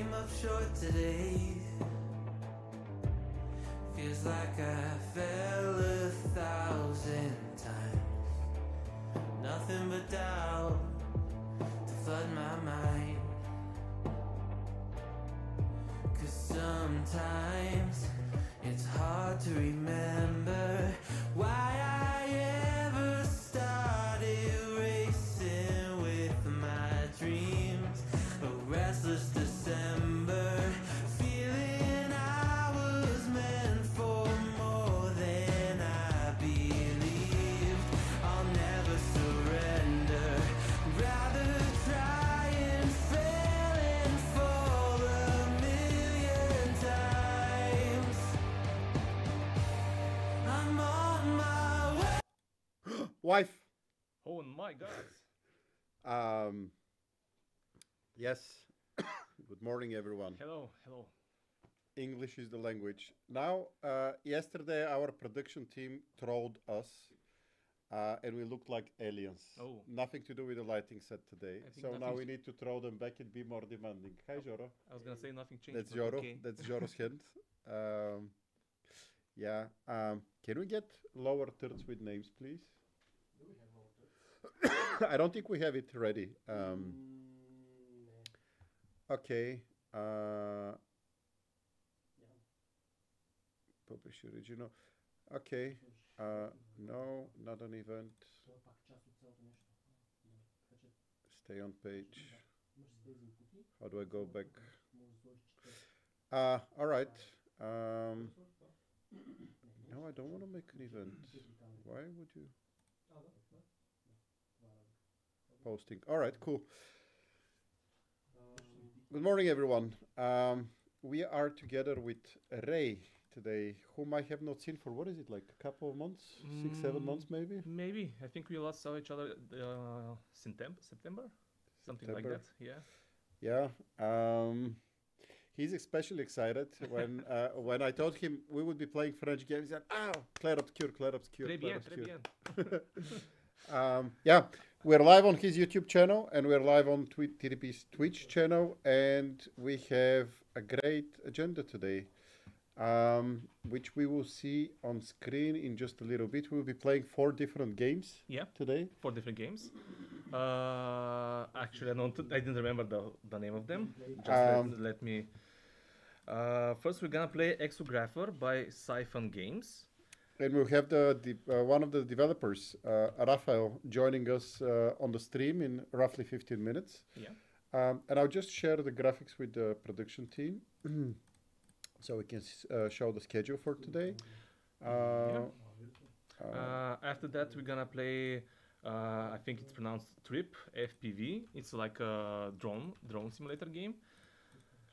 came up short today. Feels like I fell 1,000 times. Nothing but doubt to flood my mind. 'Cause sometimes it's hard to remember why I ever started racing with my dreams. A restless December, feeling I was meant for more than I believed. I'll never surrender, rather try and fail and fall 1,000,000 times. I'm on my way. Wife. Oh my God. Yes. Good morning, everyone. Hello, hello. English is the language. Now, yesterday our production team trolled us, and we looked like aliens. Oh. Nothing to do with the lighting set today. I think So now nothing's- we need to throw them back and be more demanding. Hi, Joro. I was gonna say nothing changed. That's but Joro. okay. That's Joro's hand. Yeah. Can we get lower thirds with names, please? I don't think we have it ready. Okay. Publish original. Okay. No, not an event. Stay on page. How do I go back? All right. No, I don't want to make an event. Why would you? Posting. All right, cool. Good morning, everyone. We are together with Ray today, whom I have not seen for, what is it, like a couple of months? 6, 7 months, maybe? Maybe. I think we last saw each other September? Something like September. that. Yeah. Yeah. He's especially excited when I told him we would be playing French games. He said, "Oh, clair obscur, clair obscur, Très clair bien, très obscur." bien. Yeah, we're live on his YouTube channel and we're live on TDP's Twitch channel, and we have a great agenda today, which we will see on screen in just a little bit. We'll be playing 4 different games Yeah. today. 4 different games. Actually, I didn't remember the name of them. Just let me. First, we're gonna play Exographer by Siphon Games. And we'll have one of the developers, Rafael, joining us on the stream in roughly 15 minutes. Yeah. And I'll just share the graphics with the production team so we can show the schedule for today. After that, we're gonna play. I think it's pronounced Trip FPV. It's like a drone simulator game.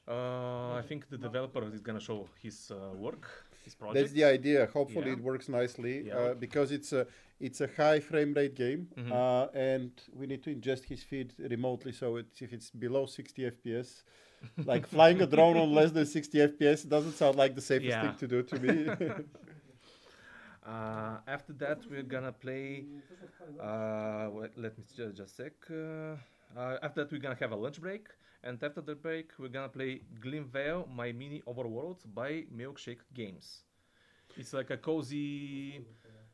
I think the developer is gonna show his work, his project. That's the idea. Hopefully, Yeah. it works nicely Yeah. because it's a high frame rate game, and we need to ingest his feed remotely. So if it's below 60 FPS, like flying a drone on less than 60 FPS doesn't sound like the safest thing to do to me. After that, we're gonna play. Let me just a sec. After that, we're gonna have a lunch break, and after the break, we're gonna play Glimvale, My Mini Overworld by Milkshake Games. It's like a cozy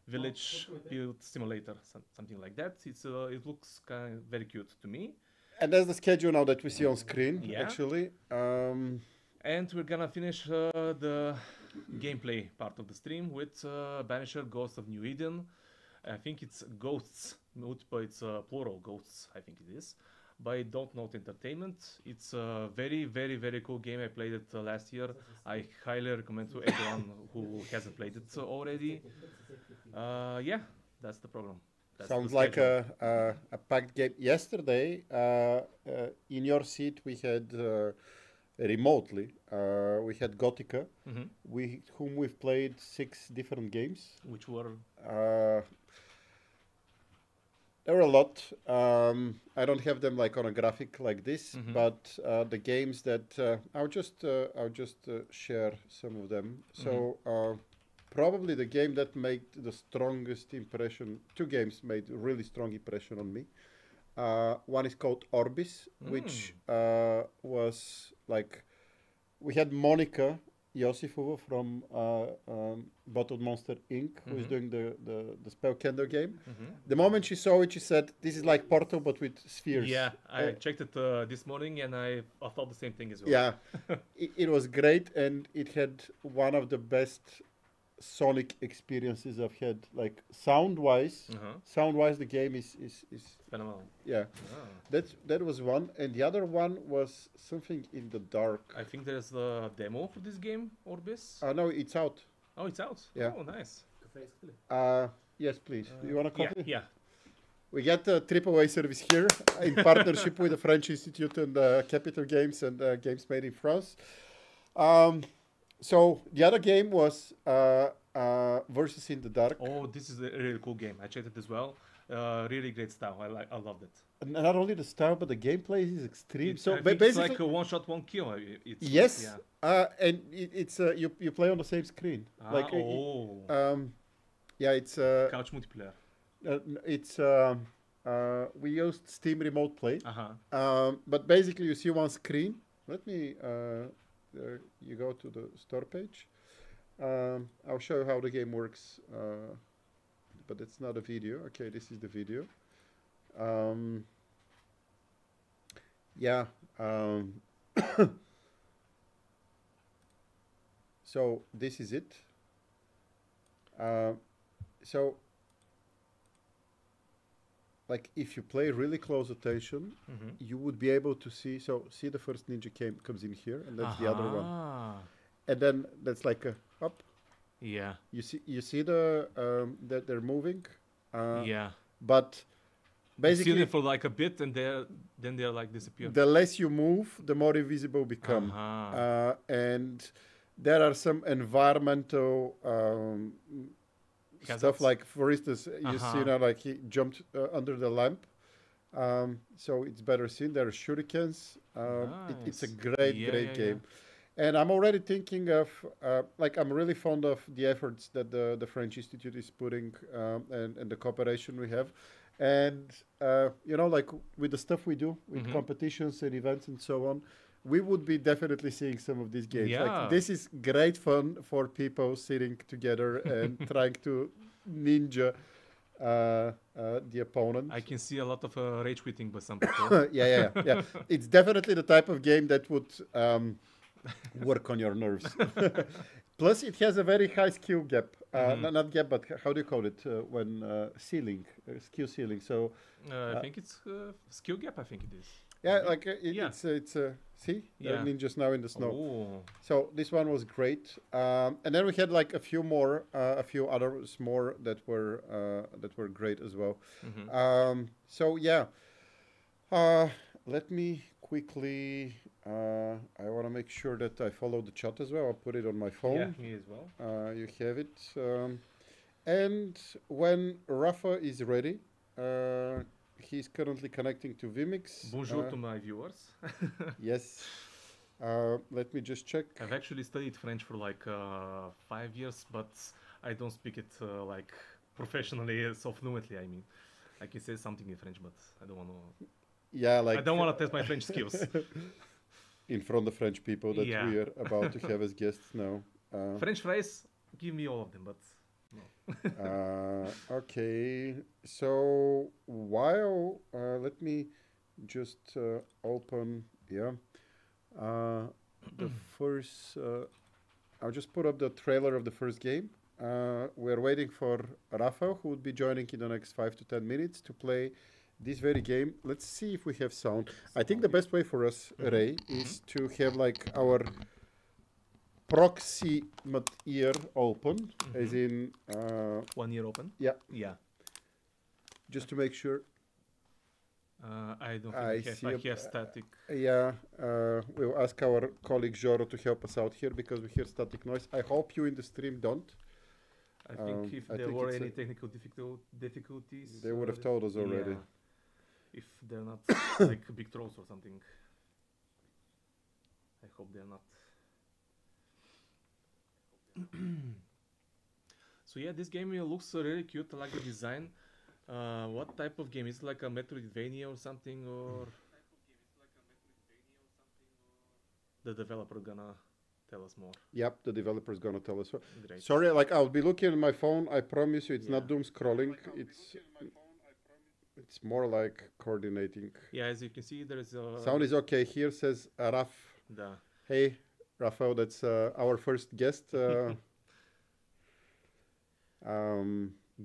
village build simulator, something like that. It looks kind of very cute to me. And that's the schedule now that we see on screen, Yeah. actually. And we're gonna finish the gameplay part of the stream with Banisher Ghost of New Eden. I think it's Ghosts, but it's plural Ghosts, I think it is, by Don't Note Entertainment. It's a very, very, very cool game. I played it last year. I highly recommend to everyone who hasn't played it already. Yeah, that's the program. That's Sounds the like schedule. a packed game. Yesterday, in your seat, we had remotely, we had Gothica, whom we've played 6 different games. Which were? There were a lot. I don't have them like on a graphic like this, but the games that I'll just share some of them. So probably the game that made the strongest impression. 2 games made a really strong impression on me. One is called Orbis, which was like we had Monica Josifova from Bottled Monster Inc., who is doing the Spellkender game. The moment she saw it, she said, "This is like Portal, but with spheres." Yeah, I checked it this morning, and I thought the same thing as well. Yeah, it was great, and it had one of the best Sonic experiences I've had. Like sound-wise, the game is Phenomenal. yeah. That was one, and the other one was something in the dark. I think there's a demo for this game, Orbis. No, it's out. Oh, it's out. Yeah. Oh, nice. Yes, please. Do you want a copy? Yeah. We get a AAA service here in partnership with the French Institute and Capital Games and Games Made in France. So the other game was Versus in the Dark. Oh, this is a really cool game. I checked it as well. Really great style. I loved it. And not only the style, but the gameplay is extreme. So basically, it's like a one shot, one kill. It's yes, yeah. and it's you play on the same screen. Yeah, it's couch multiplayer. It's we used Steam Remote Play. Uh-huh. But basically, you see one screen. Let me. You go to the store page. I'll show you how the game works. But it's not a video. Okay, this is the video. Yeah. So this is it. So, like, if you play really close attention, you would be able to see. So, see the first ninja comes in here, and that's the other one, and then that's like a up. Yeah. You see the that they're moving. Yeah. But basically, you see them for like a bit, and then they're like disappear. The less you move, the more invisible become. And there are some environmental stuff, like, for instance, you see now, like, he jumped under the lamp, so it's better seen. There are shurikens. It's a great game. And I'm already thinking of, like, I'm really fond of the efforts that the French Institute is putting and the cooperation we have. And, you know, like, with the stuff we do, with competitions and events and so on, we would be definitely seeing some of these games. Yeah. Like, this is great fun for people sitting together and trying to ninja the opponent. I can see a lot of rage quitting by some people. Yeah. It's definitely the type of game that would work on your nerves. Plus, it has a very high skill gap. Not gap, but how do you call it when ceiling, skill ceiling? So I think it's skill gap. I think it is. Yeah, like it's see, there are ninjas now in the snow. Oh. So this one was great, and then we had like a few others more that were great as well. So yeah, let me quickly. I want to make sure that I follow the chat as well. I'll put it on my phone. Yeah, me as well. You have it, and when Rafa is ready. He's currently connecting to Vimix. Bonjour to my viewers. Yes. Let me just check. I've actually studied French for like 5 years, but I don't speak it like professionally, so fluently. I mean, I can say something in French, but I don't want to. Yeah, like I don't want to test my French skills in front of French people that we are about to have as guests now. French fries, give me all of them, but. No. Okay, so while let me just open the first I'll just put up the trailer of the first game. We're waiting for Rafa, who would be joining in the next 5 to 10 minutes to play this very game. Let's see if we have sound. I think the best way for us, Ray, is to have like our proximate ear open, as in 1 ear open. Yeah. Just to make sure. I don't think I have static. Yeah, we'll ask our colleague Joro to help us out here because we hear static noise. I hope you in the stream don't. I think if there were any technical difficulties, they would have told us already. Yeah. If they're not like big trolls or something. I hope they're not. So yeah, this game looks really cute. I like the design. What type of game? Is it like a Metroidvania or something, or? the developer gonna tell us more. Yep, the developer is gonna tell us. Great. Sorry, like I'll be looking at my phone. I promise you, it's not Yeah. doom scrolling. It's more like coordinating. Yeah, as you can see, there is a Sound is okay here, says Raf. the Hey, Rafael, that's our first guest.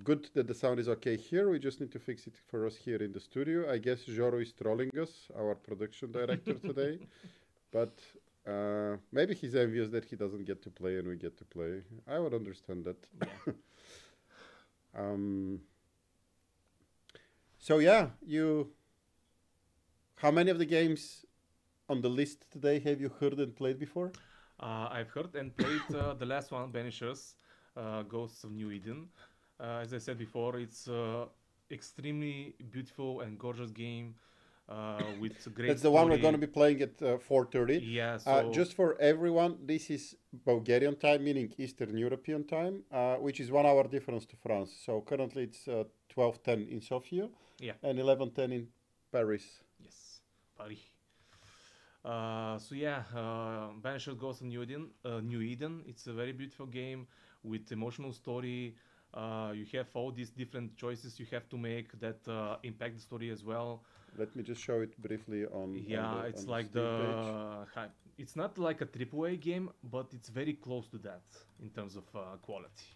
Good that the sound is okay here. We just need to fix it for us here in the studio. I guess Joro is trolling us, our production director today. But maybe he's envious that he doesn't get to play and we get to play. I would understand that. yeah. So yeah, how many of the games on the list today have you heard and played before? I've heard and played the last one, Banishers, Ghosts of New Eden. As I said before, it's extremely beautiful and gorgeous game with great. That's the one we're going to be playing at 4:30. Yeah. So Just for everyone, this is Bulgarian time, meaning Eastern European time, which is 1 hour difference to France. So currently it's 12:10 in Sofia, yeah. and 11:10 in Paris. Yes, Paris. So yeah, Banishers Ghosts of New Eden. It's a very beautiful game with emotional story. You have all these different choices you have to make that impact the story as well. Let me just show it briefly on. Yeah, it's on like Steam page. it's not like a AAA game, but it's very close to that in terms of quality.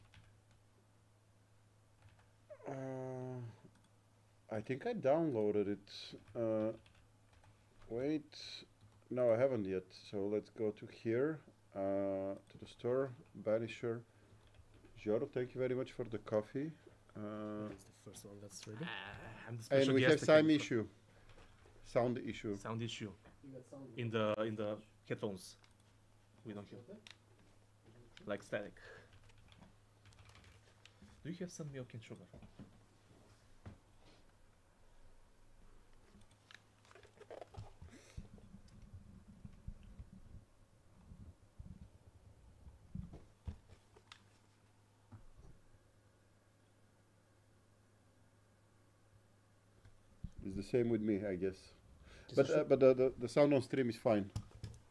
I think I downloaded it. Wait, no, I haven't yet. So let's go to here, to the store, Banisher. Joro, thank you very much for the coffee. That's the first one that's ready. I'm the special And we have guest sound again. issue. Sound issue. Sound issue You got sound. in the headphones. We don't hear like static. Do you have some milk and sugar? It's the same with me, I guess. Ти също- But the sound on stream is fine.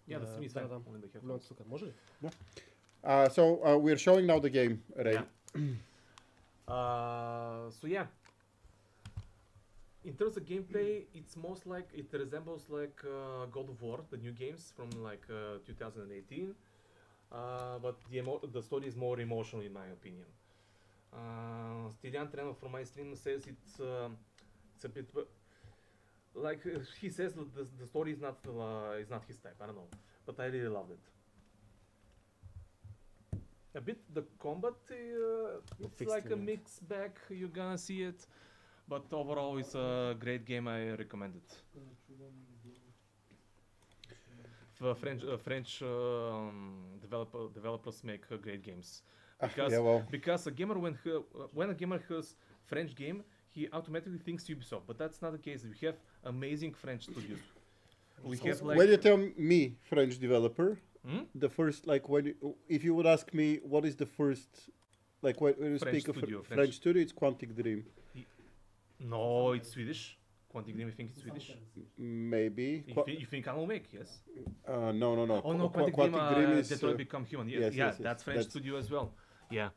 Yeah, the stream is fine. да. Only the Влюбен headphones. тук. Може ли? So we're showing now the game, Ray. Yeah. So yeah, in terms of gameplay, it's most like it resembles like God of War, the new games from like 2018. But the story is more emotional in my opinion. Stylian Trenov from my stream says it's a bit like he says that the story is not his type. I don't know, but I really loved it. A bit the combat, it's Fixed like a it. mixed bag. You're gonna see it, but overall it's a great game. I recommend it. French developers make great games because Yeah, well, because a gamer when a gamer hears French game, he automatically thinks Ubisoft, but that's not the case. We have amazing French studios. We have like when you tell me French developer, Hmm? the first, like, if you would ask me what is the first, like, when you French speak of studio, French studio, it's Quantic Dream. No, it's Swedish. Quantic Dream, I think it's Swedish. Maybe. You think I will make? Yes. No. Oh no, Quantic Dream is Detroit Become Human. yes, Yeah, yes, that's French that's- studio as well. Yeah.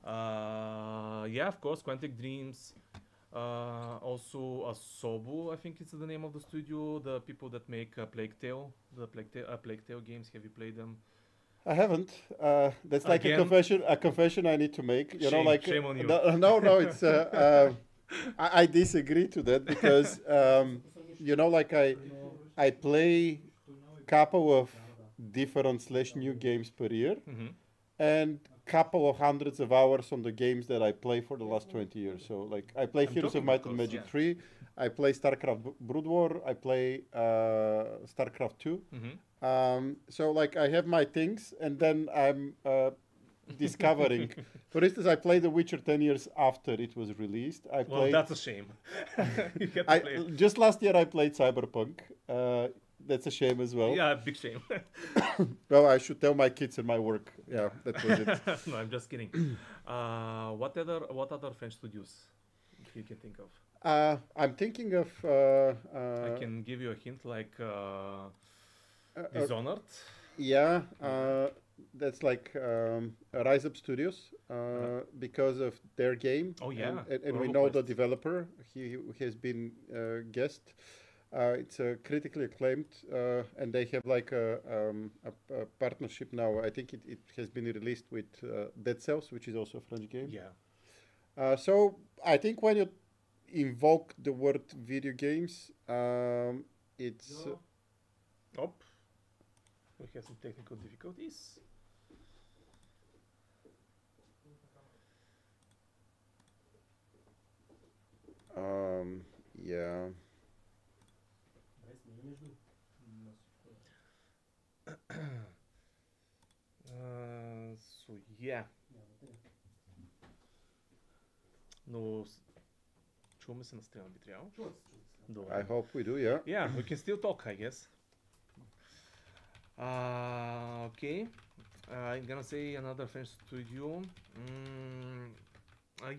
Yeah, of course, Quantic Dreams. Also Asobu, I think it's the name of the studio. The people that make Plague Tale, Plague Tale games. Have you played them? I haven't. That's like Again? a confession I need to make. You know, Shame- like shame on you. No, it's. I disagree to that because you know, like I play couple of different / new games per year, Mm-hmm. and couple of hundreds of hours on the games that I play for the last 20 years. So like I play I'm Heroes of joking, Might of and course, Magic yeah. 3, I play StarCraft Brood War, I play StarCraft 2. Mm-hmm. So like I have my things, and then I'm discovering. For instance, I played The Witcher 10 years after it was released. I Well, played. that's a shame. You have to play it. Just last year I played Cyberpunk. That's a shame as well. Yeah, big shame. Well, I should tell my kids and my work. Yeah, that was it. No, I'm just kidding. What other French studios you can think of? I'm thinking of. I can give you a hint, like Dishonored. Yeah, that's like Rise Up Studios because of their game. Oh, yeah. And we Robo know the Quest. developer. He has been guest. It's critically acclaimed, and they have like a partnership now. I think it has been released with Dead Cells, which is also a French game. Yeah. So I think when you invoke the word video games, it's Oh, we have some technical difficulties. yeah. So yeah. Но чуваме се на стрима, би трябвало. Добре. I hope we do, yeah. Yeah, we can still talk, I guess. Okay. I'm gonna say another French studio.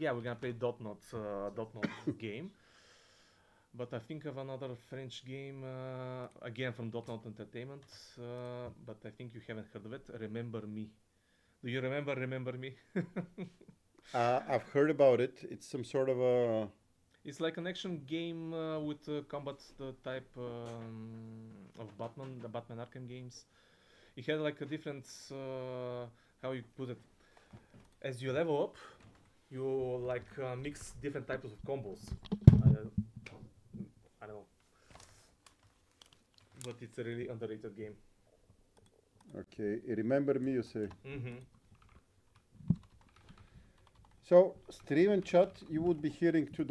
Yeah, we're gonna play Dot Not game. But I think of another French game, again from Dot Not Entertainment, but I think you haven't heard of it. Remember Me. Do you Remember Me? I've heard about it. It's some sort of a... It's like an action game with combat type of Batman, the Batman Arkham games. It had like a different, how you put it, as you level up, you like mix different types of combos. I don't know, but it's a really underrated game. Okay, Remember Me, you say. Mm-hmm. So, stream and chat, you would be hearing two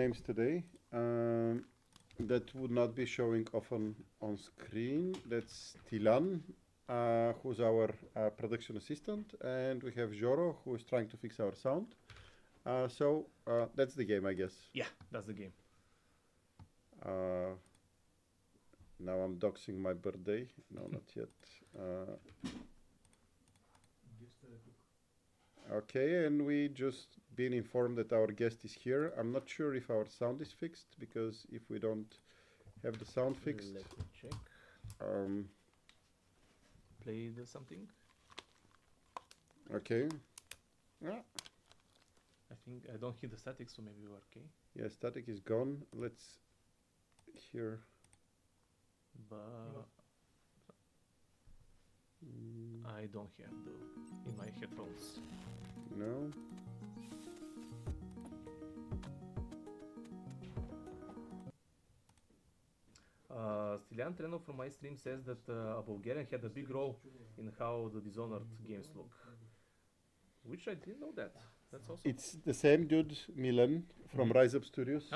names today that would not be showing often on screen. That's Tilan, who's our production assistant, and we have Joro, who is trying to fix our sound. So, that's the game, I guess. Yeah, that's the game. Now I'm doxing my birthday. No, not yet. Okay, and we just been informed that our guest is here. I'm not sure if our sound is fixed, because if we don't have the sound fixed... Let me check. Play something. Okay. I think I don't hear the static, so maybe we're okay. Yeah, static is gone. Let's hear... But I don't have in my headphones. No. Stilian Trenov from my stream says that a Bulgarian had a big role in how the Dishonored games look. Which I didn't know that. That's awesome. It's the same dude, Milan, from Rise Up Studios.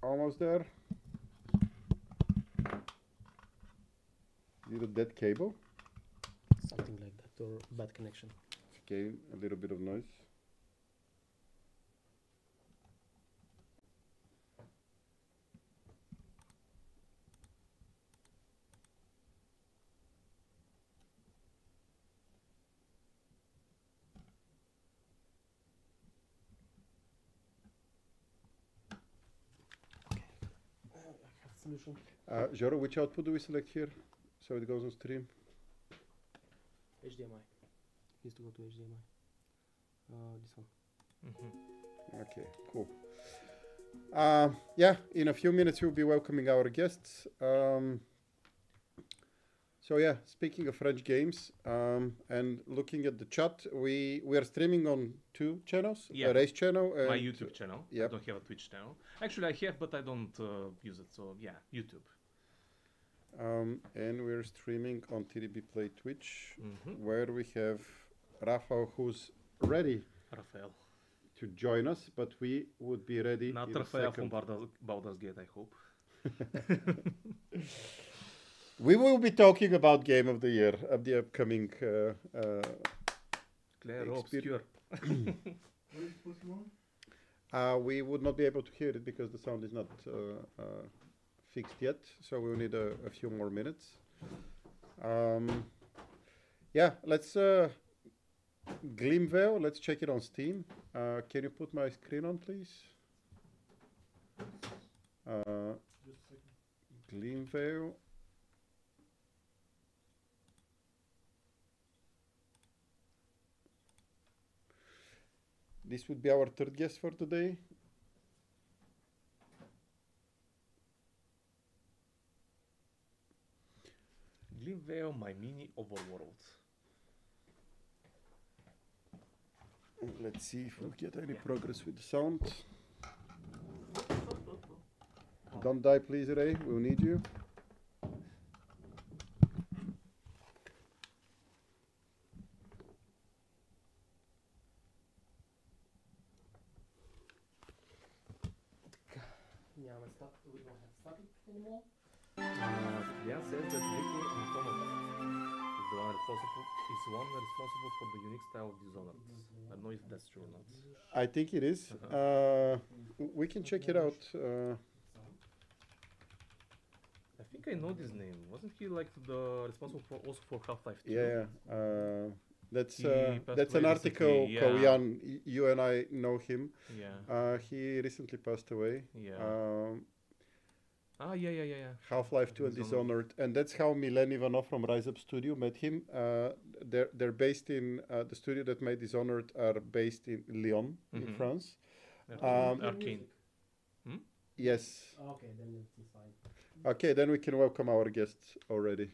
Almost there. Little dead cable. Something like that, or bad connection. Okay, a little bit of noise. Solution. Joro, which output do we select here so it goes on stream? HDMI. Needs to go to HDMI. This one. Mm-hmm. Okay, cool. Yeah, in a few minutes we'll be welcoming our guests. So yeah, speaking of French games and looking at the chat, we are streaming on two channels, Yeah. a race channel and My YouTube channel. I Yep. don't have a Twitch channel. Actually, I have, but I don't use it. So yeah, YouTube. and we're streaming on TDB Play Twitch, Mm-hmm. where we have Rafael, who's ready Rafael. to join us, but we would be ready Not in a Rafael from second. Baldur's Gate, I hope. We will be talking about Game of the Year of the upcoming Claire Exper- Obscure. we would not be able to hear it because the sound is not fixed yet, so we'll need a few more minutes. Yeah, let's Glimveil, let's check it on Steam. Can you put my screen on, please? Glimvale. This would be our third guest for today. Glimvale, my mini overworld. Let's see if we'll get any progress with the sound. Don't die, please, Ray. We'll need you. Yeah, we don't have static anymore. Jan says that Ricky Antonov is the one responsible for the unique style of Dishonored. I don't know if that's true or not. I think it is. We can check it out. I think I know this name. Wasn't he like the responsible for also for Half-Life 2? Yeah. That's He passed an away article, recently, yeah. Koyan. You and I know him. Yeah. He recently passed away. Yeah. Yeah. Half-Life 2 and Dishonored, and that's how Milen Ivanov from Rise Up Studio met him. They're based in the studio that made Dishonored are based in Lyon, in France. Arcane. Yes. Okay, then it's fine. Okay, then we can welcome our guests already.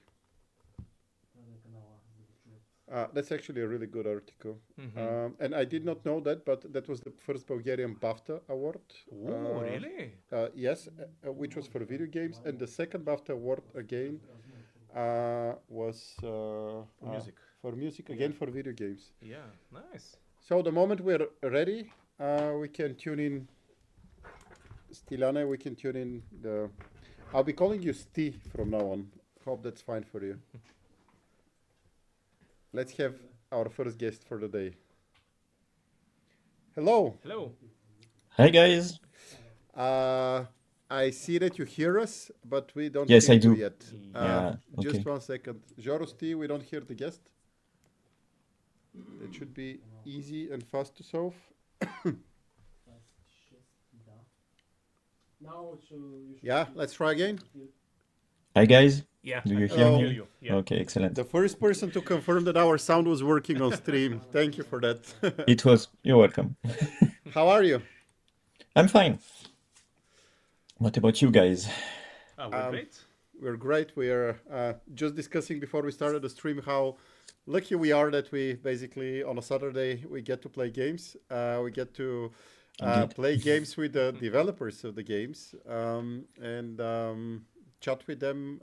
That's actually a really good article. And I did not know that, but that was the first Bulgarian BAFTA award. Oh, really? Yes, which was for video games. And the second BAFTA award again was music. For music, again for video games. Yeah, nice. So the moment we're ready, we can tune in. Stilane, we can tune in the... I'll be calling you Sti from now on. Hope that's fine for you. Let's have our first guest for the day. Hello. Hello. Hi guys. I see that you hear us, but we don't Yes, hear I you do. yet. Yeah, Just okay. 1 second. Jorosti, we don't hear the guest. It should be easy and fast to solve. Now you should Yeah, let's try again. Hi guys. Yeah. Do you I hear can me? hear you. Yeah. Okay, excellent. The first person to confirm that our sound was working on stream. Thank you for that. It was. You're welcome. How are you? I'm fine. What about you guys? We're great. We're great. We are just discussing before we started the stream how lucky we are that we basically on a Saturday we get to play games. We get to Indeed. play games with the developers of the games and chat with them,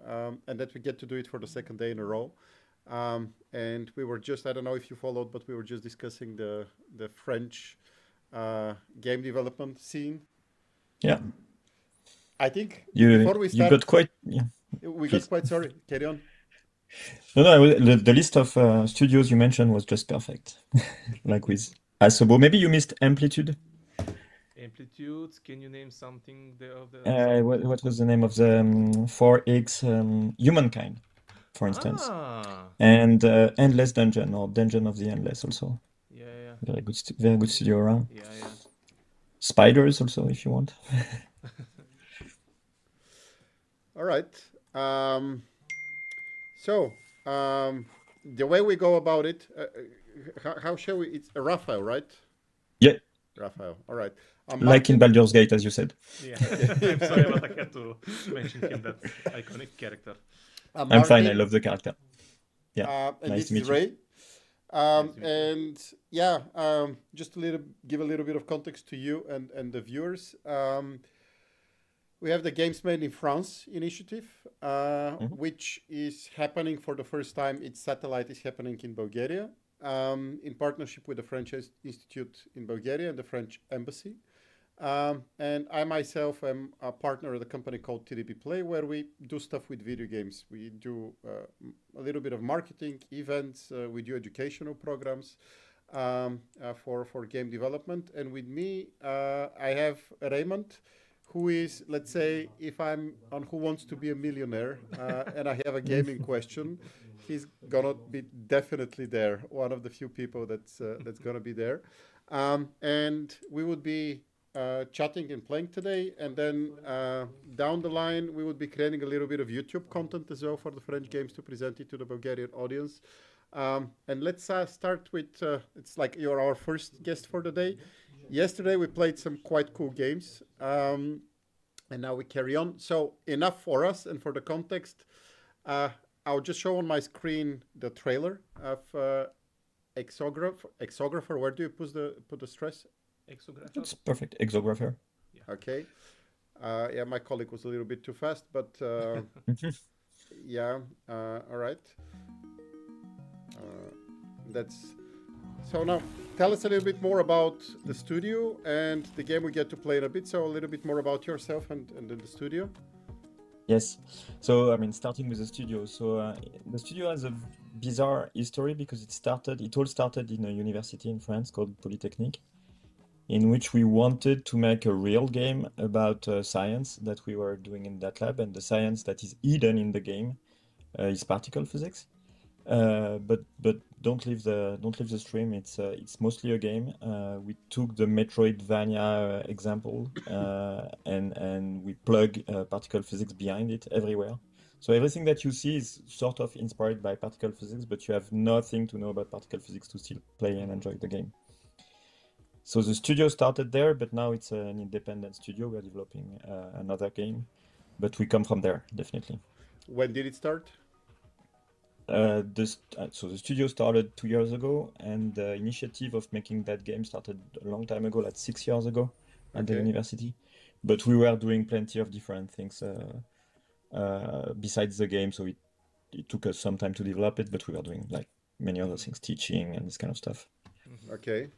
and that we get to do it for the second day in a row. And we were just, I don't know if you followed, but we were just discussing the French game development scene. Yeah. I think You before we you start, got quite. Yeah. we please. got quite, sorry, carry on. No, the list of studios you mentioned was just perfect. Like with Asobo. Maybe you missed Amplitude. Amplitude. Can you name something of the? What was the name of the 4X Humankind, for instance, and Endless Dungeon or Dungeon of the Endless also. Yeah. Very good studio around. Yeah. Spiders also, if you want. All right. So the way we go about it, how shall we? It's Raphael, right? Yeah, Raphael. All right. like in Baldur's Gate, as you said. Yeah. I'm sorry, but I had to mention him. That iconic character. I'm fine. I love the character. Yeah. And Nice this to meet is you. Ray. Nice to meet you. And yeah, just give a little bit of context to you and the viewers. We have the Games Made in France initiative, which is happening for the first time. Its satellite is happening in Bulgaria, in partnership with the French Institute in Bulgaria and the French Embassy. And I myself am a partner of a company called TDP Play, where we do stuff with video games. We do a little bit of marketing, events, we do educational programs for game development. And with me, I have Raymond, who is, let's say, if I'm on Who Wants to Be a Millionaire and I have a gaming question, he's gonna be definitely there. One of the few people that's gonna be there. And we would be chatting and playing today, and then down the line we would be creating a little bit of YouTube content as well for the French games to present it to the Bulgarian audience. And let's start with, it's like you're our first guest for the day. Yesterday we played some quite cool games, and now we carry on. So enough for us and for the context. I'll just show on my screen the trailer of Exographer. Where do you put the stress? Exographer? It's perfect. Exographer. Yeah. Okay. Yeah, my colleague was a little bit too fast, but yeah. All right. That's so. Now tell us a little bit more about the studio and the game we get to play in a bit. So a little bit more about yourself and then the studio. Yes. So, I mean, starting with the studio. So, the studio has a bizarre history because it all started in a university in France called Polytechnique, in which we wanted to make a real game about science that we were doing in that lab, and the science that is hidden in the game is particle physics. But don't leave the stream. It's mostly a game. We took the Metroidvania example and we plug particle physics behind it everywhere. So everything that you see is sort of inspired by particle physics, but you have nothing to know about particle physics to still play and enjoy the game. So the studio started there, but now it's an independent studio. We're developing another game, but we come from there, definitely. When did it start? So the studio started 2 years ago, and the initiative of making that game started a long time ago, like 6 years ago at the university. But we were doing plenty of different things besides the game, so it took us some time to develop it, but we were doing like many other things, teaching and this kind of stuff. Okay.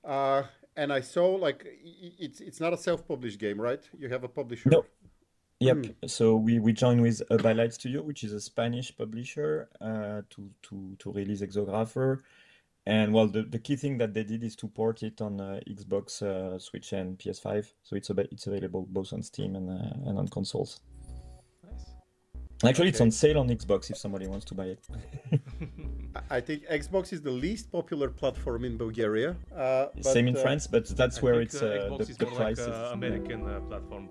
And I saw like it's not a self-published game, right? You have a publisher. No. Yep. So we joined with Bylight Studio, which is a Spanish publisher, to release Exographer. And well, the key thing that they did is to port it on Xbox, Switch, and PS5. So it's available both on Steam and on consoles. Nice. Actually, it's on sale on Xbox if somebody wants to buy it. I think Xbox is the least popular platform in Bulgaria. Same in France, but that's where it's Xbox is the more price like is. American platform.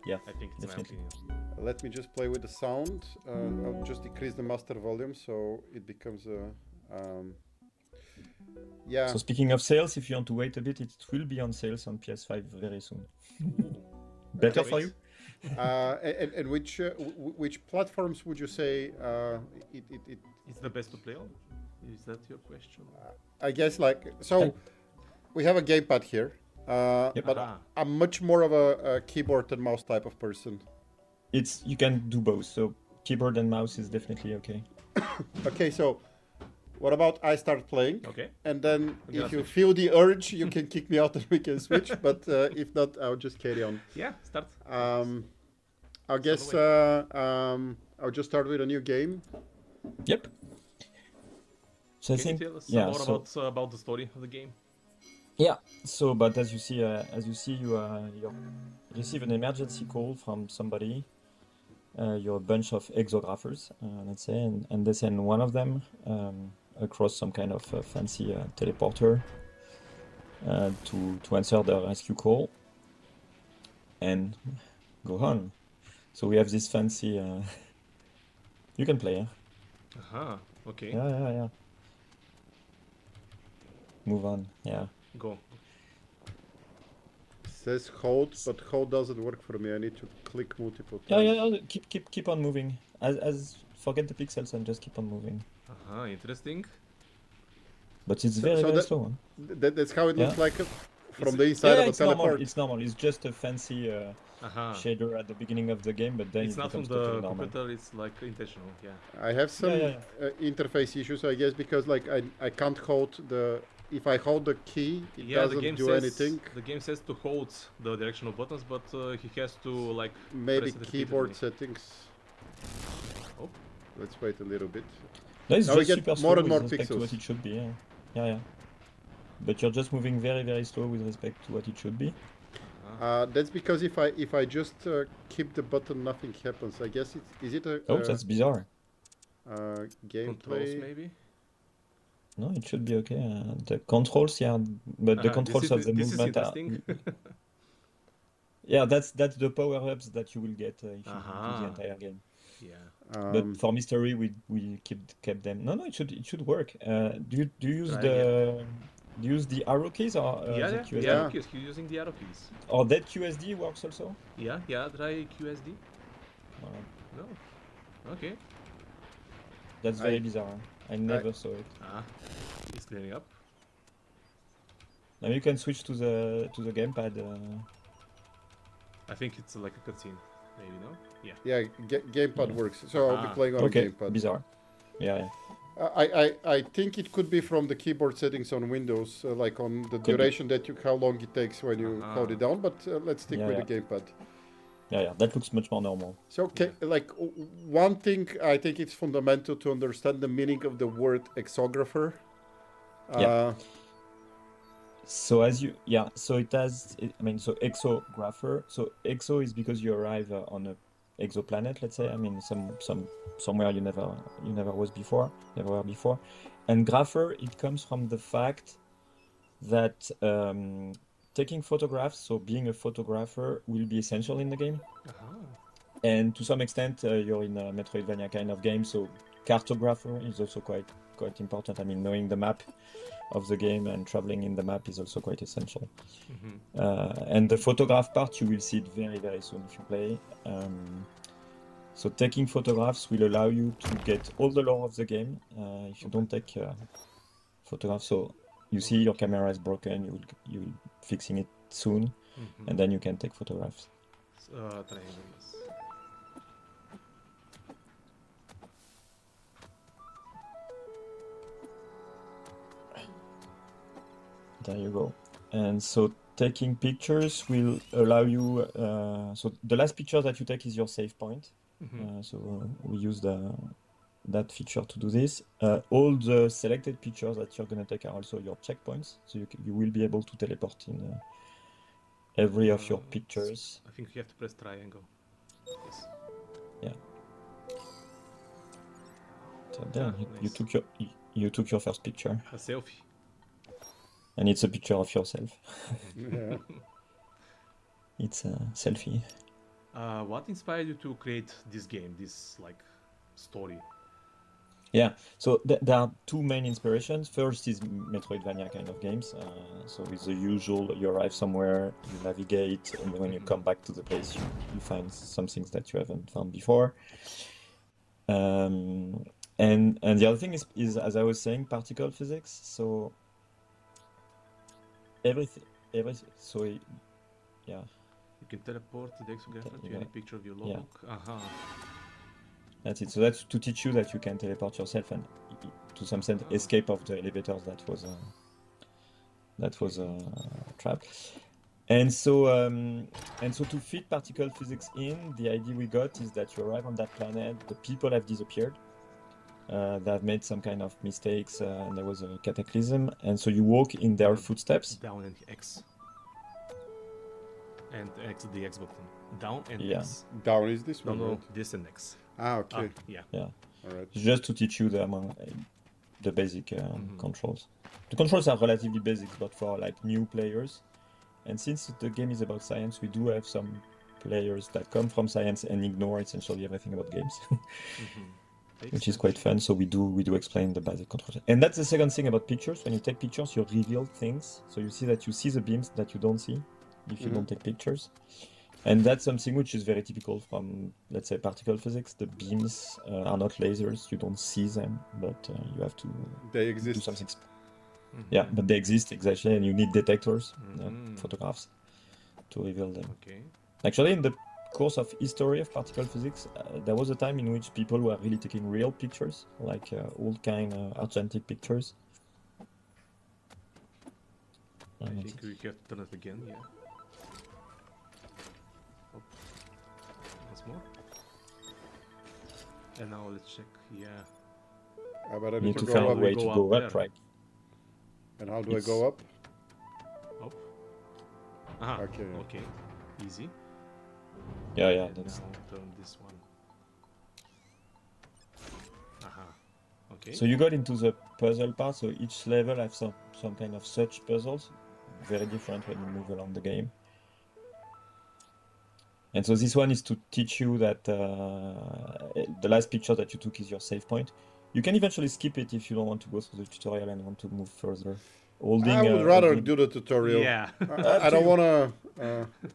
Yeah, I think it's definitely. my opinion. Let me just play with the sound. I'll just decrease the master volume so it becomes a. Yeah. So speaking of sales, if you want to wait a bit, it will be on sales on PS5 very soon. Better for you. And which platforms would you say It's the best to play on? Is that your question? I guess like so. We have a gamepad here, but I'm much more of a keyboard and mouse type of person. You can do both. So keyboard and mouse is definitely okay. Okay, so what about I start playing? Okay. And then if you feel the urge, you can kick me out and we can switch. But if not, I'll just carry on. Yeah, start. I guess I'll just start with a new game. Yep. So Can I think you tell us more about the story of the game? Yeah. So, but as you see, you receive an emergency call from somebody. You're a bunch of exographers, let's say, and they send one of them across some kind of fancy teleporter to answer the rescue call and go on. So we have this fancy. You can play. Okay. Yeah. Move on. Yeah. Go. Says hold, but hold doesn't work for me. I need to click multiple times. Yeah. Keep on moving. As forget the pixels and just keep on moving. Interesting. But it's very slow. That's how it looks like from the inside of a teleport. It's normal. It's just a fancy shader at the beginning of the game, but then it's not from the computer. It's like intentional. Yeah. I have some interface issues, I guess, because like I can't hold the. If I hold the key, it doesn't do anything. The game says to hold the directional buttons, but he has to like maybe keyboard settings. Oh. Let's wait a little bit. No, it's now just we super get slow more and more with respect pixels. to what it should be. Yeah. But you're just moving very, very slow with respect to what it should be. That's because if I just keep the button, nothing happens. I guess is it a. Oh, that's bizarre. Gameplay. Controls maybe. No, it should be okay. The controls, yeah, but the controls of the this is movement are. interesting. Yeah, that's the power-ups that you will get if you do the Aha. entire game. Yeah. But for mystery, we kept them. No, it should work. Do you use Try the do you use the arrow keys or Yeah, the yeah, QSD? the arrow keys. You're using the arrow keys. Or that QSD works also? Yeah, try QSD. No. Okay. That's very bizarre. I never saw it. It's clearing up. Now you can switch to the gamepad. I think it's like a cutscene. Maybe, no? Yeah. Yeah, gamepad works. So I'll be playing on a Okay, gamepad. bizarre. Yeah. I think it could be from the keyboard settings on Windows, like on the Could be. duration how long it takes when you hold it down. But let's stick with the gamepad. Yeah, that looks much more normal. So, like one thing I think it's fundamental to understand the meaning of the word exographer. So so it has. I mean, so exographer. So exo is because you arrive on a exoplanet, let's say. I mean, somewhere you never were before. And grapher, it comes from the fact that taking photographs, so being a photographer, will be essential in the game. And to some extent, you're in a Metroidvania kind of game, so cartographer is also quite important. I mean, knowing the map of the game and traveling in the map is also quite essential. And the photograph part, you will see it very, very soon if you play. So taking photographs will allow you to get all the lore of the game. If you don't take photographs, so you see your camera is broken, you will fixing it soon, and then you can take photographs. There you go. And so taking pictures will allow you, so the last picture that you take is your save point. So we use that feature to do this. All the selected pictures that you're going to take are also your checkpoints. So you will be able to teleport in every of your pictures. I think you have to press triangle. Yes. Yeah. So there, Nice. you took your first picture. A selfie. And it's a picture of yourself. Yeah. It's a selfie. What inspired you to create this game, this like story? Yeah, so there are two main inspirations. First is Metroidvania kind of games. So with the usual, you arrive somewhere, you navigate, and when you come back to the place, you find some things that you haven't found before. And the other thing is, as I was saying, particle physics. So everything. So yeah. You can teleport the exographer to any picture of your log. That's it. So that's to teach you that you can teleport yourself and, to some extent, escape of the elevators. That was a trap. And so to fit particle physics in, the idea we got is that you arrive on that planet, the people have disappeared. They have made some kind of mistakes, and there was a cataclysm, and so you walk in their footsteps. Down and X. And X, the X button. Down and Yeah. X. Down is this one. No, right? this and X. Okay. Yeah. All right. Just to teach you the basic controls. The controls are relatively basic, but for like new players. And since the game is about science, we do have some players that come from science and ignore essentially everything about games, which is quite fun. So we do explain the basic controls. And that's the second thing about pictures. When you take pictures, you reveal things. So you see the beams that you don't see if you don't take pictures. And that's something which is very typical from, let's say, particle physics. The beams are not lasers. You don't see them, but you have to They do exist. something. Yeah, but they exist, exactly, and you need detectors, photographs, to reveal them. Okay. Actually, in the course of history of particle physics, there was a time in which people were really taking real pictures, like old kind argentic pictures. I think we have to turn it again, yeah. Oh. Once more. And now let's check, yeah. But I You need need to to go find a up. way to Go go up up, there. right? And how do I go up? Up. Aha, Okay, yeah. okay. Easy. Yeah, And that's now turn this one. Aha. Okay. Okay. So you got into the puzzle part. So each level has some kind of such puzzles, very different when you move along the game. And so this one is to teach you that the last picture that you took is your save point. You can eventually skip it if you don't want to go through the tutorial and want to move further. I would rather do the tutorial. Yeah. I don't want to.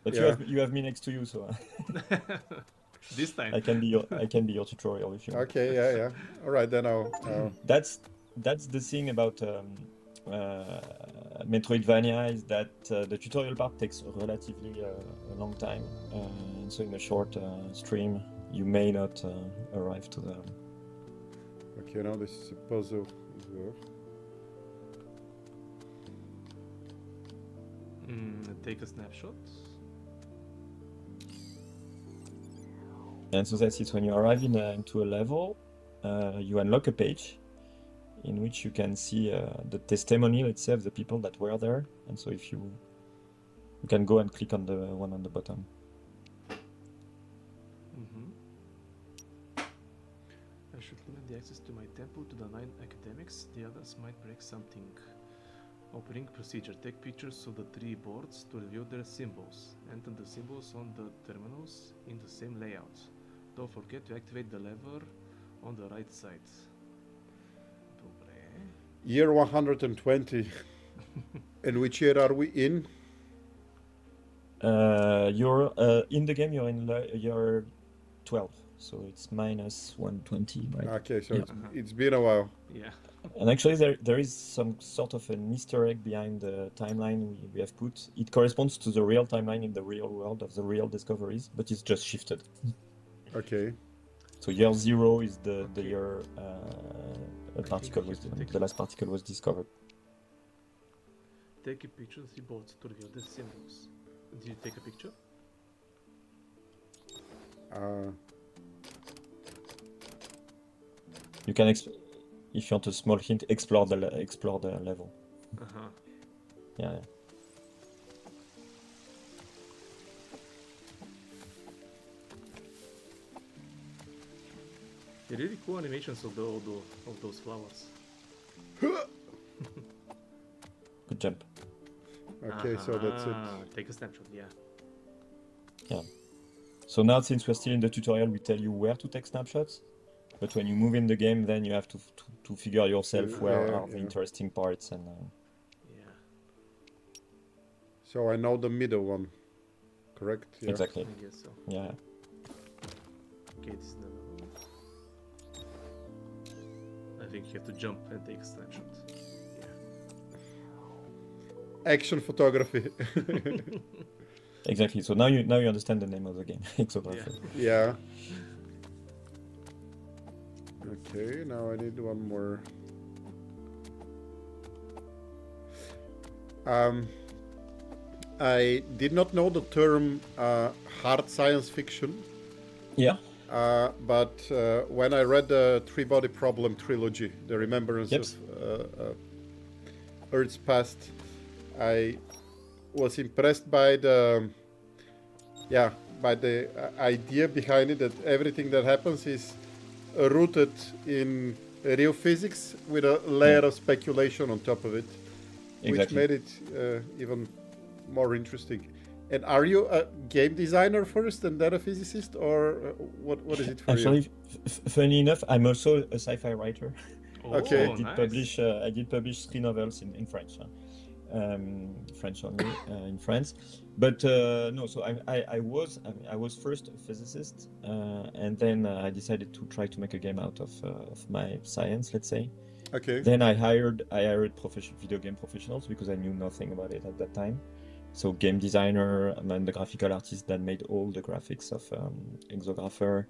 But yeah. you have me next to you, so This time. I can be your tutorial if you want. Okay, yeah. All right, then I'll. That's the thing about Metroidvania is that the tutorial part takes relatively a long time, and so in a short stream you may not arrive to the. Okay, now this is a puzzle. Take a snapshot. And so that's it. When you arrive into a level, you unlock a page in which you can see the testimony, let's say, of the people that were there. And so if you can go and click on the one on the bottom. I should limit the access to my temple to the 9 academics. The others might break something. Opening procedure. Take pictures of the 3 boards to reveal their symbols. Enter the symbols on the terminals in the same layout. Don't forget to activate the lever on the right side. Year 120. And which year are we in? You're in the game. You're in year 12, so it's minus 120, right? Okay, so it's been a while. Yeah. And actually, there is some sort of an Easter egg behind the timeline we have put. It corresponds to the real timeline in the real world of the real discoveries, but it's just shifted. Okay. So year 0 is the year the last particle was discovered. Take a picture of the boards to reveal the symbols. Did you take a picture? You can, if you want a small hint, explore the level. Yeah. They're really cool animations of those flowers. Good jump. Okay, so that's it. Take a snapshot, yeah. Yeah. So now, since we're still in the tutorial, we tell you where to take snapshots. But when you move in the game, then you have to figure yourself where are the interesting parts and. Yeah. So I know the middle one, correct? Yeah. Exactly. I guess so. Yeah. Okay, this is the level. I think you have to jump and take a snapshot. Yeah. Action photography. Exactly. So now you understand the name of the game. Exographer. Yeah. Okay, now I need one more. I did not know the term hard science fiction. Yeah. But when I read the Three-Body Problem trilogy, The Remembrance of Earth's Past, I was impressed by the idea behind it, that everything that happens is rooted in real physics with a layer of speculation on top of it, which made it even more interesting. And are you a game designer first and then a physicist, or what is it for you? Actually, funny enough, I'm also a sci-fi writer. Okay. I did publish 3 novels in French. French only in France, but no. So I was first a physicist, and then I decided to try to make a game out of my science, let's say. Okay. Then I hired video game professionals because I knew nothing about it at that time. So game designer and the graphical artist that made all the graphics of Exographer,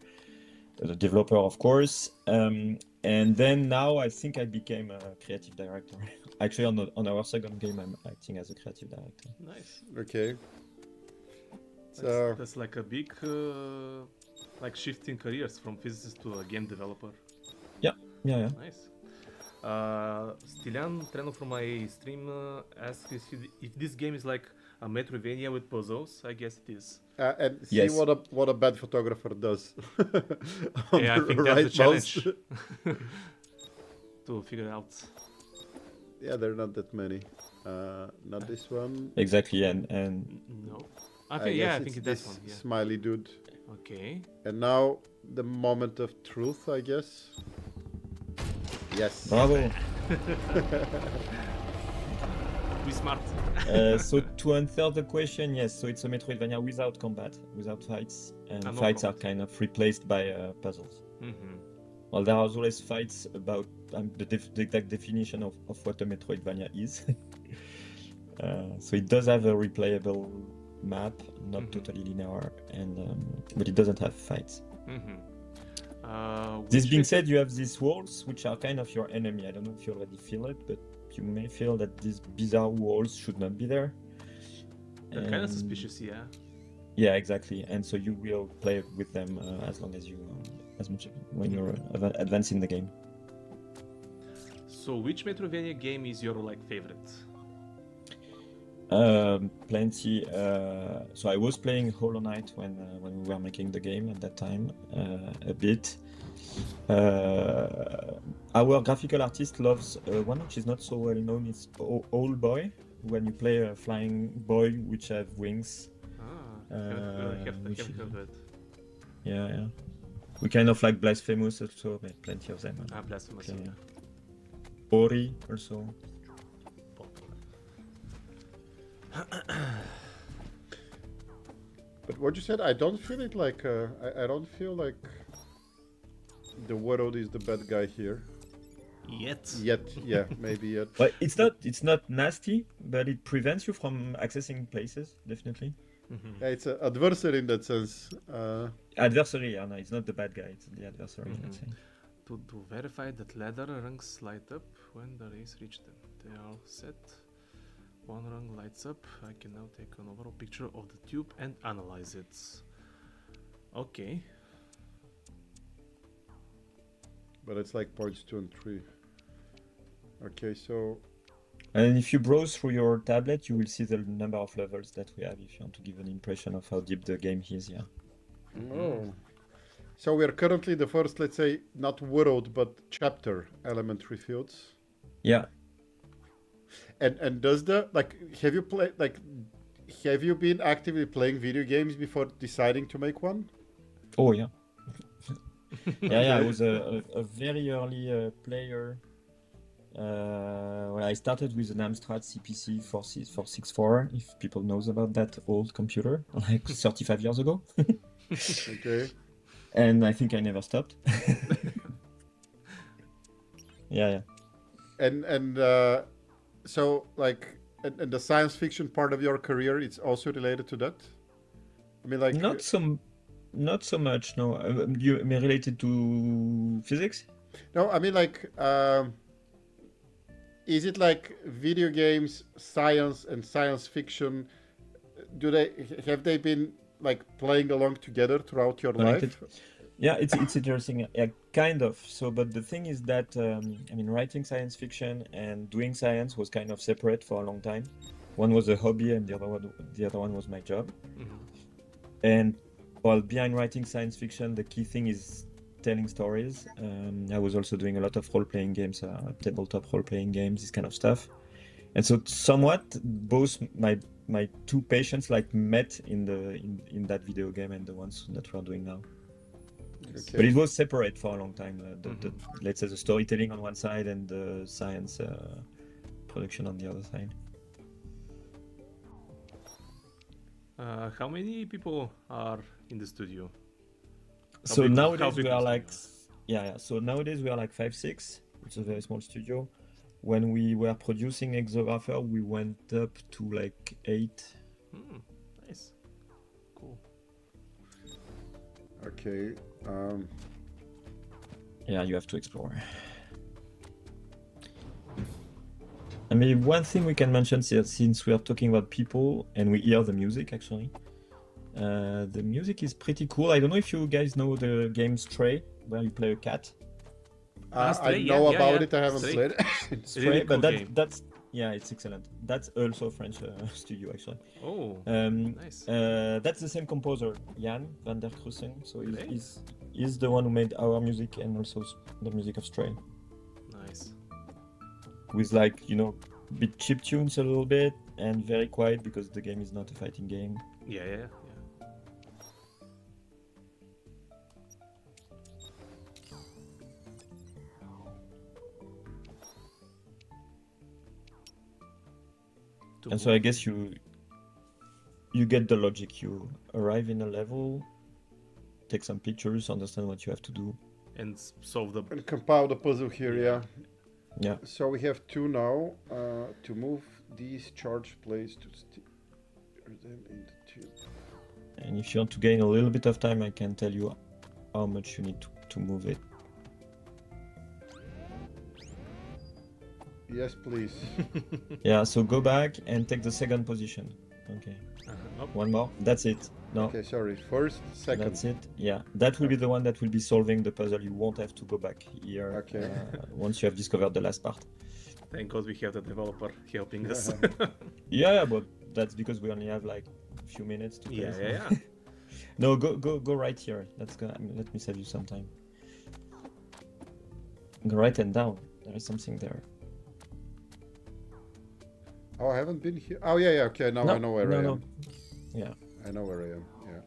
the developer, of course. And then now I think I became a creative director. Actually, on our second game, I'm acting as a creative director. Nice. Okay. That's like a big, like shifting careers from physicist to a game developer. Yeah. Nice. Stilian Treno from my stream asks if this game is like a Metroidvania with puzzles. I guess it is. And see Yes. what a bad photographer does. Yeah, I think that's the challenge. to figure out. Yeah, there are not that many. Not this one. Exactly, and No. Okay, yeah, I guess think it's it's this that one. Yeah. smiley dude. Okay. And now the moment of truth, I guess. Yes. bravo. Be smart. So to answer the question, yes. So it's a Metroidvania without combat, without fights, and no fights combat. are kind of replaced by puzzles. Mm-hmm. Well, there are always fights about the exact definition of what a Metroidvania is. So it does have a replayable map, not totally linear, and but it doesn't have fights. This being said, you have these walls, which are kind of your enemy. I don't know if you already feel it, but you may feel that these bizarre walls should not be there. They're kind of suspicious, yeah. Yeah, exactly. And so you will play with them as long as you, as much when you're advancing the game. So which Metroidvania game is your favorite? Plenty. So I was playing Hollow Knight when we were making the game at that time, a bit. Our graphical artist loves one which is not so well known. It's Old Boy. When you play a flying boy which have wings. Haven't heard of it. Yeah. We kind of like Blasphemous also, but plenty of them. Blasphemous. Okay. Ori also. But what you said, I don't feel it like I don't feel like the world is the bad guy here. Yet, yeah, maybe yet. But it's not nasty, but it prevents you from accessing places, definitely. Yeah, it's an adversary in that sense. Adversary, yeah, no, it's not the bad guy, it's the adversary, let's say. To verify that ladder ranks light up when the race reached them. They are set. One rung lights up. I can now take an overall picture of the tube and analyze it. Okay. But it's like points 2 and 3. Okay, so... And if you browse through your tablet, you will see the number of levels that we have, if you want to give an impression of how deep the game is, yeah. Oh. So we're currently the first, let's say, not world, but chapter elementary fields. Yeah. And does the, have you played, have you been actively playing video games before deciding to make one? Oh, yeah. Yeah, I was a very early player. Well, I started with an Amstrad CPC 464, if people knows about that old computer, like 35 years ago. Okay. And I think I never stopped. Yeah. And so, and the science fiction part of your career, it's also related to that? I mean, Not so much, no. You mean related to physics? No, I mean, is it like video games, science, and science fiction? Have they been playing along together throughout your life? Yeah, it's interesting. Yeah, kind of. So, but the thing is that writing science fiction and doing science was kind of separate for a long time. One was a hobby, and the other one was my job. And while behind writing science fiction, the key thing is telling stories. I was also doing a lot of role-playing games, tabletop role-playing games, this kind of stuff. And so, somewhat, both my two passions met in that video game and the ones that we're doing now. Okay. But it was separate for a long time. Let's say the storytelling on one side and the science production on the other side. How many people are in the studio? So nowadays we are So nowadays we are 5-6. It's a very small studio. When we were producing Exographer, we went up to 8. Nice. Cool. Okay. Yeah, you have to explore. I mean, one thing we can mention since we are talking about people and we hear the music, actually. The music is pretty cool. I don't know if you guys know the game Stray, where you play a cat. I know about it. I haven't played it. Stray, really cool but game. that's it's excellent. That's also a French studio, actually. Oh, nice. That's the same composer, Jan van der Kruisen. So he's the one who made our music and also the music of Stray. Nice. with like, you know, bit chip tunes a little bit and very quiet because the game is not a fighting game. Yeah. And so I guess you get the logic. You arrive in a level, take some pictures, understand what you have to do, and solve the. And compile the puzzle here, yeah. Yeah. So we have 2 now. To move these charge plates to steer them in the tube. And if you want to gain a little bit of time, I can tell you how much you need to move it. Yes, please. Yeah, so go back and take the second position. Okay. Nope. One more. That's it. No. Okay, sorry. First, second. That's it. Yeah. That will be the one that will be solving the puzzle. You won't have to go back here Okay. once you have discovered the last part. Thank God we have the developer helping us. Yeah, but that's because we only have like a few minutes to play. Yeah. No, go right here. Let's go. Let me save you some time. Go right and down. There is something there. Oh, I haven't been here. Oh, yeah. Okay, now I know where I am. Yeah. I know where I am. Yeah.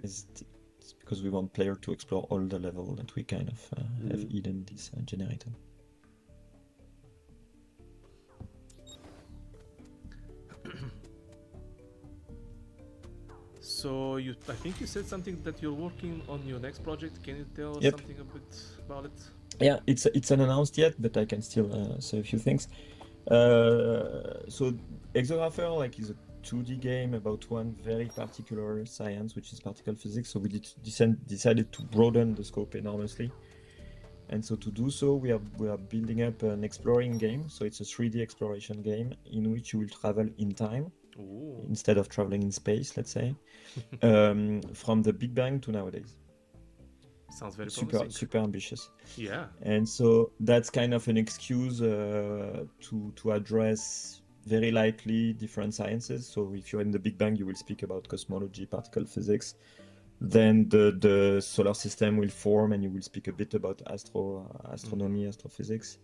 It's because we want player to explore all the level that we kind of have hidden this generator. So I think you said something that you're working on your next project. Can you tell us Yep. something a bit about it? Yeah, it's unannounced yet, but I can still say a few things. So Exographer like is a 2D game about one very particular science, which is particle physics. So we decided to broaden the scope enormously. And so to do so, we are building up an exploring game. So it's a 3D exploration game in which you will travel in time. Ooh. Instead of traveling in space, let's say, from the Big Bang to nowadays. Sounds very promising. Super ambitious. Yeah. And so that's kind of an excuse to address very lightly different sciences. So if you're in the Big Bang, you will speak about cosmology, particle physics. Then the solar system will form, and you will speak a bit about astronomy, astrophysics.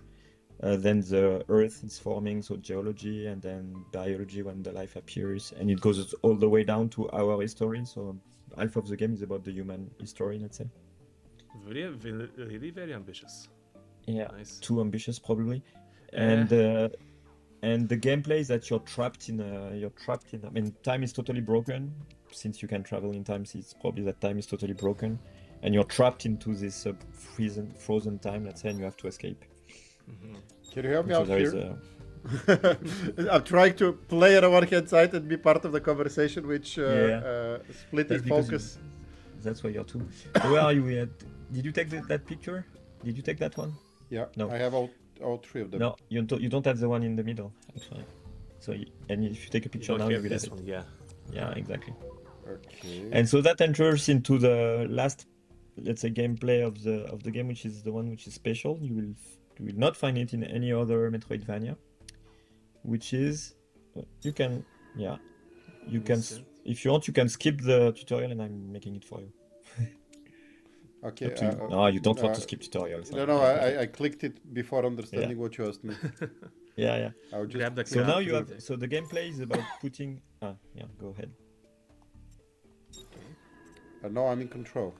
Then the Earth is forming, so geology, and then biology when the life appears, and it goes all the way down to our history. So half of the game is about the human history, let's say. Really very ambitious. Yeah, Nice. too ambitious probably. And the gameplay is that you're trapped in. I mean, time is totally broken. Since you can travel in time, it's probably that time is totally broken, and you're trapped into this frozen time, let's say, and you have to escape. Can you help me So out there is here? I'm trying to play on the one hand side and be part of the conversation, which splitting That's because focus. That's why you're two. Where are you at? Did you take that picture? Did you take that one? Yeah, No. I have all 3 of them. No, you don't have the one in the middle, actually. So, and if you take a picture Don't now, you have will have this it. one, yeah. Yeah, exactly. Okay. And so that enters into the last, let's say, gameplay of the game, which is the one which is special. You will not find it in any other Metroidvania, which is you can if you want, you can skip the tutorial, and I'm making it for you. Okay. No, you don't want to skip tutorials. No, I clicked it before understanding what you asked me. Yeah. I would just Grab the So card. now you have. So the gameplay is about putting. Go ahead. And now I'm in control.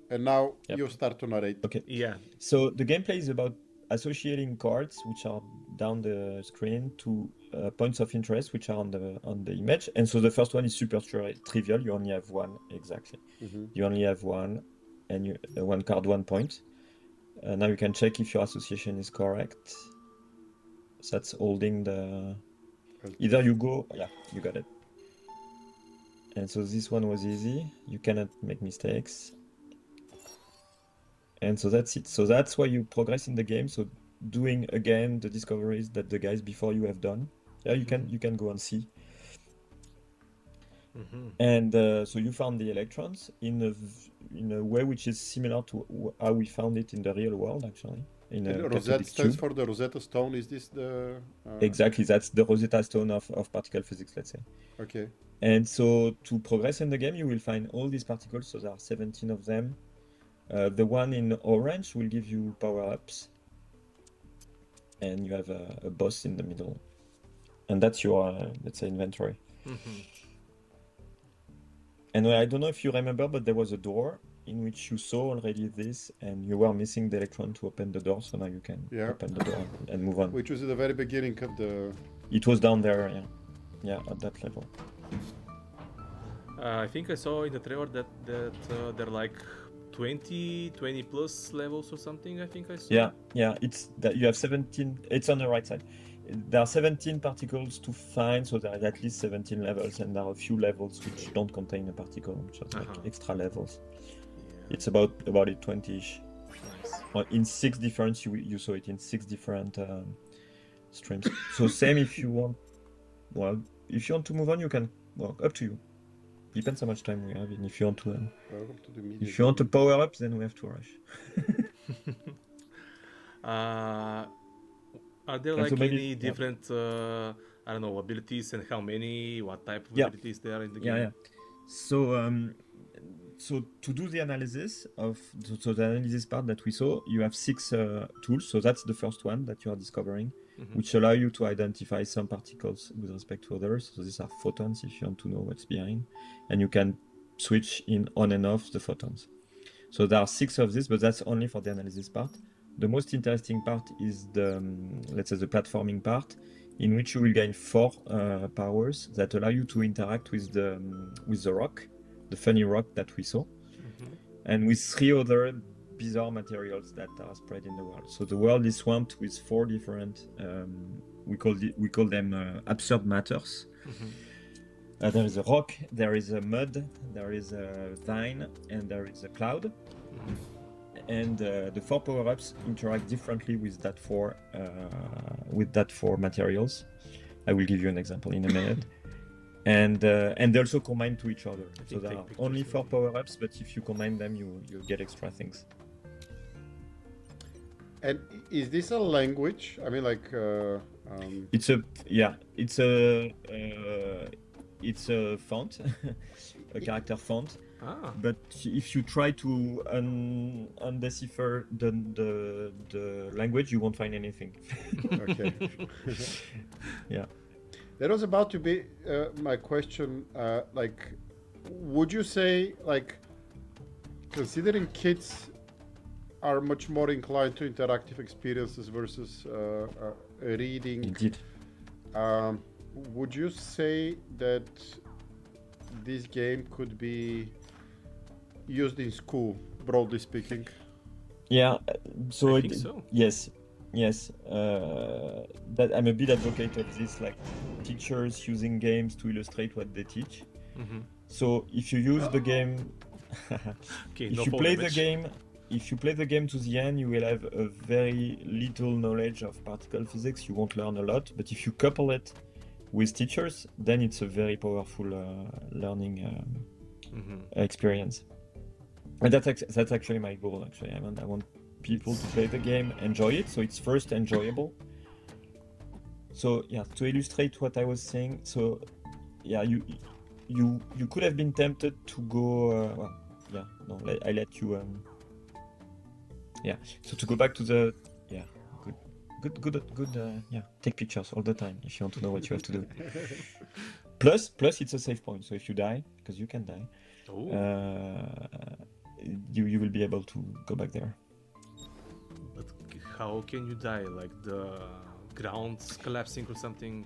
And now Yep. you start to narrate. Okay. Yeah. So the gameplay is about associating cards, which are down the screen, to points of interest, which are on the image. And so the first one is super trivial. You only have one exactly. Mhm. You only have one, and one card, 1 point. Now you can check if your association is correct. So that's holding the. Either you go. Yeah, you got it. And so this one was easy. You cannot make mistakes. And so that's it. So that's why you progress in the game. So doing again the discoveries that the guys before you have done. Yeah, you can go and see. And so you found the electrons in a way which is similar to how we found it in the real world, actually. In a And Rosetta cathodic stands tube. for the Rosetta Stone. Is this the... Exactly, that's the Rosetta Stone of particle physics, let's say. Okay. And so to progress in the game, you will find all these particles. So there are 17 of them. The one in orange will give you power-ups, and you have a boss in the middle, and that's your let's say inventory. And I don't know if you remember, but there was a door in which you saw already this, and you were missing the electron to open the door, so now you can open the door and move on. Which was at the very beginning of the... It was down there, yeah, at that level. I think I saw in the trailer that they're like 20 plus levels or something. I think I saw. Yeah, it's that you have 17. It's on the right side. There are 17 particles to find, so there are at least 17 levels, and there are a few levels which don't contain a particle, which are like extra levels. Yeah. It's about it 20-ish. Nice. Well, in 6 different, you saw it in 6 different streams. So same if you want. Well, if you want to move on, you can. Well, up to you. Depends how much time we have, and if you want to. If you want to power up, then we have to rush. Are there like any different, I don't know, abilities, and how many, what type of abilities there are in the game? Yeah. So to do the analysis of the analysis part that we saw, you have 6 tools. So that's the first one that you are discovering, which allow you to identify some particles with respect to others. So these are photons, if you want to know what's behind, and you can switch in on and off the photons. So there are 6 of these, but that's only for the analysis part. The most interesting part is the, let's say, the platforming part, in which you will gain 4 powers that allow you to interact with the rock, the funny rock that we saw, and with 3 other bizarre materials that are spread in the world. So the world is swamped with 4 different, we call them absurd matters. There is a rock, there is a mud, there is a vine, and there is a cloud. And the 4 power-ups interact differently with that 4 materials. I will give you an example in a minute. And they also combine to each other. So there are only 4 power-ups, but if you combine them, you get extra things. And is this a language? I mean, like it's a font, a character font. But if you try to undecipher the language, you won't find anything. Okay. Yeah. That was about to be my question. Like, would you say, like, considering kids are much more inclined to interactive experiences versus reading? Indeed. Would you say that this game could be used in school, broadly speaking? Yeah, so I think so. Yes. That I'm a bit advocate of this, like teachers using games to illustrate what they teach. So if you use the game, if you play the game to the end, you will have a very little knowledge of particle physics. You won't learn a lot. But if you couple it with teachers, then it's a very powerful learning experience. And that's actually my goal. Actually, I want people to play the game, enjoy it, so it's first enjoyable. So yeah, to illustrate what I was saying, so yeah, you could have been tempted to go. I let you. So to go back to the good. Take pictures all the time if you want to know what you have to do. Plus it's a save point. So if you die, because you can die, you will be able to go back there. But how can you die? Like the ground's collapsing or something?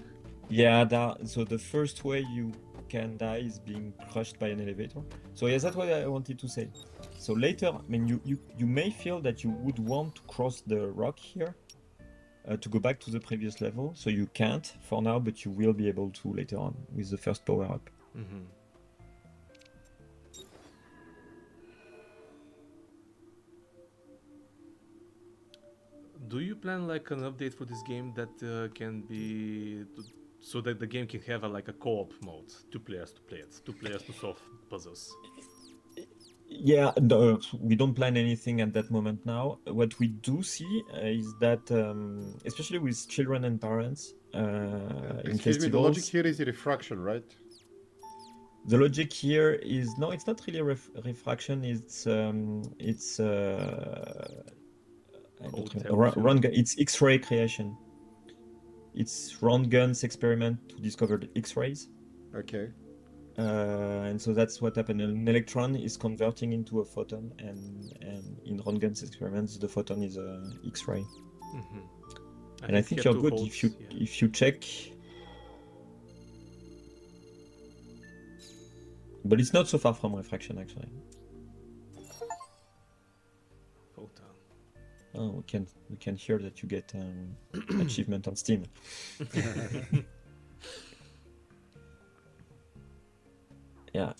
Yeah, so the first way you can die is being crushed by an elevator. So yes, that's what I wanted to say. So later, I mean, you may feel that you would want to cross the rock here to go back to the previous level. So you can't for now, but you will be able to later on with the first power up. Do you plan like an update for this game that can be so that the game can have like a co-op mode, 2 players to play it, 2 players to solve puzzles? Yeah, no, we don't plan anything at that moment now. What we do see is that, especially with children and parents, in Excuse me, the festivals, logic here is refraction, right? The logic here is no, it's not really refraction. It's I don't remember. It's X-ray creation. It's Röntgen's experiment to discover the X-rays. Okay. And so that's what happened. An electron is converting into a photon, and in Röntgen's experiments, the photon is a X-ray. And I think you're good if you check. But it's not so far from refraction, actually. Photon. Oh, we can hear that you get achievement on Steam. Yeah.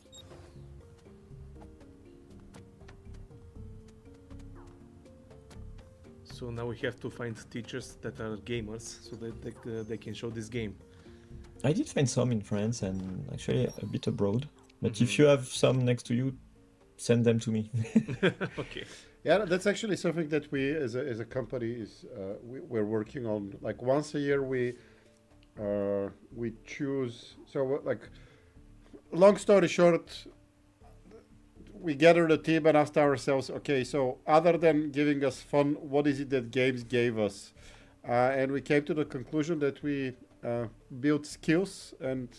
So now we have to find teachers that are gamers so that they can show this game. I did find some in France and actually a bit abroad. But if you have some next to you, send them to me. Okay. Yeah, that's actually something that we, as a company, we're working on. Like once a year, we choose. So, like, long story short, we gathered a team and asked ourselves, okay, so other than giving us fun, what is it that games gave us? And we came to the conclusion that we built skills and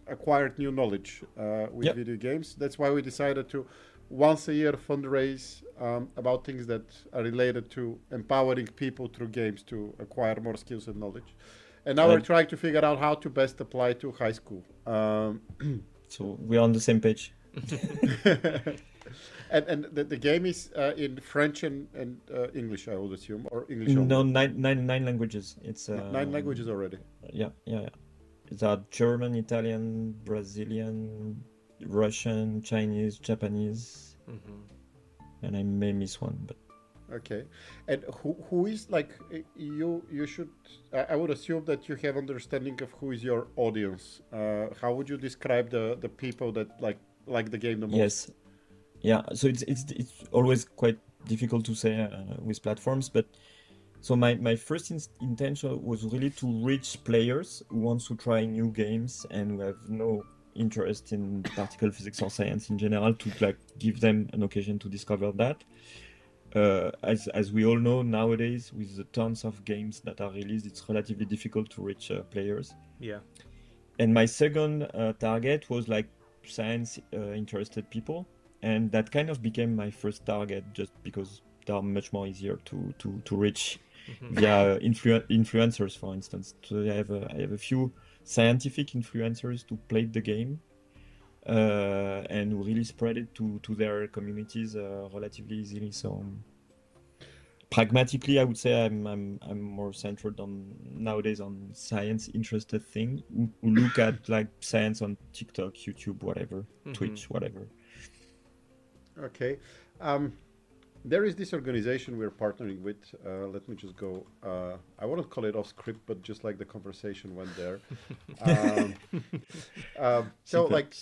acquired new knowledge with video games. That's why we decided to once a year fundraise about things that are related to empowering people through games to acquire more skills and knowledge. And now we're trying to figure out how to best apply to high school. So we're on the same page. and the game is in French and English, I would assume, or English only? No, nine languages. It's 9 languages already. Yeah. It's German, Italian, Brazilian, Russian, Chinese, Japanese, and I may miss one, but okay. And who is, like, you should, I would assume that you have understanding of who is your audience. How would you describe the people that like the game the most? Yes, yeah. So it's always quite difficult to say with platforms, but so my first intention was really to reach players who want to try new games and who have no interest in particle physics or science in general, to like give them an occasion to discover that. As we all know nowadays, with the tons of games that are released, it's relatively difficult to reach players. Yeah. And my second target was like science interested people, and that kind of became my first target just because they are much more easier to reach via influencers, for instance. So I have a few scientific influencers who played the game and who really spread it to their communities relatively easily. So pragmatically, I would say I'm more centered on nowadays on science interested thing who look at like science on TikTok, YouTube, whatever, Twitch, whatever. Okay. There is this organization we're partnering with. Let me just go. I wouldn't call it off script, but just like the conversation went there. So like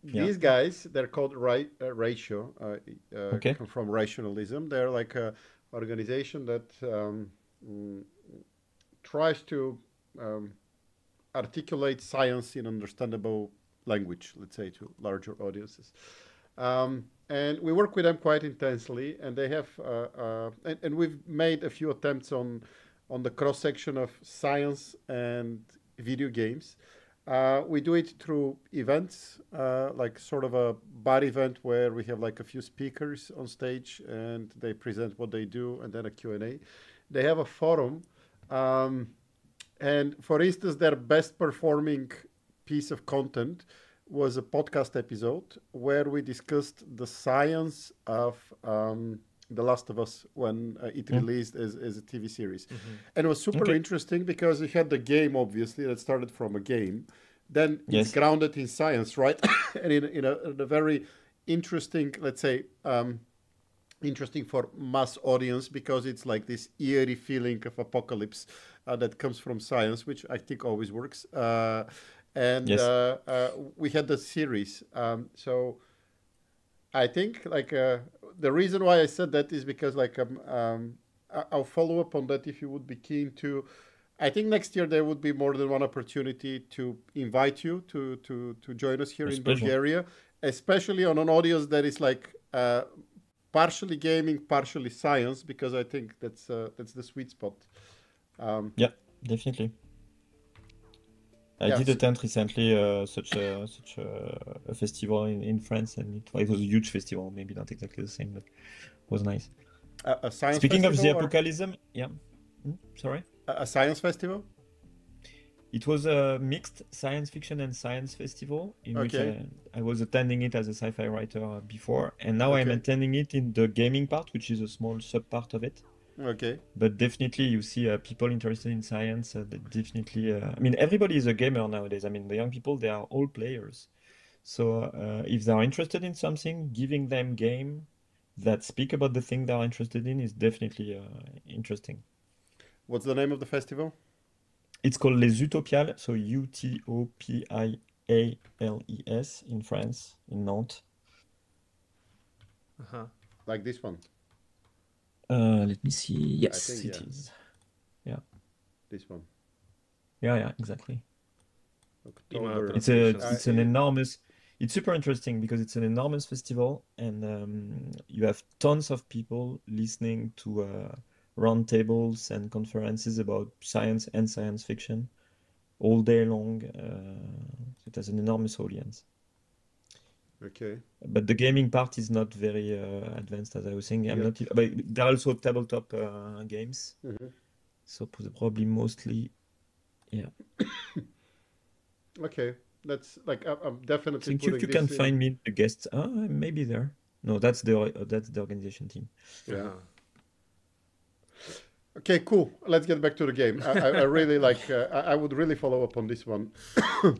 these guys, they're called Ratio. Come from rationalism. They're like a organization that tries to articulate science in understandable language, let's say, to larger audiences. And we work with them quite intensely, and they have, and we've made a few attempts on the cross section of science and video games. We do it through events, like sort of a bar event where we have like a few speakers on stage and they present what they do, and then a Q&A. They have a forum, and for instance, their best performing piece of content was a podcast episode where we discussed the science of The Last of Us when it released as a TV series. And it was super interesting because you had the game, obviously, that started from a game. Then it's grounded in science, right? And in a very interesting, let's say, interesting for mass audience, because it's like this eerie feeling of apocalypse that comes from science, which I think always works. And we had the series. So I think like the reason why I said that is because like I'll follow up on that if you would be keen to. I think next year there would be more than one opportunity to invite you to join us here in Pleasure. Bulgaria, especially on an audience that is like partially gaming, partially science, because I think that's the sweet spot. Yeah, definitely. I Yeah, did so- attend recently such a festival in France, and it was a huge festival. Maybe not exactly the same, but it was nice. a science Speaking of the festival or apocalypse, yeah. Sorry. a science festival? It was a mixed science fiction and science festival in which Okay. I was attending it as a sci-fi writer before, and now I'm Okay. attending it in the gaming part, which is a small sub-part of it. Okay. But definitely, you see people interested in science. That definitely, I mean, everybody is a gamer nowadays. I mean, the young people, they are all players. So if they are interested in something, giving them game that speak about the thing they are interested in is definitely interesting. What's the name of the festival? It's called Les Utopiales, so Utopiales in France, in Nantes. Uh-huh. Like this one? Let me see. Yes, think, it yeah. is. Yeah, This one. yeah, exactly. October. It's an enormous. It's super interesting because it's an enormous festival, and you have tons of people listening to round tables and conferences about science and science fiction all day long. It has an enormous audience. Okay. But the gaming part is not very advanced, as I was saying. Yeah. But there are also tabletop games, Mhm. so probably mostly, yeah. Okay. That's like I'm definitely I think putting you this can in. find me the guests. Maybe there. No, that's the organization team. Yeah. Uh-huh. Okay, cool. Let's get back to the game. I really like. I would really follow up on this one.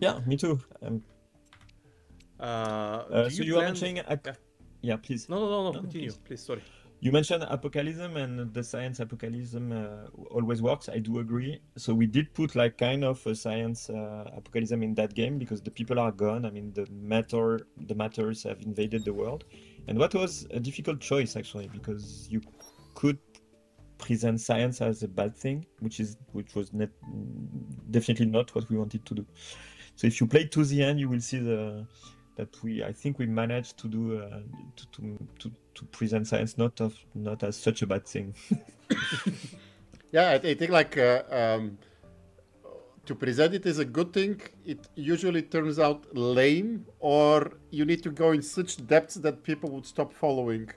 Yeah, me too. Do So you you were plan... mentioning, Yeah. yeah, please. No, No, continue, please. please, sorry. You mentioned apocalypse and the science apocalypse always works. I do agree. So we did put like kind of a science apocalypse in that game because the people are gone. I mean, the matters have invaded the world, and what was a difficult choice actually because you could present science as a bad thing, which was definitely not what we wanted to do. So if you play to the end, you will see I think we managed to do to present science not as such a bad thing. Yeah, I think like to present it as a good thing, it usually turns out lame, or you need to go in such depths that people would stop following.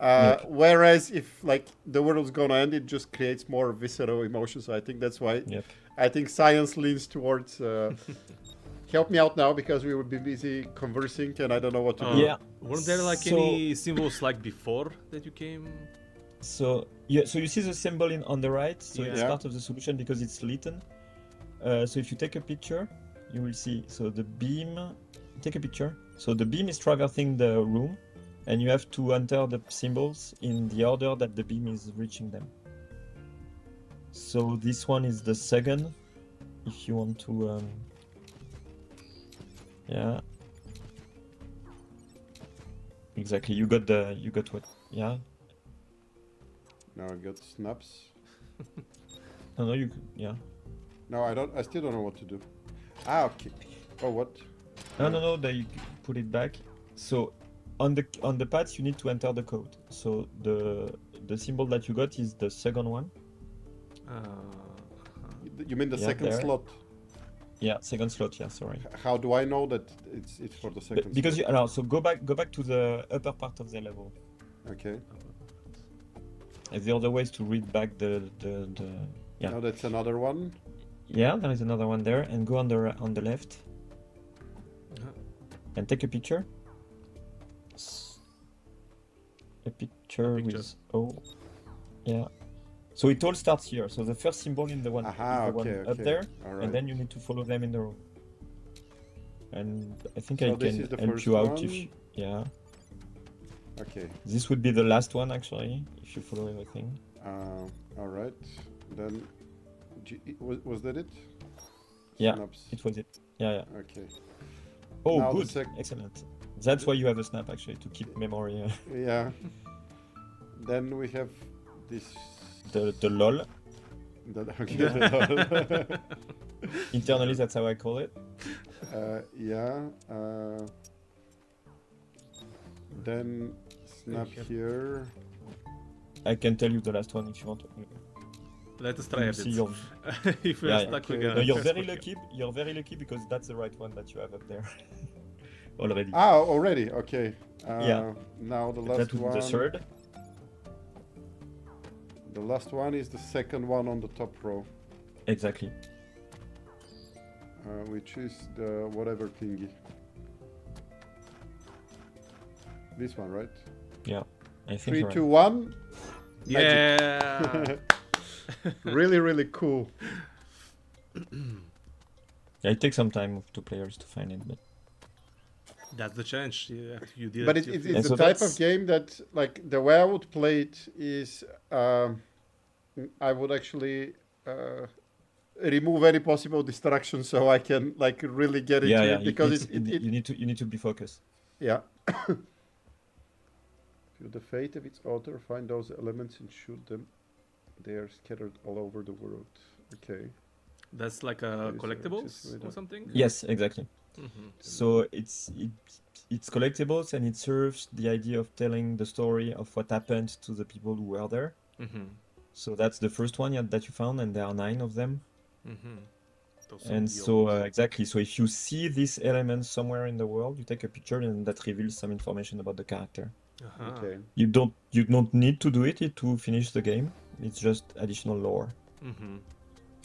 Yep. Whereas if like the world's gonna end, it just creates more visceral emotions. So I think that's why Yep. I think science leans towards. Help me out now because we would be busy conversing and I don't know what to do. Yeah. Weren't there like So- any symbols like before that you came? So yeah, so you see the symbol on the right. So it's Yeah. part of the solution because it's lit. So if you take a picture, you will see. So the beam. Take a picture. So the beam is traversing the room, and you have to enter the symbols in the order that the beam is reaching them. So this one is the second. If you want to. Yeah. Exactly. You got what? Yeah. Now I got snaps. No, yeah. No, I still don't know what to do. Ah, okay. Oh, what? No. They put it back. So on the pads you need to enter the code. So the symbol that you got is the second one. You mean the Yeah, second there. slot? Yeah, second slot. Yeah, sorry. How do I know that it's for the second Because slot? so go back to the upper part of the level. Okay. And the other way is to read back the yeah. Now that's another one. Yeah, there is another one there, and go on the left. Uh-huh. And take a picture. A picture picture. with yeah. So it all starts here. So the first symbol in the one, Aha, is the okay, one up okay. there, All right. and then you need to follow them in the row. And I think So I this can is the help first you out one. if yeah. Okay. This would be the last one actually, if you follow everything. All right. Then, was that it? Yeah, Snaps. it was it. Yeah. Okay. Oh, Now the good, excellent. That's why you have a snap actually, to keep memory. Yeah. Then we have this. The lol. Okay. Internally, that's how I call it. Yeah. Then snap here. I can tell you the last one if you want. Let us try a See bit. your... If we're Yeah, yeah. stuck Okay. with a No, you're very Facebook. lucky. You're very lucky because that's the right one that you have up there already. Ah, already. Okay. Yeah. Now the That last would be one. the third. The last one is the second one on the top row, Exactly. which is the whatever thingy. This one, right? Yeah. I think 3, you're 2, right. 1. Yeah. Really, really cool. Yeah, it takes some time with 2 players to find it, but That's the challenge. Yeah, you did But it. it's And the so type that's- of game that, like, the way I would play it is, I would actually remove any possible distraction so I can, like, really get into yeah, it because you need to be focused. yeah. Feel the fate of its author, find those elements and shoot them. They are scattered all over the world. Okay. That's like There is a collectibles accessibility. or something. Yes, exactly. Mhm. So it's collectibles and it serves the idea of telling the story of what happened to the people who were there. Mhm. So that's the first one that you found, and there are 9 of them. Mhm. Those are And the so old- exactly. So if you see this element somewhere in the world, you take a picture, and that reveals some information about the character. Uh-huh. Okay. You don't need to do it to finish the game. It's just additional lore. Mhm.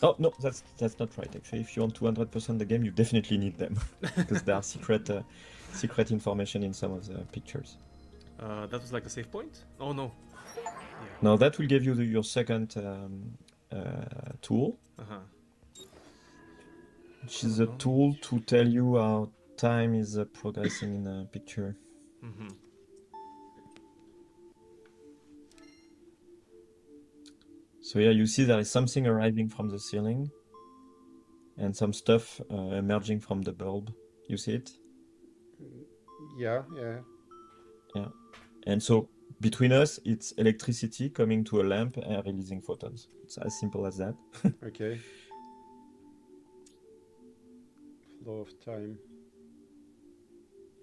Oh no, that's not right. Actually, if you want to 100% the game, you definitely need them because there are secret information in some of the pictures. That was like a save point. Oh no. Now that will give you your second tool, Uh-huh. which is a tool to tell you how time is progressing in a picture. Mhm. So yeah, you see there is something arriving from the ceiling and some stuff emerging from the bulb. You see it? Yeah, yeah. Yeah. And so between us, it's electricity coming to a lamp and releasing photons. It's as simple as that. Okay. Flow of time.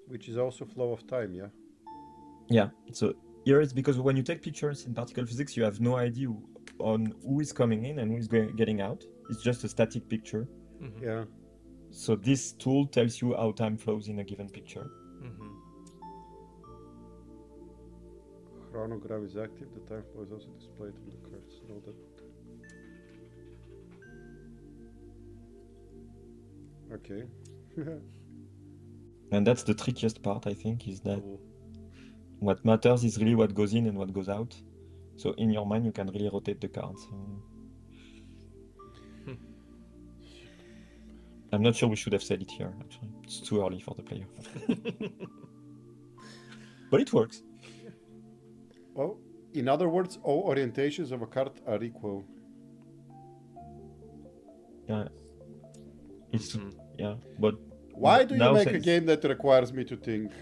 Which is also flow of time, yeah? Yeah. So here it's because when you take pictures in particle physics, you have no idea on who is coming in and who is getting out. It's just a static picture. Mhm. Yeah. So this tool tells you how time flows in a given picture. Mhm. Chronogram is active, the time flow is also displayed on the cards. Know that. Okay. And that's the trickiest part, I think, is that Cool. what matters is really what goes in and what goes out. So in your mind, you can really rotate the cards. I'm not sure we should have said it here, actually. It's too early for the player. But it works. Well, in other words, all orientations of a card are equal. Yeah. It's Mhm. yeah, but Why do you now make a since- game that requires me to think?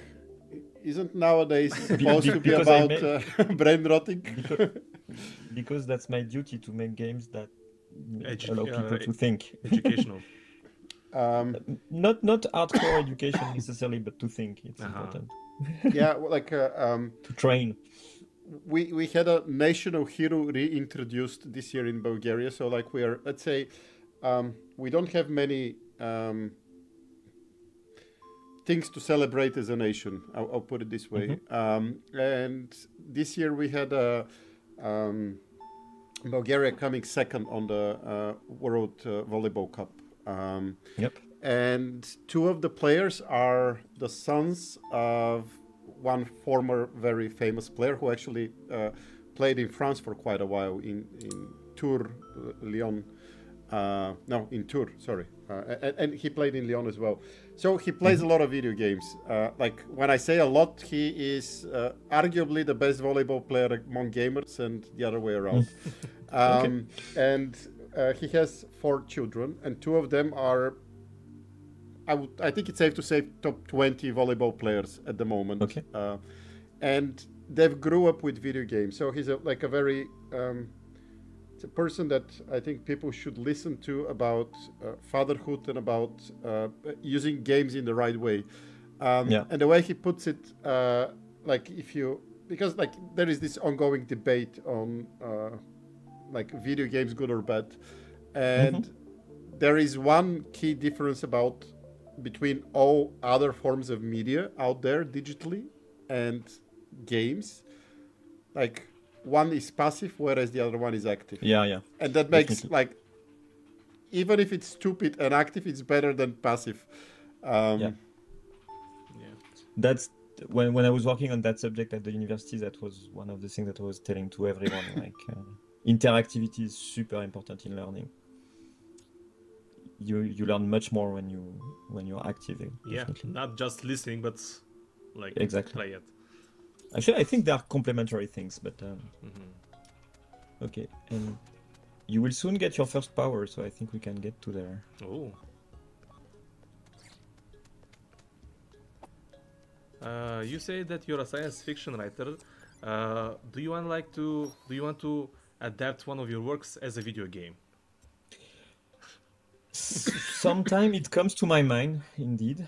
Isn't nowadays supposed to be because I about brain rotting? because that's my duty to make games that allow yeah, people to think. Educational. Not hardcore education necessarily, but to think. It's Uh-huh. important Yeah, well, like to train. we had a national hero reintroduced this year in Bulgaria. So like we are, let's say, we don't have many things to celebrate as a nation. I'll put it this way. And this year we had Bulgaria coming second on the World Volleyball Cup. Yep. And two of the players are the sons of one former very famous player who actually played in France for quite a while in Tours, Lyon. No, in Tours, sorry. And he played in Lyon as well. So he plays a lot of video games. Like when I say a lot, he is arguably the best volleyball player among gamers and the other way around. And he has 4 children, and 2 of them are, I think it's safe to say, top 20 volleyball players at the moment. Okay. And they've grew up with video games. So he's like a very It's a person that I think people should listen to about fatherhood and about using games in the right way. Yeah. And the way he puts it, like if you, because like there is this ongoing debate on like video games good or bad, and there is one key difference about between all other forms of media out there digitally and games. Like one is passive, whereas the other one is active. Yeah, yeah. And that makes Definitely. like, even if it's stupid and active, it's better than passive. Yeah. Yeah. That's when I was working on that subject at the university, that was one of the things that I was telling to everyone, like interactivity is super important in learning. You learn much more when you're active. Yeah, Definitely. not just listening, but like Exactly. play it. Actually, I think they are complementary things, but okay. And you will soon get your first power, so I think we can get to there. Oh. You say that you're a science fiction writer. Do you want to adapt one of your works as a video game? Sometime it comes to my mind, indeed.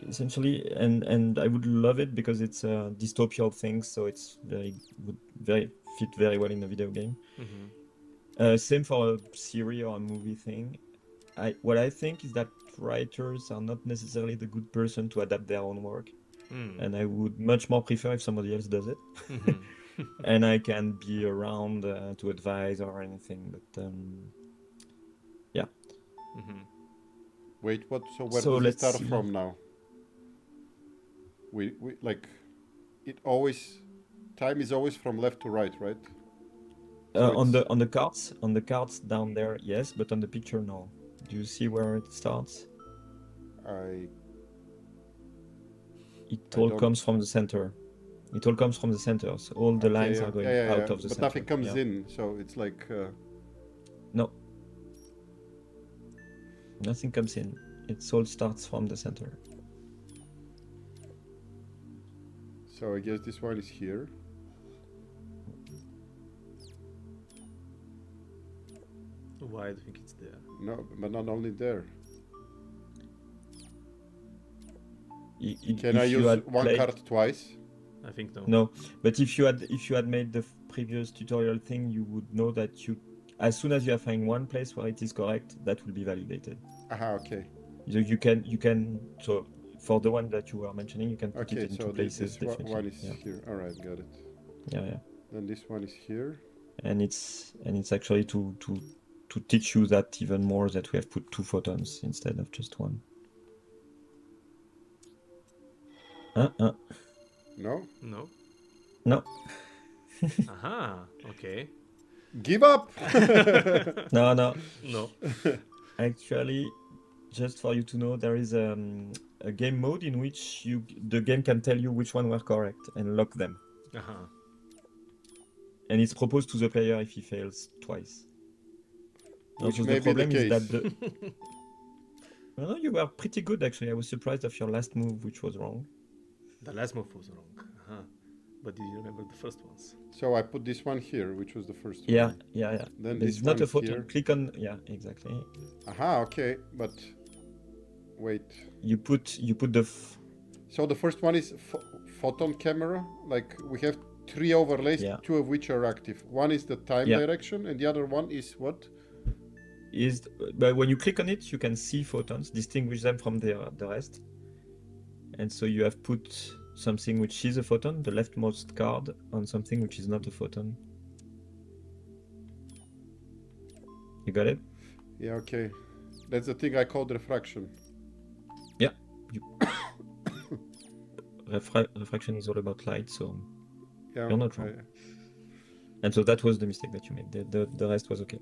Essentially, and I would love it because it's a dystopial thing, so it's would fit very well in a video game. Same for a series or a movie thing. What I think is that writers are not necessarily the good person to adapt their own work, and I would much more prefer if somebody else does it, and I can be around to advise or anything. But yeah. Wait, what? So where So does it let's start see. from now? We like, it always, time is always from left to right, right? So On it's- the cards down there, yes, but on the picture, no. Do you see where it starts? It all don't- comes from the center. It all comes from the center. So all the lines are going out of the but center. nothing comes Yeah. in, so it's like No. Nothing comes in. It all starts from the center. so I guess this one is here. Why do you think it's there? No, but not only there. Can If I you use had one played- card twice? I think no. No, but if you had made the previous tutorial thing, you would know that as soon as you find one place where it is correct, that will be validated. Aha, okay. So you can so for the one that you were mentioning, you can put Okay, it in so two places. this Definitely. one is Yeah. here. All right, got it. Yeah. Then this one is here. And it's actually to teach you that even more, that we have put 2 photons instead of just one. No? No. No. Aha. Okay. Give up! No. No. Actually, just for you to know, there is a game mode in which the game can tell you which one were correct and lock them. Aha. And it's proposed to the player if he fails twice. Which Also, may the be the problem is that case. No, you were pretty good actually. I was surprised of your last move, which was wrong. The last move was wrong. Aha. But did you remember the first ones? So I put this one here, which was the first Yeah. one. Then But this it's not one a photon. here. Click on. Yeah, exactly. Aha, okay, but wait. You put the. So the first one is photon camera. Like we have 3 overlays, Yeah. 2 of which are active. One is the time Yeah. direction, and the other one is what? But when you click on it, you can see photons, distinguish them from the rest. And so you have put something which is a photon, the leftmost card, on something which is not a photon. You got it? Yeah, okay. That's the thing I called refraction. Yeah. Refraction is all about light, so Yeah, you're not wrong. And so that was the mistake that you made. The rest was okay.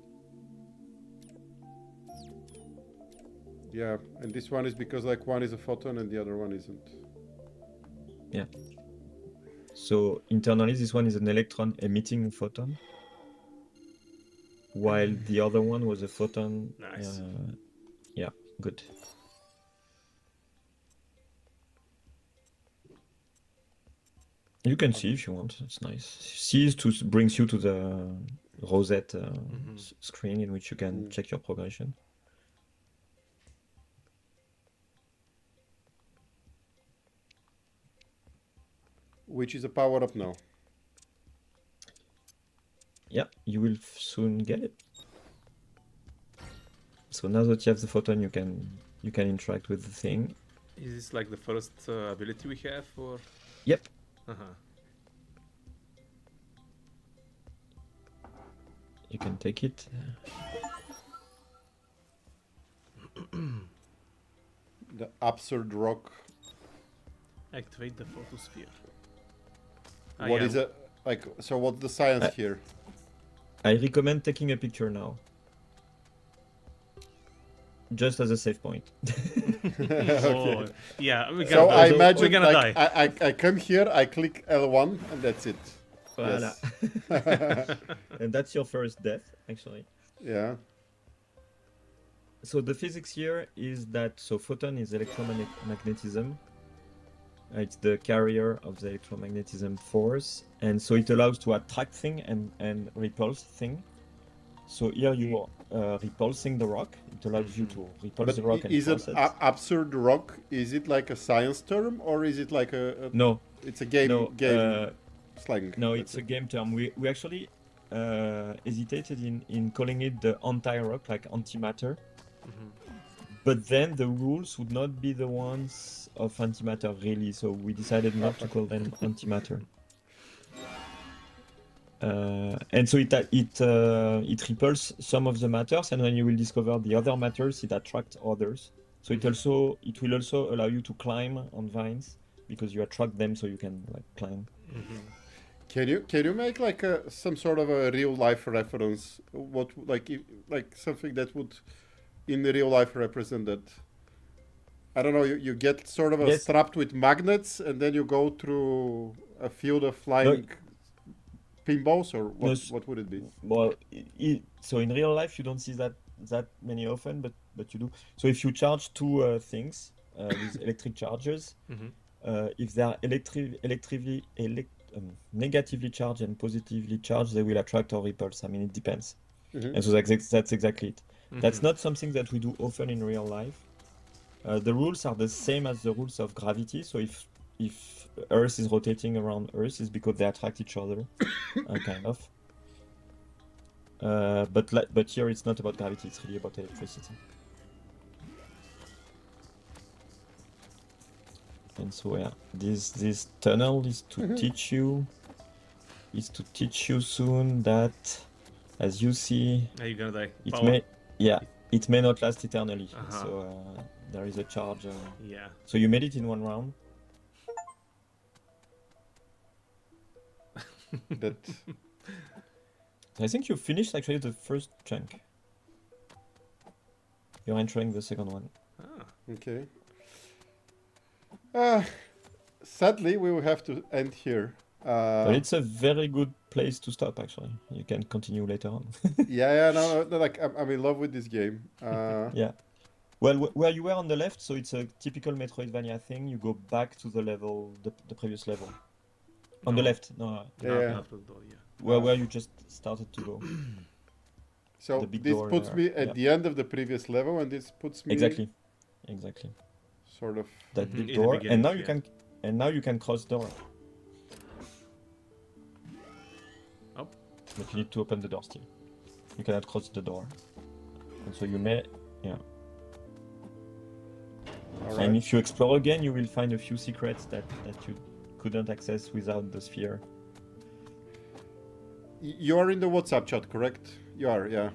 Yeah, and this one is because like one is a photon and the other one isn't. Yeah. So internally, this one is an electron emitting a photon, while the other one was a photon. Nice. Yeah, good. You can see if you want. It's nice. C is to brings you to the rosette screen in which you can check your progression. Which is a power up now. Yeah, you will soon get it. So now that you have the photon, you can interact with the thing. Is this like the first ability we have, or? Yep. You can take it. The absurd rock. Activate the photosphere. What is it? Like, so what's the science here? I recommend taking a picture now. Just as a save point. Oh, yeah, So I we're imagine gonna like, die. I come here, I click L1, and that's it. Voilà. Yes. And that's your first death, actually. Yeah. So the physics here is that, so photon is electromagnetism. It's the carrier of the electromagnetism force, and so it allows to attract thing and repulse thing. So here you are repulsing the rock. It allows you to repulse But the rock and is it force it. absurd rock? Is it like a science term, or is it like a No, it's a game no, slang? no, it's a game term. We actually hesitated in calling it the anti-rock, like antimatter. But then the rules would not be the ones of antimatter, really. So we decided not to call them antimatter. And so it repulses some of the matters, and when you will discover the other matters, it attracts others. So it will also allow you to climb on vines because you attract them, so you can like climb. Can you make like some sort of a real life reference? What like something that would in the real life represent that? I don't know. You get sort of strapped with magnets, and then you go through a field of flying pinballs, or what would it be? Well, so in real life you don't see that many often, but you do. So if you charge two things with electric charges, if they are negatively charged and positively charged, they will attract or repulse. I mean, it depends. And so that's exactly it. That's not something that we do often in real life. The rules are the same as the rules of gravity. So if Earth is rotating around Earth, it's because they attract each other, kind of. But here it's not about gravity; it's really about electricity. And so yeah, this tunnel is to teach you soon that, as you see, you're gonna die. It may not last eternally. So there is a charge. So you made it in one round. That I think you finished actually the first chunk. You're entering the second one. okay. Sadly, we will have to end here. But it's a very good place to stop, actually. You can continue later on. no, like I'm in love with this game. Yeah. Well, where you were on the left, so it's a typical Metroidvania thing. You go back to the level, the previous level. On the left, no. Where you just started to go. So this puts me at the end of the previous level, and this puts me exactly. Sort of that big door, and now you can cross the door. Oh. But you need to open the door still. You cannot cross the door, and so you may, Right. And if you explore again, you will find a few secrets that you couldn't access without the sphere. You are in the WhatsApp chat, correct? You are, yeah.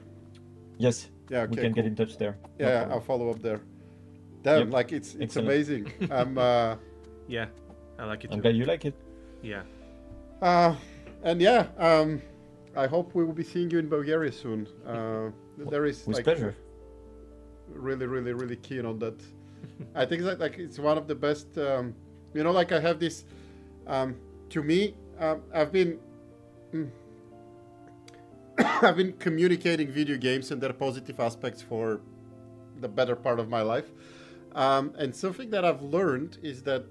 Yes. Yeah, okay, we can get in touch there. Yeah, I'll follow up there. Damn, like it's amazing. Yeah, I like it. I'm glad you like it. Yeah. And yeah, I hope we will be seeing you in Bulgaria soon. There is with pleasure. Really, really, really keen on that. I think that like it's one of the best. Like I have this. To me, I've been. I've been communicating video games and their positive aspects for the better part of my life. And something that I've learned is that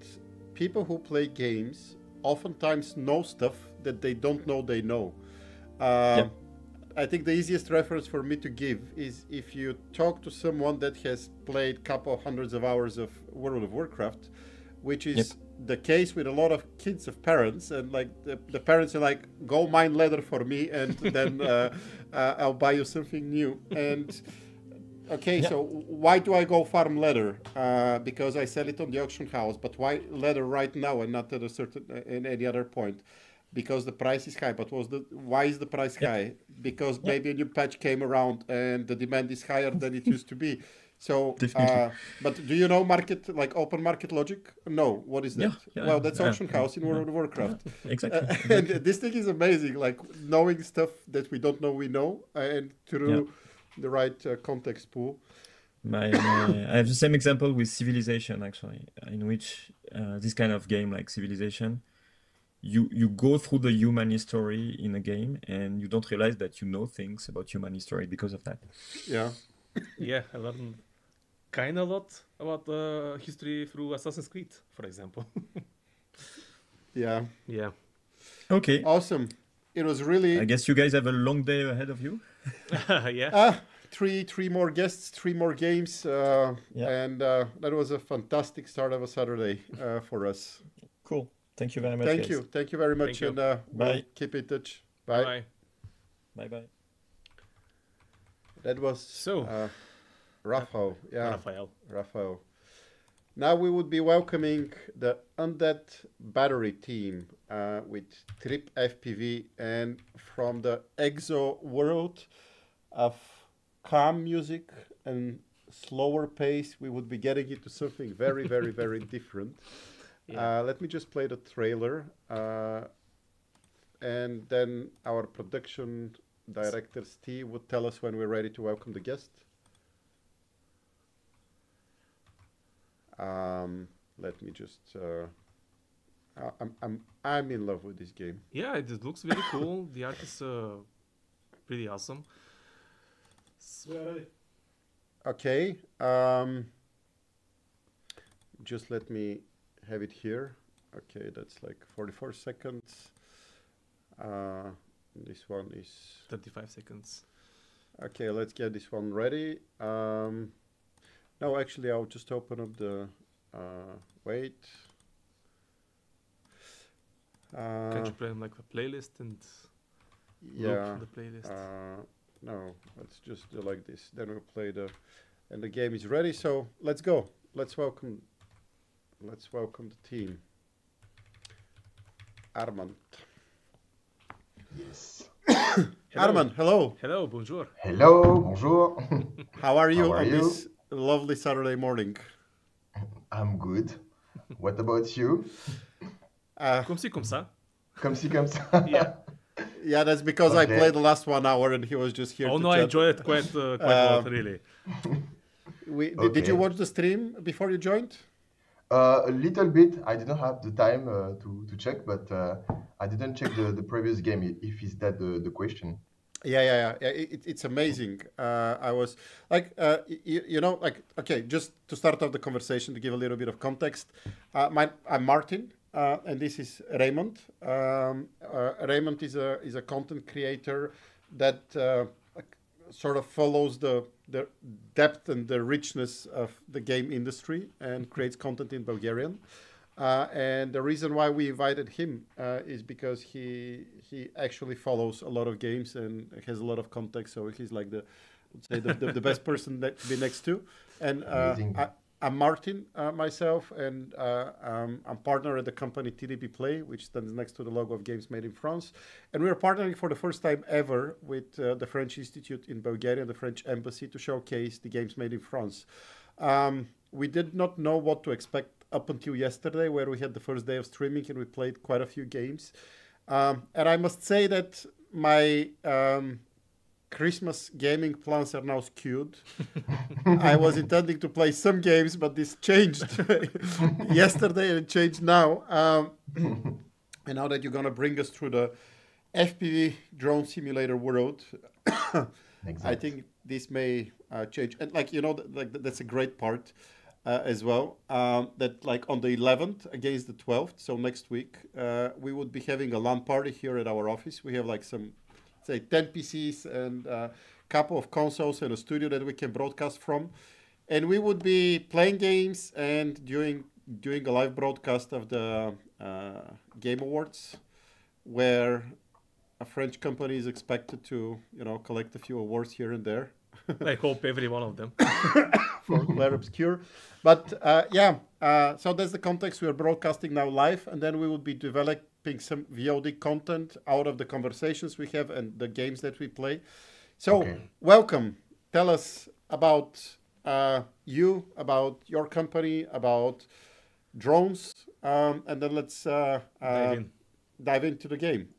people who play games oftentimes know stuff that they don't know they know. Yeah. I think the easiest reference for me to give is if you talk to someone that has played a couple of hundreds of hours of World of Warcraft, which is the case with a lot of kids of parents, and like the parents are like, go mine leather for me, and then I'll buy you something new. And okay, so why do I go farm leather? Because I sell it on the auction house. But why leather right now and not at a certain in any other point? Because the price is high. But why is the price high? Because maybe a new patch came around and the demand is higher than it used to be. So, but do you know market, like open market logic? No. What is that? Well, that's auction house in World of Warcraft. Exactly. And this thing is amazing, like knowing stuff that we don't know we know, and through the right context pool. I have the same example with Civilization, actually, in which this kind of game like Civilization, you go through the human history in a game and you don't realize that you know things about human history because of that. Yeah. Yeah, I learned kind of a lot about history through Assassin's Creed, for example. Yeah. Yeah. Okay. Awesome. It was really. I guess you guys have a long day ahead of you. Yeah. Three more guests, 3 more games, and that was a fantastic start of a Saturday for us. Cool. Thank you very much. Thank guys. you. Thank you very much. Thank And we'll Bye. keep in touch. Bye. Bye. Bye-bye. That was Rafael. Yeah, Rafael. Now we would be welcoming the Undead Battery team with Trip FPV, and from the EXO world of calm music and slower pace, we would be getting into something very, very, very different. Let me just play the trailer, and then our production director Steve would tell us when we're ready to welcome the guest. Let me just. I'm in love with this game. Yeah, it looks very cool. The art is pretty awesome. Okay. Just let me have it here. Okay, that's like 44 seconds. This one is 35 seconds. okay. Let's get this one ready. No, actually, I'll just open up the wait. Can't you play like a playlist and Yeah. loop the playlist? No, let's just do like this. Then we'll play and the game is ready. So let's go. Let's welcome the team. Armand. Yes. Armand, hello. Hello, bonjour. Hello, bonjour. How are you How are on you? this lovely Saturday morning? I'm good. What about you? Comme ci, comme ça. Comme ci, comme ça. Yeah. Yeah, that's because I Okay. played the last 1 hour and he was just here Oh to no, I chat. enjoyed it quite a lot, really. Did you Okay. watch the stream before you joined? A little bit. I didn't have the time to check, but I didn't check the previous game. If is that the question? Yeah. It's amazing. I was like, you know, like, okay, just to start off the conversation, to give a little bit of context. I'm Martin, and this is Raymond. Raymond is a content creator that sort of follows the depth and the richness of the game industry and creates content in Bulgarian. And the reason why we invited him is because he actually follows a lot of games and has a lot of context. So he's like the best person to be next to. And Amazing. I'm Martin myself, and I'm partner at the company TDP Play, which stands next to the logo of Games Made in France. And we're partnering for the first time ever with the French Institute in Bulgaria, the French Embassy, to showcase the Games Made in France. We did not know what to expect up until yesterday, where we had the first day of streaming and we played quite a few games. And I must say that my Christmas gaming plans are now skewed. I was intending to play some games, but this changed yesterday and it changed now. And now that you're going to bring us through the FPV drone simulator world, I Exactly. think this may change. And like, you know, like that's a great part. as well. That like on the 11th against the 12th, so next week, we would be having a LAN party here at our office. We have like some, say, 10 PCs and a couple of consoles and a studio that we can broadcast from. And we would be playing games and doing a live broadcast of the Game Awards, where a French company is expected to, collect a few awards here and there. I hope every one of them. For Claire Obscure. But so that's the context. We are broadcasting now live, and then we will be developing some VOD content out of the conversations we have and the games that we play. So welcome. Tell us about you, about your company, about drones, and then let's dive into the game.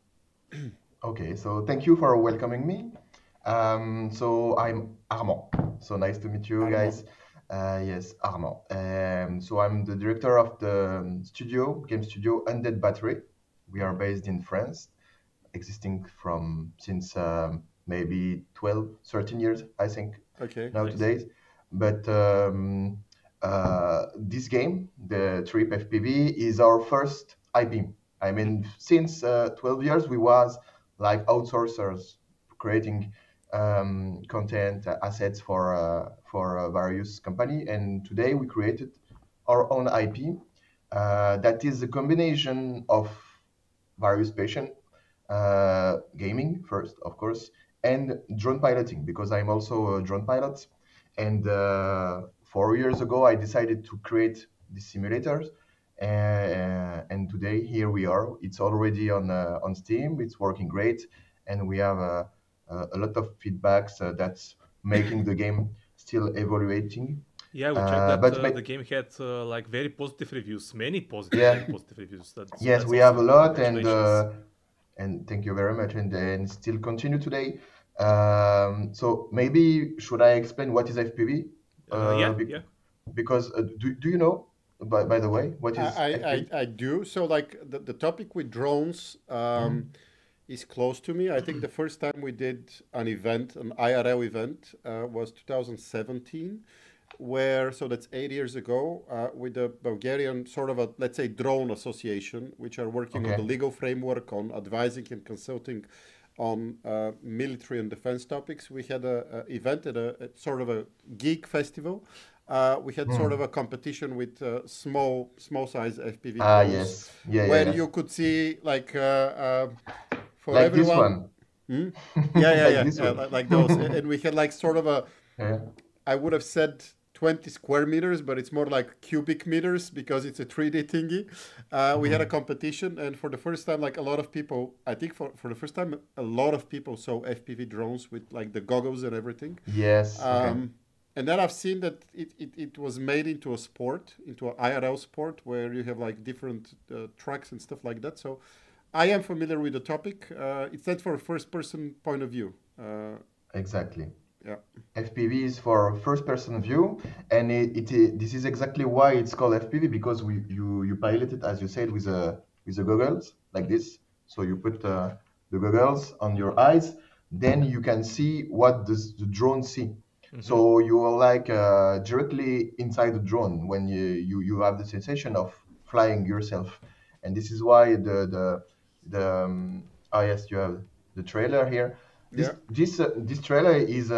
Okay, so thank you for welcoming me. So I'm Armand. So nice to meet you guys. Yes, Armand. So I'm the director of the game studio Undead Battery. We are based in France, existing since maybe 12, 13 years, I think, nowadays. But this game, the Trip FPV, is our first IP. I mean, since 12 years, we was like outsourcers creating content assets for various company, and today we created our own IP that is a combination of various passion, gaming first, of course, and drone piloting, because I'm also a drone pilot. And 4 years ago, I decided to create these simulators, and today here we are. It's already on Steam. It's working great, and we have a lot of feedbacks that's making the game still evaluating. Yeah, we checked that the game had like very positive reviews, many positive, very positive reviews. Yes, we have a lot, and thank you very much, and still continue today. So maybe should I explain what is FPV? Because do you know, by the way, what is FPV? I do. So like the topic with drones is close to me. I think the first time we did an event, an IRL event, was 2017, so that's 8 years ago, with the Bulgarian sort of let's say, drone association, which are working on the legal framework, on advising and consulting on military and defense topics. We had an event at a sort of a geek festival. We had sort of a competition with small size FPV drones, where you could see like for like everyone. This one. Like those. And we had like sort of I would have said 20 square meters, but it's more like cubic meters because it's a 3D thingy. We had a competition, and for the first time, like a lot of people, I think for the first time, a lot of people saw FPV drones with like the goggles and everything. Yes. And then I've seen that it was made into a sport, into an IRL sport, where you have like different tracks and stuff like that. So I am familiar with the topic. It stands for first-person point of view. Exactly. Yeah. FPV is for first-person view, and this is exactly why it's called FPV, because you pilot it, as you said, with the goggles like this. So you put the goggles on your eyes, then you can see what the drone see. So you are like directly inside the drone when you have the sensation of flying yourself, and this is why yes, you have the trailer here. This trailer is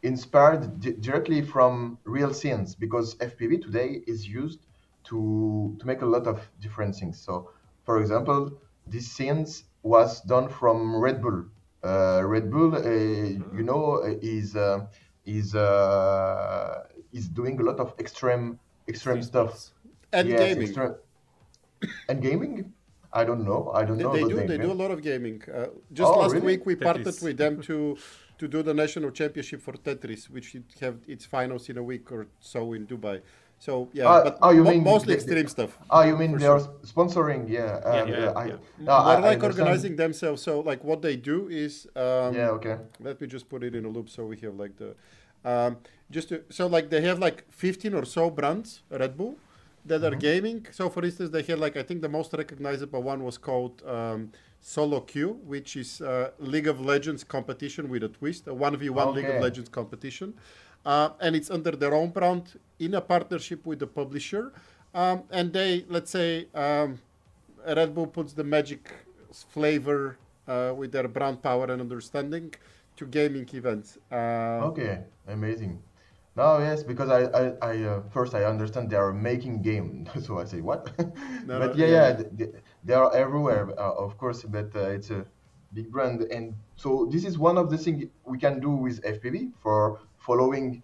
inspired directly from real scenes, because FPV today is used to make a lot of different things. So, for example, these scenes was done from Red Bull. Red Bull, is doing a lot of extreme stuff. And gaming. And gaming? I don't know. They do a lot of gaming. Last week we partnered with them to do the national championship for Tetris, which should have its finals in a week or so in Dubai. So mostly extreme stuff. You mean they're sponsoring? They're like organizing themselves. So like what they do is let me just put it in a loop so we have like the they have like 15 or so brands, Red Bull, that are gaming. So for instance, they had like, I think the most recognizable one was called Solo Queue, which is League of Legends competition with a twist, a 1v1 League of Legends competition. and it's under their own brand in a partnership with the publisher. And they, let's say, Red Bull puts the magic flavor with their brand power and understanding to gaming events. Okay, amazing. No, yes, because first I understand they are making game, so I say what? No, But no, yeah, yeah, yeah, they are everywhere, of course. But it's a big brand, and so this is one of the things we can do with FPV for following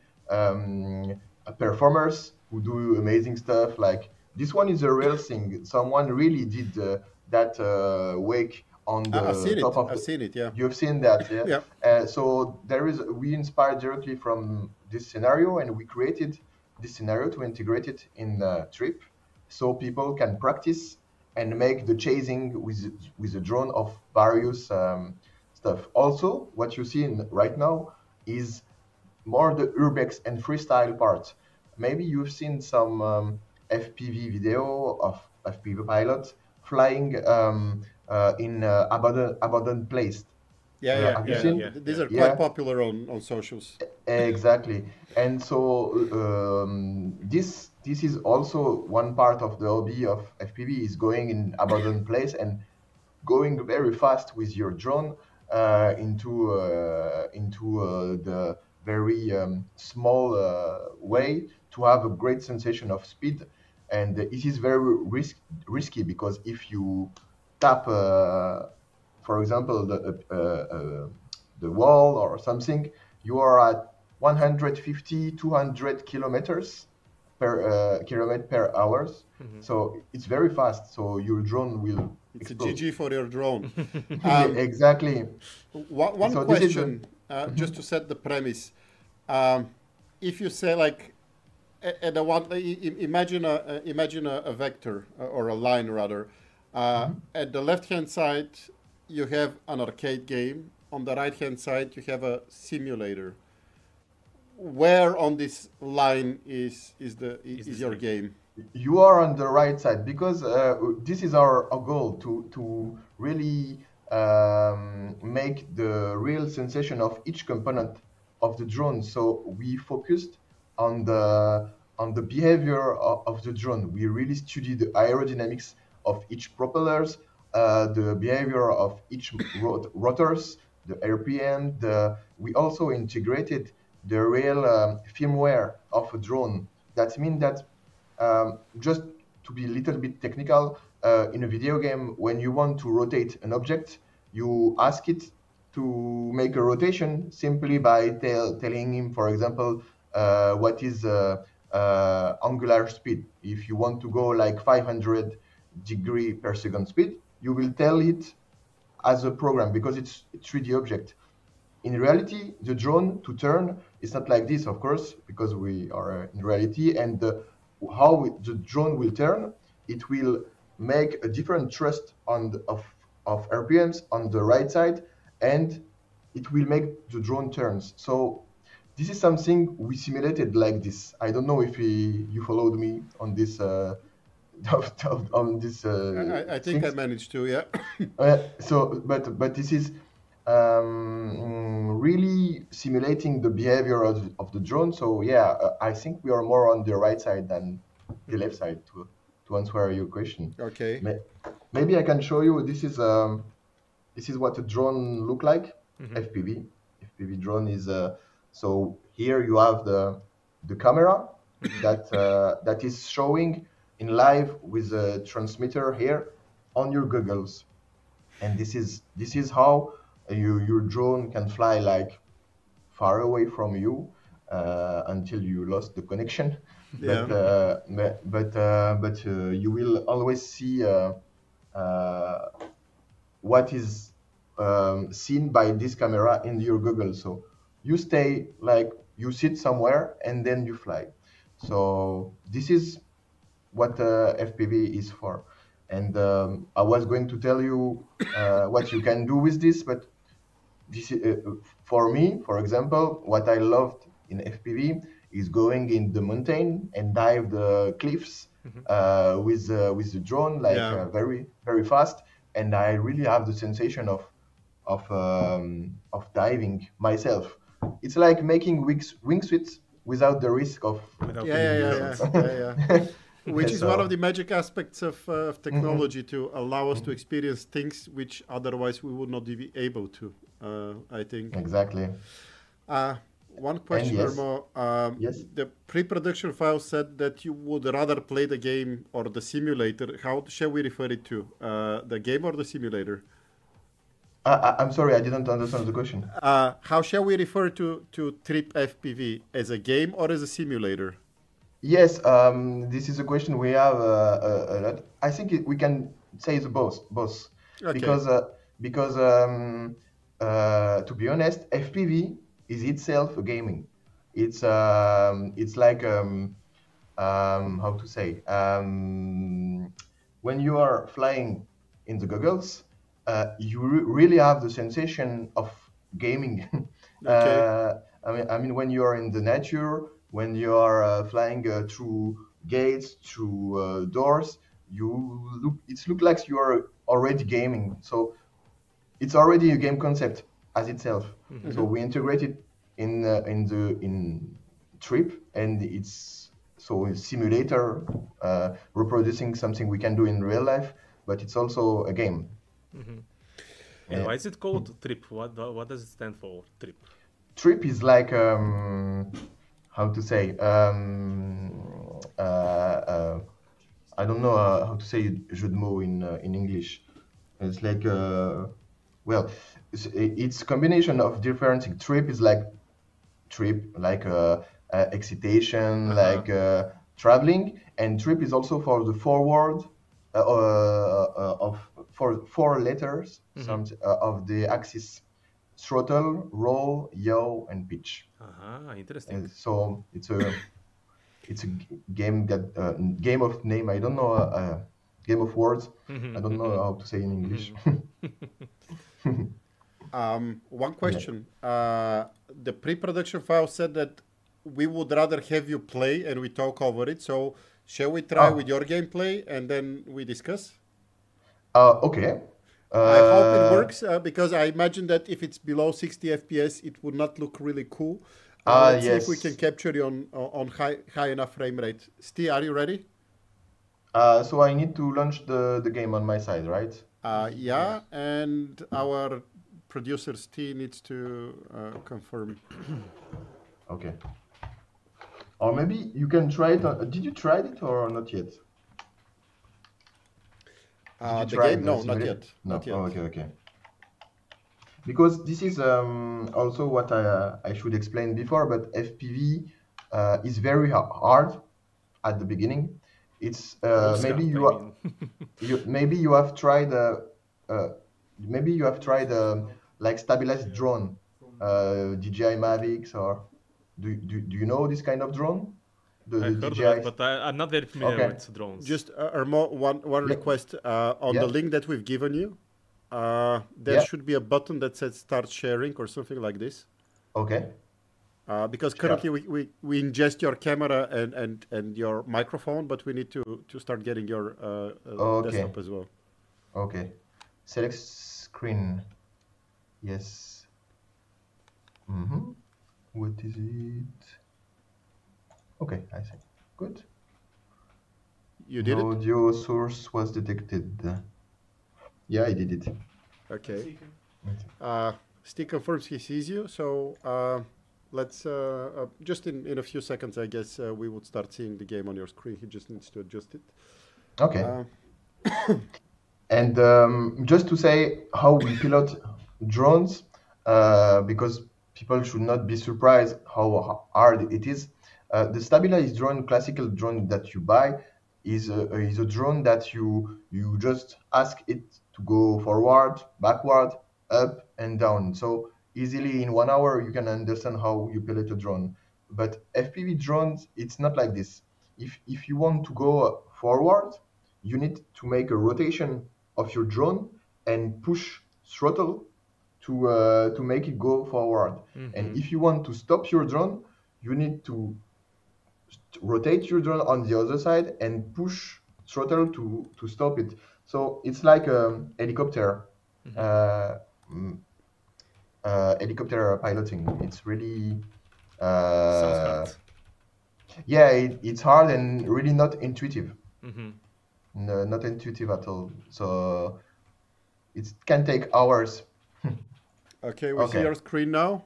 performers who do amazing stuff. Like this one is a real thing. Someone really did that wake on I've the seen top it. of I've the. seen it. Yeah, You've seen that, yeah? yeah. So we inspired directly from this scenario, and we created this scenario to integrate it in the trip, so people can practice and make the chasing with a drone of various stuff. Also, what you see right now is more the urbex and freestyle part. Maybe you've seen some FPV video of FPV pilots flying in abandoned place. Yeah, yeah, Have you yeah. seen? These are quite Yeah, popular on socials. exactly. And so this is also one part of the hobby of FPV is going in abandoned place and going very fast with your drone into the very small way to have a great sensation of speed. And it is very risky because if you tap, for example, the wall or something, you are at 150, 200 kilometers per kilometer per hours. So it's very fast. So your drone will It's explode. a GG for your drone. Exactly. One So this is question, just to set the premise. If you say like, at the one, imagine a vector or a line rather. At the left hand side, you have an arcade game. On the right hand side, you have a simulator. Where on this line is your game? You are on the right side because this is our goal to really make the real sensation of each component of the drone. So we focused on the behavior of the drone. We really studied the aerodynamics of each propellers, the behavior of each rotors, the RPM. We also integrated the real firmware of a drone. That means that just to be a little bit technical, in a video game, when you want to rotate an object, you ask it to make a rotation simply by telling him, for example, what is angular speed. If you want to go like 500 degree per second speed, you will tell it as a program because it's a 3D object. In reality, the drone to turn is not like this, of course, because we are in reality. And how the drone will turn, it will make a different thrust of RPMs on the right side, and it will make the drone turns. So this is something we simulated like this. I don't know if you followed me on this on this I think I things. managed to, yeah. But this is really simulating the behavior of the drone. So yeah, I think we are more on the right side than the left side to answer your question. Okay. Maybe I can show you. This is what a drone look like. FPV drone is so here you have the camera that is showing in live with a transmitter here on your goggles, and this is how your drone can fly like far away from you until you lost the connection. Yeah. But you will always see what is seen by this camera in your goggles. So you stay like you sit somewhere and then you fly. So this is what FPV is for. And I was going to tell you what you can do with this, but this for me, for example, what I loved in FPV is going in the mountain and dive the cliffs with the drone, like Yeah. very very fast, and I really have the sensation of diving myself. It's like making wingsuits without the risk of Without Yeah, any yeah, hurt. yeah. Which is one So- of the magic aspects of technology to allow us to experience things which otherwise we would not be able to. I think. Exactly. One question, yes. Ermo. Yes. The pre-production file said that you would rather play the game or the simulator. How shall we refer it to? The game or the simulator? I'm sorry, I didn't understand the question. How shall we refer to Trip FPV? As a game or as a simulator? Yes, this is a question we have a lot. I think we can say the both. Okay. Because to be honest, FPV is itself a gaming. It's like how to say, when you are flying in the goggles, you really have the sensation of gaming. Okay. I mean, when you are in the nature, when you are flying through gates, through doors, it looks like you are already gaming. So it's already a game concept as itself. So we integrate it in Trip, and it's a simulator reproducing something we can do in real life, but it's also a game. And why is it called Trip? What does it stand for, Trip? Trip is like how to say, I don't know how to say jeu de mots in English. It's like well, it's a combination of different things. Trip is like excitation, like traveling, and trip is also for the forward of for 4 letters of the axis: throttle, roll, yaw, and pitch. Interesting. And so it's a game that game of name. I don't know. Game of words. I don't know how to say in English. One question. The pre-production file said that we would rather have you play and we talk over it. So shall we try with your gameplay and then we discuss? Okay. I hope it works because I imagine that if it's below 60 FPS, it would not look really cool. Let's see if we can capture you on high enough frame rate. Steve, are you ready? So I need to launch the game on my side, right? Yeah, and our producer Steve needs to confirm. Okay. Or maybe you can try it. Did you try it or not yet? The game? No, not yet. No. Not yet. Oh, okay. Because this is also what I should explain before, but FPV is very hard at the beginning. It's maybe you have tried like stabilized drone, DJI Mavics, or do you know this kind of drone? I heard of it, but I'm not very familiar with drones. Just one request on the link that we've given you. There should be a button that says start sharing or something like this. Okay. Because currently we ingest your camera and your microphone, but we need to start getting your desktop as well. Okay. Select screen. Yes. What is it? Okay, I see. Good. You did it? Audio source was detected. Yeah, I did it. Okay. Steve confirms he sees you, so let's just in a few seconds, I guess we would start seeing the game on your screen. He just needs to adjust it. Okay. And just to say how we pilot drones, because people should not be surprised how hard it is. The stabilized drone, classical drone that you buy, is a drone that you just ask it to go forward, backward, up, and down. So easily in 1 hour you can understand how you pilot a drone. But FPV drones, it's not like this. If you want to go forward, you need to make a rotation of your drone and push throttle to make it go forward. And if you want to stop your drone, you need to rotate your drone on the other side and push throttle to stop it. So it's like a helicopter, helicopter piloting. It's really Sounds hard. Yeah, it's hard and really not intuitive. Hmm. No, not intuitive at all. So it can take hours. Okay, we see Okay, your screen now.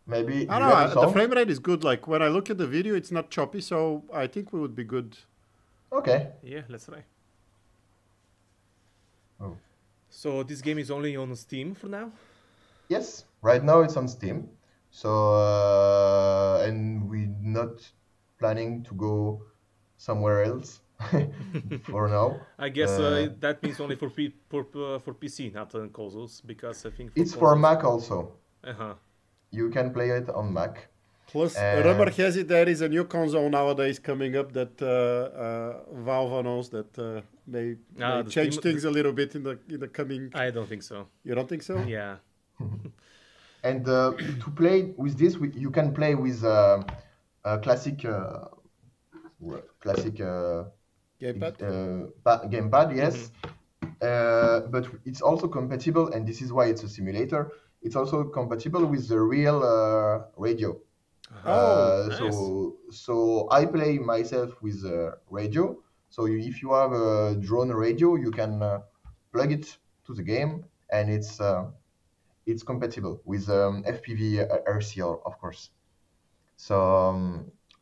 maybe I do don't you have a know. The sound? frame rate is good. Like when I look at the video, it's not choppy, so I think we would be good. Okay. Yeah, let's try. Oh. So this game is only on Steam for now. Yes, right now it's on Steam. So and we're not planning to go somewhere else for now. I guess Uh, that means only for for PC, not on consoles, because I think for it's for consoles. Mac also. Uh-huh. You can play it on Mac. Plus, Uh, rumor has it there is a new console nowadays coming up that Valve announced that may Ah, the change Steam- things a little bit in the coming. I don't think so. You don't think so? Yeah. And to play with this, you can play with a classic Gamepad. gamepad, yes. But it's also compatible, and this is why it's a simulator. It's also compatible with the real radio. Oh, So I play myself with a radio. So if you have a drone radio, you can plug it to the game, and it's compatible with FPV RCR, of course. So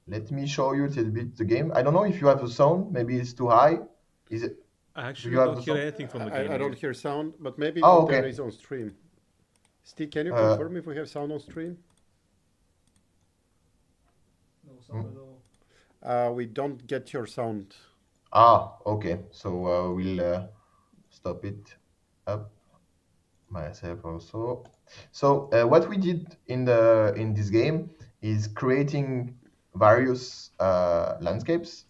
let me show you a little bit the game. I don't know if you have a sound. Maybe it's too high. Is it? I actually you have don't the hear sound? anything from the game. I don't hear sound, but maybe Oh, there okay. is on stream. Steve, can you Uh, confirm if we have sound on stream? No sound at all. We don't get your sound. Okay. So we'll stop it up myself also. So what we did in this game is creating various landscapes,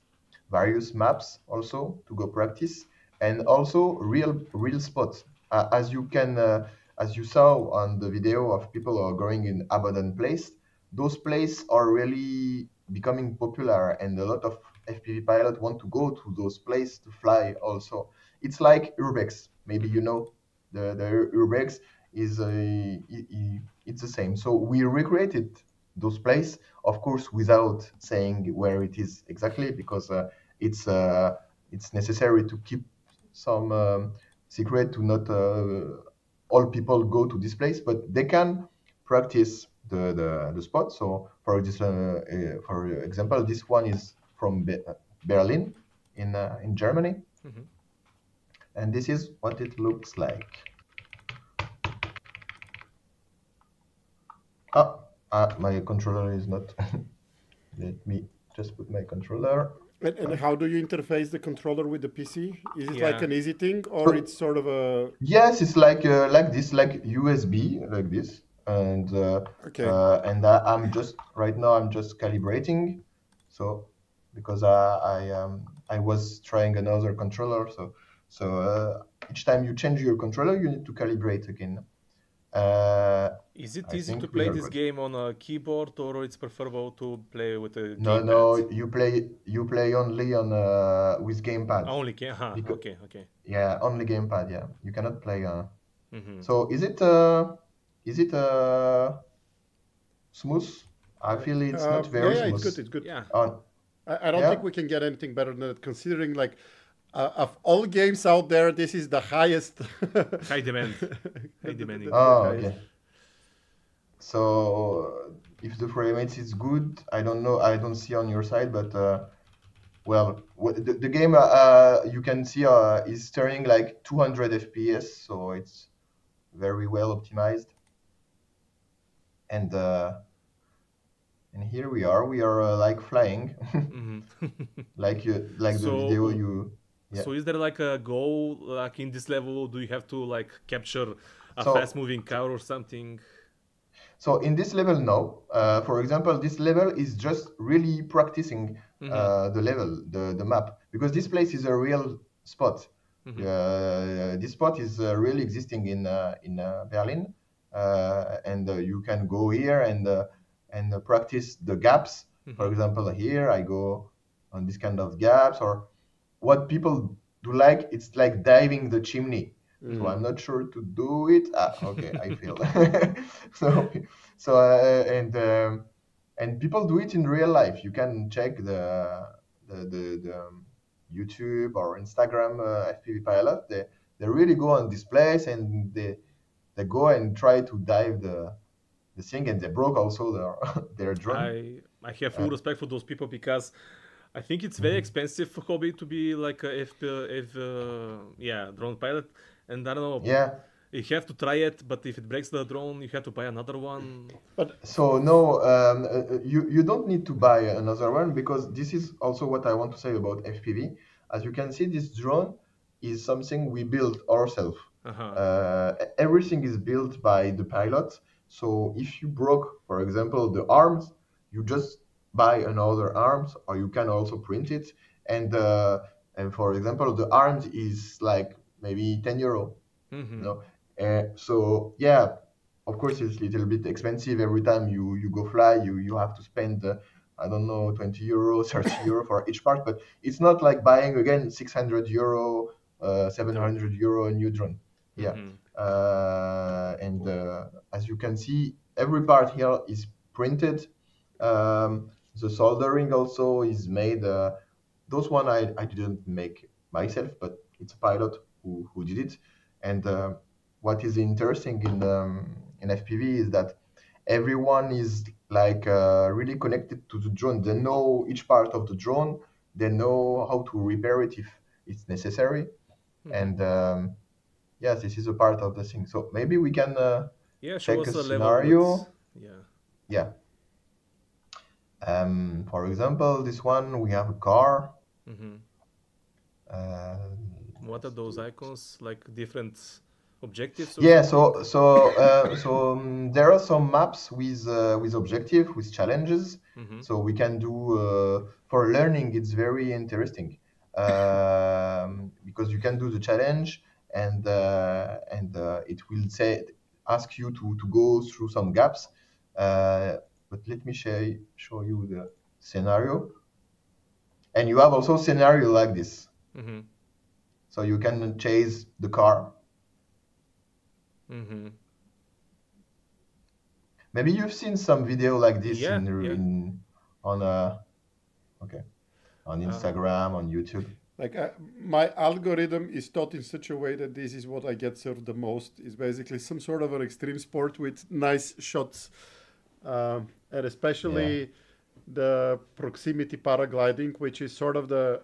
various maps also to go practice, and also real spots. As you saw on the video of people are going in abandoned place, those places are really becoming popular, and a lot of FPV pilots want to go to those places to fly also. It's like urbex, maybe you know the urbex is it's the same. So we recreated those places, of course, without saying where it is exactly, because it's necessary to keep some secret to not all people go to this place, but they can practice the spot. So for example, this one is from Berlin in Germany. Mhm. And this is what it looks like. My controller is not. Let me just put my controller. And how do you interface the controller with the PC? Is it like Yeah. an easy thing, or it's sort of a... Yes, it's like this, like USB, like this, and Okay. I'm just right now I'm just calibrating, so because I was trying another controller, so each time you change your controller, you need to calibrate again. Is it I easy think to we play are this good. game on a keyboard, or it's preferable to play with a No, gamepad? you play only on with gamepad. Only game. Because Okay, okay. yeah, only gamepad. Yeah, you cannot play. Hmm. So is it smooth? I feel it's not very Yeah, it's smooth. good. It's good. Yeah. I don't Yeah. think we can get anything better than that, considering like of all games out there, this is the highest. High demand. High demanding. Okay. So if the frame rate is good, I don't know. I don't see on your side, but well, the game you can see is turning like 200 FPS, so it's very well optimized. And here we are. We are like flying, Hmm. like the So- video you. Yeah. So is there like a goal, like in this level, do you have to like capture a So- fast-moving car or something? So in this level, no. For example, this level is just really practicing the level, the map, because this place is a real spot. This spot is really existing in Berlin, and you can go here and practice the gaps. For example, here I go on this kind of gaps, or what people do like, it's like diving the chimney. So I'm not sure to do it. Okay, I failed. So and people do it in real life. You can check the YouTube or Instagram FPV pilot. They really go on this place, and they go and try to dive the thing, and they broke also their drone. I have full respect for those people, because I think it's very expensive hobby to be like a drone pilot, and I don't know. Yeah. You have to try it, but if it breaks the drone, you have to buy another one. So no, you don't need to buy another one, because this is also what I want to say about FPV. As you can see, this drone is something we built ourselves. Everything is built by the pilot. So if you broke, for example, the arms, you just buy another arms, or you can also print it. And for example, the arms is like maybe €10. You know? So yeah, of course it's a little bit expensive. Every time you go fly, you have to spend I don't know, €20, €30 for each part. But it's not like buying again €600, €700 a new drone. Yeah. And as you can see, every part here is printed. The soldering also is made. Those one I didn't make myself, but it's a pilot who did it. And what is interesting in FPV is that everyone is like really connected to the drone. They know each part of the drone. They know how to repair it if it's necessary. And yes, this is a part of the thing. So maybe we can check a scenario. Yeah. For example, this one, we have a car. What are those icons? Like different objectives? Yeah, so there are some maps with objective, with challenges. So we can do for learning. It's very interesting because you can do the challenge, and it will ask you to go through some gaps. But let me show you the scenario, and you have also scenario like this. So you can chase the car. Maybe you've seen some video like this on Instagram, on YouTube. Like my algorithm is taught in such a way that this is what I get served the most. Is basically some sort of an extreme sport with nice shots, and especially the proximity paragliding, which is sort of the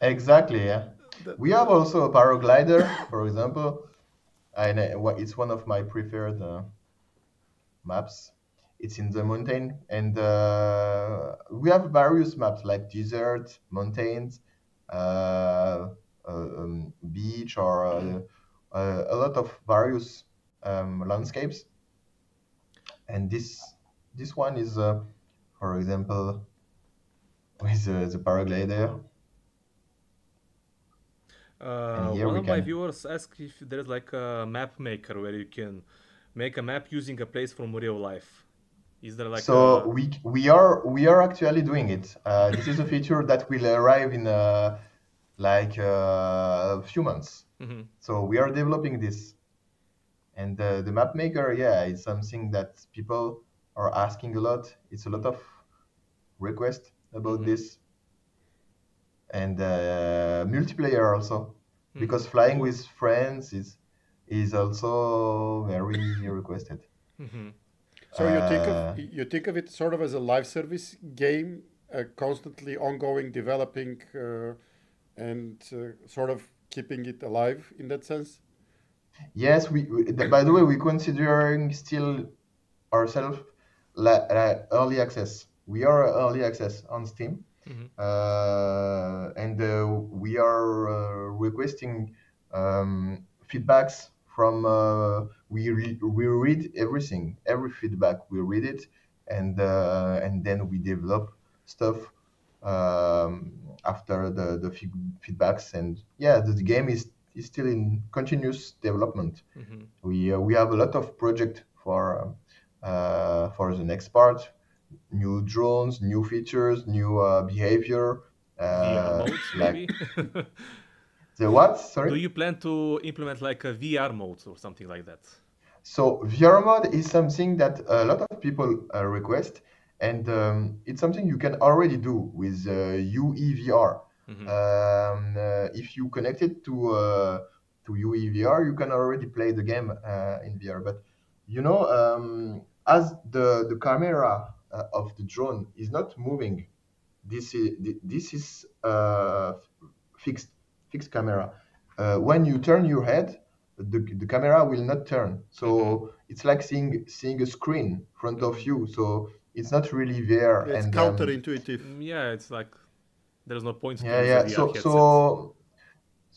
exactly, yeah. We have also a paraglider, for example, and it's one of my preferred maps. It's in the mountain, and we have various maps like desert, mountains, beach, or a lot of various landscapes. And this one is, for example, with the paraglider. One of my viewers asked if there's like a map maker where you can make a map using a place from real life. Is there like we are actually doing it. This is a feature that will arrive in like a few months. So we are developing this, and the map maker, is something that people are asking a lot. It's a lot of requests about this, and multiplayer also, because flying with friends is also very requested. So you think of it sort of as a live service game, constantly ongoing, developing, and sort of keeping it alive in that sense. Yes, by the way, we're considering still ourselves like early access. We are early access on Steam, and we are requesting feedbacks from. We read everything, every feedback. We read it, and then we develop stuff after the feedbacks. And the game is still in continuous development. We have a lot of projects for the next part. New drones, new features, new behavior. VR modes, maybe? The what? Sorry? Do you plan to implement like a VR mode or something like that? So VR mode is something that a lot of people request, and it's something you can already do with UEVR. If you connect it to UEVR, you can already play the game in VR. But you know, as the camera of the drone is not moving, this is fixed camera. When you turn your head, the camera will not turn. So it's like seeing a screen in front of you. So it's not really there. It's and counterintuitive. Yeah, it's like there's no point to yeah, use yeah. a VR headset.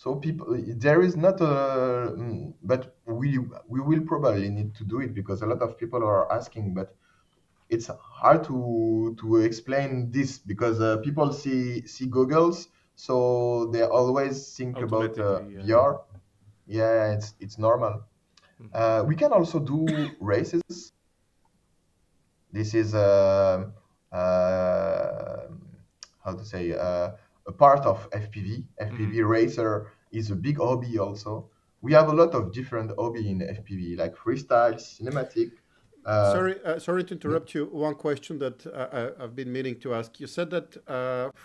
So people, there is not a, but we will probably need to do it because a lot of people are asking. But it's hard to explain this because people see goggles, so they always think about Automatically, yeah. VR. Yeah, it's normal. We can also do races. This is how to say a part of FPV. FPV racer is a big hobby also. We have a lot of different hobby in FPV, like freestyle, cinematic. Sorry to interrupt you. One question that I've been meaning to ask. You said that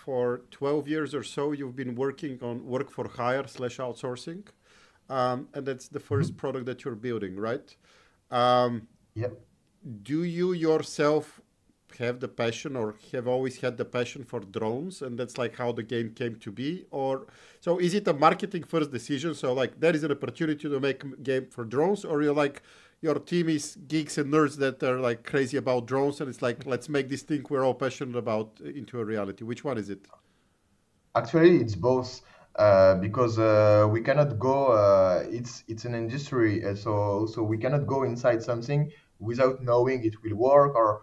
for 12 years or so, you've been working on work for hire / outsourcing. And that's the first product that you're building, right? Yep. Do you yourself have the passion or have always had the passion for drones, and that's like how the game came to be? Or so is it a marketing first decision? So like there is an opportunity to make a game for drones, or you're like your team is geeks and nerds that are like crazy about drones, and it's like let's make this thing we're all passionate about into a reality. Which one is it? Actually, it's both. Because we cannot go. It's an industry, so we cannot go inside something without knowing it will work, or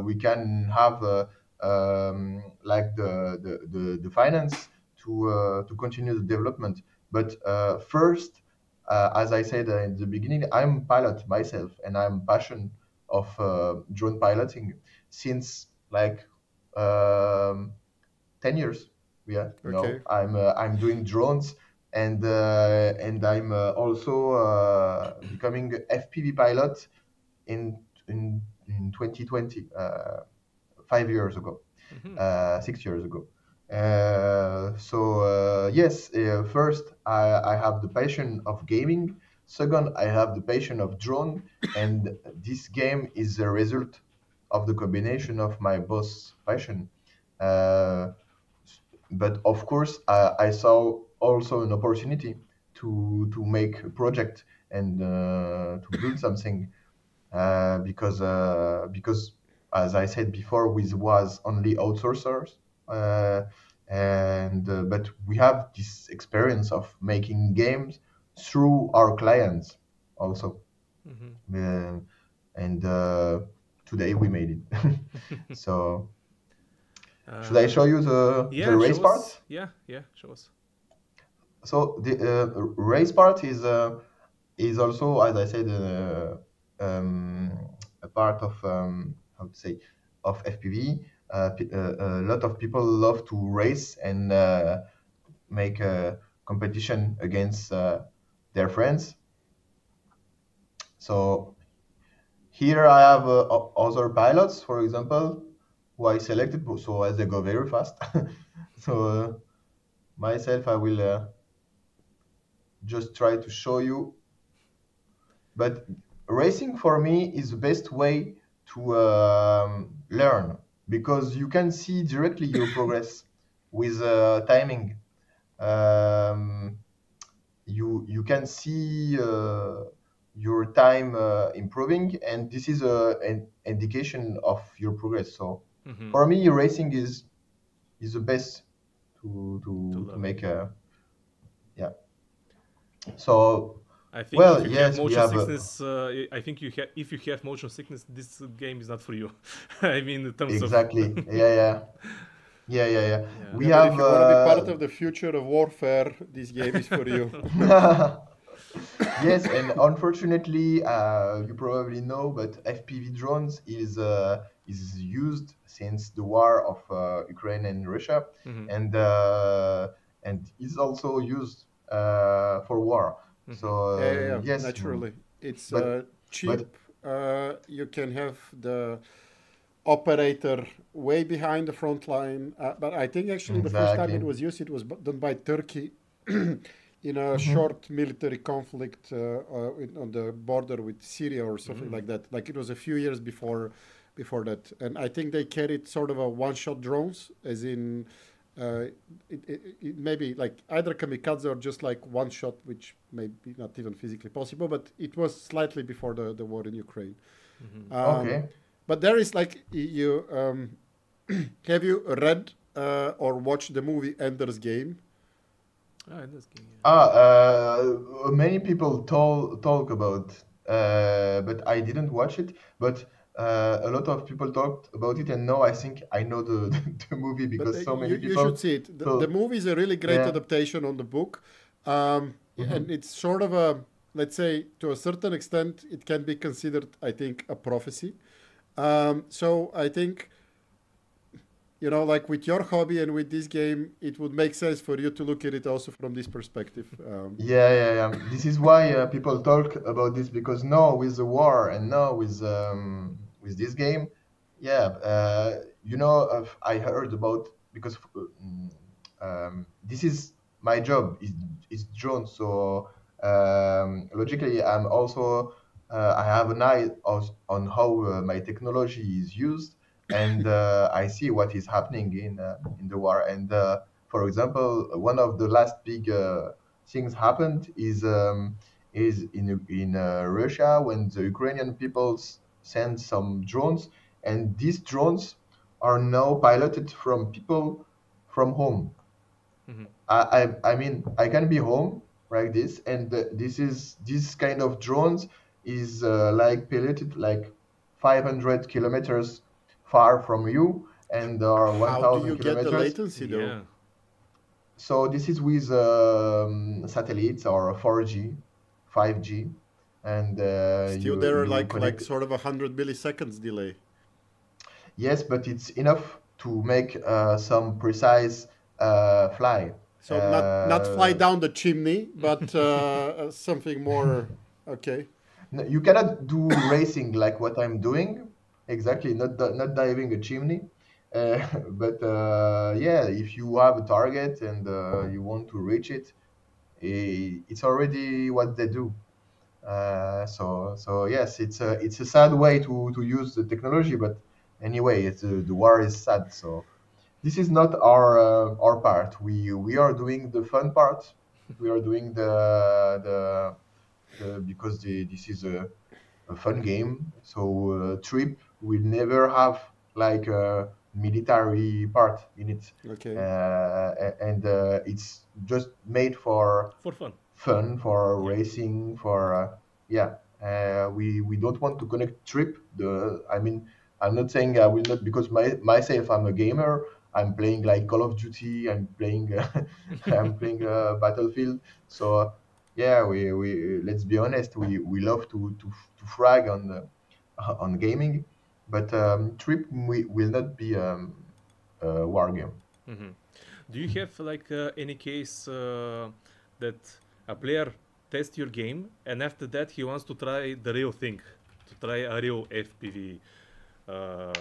we can have like the finance to continue the development. But first, as I said in the beginning, I'm a pilot myself, and I'm passionate of drone piloting since like 10 years. Yeah, Okay. I'm doing drones, and I'm also becoming FPV pilot in 2020, 5 years ago, 6 years ago. Yes, first I have the passion of gaming. Second, I have the passion of drone, and this game is the result of the combination of my both passion. But of course, I saw also an opportunity to make a project and to build something because as I said before, we was only outsourcers, but we have this experience of making games through our clients also, and today we made it. So. Should I show you the race part? Yeah, show us. So the race part is also, as I said, a part of how to say of FPV. A lot of people love to race and make a competition against their friends. So here I have other pilots, for example, who I selected, so as they go very fast. So myself, I will just try to show you. But racing for me is the best way to learn because you can see directly your progress with timing. You can see your time improving, and this is an indication of your progress. So for me, racing is the best to make a So I think if you have motion sickness, I think if you have motion sickness, this game is not for you. I mean, in terms exactly. of Yeah. We But have. if you want to be part of the future of warfare, this game is for you. Yes, and unfortunately, you probably know, but FPV drones is used since the war of Ukraine and Russia, and is also used for war. So yes, naturally, it's but- cheap. You can have operator way behind the front line. But I think actually the first time it Exactly. was used, it was done by Turkey in a Hmm. short military conflict on the border with Syria or something like that. Like it was a few years before that, and I think they carried sort of a one-shot drones, as in uh, it may be like either kamikaze or just like one shot, which may be not even physically possible. But it was slightly before the war in Ukraine. Um, Okay. but there is like you have you read or watched the movie Ender's Game? Ah, in this game, yeah. Many people talk about, but I didn't watch it. But a lot of people talked about it, and now I think I know the the movie But because so many you should people see it. The told. movie is a really great Yeah. adaptation on the book, Hmm. and it's sort of a, let's say, to a certain extent, it can be considered, I think, a prophecy. So I think, like with your hobby and with this game, it would make sense for you to look at it also from this perspective. Yeah. This is why people talk about this because now with the war and now with this game, yeah, I heard about because this is my job is drone, so logically I'm also I have an eye on how my technology is used, and I see what is happening in the war. And for example, one of the last big things happened is in Russia when the Ukrainian people sent some drones, and these drones are now piloted from people from home. Mhm. I mean I can be home like this, and this kind of drones is like piloted like 500 kilometers far from you and How do 1,000 you get the kilometers. latency though? Yeah. So this is with satellites or 4G, 5G, and Still, you there are you like connect. sort of 100 milliseconds delay. Yes, but it's enough to make some precise fly. So not fly Uh, down the chimney, but something more. Okay. No, you cannot do racing like what I'm doing. Exactly, not diving a chimney. But yeah, if you have a target and you want to reach it, it's already what they do. So yes, it's a sad way to use the technology, but anyway, the war is sad. So this is not our part. We are doing the fun part. We are doing the because this is a fun game. So Trip will never have like a military part in it, Okay. and it's just made for For fun. fun, for Yeah. racing, for yeah. We don't want to connect Trip. I mean, I'm not saying I will not because myself I'm a gamer. I'm playing like Call of Duty. I'm playing I'm playing Battlefield. So yeah, we let's be honest. We love to frag on gaming, but Trip will not be a war game. Hmm. Do you have like any case that a player tests your game and after that he wants to try the real thing, to try a real FPV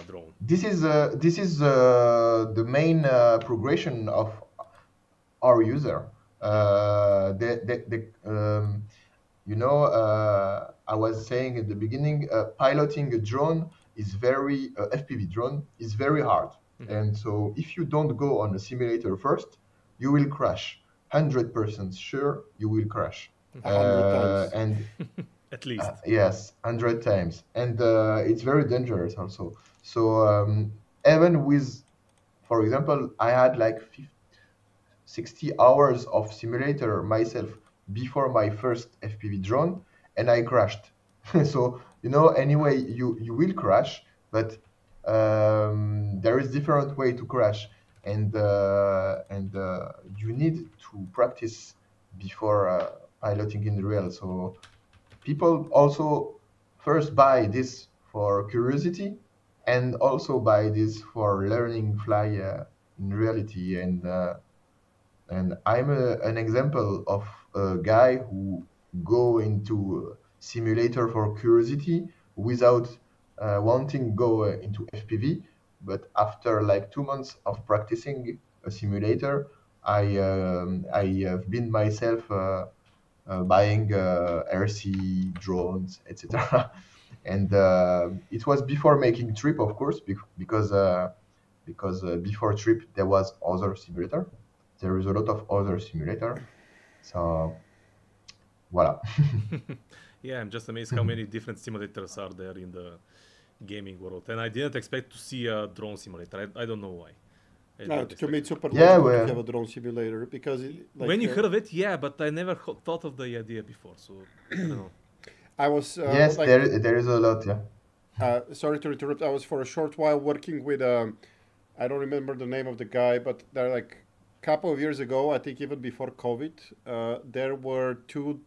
drone? This is the main progression of our user. I was saying at the beginning, piloting a drone is very FPV drone is very hard, Hmm. and so if you don't go on a simulator first, you will crash. 100% sure you will crash, 100 times. and At least. yes, 100 times, and it's very dangerous also. So even with, for example, I had like 60 hours of simulator myself before my first FPV drone, and I crashed. So anyway, you will crash, but there is different way to crash, and you need to practice before piloting in real. So people also first buy this for curiosity, and also buy this for learning fly in reality, and I'm an example of a guy who go into simulator for curiosity without wanting go into FPV, but after like 2 months of practicing a simulator, I have been myself buying RC drones, etc. And it was before making Trip, of course, because before Trip there was other simulator. There is a lot of other simulator. So voila. Yeah, I'm just amazed how many different simulators are there in the gaming world, and I didn't expect to see a drone simulator. I don't know why. I No, didn't to expect me, it. it's super Yeah, logical to well, have a drone simulator because, When you heard of it, yeah, but I never thought of the idea before, so I don't know. I was yes, there is a lot. Yeah. sorry to interrupt. I was for a short while working with I don't remember the name of the guy, but they're like a couple of years ago, I think even before COVID, there were two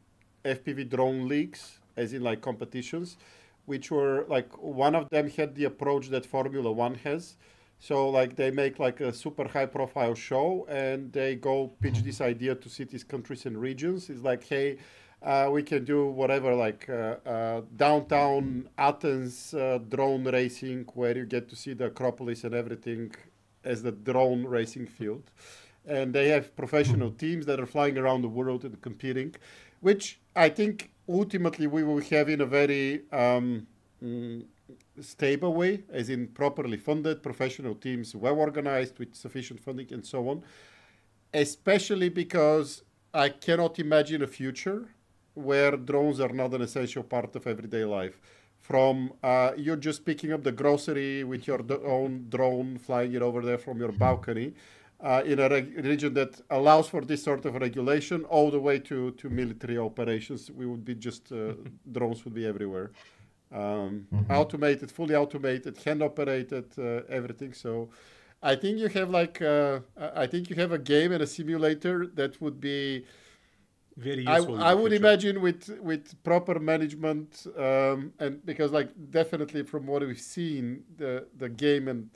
FPV drone leagues, as in like competitions, which were like one of them had the approach that Formula One has. So like they make like a super high profile show and they go pitch this idea to cities, countries, and regions. It's like, hey, we can do whatever, like downtown Athens drone racing, where you get to see the Acropolis and everything as the drone racing field. And they have professional teams that are flying around the world and competing, which I think ultimately we will have in a very mm, stable way, as in properly funded professional teams, well organized with sufficient funding and so on. Especially because I cannot imagine a future where drones are not an essential part of everyday life. From you just picking up the grocery with your own drone, flying it over there from your balcony, in a region that allows for this sort of regulation, all the way to military operations, we would be just drones would be everywhere. Automated, fully automated, hand operated, everything. So I think you have like I think you have a game and a simulator that would be Very useful in I the would future. imagine with proper management and because like definitely from what we've seen the game and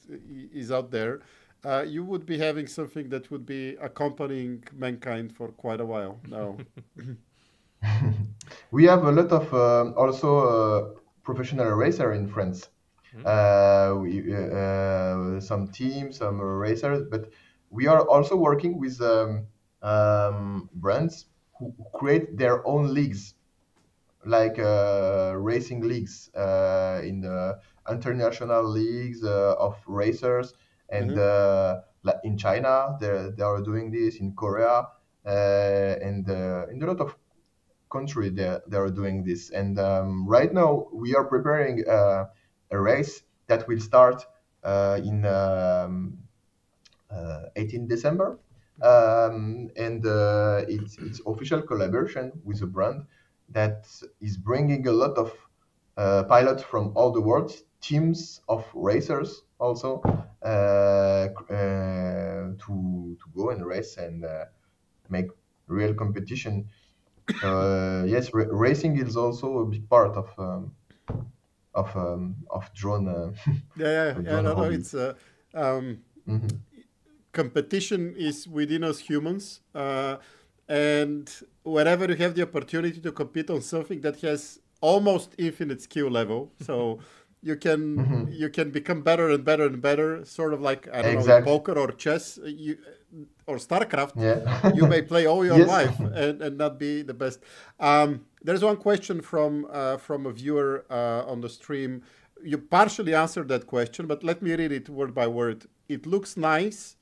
is out there, you would be having something that would be accompanying mankind for quite a while now. We have a lot of also professional racer in France. Some teams, some racers, but we are also working with brands who create their own leagues, like racing leagues in the international leagues of racers, and like in China, they are doing this in Korea, and in a lot of country they are doing this. And right now we are preparing a race that will start in 18 December. And it's official collaboration with a brand that is bringing a lot of pilots from all the world, teams of racers also, to go and race and make real competition. Yes, racing is also a big part of drone Yeah, drone no, hobby. it's competition is within us humans, and whenever you have the opportunity to compete on something that has almost infinite skill level, so you can become better and better and better, sort of like I don't know, in Exactly. poker or chess, or StarCraft. Yeah. You may play all your Yes. life and not be the best. There's one question from a viewer on the stream. You partially answered that question, but let me read it word by word. It looks nice,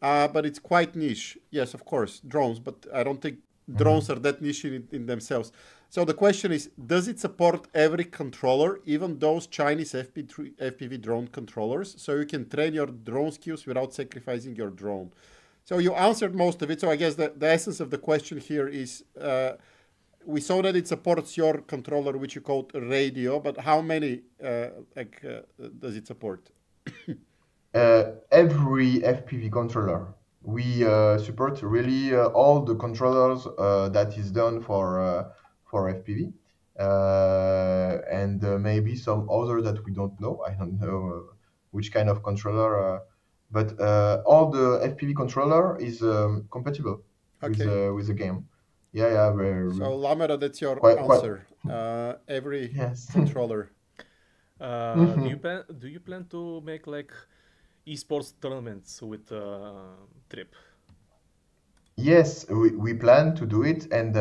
but it's quite niche. Yes, of course, drones, but I don't think drones are that niche in themselves. So the question is, does it support every controller, even those Chinese FPV drone controllers, so you can train your drone skills without sacrificing your drone? So you answered most of it. So I guess the essence of the question here is, we saw that it supports your controller, which you called radio, but how many does it support? Every FPV controller. We support really all the controllers that is done for FPV, and maybe some other that we don't know. I don't know which kind of controller, but all the FPV controller is compatible Okay. with the game. Yeah, very So Lamera, that's your quite answer. Every yes. controller. Mhm. Do you plan to make like esports tournaments with Yes, we plan to do it, and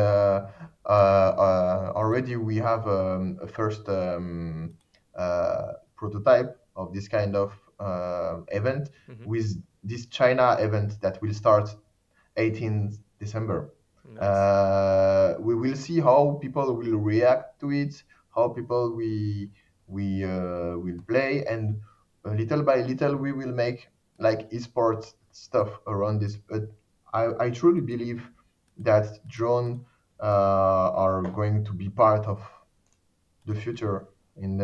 already we have a first prototype of this kind of event Mm-hmm. with this China event that will start 18th December. Nice. We will see how people will react to it, how people will play, and little by little we will make like esports stuff around this. But I truly believe that drone are going to be part of the future in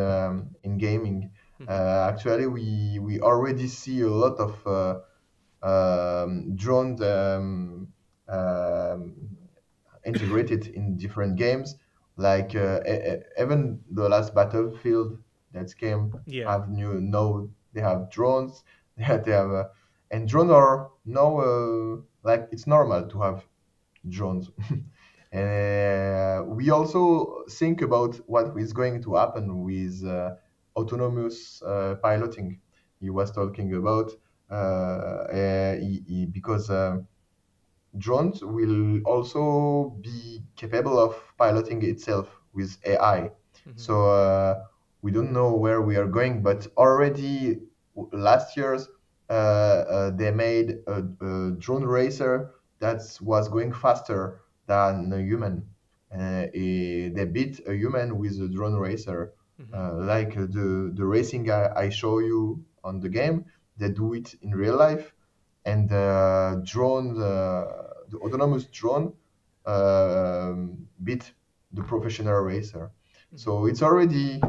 gaming. Mm-hmm. Actually, we already see a lot of drones um, integrated in different games. Like even the last Battlefield that came Yeah. have new no they have drones. They have and drones are now like it's normal to have drones. We also think about what is going to happen with autonomous piloting. He was talking about because drones will also be capable of piloting itself with AI. Mm-hmm. So we don't know where we are going, but already last year's they made a drone racer that was going faster than a human. They beat a human with a drone racer, Mm-hmm. like the racing I show you on the game. They do it in real life, and the autonomous drone beat the professional racer. Mm-hmm. So it's already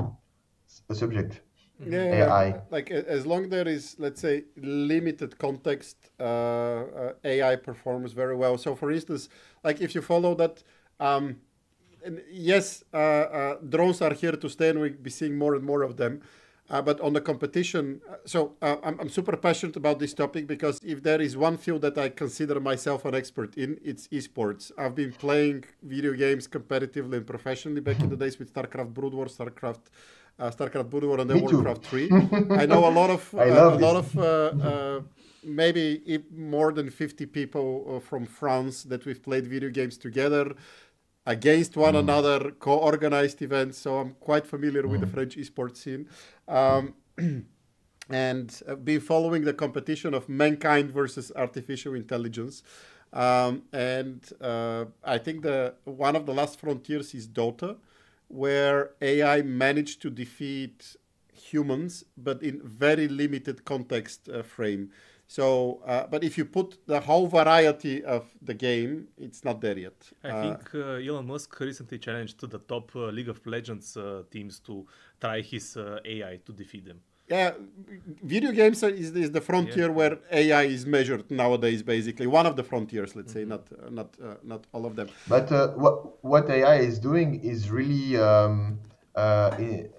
a subject, Mm-hmm. Yeah, AI. like as long there is, let's say, limited context, AI performs very well. So, for instance, like if you follow that, and yes, drones are here to stay, and we'll be seeing more and more of them. But on the competition, I'm super passionate about this topic because if there is one field that I consider myself an expert in, it's esports. I've been playing video games competitively and professionally back in the days with StarCraft Brood War, and then Me too. Warcraft 3. I know I love a lot this. of maybe more than 50 people from France that we've played video games together against one Mm, another, co-organized events. So I'm quite familiar with the mm, French esports scene. Um, and been following the competition of mankind versus artificial intelligence. I think the one of the last frontiers is Dota, where AI managed to defeat humans, but in very limited context frame. So, but if you put the whole variety of the game, it's not there yet. I think Elon Musk recently challenged to the top League of Legends teams to try his AI to defeat them. Yeah, video games is the Yeah. frontier where AI is measured nowadays. Basically, one of the frontiers, let's say, Mm-hmm. not all of them. But what AI is doing is really uh, i-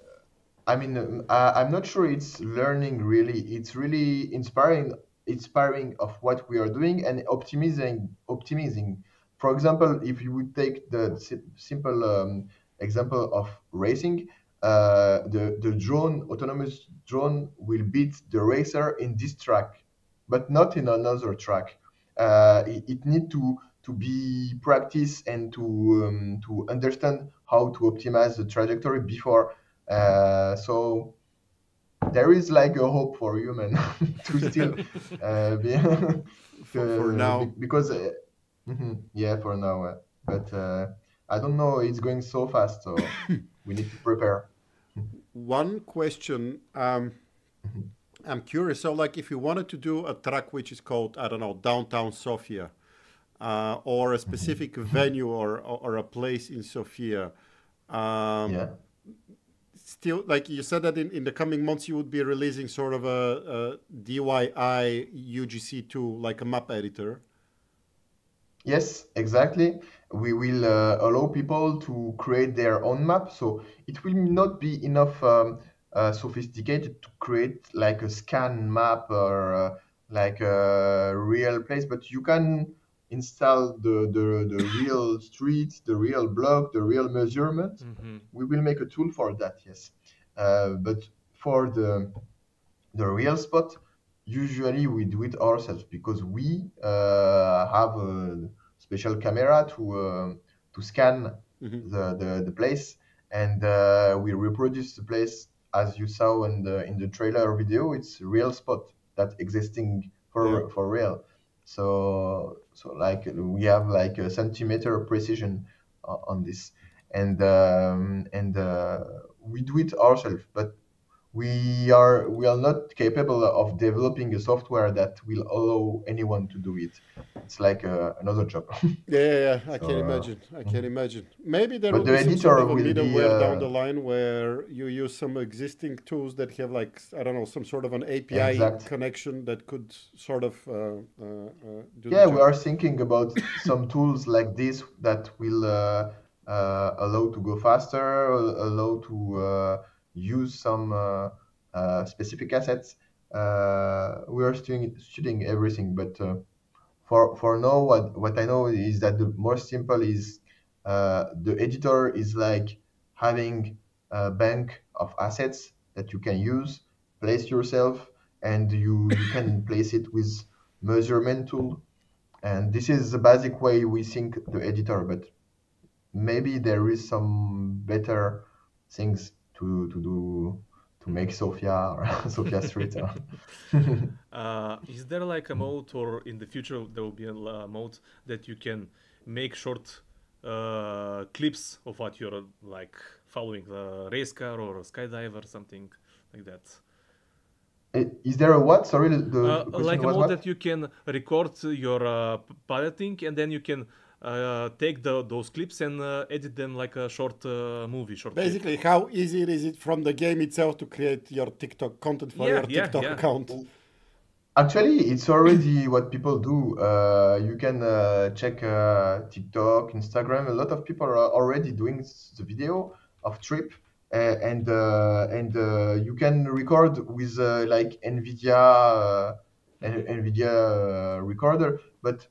I mean, I'm not sure it's learning really. It's really inspiring of what we are doing and optimizing. For example, if you would take the simple example of racing, the autonomous drone will beat the racer in this track, but not in another track. It need to be practiced and to understand how to optimize the trajectory before so there is like a hope for human to still be For now. because yeah for now but I don't know it's going so fast so we need to prepare. One question. I'm curious. So, like, if you wanted to do a track which is called, I don't know, downtown Sofia, or a specific venue or a place in Sofia, um, Yeah. still, like you said that in the coming months you would be releasing sort of a DIY UGC tool, like a map editor. Yes, exactly. We will allow people to create their own map. So it will not be enough sophisticated to create like a scan map or like a real place, but you can install the real streets, the real block, the real measurement. Mm-hmm. We will make a tool for that, yes. But for the real spot, usually we do it ourselves because we have a special camera to scan the place, and we reproduce the place as you saw in the trailer video. It's a real spot that existing for real. So like we have like a centimeter precision on this, and we do it ourselves, but we are not capable of developing a software that will allow anyone to do it. It's like another job. Yeah. I can So, imagine. I can imagine. Maybe there will but the be some sort editor of a will be middleware down the line where you use some existing tools that have like, I don't know, some sort of an API Exact. connection that could sort of do the Yeah, job. we are thinking about some tools like this that will allow to go faster, allow to use some specific assets. We are studying everything, but for now, what I know is that the most simple is the editor is like having a bank of assets that you can use, place yourself, and you can place it with measurement tool. And this is the basic way we think the editor, but maybe there is some better things to do to make Sophia or Sophia Street. Is there like a mode, or in the future there will be a mode that you can make short clips of what you're like following, a race car or a skydiver, something like that? Is there a what? Sorry, the question Like a was mode what? that you can record your piloting, and then you can take those clips and edit them like a short movie, short clip. Basically, how easy is it from the game itself to create your TikTok content for your TikTok account? Actually, it's already what people do. You can check TikTok, Instagram. A lot of people are already doing the video of trip, and you can record with like NVIDIA recorder. But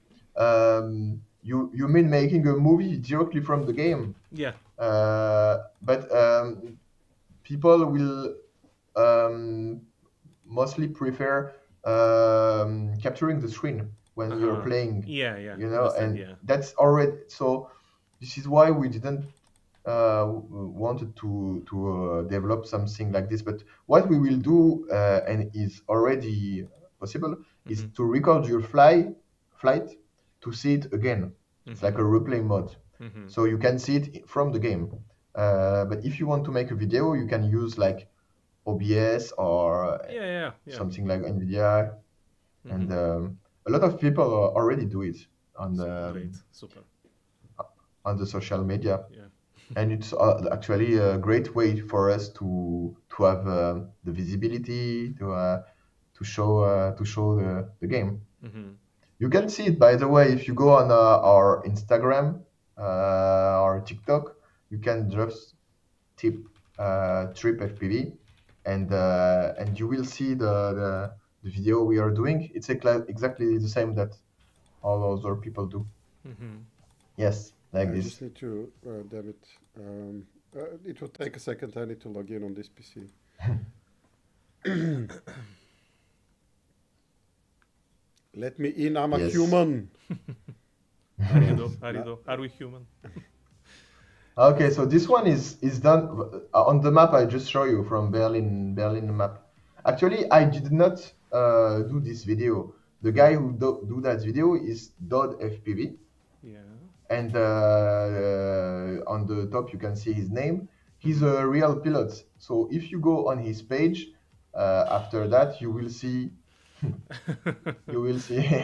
you mean making a movie directly from the game? Yeah. But people will mostly prefer capturing the screen when you're playing. Yeah. You know, Understand, and that's already so. This is why we didn't wanted to develop something like this. But what we will do, and is already possible, is to record your flight to see it again. It's like a replay mode, so you can see it from the game. But if you want to make a video, you can use like OBS or something like NVIDIA, and a lot of people already do it on the social media. And it's actually a great way for us to have the visibility to show the game. You can see it, by the way, if you go on our Instagram or TikTok. You can just type trip FPV, and you will see the video we are doing. It's exactly the same that all other people do. Yes, like I this. just need to, damn it. It will take a second. I need to log in on this PC. Let me in. I'm a human. Are we human? Okay, so this one is done on the map I just show you from Berlin map. Actually, I did not do this video. The guy who do that video is Dodd FPV. Yeah. And on the top you can see his name. He's a real pilot. So if you go on his page, after that you will see.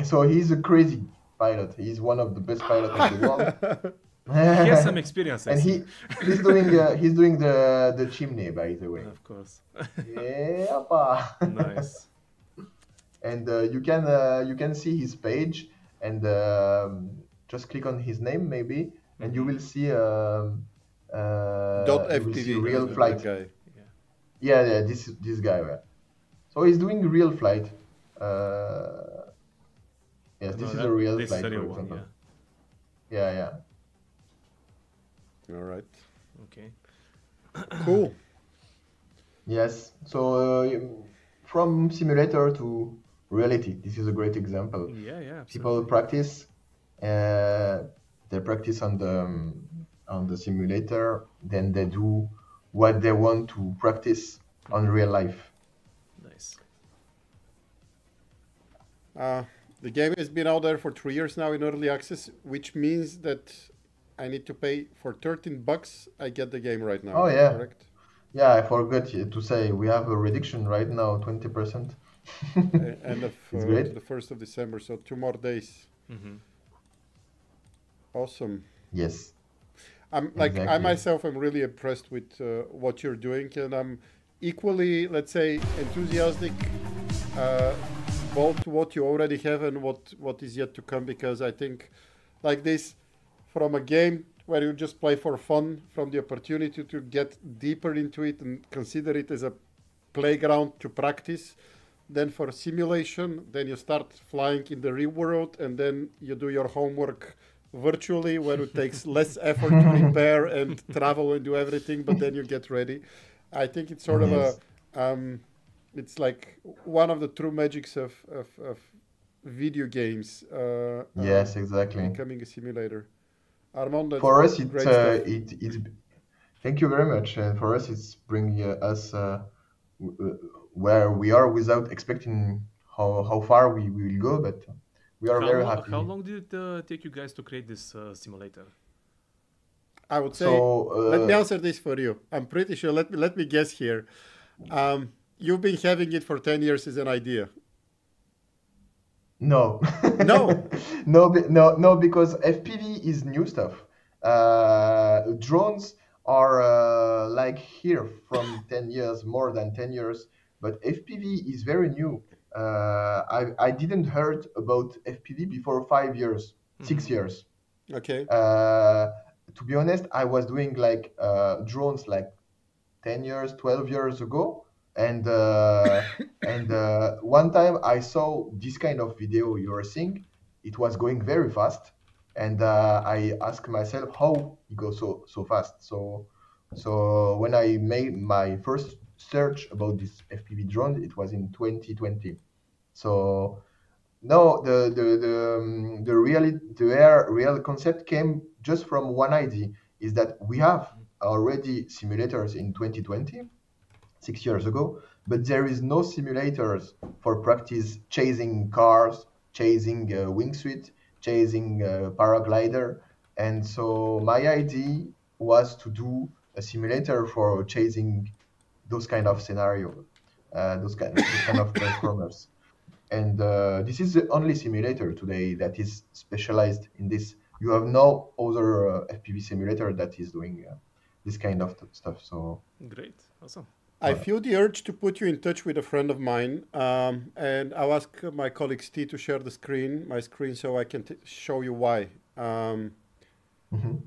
So he's a crazy pilot. He's one of the best pilots in the world. He has some experience, and he's doing the chimney, by the way. Of course. Yeah. Nice. And you can see his page, and just click on his name maybe, and you will see .ftv real flight guy. Yeah, this guy. So he's doing real flight. Yes, this is a real flight, for example. Yeah. All right. Okay. Cool. Yes. So from simulator to reality, this is a great example. Yeah, yeah, People absolutely. practice. They practice on the simulator. Then they do what they want to practice on real life. Nice. The game has been out there for 3 years now in early access, which means that I need to pay for $13. I get the game right now. Oh Is that yeah, correct? yeah. I forgot to say we have a reduction right now, 20%. End of It's to great. the 1st of December, so 2 more days. Mm-hmm. Awesome. Yes, I exactly. myself am really impressed with what you're doing, and I'm equally, let's say, enthusiastic uh, both to what you already have and what is yet to come. Because I think, like this, from a game where you just play for fun, from the opportunity to get deeper into it and consider it as a playground to practice, then for simulation, then you start flying in the real world, and then you do your homework virtually, where it takes less effort to prepare and travel and do everything, but then you get ready. I think it's sort of a, Yes, um, it's like one of the true magics of video games yes, exactly. becoming a simulator. Armand, that's For us, great stuff. it. Thank you very much. And for us, it's bringing us where we are without expecting how far we will go, but we are very How happy. long did it take you guys to create this simulator? I would say, So let me answer this for you. I'm pretty sure. Let me guess here. You've been having it for 10 years as an idea. no, No. no, because FPV is new stuff. Drones are like here from 10 years, more than 10 years, but FPV is very new. I didn't heard about FPV before 5 years, Mm-hmm. 6 years. Okay. Uh, to be honest, I was doing like drones like 10 years, 12 years ago. And one time I saw this kind of video you are seeing. It was going very fast. And I asked myself how it goes so fast. So when I made my first search about this FPV drone, it was in 2020. So no, real concept came just from one idea, is that we have already simulators in 2020, 6 years ago, but there is no simulators for practice chasing cars, chasing wingsuit, chasing paraglider. And so my idea was to do a simulator for chasing those kind of scenario, those kind of performers. And this is the only simulator today that is specialized in this. You have no other FPV simulator that is doing this kind of stuff. So Great, awesome. I uh, feel the urge to put you in touch with a friend of mine, and I'll ask my colleague Steve to share my screen, so I can show you why. mhm.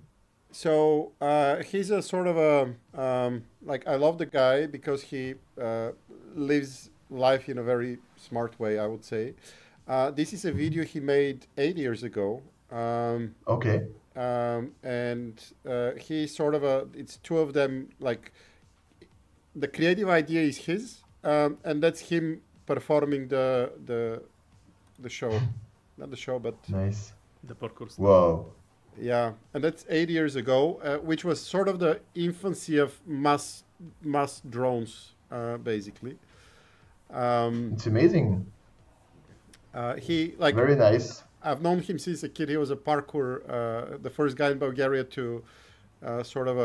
He's a sort of a like, I love the guy because he lives life in a very smart way, I would say. This is a video he made 8 years ago, Okay. and he's sort of a. It's two of them. Like, the creative idea is his, and that's him performing the show, not the show, but Nice. The parkour stuff. Wow. yeah, and that's 8 years ago, which was sort of the infancy of mass drones, basically. Um, It's amazing. he like Very nice. I've known him since a kid. He was a parkour, the first guy in Bulgaria to sort of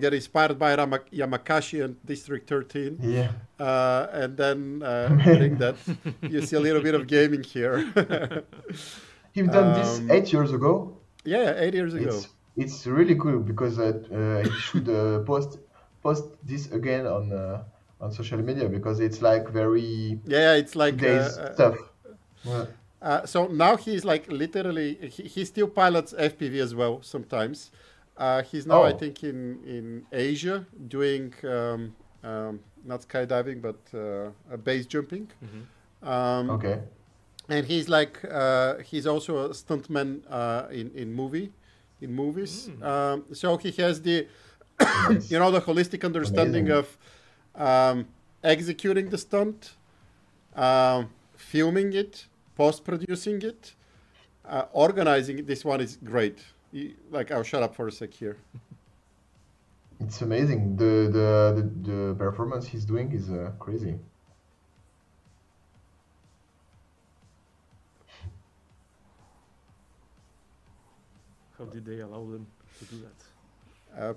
get inspired by Yamakasi and District 13, Yeah. and then bring that. You see a little bit of gaming here. You've done this um, 8 years ago. yeah, 8 years ago. It's really cool because he should post this again on social media because it's like very Yeah, it's like today's stuff. Yeah. so now he's like literally he still pilots FPV as well sometimes. He's now, I Oh, think, in Asia doing not skydiving but base jumping. Um, okay. and he's like he's also a stuntman in movies. So he has the Nice. the holistic understanding Amazing. of executing the stunt, filming it, post-producing it, organizing it. This one is great. Like, I'll shut up for a sec here. It's amazing. The performance he's doing is crazy. How did they allow them to do that?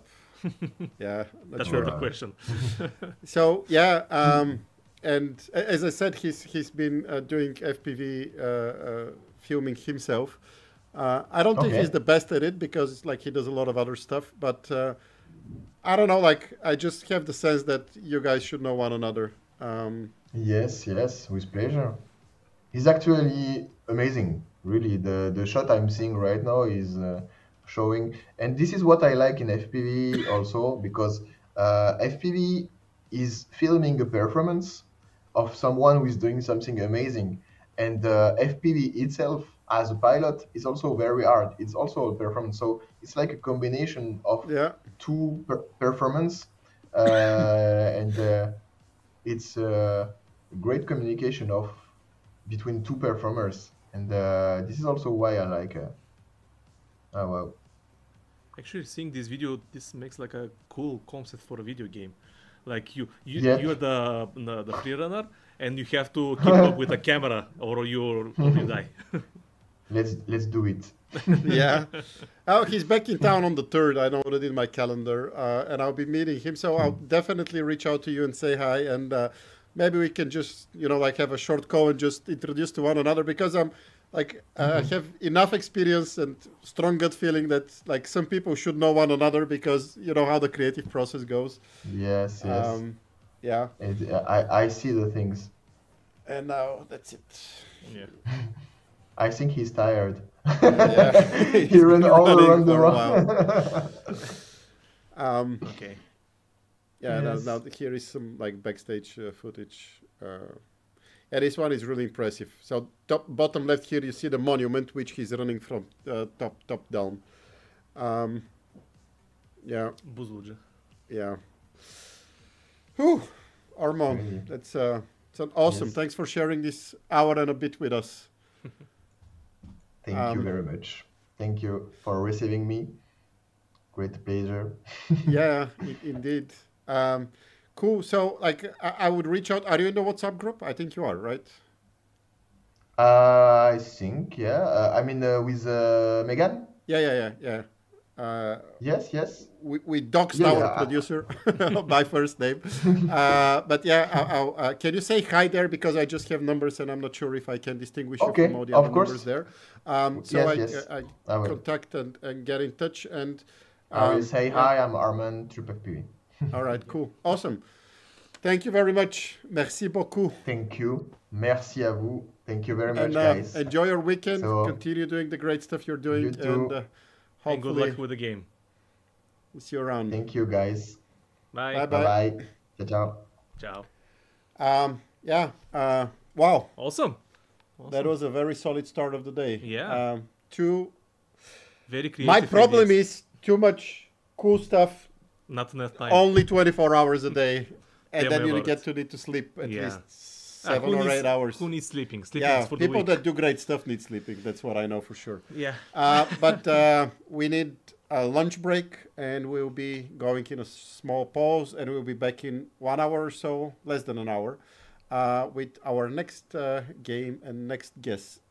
Yeah, not That's sure. not the question. So yeah, and as I said, he's been doing FPV filming himself. I don't think Okay. he's the best at it because it's like he does a lot of other stuff. But I don't know. Like, I just have the sense that you guys should know one another. Yes, yes, with pleasure. He's actually amazing. Really, the shot I'm seeing right now is showing, and this is what I like in FPV also, because FPV is filming a performance of someone who is doing something amazing, and FPV itself as a pilot is also very hard. It's also a performance, so it's like a combination of Yeah. two performance, and it's great communication of between two performers, and this is also why I like. Oh wow! Actually, seeing this video, this makes like a cool concept for a video game. Like Yeah. you're the free runner, and you have to keep up with a camera, or you die. Let's do it. Yeah. Oh, he's back in town on the 3rd. I know it in my calendar, and I'll be meeting him. So I'll definitely reach out to you and say hi, and maybe we can just, like, have a short call and just introduce to one another, because I'm like, I have enough experience and strong gut feeling that, like, some people should know one another, because you know how the creative process goes. Yes, yes. Yeah. I see the things. And now that's it. Yeah. I think he's tired. Yeah. He ran all running around the for a world. Okay. Yeah, Yes. now here is some, like, backstage footage. Yeah, this one is really impressive. So bottom left here, you see the monument, which he's running from top down. Yeah, Buzluđe. yeah. Whew, Armand, Crazy. that's awesome. Yes. Thanks for sharing this hour and a bit with us. Thank you very much. Thank you for receiving me. Great pleasure. Yeah, indeed. Cool. So, like, I would reach out. Are you in the WhatsApp group? I think you are, right? I think, yeah. I mean, with Megan? Yeah. Yes, yes. We doxed Yeah, our yeah. producer by first name. But yeah, can you say hi there? Because I just have numbers and I'm not sure if I can distinguish you Okay, from all the of other course. numbers there. So Yes, I I will. contact and get in touch. And I will say yeah. hi, I'm Armand, FPV. All right, cool. Awesome. Thank you very much. Merci beaucoup. Thank you. Merci à vous. Thank you very much, And guys. enjoy your weekend. So- Continue doing the great stuff you're doing. You too. And And good hopefully luck with the game. we'll see you around. Thank you, guys. Bye. Bye. Bye-bye. Ciao, ciao. Ciao. Yeah. Wow. Awesome. That was a very solid start of the day. Yeah. Very creative. My problem ideas. is too much cool stuff, Not enough time. only 24 hours a day, and Tell then me you about get it. to need to sleep at Yeah. least Ah, 7 or 8 hours. Who needs sleeping? Sleeping Yeah, is for the people weak. that do great stuff need sleeping. That's what I know for sure. Yeah. But we need a lunch break, and we'll be going in a small pause, and we'll be back in 1 hour or so, less than an hour, with our next game and next guest,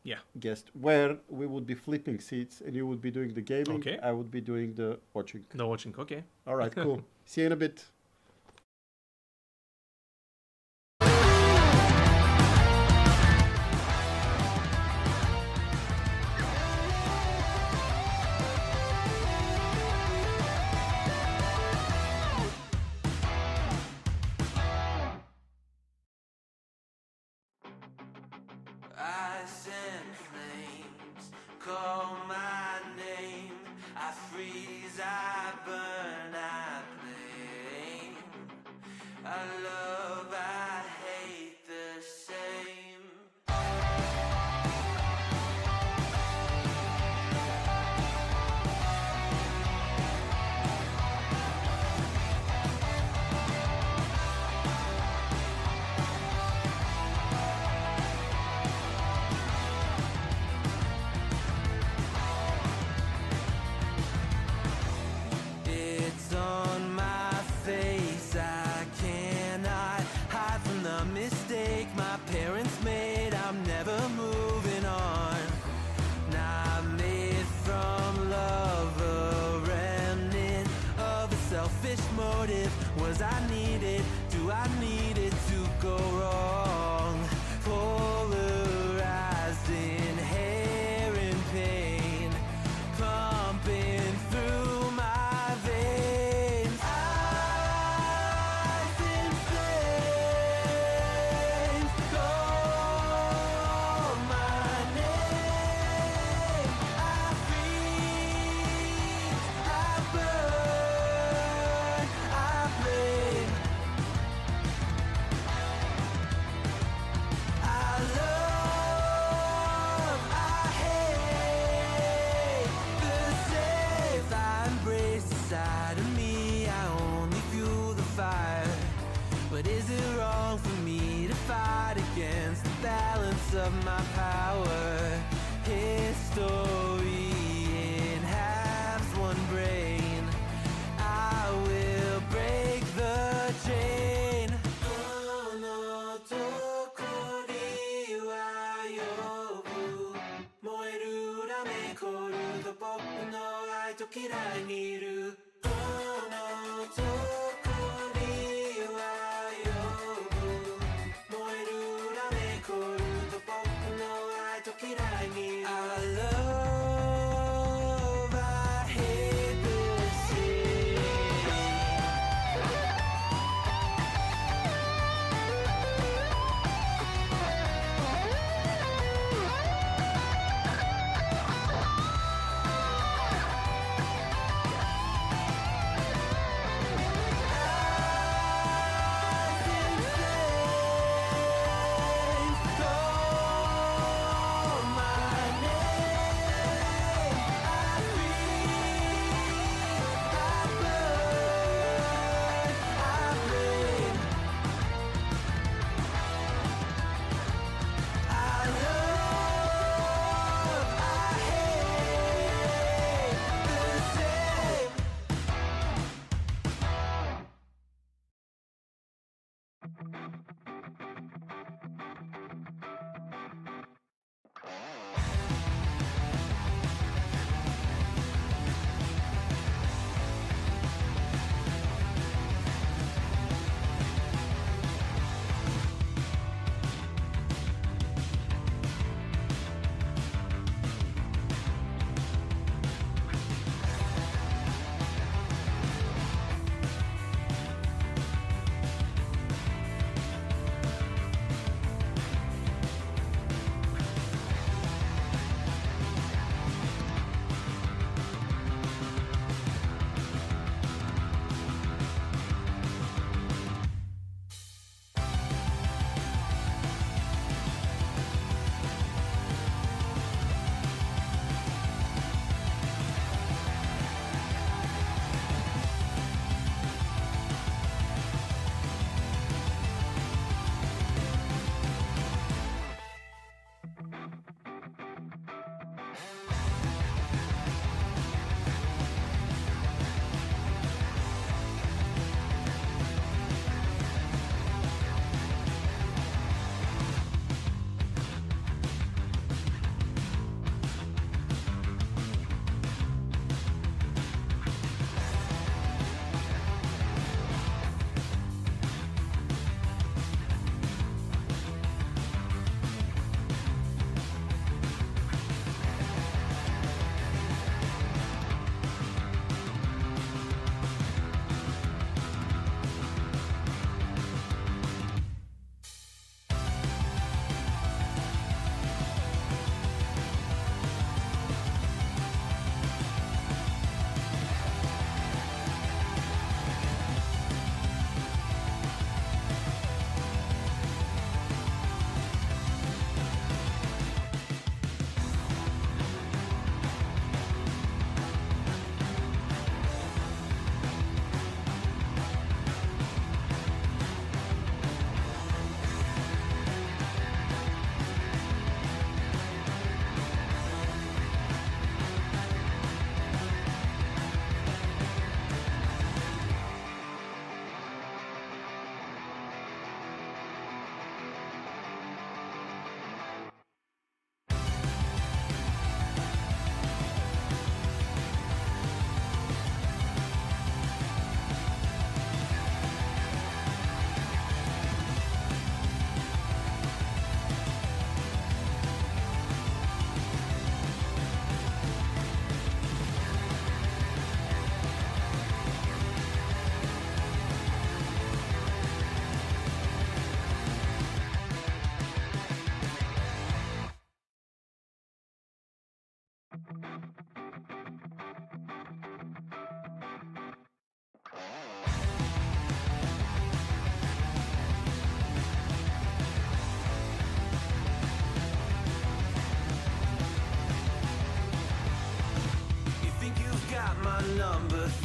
where we would be flipping seats, and you would be doing the gaming. Okay. I would be doing the watching. No watching. Okay. All right, cool. See you in a bit. Ice and flames call my name. I freeze, I burn, I blame. I love, I hate the same. selfish motive? Was I needed? Do I need it to go wrong? Polarized inherent pain pumping through my veins. Eyes in flames, call my name. I freeze, I burn, I blame. I love, I hate the safe I embrace inside of me. I only fuel the fire. But is it wrong for me to fight against the balance of my power? History in halves, one brain. I will break the chain. Oh no, tokori wa yobu. Moeru rame koru to boku no ai to kirai ni iru. Oh no, tokori wa yobu. Moeru rame koru to boku no ai to kirai ni iru. I love, I hate this city.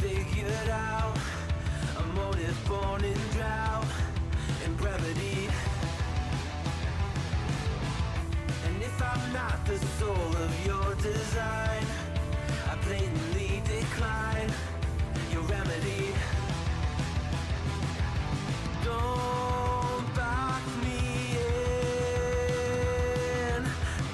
figured out a motive born in drought and brevity. And if I'm not the soul of your design, I blatantly decline your remedy. Don't box me in,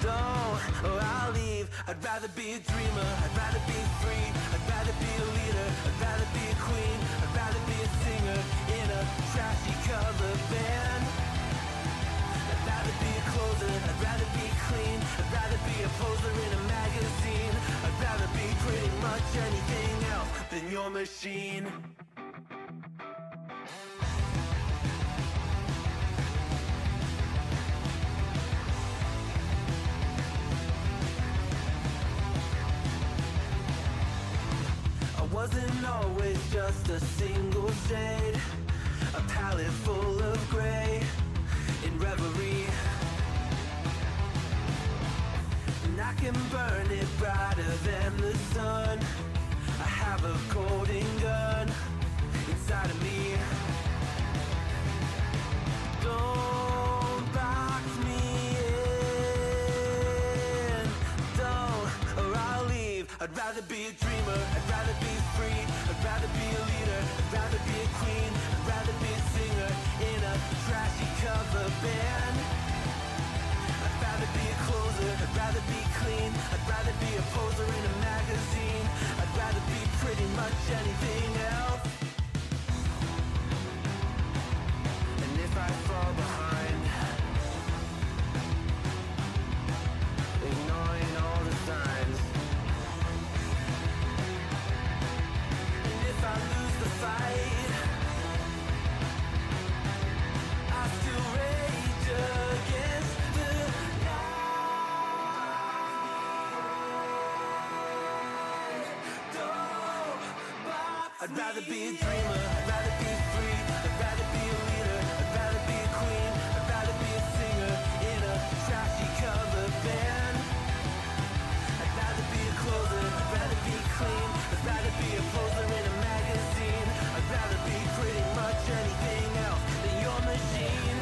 don't, or I'll leave. I'd rather be a dreamer, I'd rather be free, I'd rather be a leader, I'd rather be a queen, I'd rather be a singer in a trashy cover band. I'd rather be a closer, I'd rather be clean, I'd rather be a poser in a magazine, I'd rather be pretty much anything else than your machine. I wasn't always just a single shade, a palette full of gray in reverie. And I can burn it brighter than the sun. I have a golden gun inside of me. Don't box me in, don't, or I'll leave. I'd rather be a dreamer, I'd rather be free, I'd rather be a leader, I'd rather be a queen, I'd rather be a singer in a trashy cover band. I'd rather be a closer, I'd rather be clean, I'd rather be a poser in a magazine, I'd rather be pretty much anything else. And if I fall behind, ignoring all the signs, and if I lose the fight, I still rage against the night. Don't box I'd rather be a dreamer, I'd rather be free, I'd rather be a leader, I'd rather be a queen, I'd rather be a singer in a trashy cover band. I'd rather be a closer, I'd rather be clean, I'd rather be a poser in a magazine, I'd rather be pretty much anything else than your machine.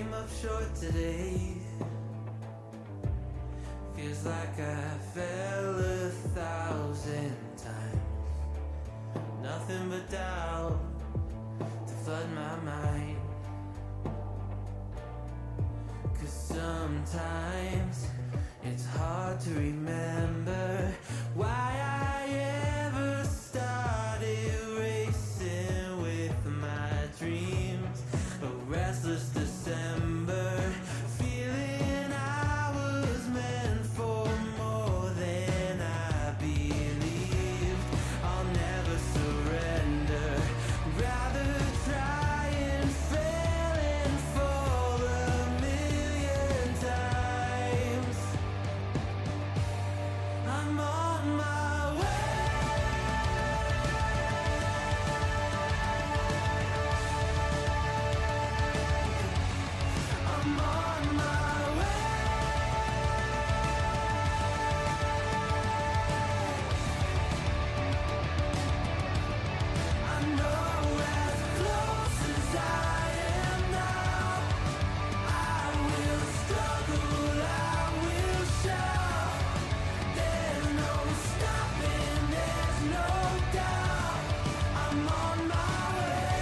came up short today. Feels like I fell 1,000 times. Nothing but doubt to flood my mind. 'Cause sometimes it's hard to remember why I ever started racing with my dreams. A restless December, feeling I was meant for more than I believed. I'll never surrender, rather try and fail and fall 1,000,000 times. I'm on my way. I'm on my way. I know as close as I am now, I will struggle, I will shout. There's no stopping, there's no doubt. I'm on my way.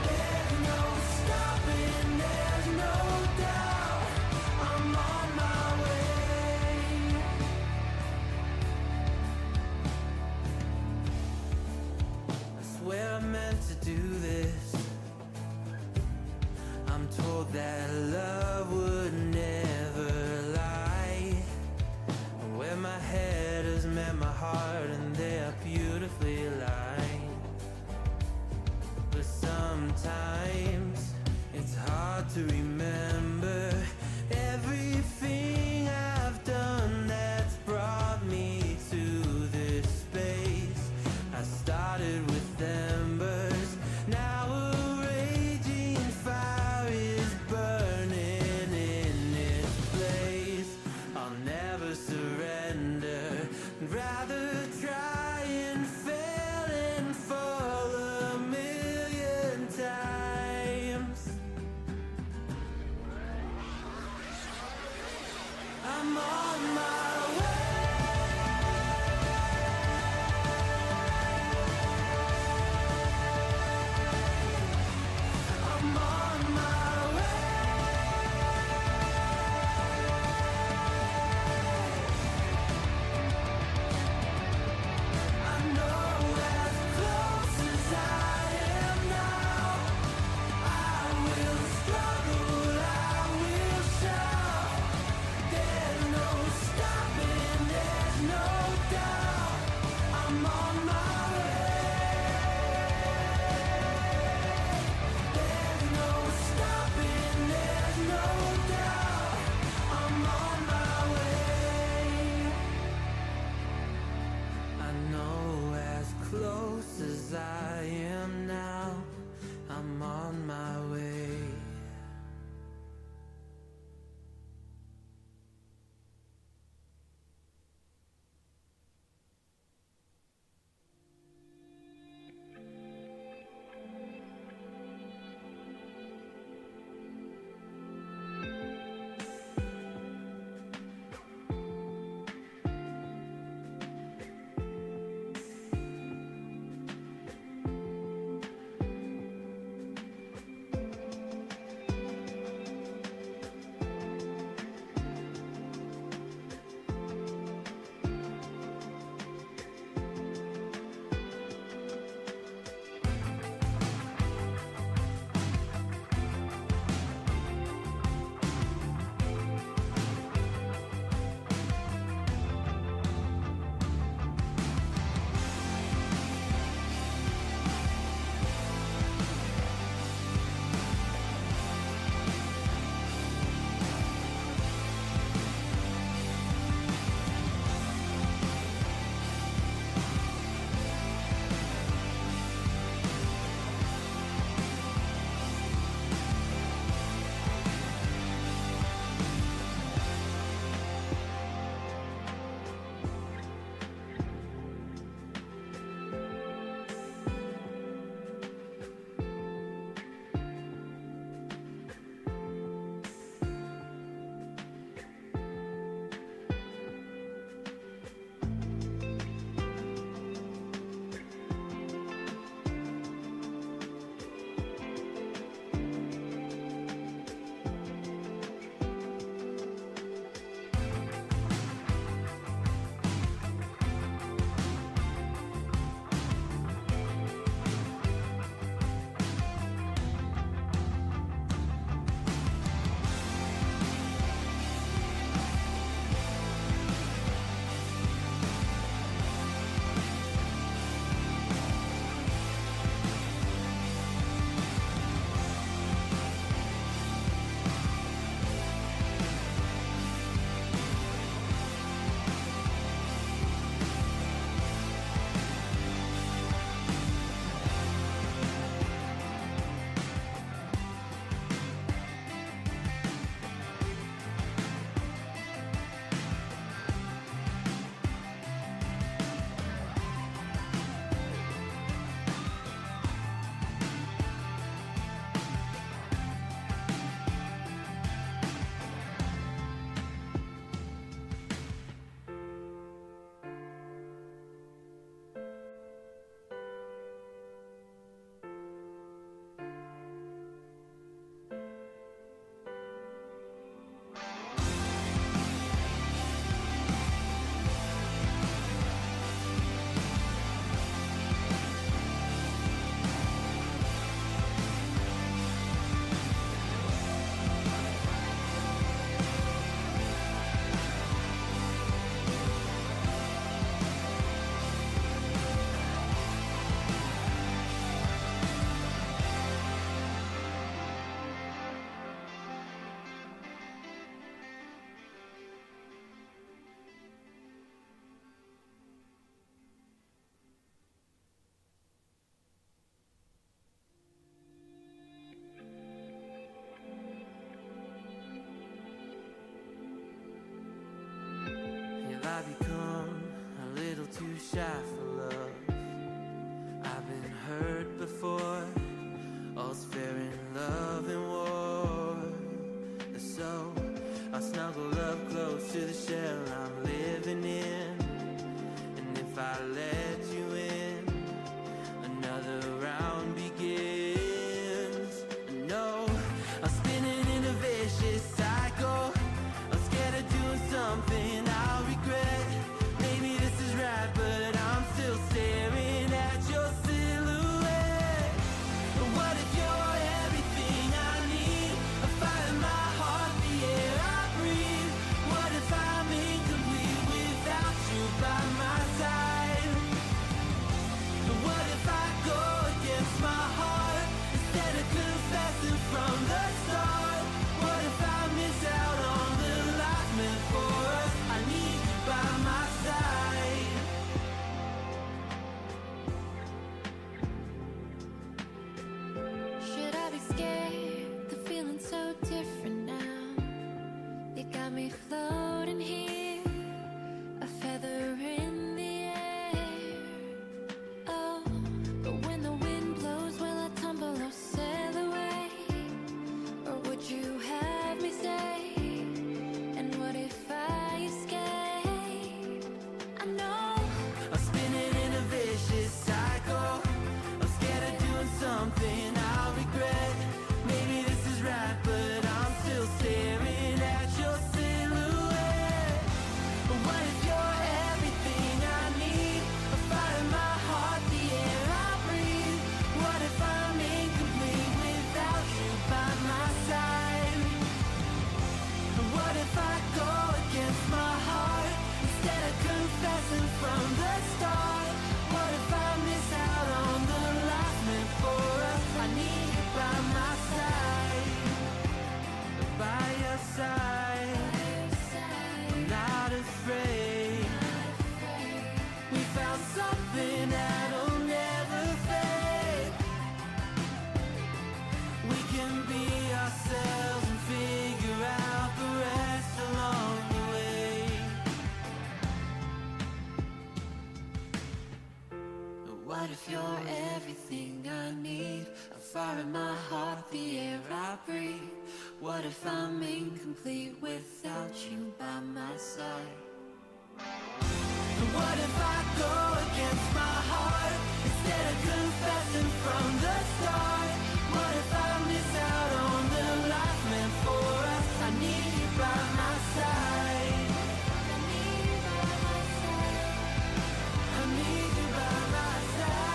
There's no stopping, there's no doubt. I'm on my way. I swear I meant to do this. I'm told that love would never lie. Where my head has met my heart and they are beautifully aligned. But sometimes it's hard to remember everything I've done that's brought me to this space. I started with embers, now a raging fire is burning in its place. I'll never surrender, rather try and fail and fall 1,000,000 times. I'm on my way. I'm on my way. I know as close as I am now, I will struggle, I will shout. There's no stopping, there's no doubt. I'm on my way. There's no stopping, there's no doubt. I'm on my way. I know as close as I am now, I'm on my way. shy for love. I've been hurt before. All's fair in love and war. So I snuggle up close to the shell I'm living in. And if I let you in, another round begins. No, I'm spinning in a vicious cycle. I'm scared of doing something I'll regret. Maybe this is right, but I'm still staring at your silhouette. What if you're everything I need? A fire in my heart, the air I breathe. What if I'm incomplete without you by my side? What if I go against my heart instead of confessing from the start? What if I miss out on the life meant for us? I need you by my side. Should I be scared? The feeling's so different now. You got me floating here, a feather in the air. Oh, but when the wind blows, will I tumble or sail away? Or would you have me stay? And what if I escape? I know I'm spinning in a vicious cycle. I'm scared of doing something I'll regret. Maybe this is right, but I'm still staring at your silhouette. What if you're everything I need? A fire in my heart, the air I breathe. What if I'm incomplete without you by my side? What if I go against my heart instead of confessing from the start? What if I miss out on the life meant for us? I need you by my side, by your side. I'm not afraid. We found something that'll never fade. We can be ourselves and figure out the rest along the way. What if you're everything I need? A fire in my heart, the air I breathe. What if I'm incomplete without you by my side? What if I go against my heart instead of confessing from the start? What if I miss out on the life meant for us? I need you by my side. I need you by my side. I need you by my side.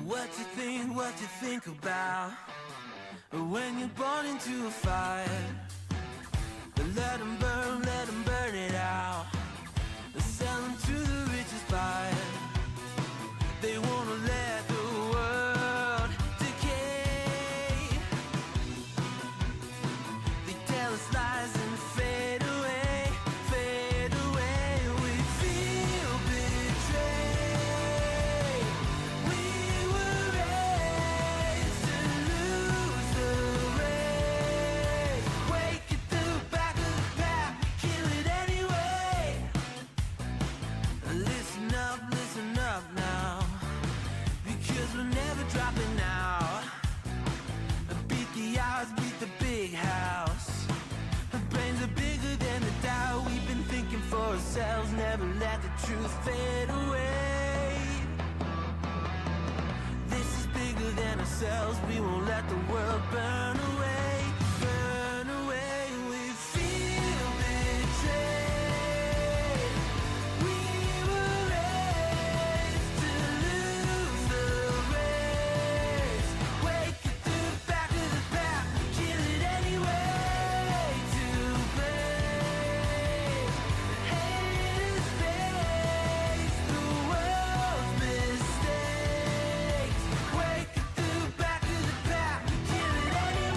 What you think about when you're born into a fire? Let them burn it out. Sell them to the richest buyer. They wanna let the world decay. They tell us lies and fade away, fade away. We feel betrayed. We were raised to lose the race. Wake at the back of the pack, kill it anyway. Listen up now, because we're never dropping out. Beat the odds, beat the big house. Our brains are bigger than the doubt. We've been thinking for ourselves, never let the truth fade away. This is bigger than ourselves, we won't let the world burn away, burn away. We feel betrayed. We were raised to lose the race. Wake at the back of the pack, kill it anyway. To blame, haters face the world's mistakes. Wake at the back of the pack, kill it anyway.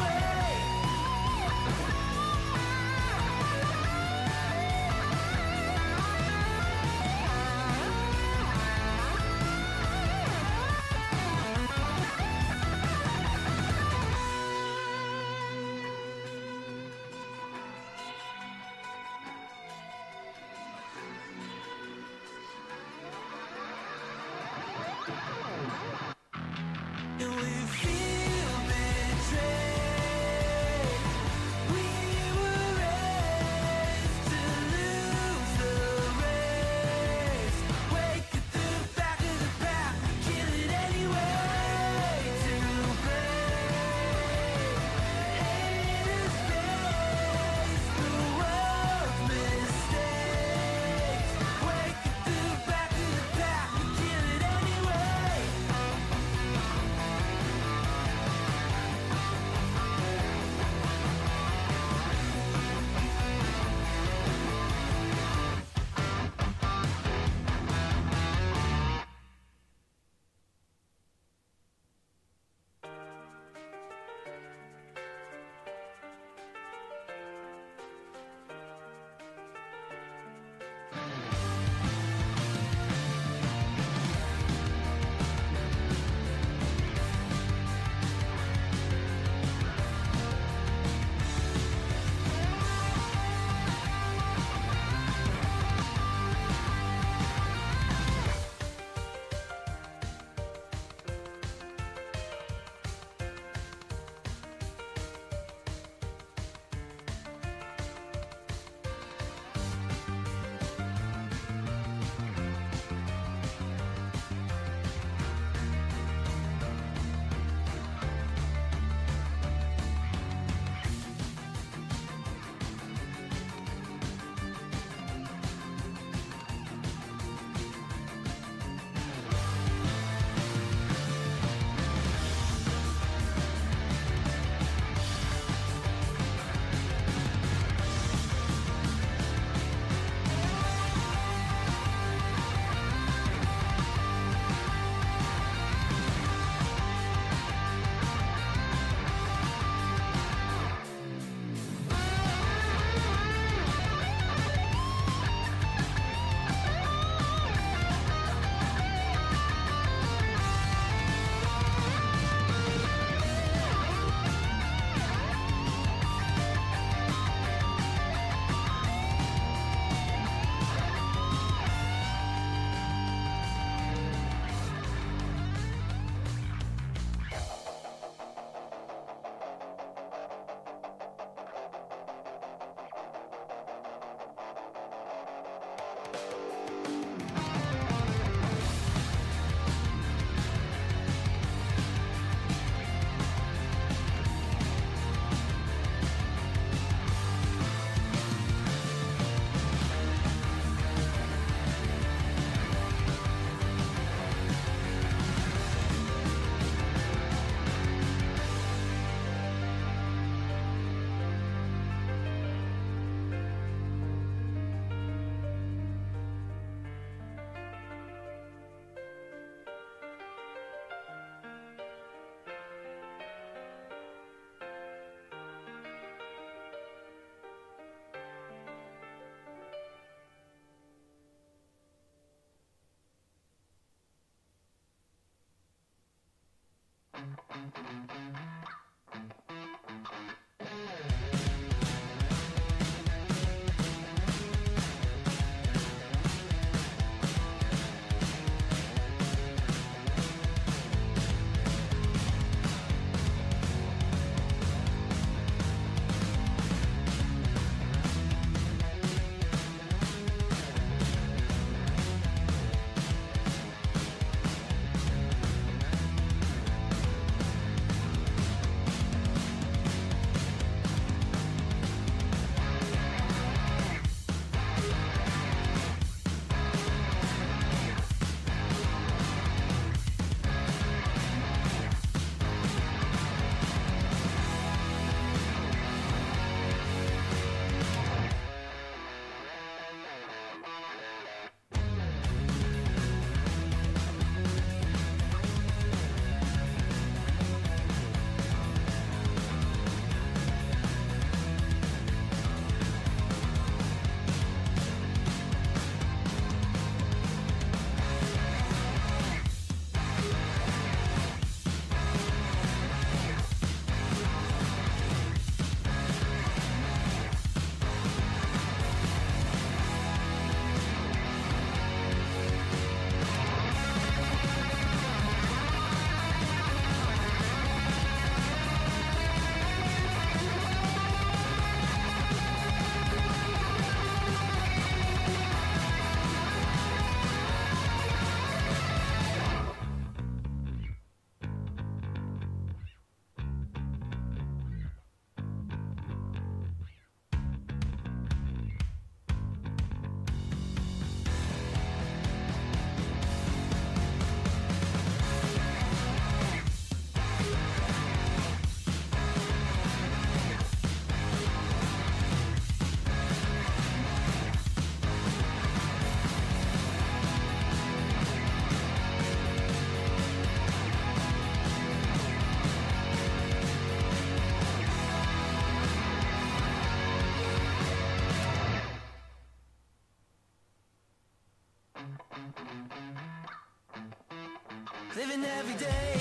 Living every day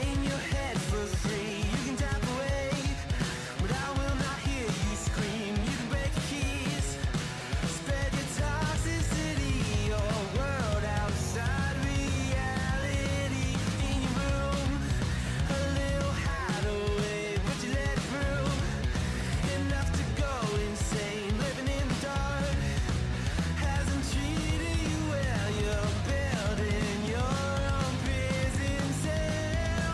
in your head for free. You can tap away, but I will not hear you scream. You can break the keys, spread your toxicity, your world outside reality. In your room, a little hideaway, but you let it through. Enough to go insane, living in the dark hasn't treated you well. You're building your own prison cell.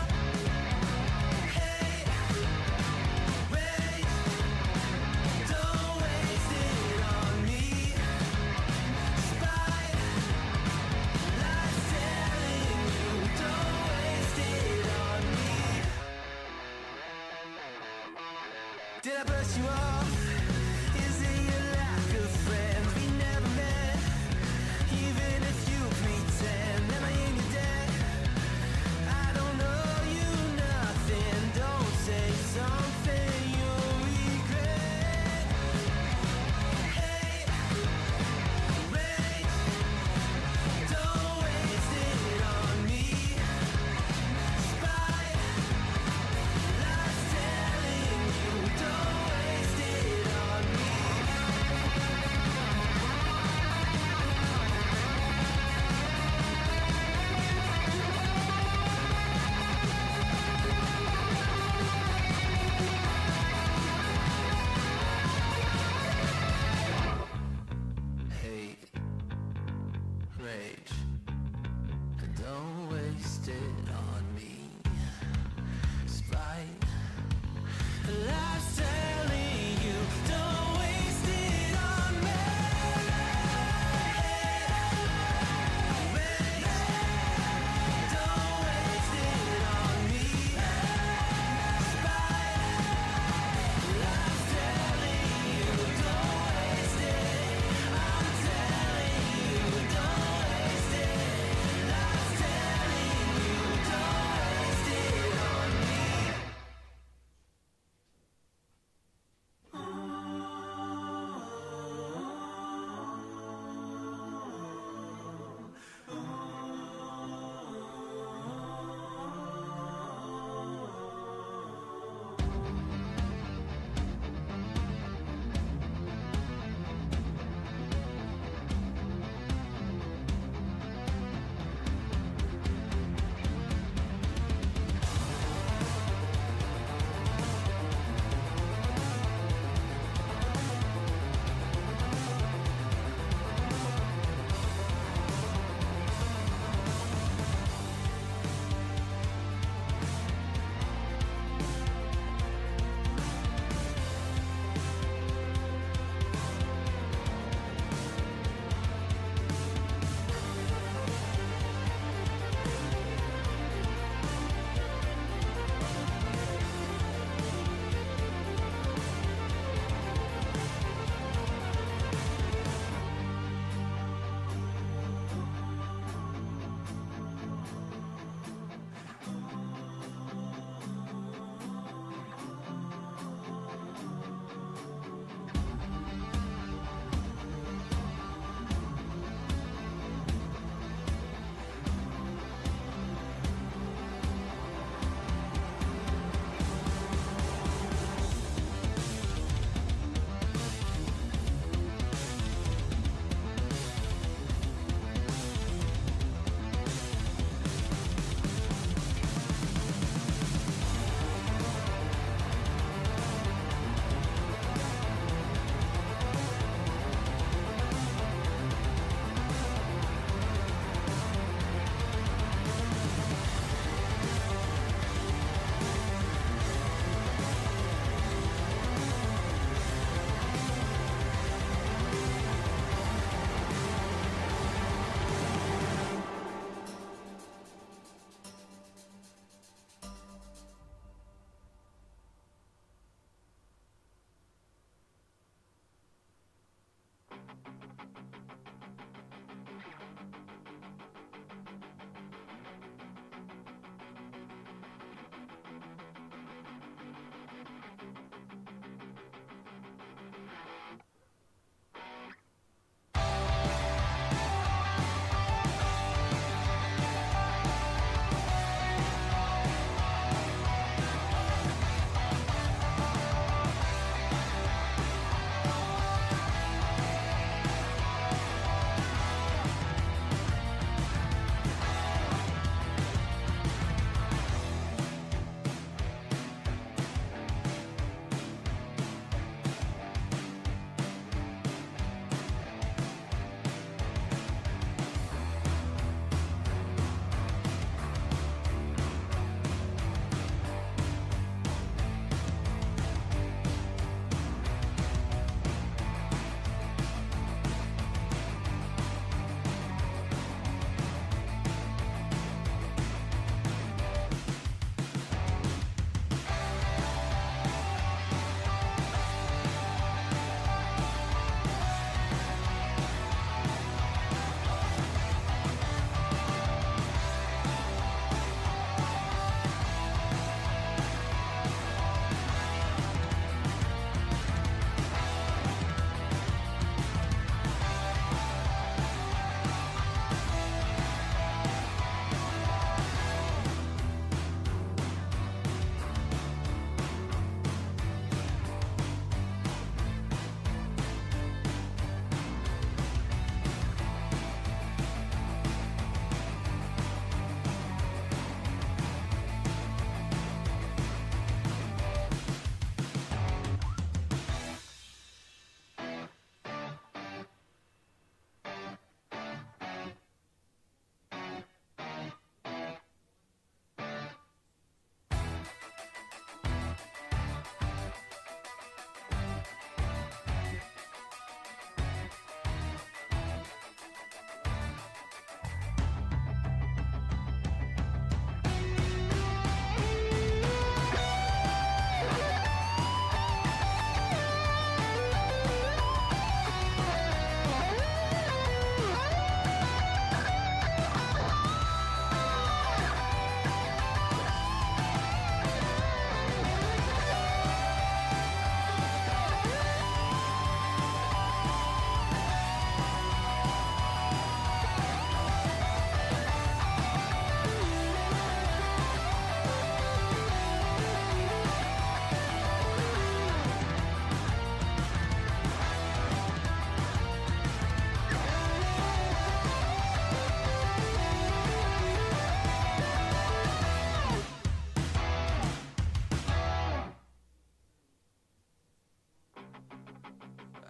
Hey, wait, don't waste it on me. Spite, lies telling you, don't waste it on me. Did I brush you off? Is it your lack of friends? We never met, even if you pretend. Am I in your debt? I don't owe you nothing. Don't say something you'll regret. Hey, wait, don't waste it on me. Spite, lies telling you, don't waste it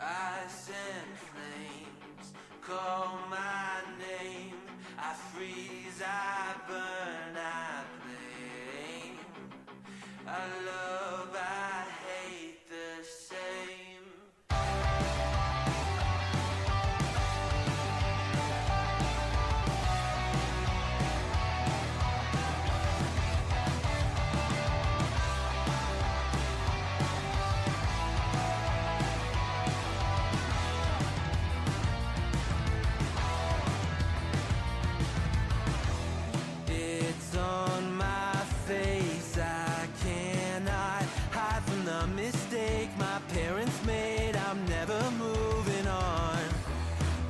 Ice and flames call my name. I freeze, I burn, I blame. I love, I hate the same. It's on my face, I cannot hide from the mistake my parents made. I'm never moving on.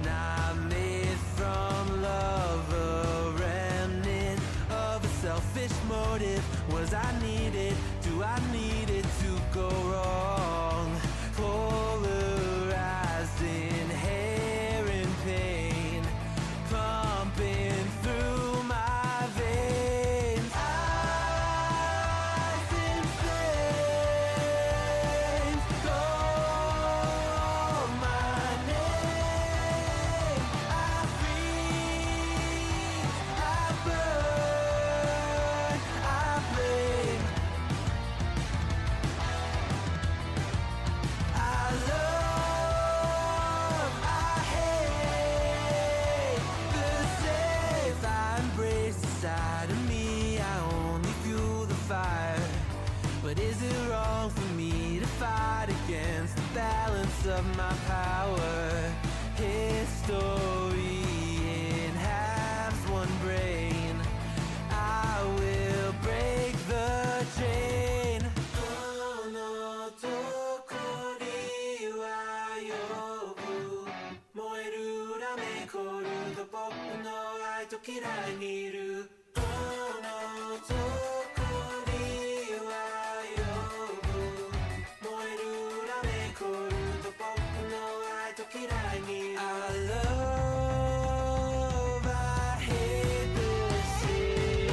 Not made from love, a remnant of a selfish motive. Was I needed? Do I need it to go wrong? Polarized, inherent pain pumping through my veins. Ice and flames call my name. I freeze, I burn, I blame. I love, I hate the safe. I embrace the side of me, I only fuel the fire. But is it wrong for me to fight against the balance of my power? History in halves, one brain. I will break the chain. Oh no, どこには呼ぶ燃える裏目凍ると僕の愛と嫌いにいる。Oh no, どこには呼ぶ燃える裏目凍ると僕の愛と嫌いにいる。I love, I hate the same.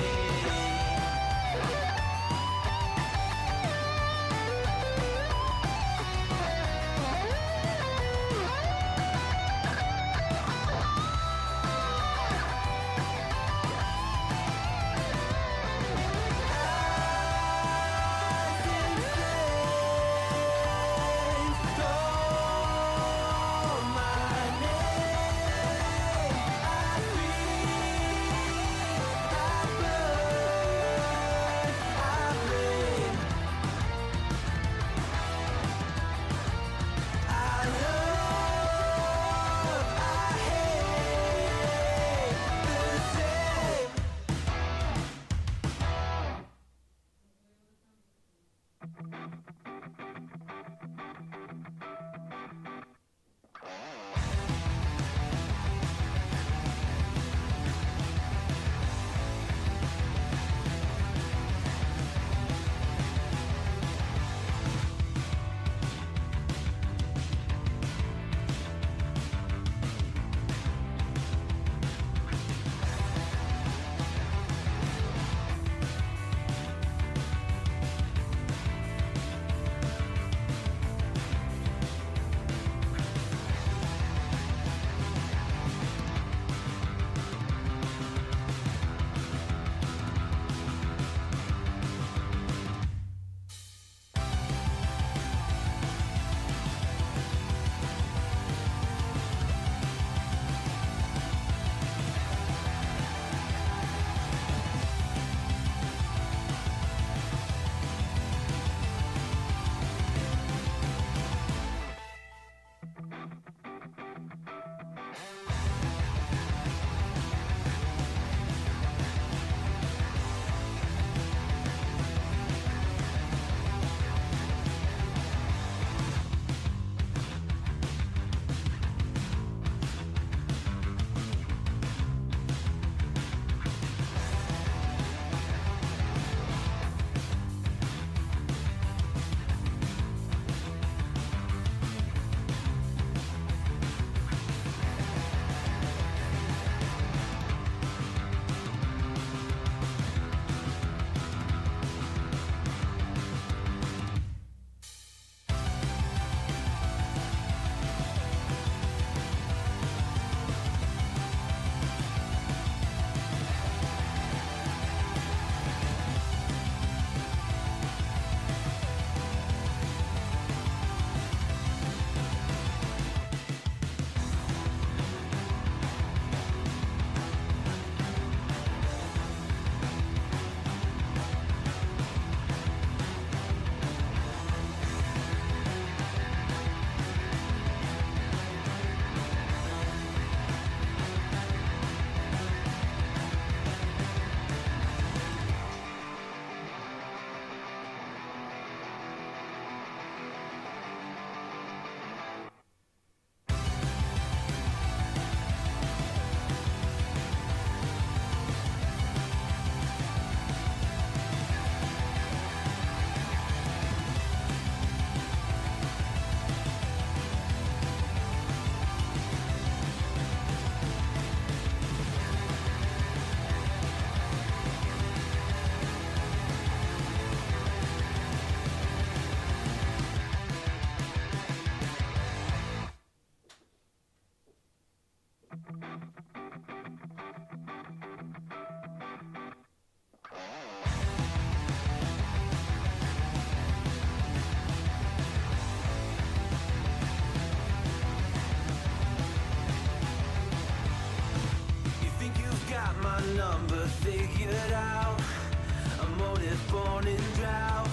born in drought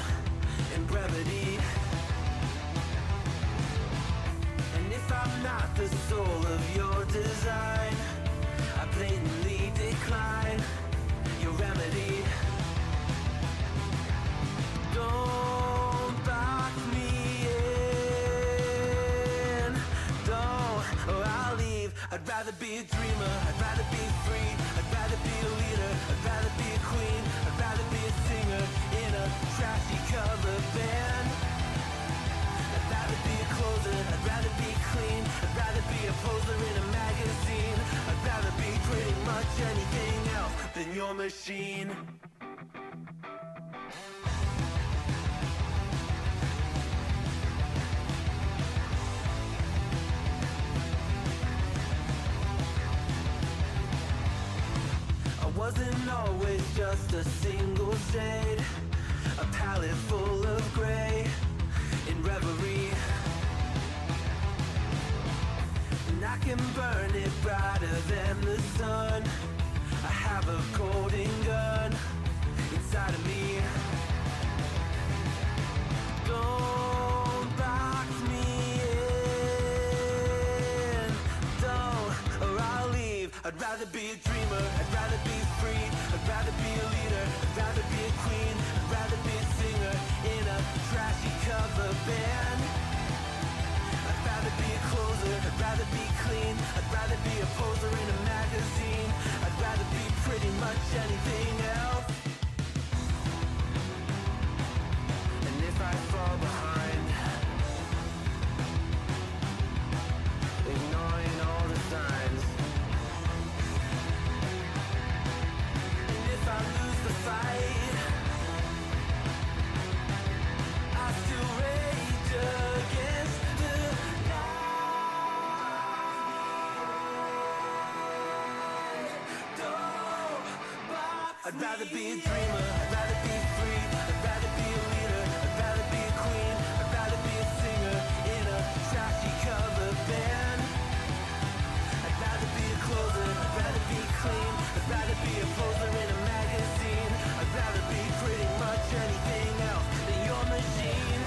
and brevity. And if I'm not the soul of your design, I blatantly decline your remedy. Don't box me in, don't, or I'll leave. I'd rather be a dreamer, I'd rather be free, I'd rather be a leader, I'd rather be a queen, I'd rather be a singer in a trashy cover band. I'd rather be a closer, I'd rather be clean, I'd rather be a poser in a magazine, I'd rather be pretty much anything else than your machine. Wasn't always just a single shade, a palette full of gray in reverie. And I can burn it brighter than the sun. I have a golden gun inside of me. Don't box me in, don't, or I'll leave. I'd rather be a dreamer, I'd rather be free, I'd rather be a leader, I'd rather be a queen, I'd rather be a singer in a trashy cover band. I'd rather be a closer, I'd rather be clean, I'd rather be a poser in a magazine, I'd rather be pretty much anything else. And if I fall behind, ignoring all the signs, if I lose the fight, I still rage against the night. Don't box I'd rather be a dreamer, I'd rather be free, I'd rather be a leader, I'd rather be a queen, I'd rather be a singer in a trashy cover band. I'd rather be a closer, I'd rather be clean, I'd rather be a poser in a magazine, I'd rather be pretty much anything else than your machine.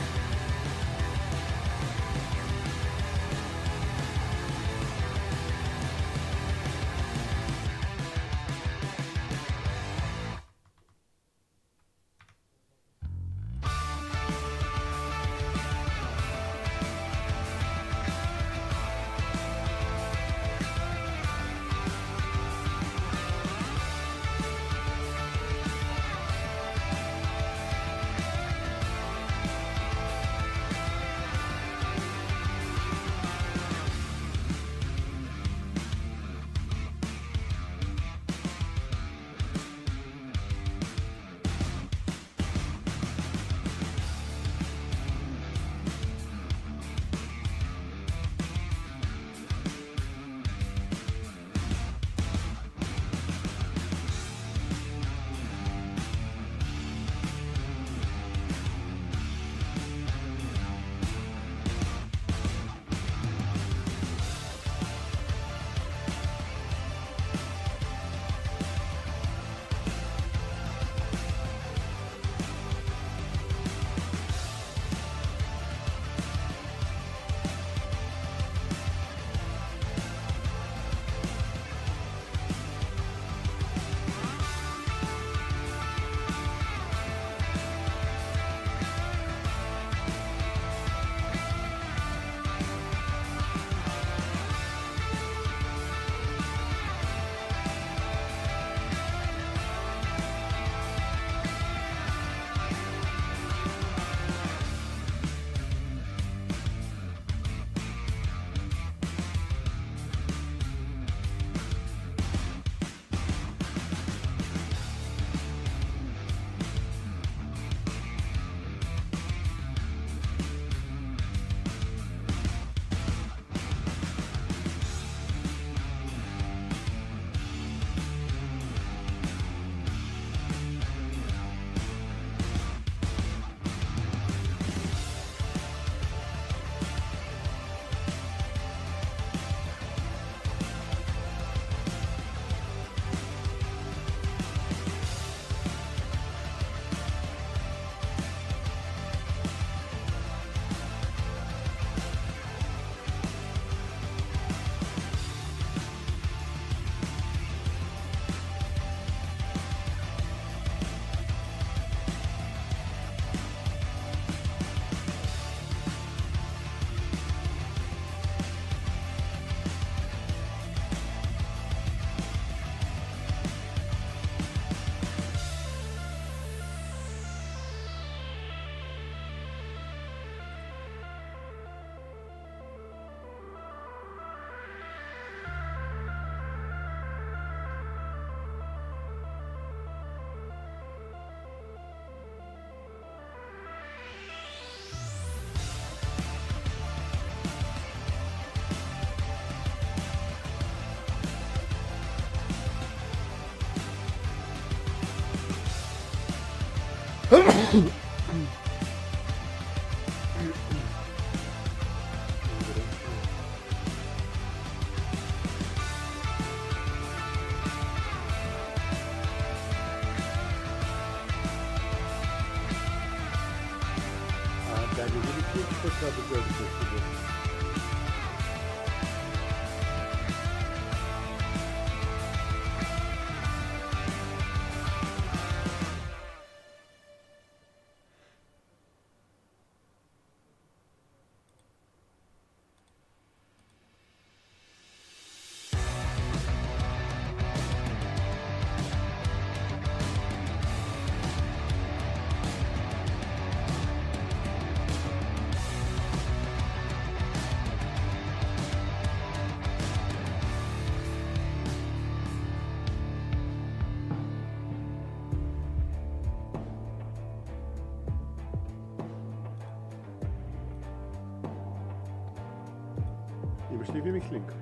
Имаш ли Vimix линк?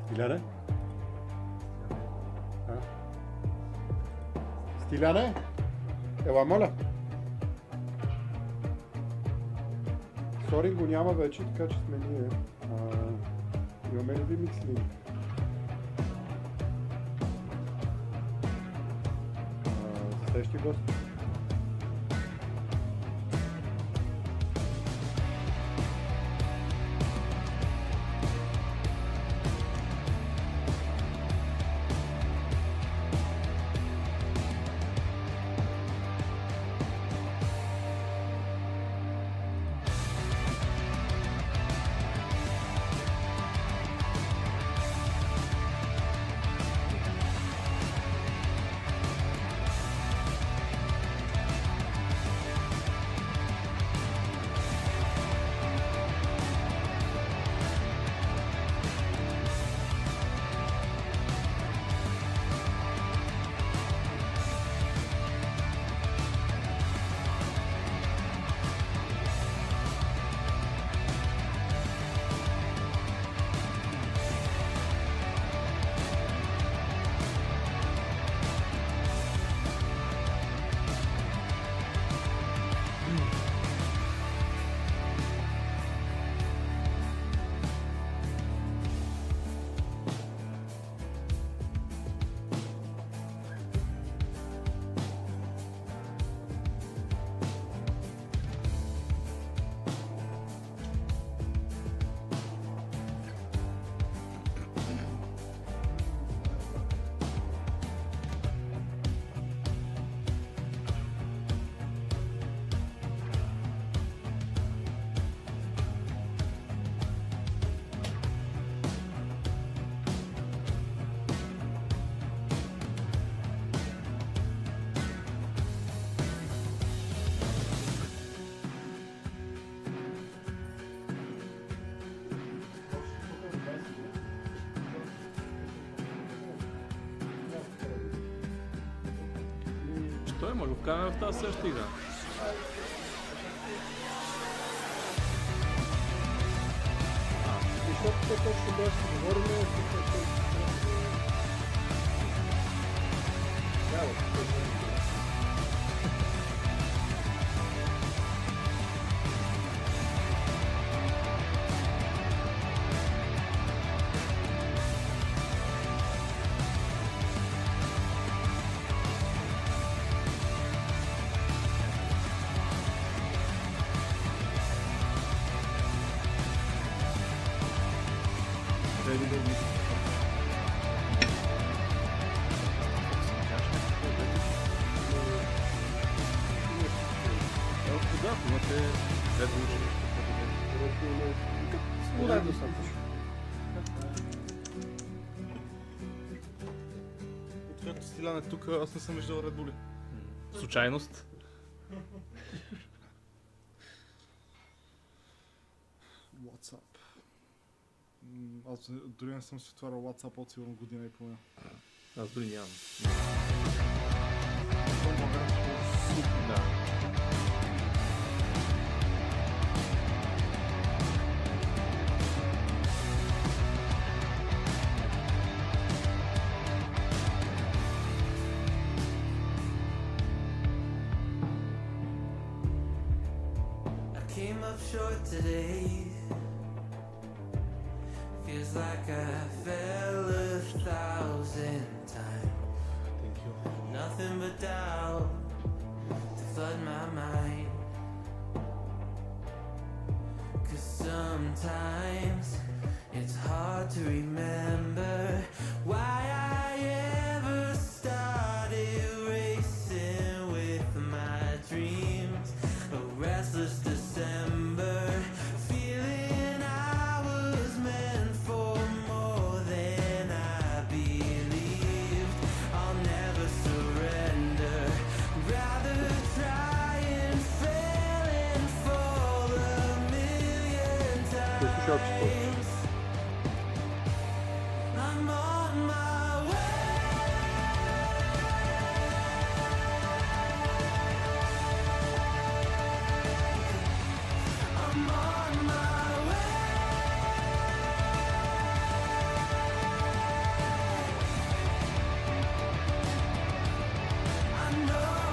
Стиляне? А? Стиляне? Ела, моля. Сорин го няма вече, така че сме ние. Имаме ли Vimix линк? Следващия гост. Що е, може го вкараме в тази същата игра? Защото те точно беше говорим, Откакто Стилян е тук, аз не съм виждал Red Bull. Случайност? WhatsApp. Аз дори не съм си отварял WhatsApp от сигурно година и половина. Аз дори нямам. Да. came up short today. Feels like I fell 1,000 times. Thank you. Nothing but doubt to flood my mind. 'Cause sometimes it's hard to remember why I ever started racing with my dreams. A restless December, feeling I was meant for more than I believed. I'll never surrender, rather try and fail and fall a million times. I'm on my way. I'm on my way. I know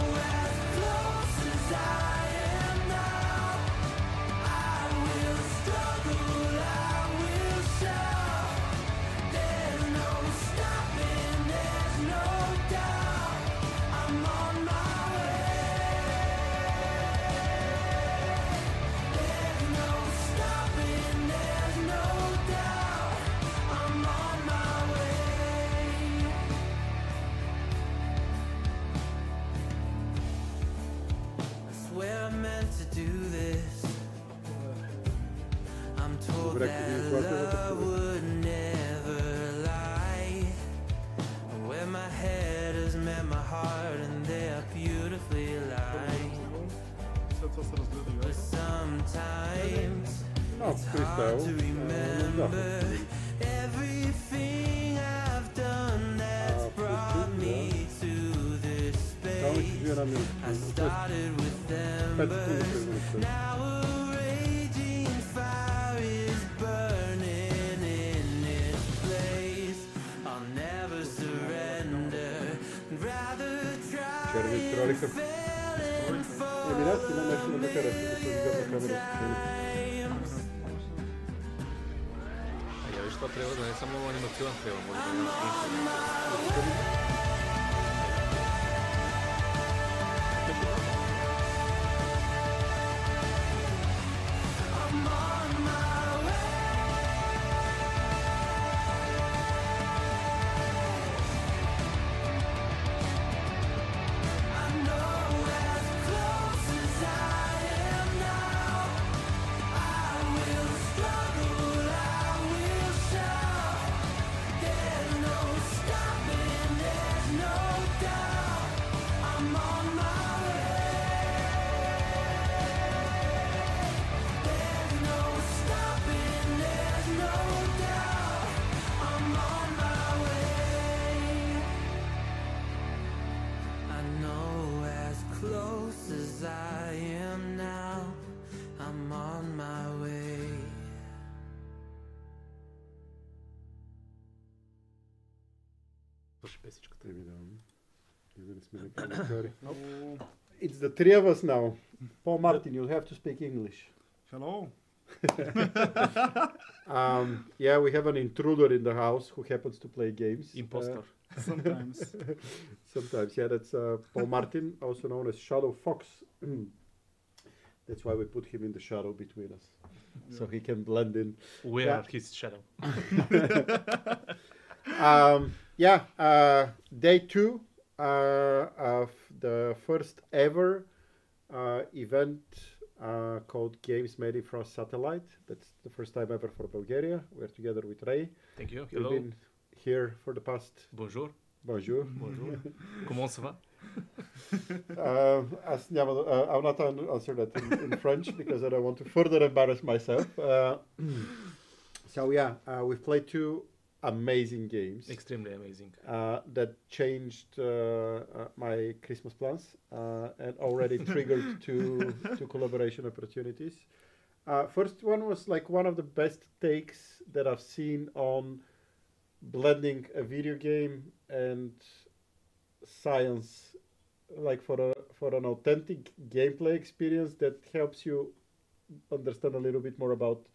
as close as I am now, I will struggle, I will shout. There's no stopping, there's no doubt. I'm on my way. There's no stopping, there's no doubt. I'm on my way. I swear I meant to do this. I'm told that love would never lie. Where my head has met my heart and they are beautifully aligned. След това се разгледа But sometimes Oh, it's hard to Christo. remember everything I've done that's brought me to this space. I started with them, but now a raging fire is burning in its place. I'll never surrender, rather try and fail and fall a million times. Я виж, това трябва да не е само анимационен трябва, може да е I'm on my way. I know as close as I am now, I will struggle, I will shout. There's no stopping, there's no doubt. I'm on my way. There's no stopping, there's no doubt. I'm on my way. I know as close as I am now, I'm on my way. Слушай песичката. It's the three of us now. Paul Martin, you'll have to speak English. Hello. Yeah, we have an intruder in the house who happens to play games. Impostor. Sometimes. Sometimes, yeah, that's Paul Martin, also known as Shadow Fox. That's why we put him in the shadow between us, so he can blend in. We Yeah. are his shadow. Day 2 of the first ever event called Games Made from Satellite. That's the first time ever for Bulgaria. We're together with Ray. Thank you. We've Hello. been here for the past. Bonjour. Bonjour. Bonjour. Comment ça va? I'll not answer that in French because I don't want to further embarrass myself. We've played two amazing games Extremely amazing. that changed my Christmas plans and already triggered two collaboration opportunities. First one was like one of the best takes that I've seen on blending a video game and science, like for an authentic gameplay experience that helps you understand a little bit more about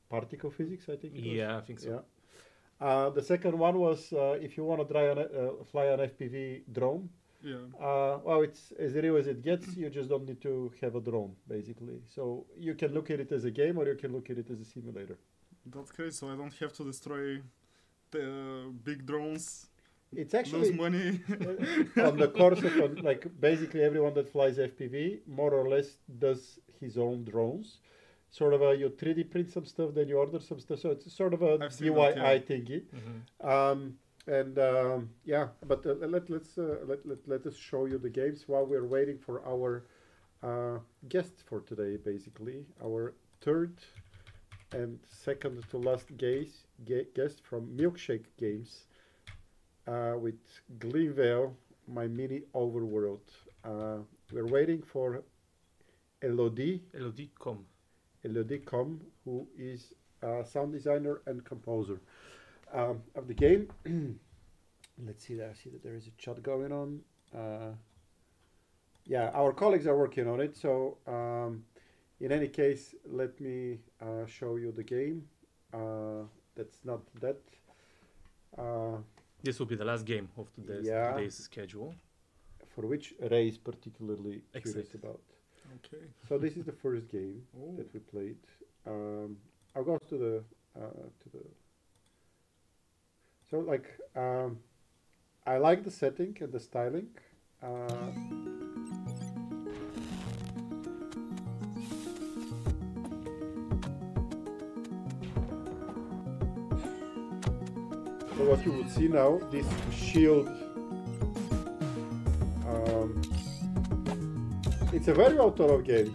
particle physics, I think it was. Yeah, I think so. Yeah. The second one was if you want to fly an FPV drone. Yeah. Well, it's as real as it gets. You just don't need to have a drone, basically. So you can look at it as a game, or you can look at it as a simulator. That's great. So I don't have to destroy the big drones. It's actually Lose money. on the course of like basically everyone that flies FPV more or less does his own drones. Sort of you 3D print some stuff, then you order some stuff. So it's sort of a I've seen DIY that, yeah. thingy. Mm-hmm. Yeah, but let us show you the games while we're waiting for our guest for today. Basically, our third and second to last guest from Milkshake Games with Glenvale, my mini overworld. We're waiting for Elodie Com, who is a sound designer and composer of the game. Let's see that. I see that there is a chat going on. Yeah, our colleagues are working on it. So in any case, let me show you the game. That's not that. This will be the last game of today's schedule. For which Ray is particularly curious Excited. about. Okay. So this is the first game that we played. I'll go to the so like I like the setting and the styling. So what you would see now, this shield, it's a very well thought of game.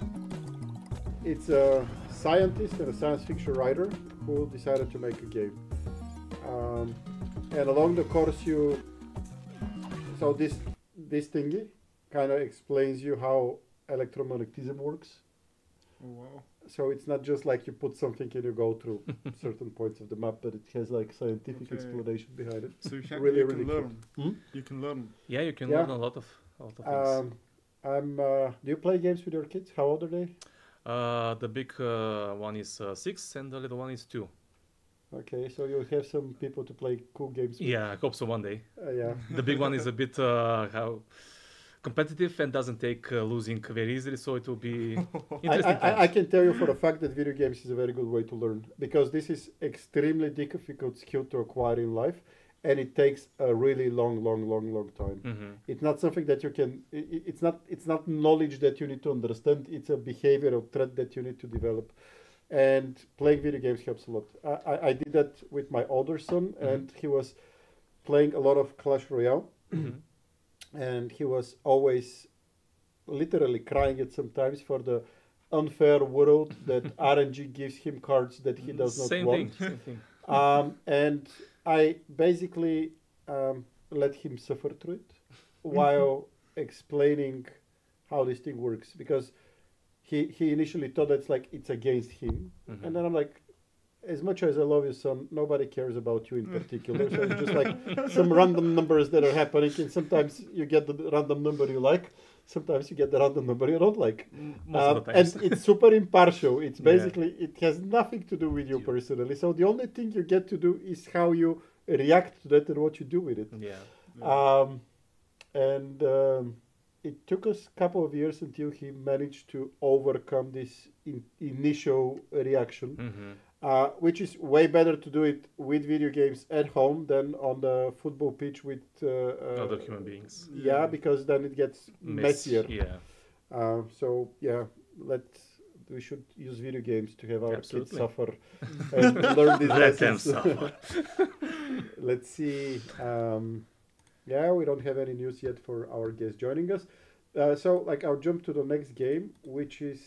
It's a scientist and a science fiction writer who decided to make a game. And along the course so this thingy kind of explains you how electromagnetism works. Oh, wow. So it's not just like you put something and you go through certain points of the map, but it has like scientific explanation behind it. So you can really learn. cool. You can learn. Yeah, you can learn a lot of things. Do you play games with your kids? How old are they? The big one is 6 and the little one is 2. Okay, so you'll have some people to play cool games with. Yeah, I hope so one day. Yeah. The big one is a bit competitive and doesn't take losing very easily, so it will be interesting. I can tell you for a fact that video games is a very good way to learn, because this is extremely difficult skill to acquire in life, and it takes a really long time. Mm-hmm. It's not something that you can. It's not knowledge that you need to understand. It's a behavioral trait that you need to develop. And playing video games helps a lot. I did that with my older son, and he was playing a lot of Clash Royale, and he was always literally crying at sometimes for the unfair world that RNG gives him cards that he does not want. Same thing. And I basically let him suffer through it while explaining how this thing works, because he initially thought it's against him, and then I'm like, as much as I love you, son, nobody cares about you in particular. So it's just like some random numbers that are happening, and sometimes you get the random number you like, sometimes you get the random number you don't like. Most of the times. And it's super impartial. It's basically, it has nothing to do with you personally. So the only thing you get to do is how you react to that and what you do with it. It took us a couple of years until he managed to overcome this initial reaction, which is way better to do it with video games at home than on the football pitch with other human beings. Yeah, because then it gets messier. Yeah. So yeah, we should use video games to have our Absolutely. kids suffer and learn these Let them lessons. suffer. Let's see. Yeah, we don't have any news yet for our guest joining us. So I'll jump to the next game, which is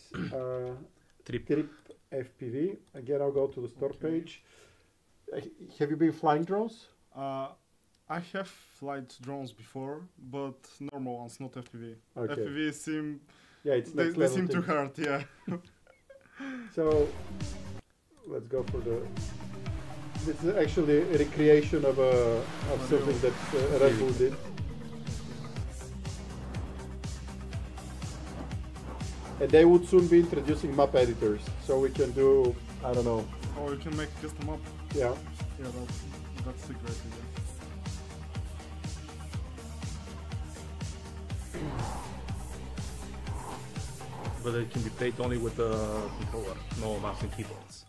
Trip. FPV. Again, I'll go to the store page. Have you been flying drones? I have flight drones before, but normal ones, not FPV. Okay. FPV seem it's they next level seem too thing. hard. Yeah. So let's go for the. This is actually a recreation of something that Red Bull did. And they would soon be introducing map editors, so we can do, I don't know, Oh, you can make a custom map. yeah. Yeah, that's a great idea. But it can be played only with the controller, no mouse and keyboards.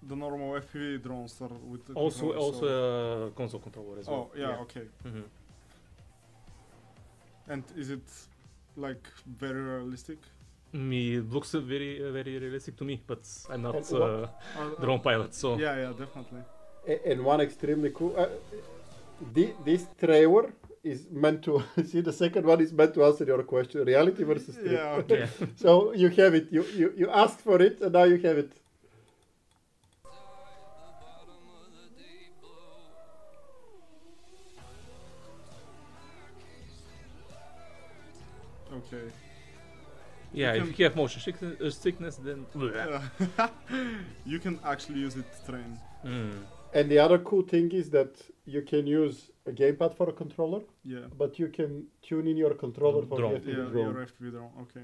The normal FPV drones are with the Also, controller, also so- a console controller as well. Oh, yeah, okay. Mhm. And is it like very realistic? It looks very realistic to me, but I'm not And what- drone pilot, so Yeah, definitely. And one extremely cool. This trailer is meant to see. The second one is meant to answer your question: reality versus dream. Yeah, okay. yeah. So you have it. You asked for it, and now you have it. Okay. Yeah, You if you have motion sickness, then You can actually use it to train. And the other cool thing is that you can use a gamepad for a controller, Yeah. but you can tune in your controller for Drone. the FPV Yeah, drone. your FPV drone. Okay.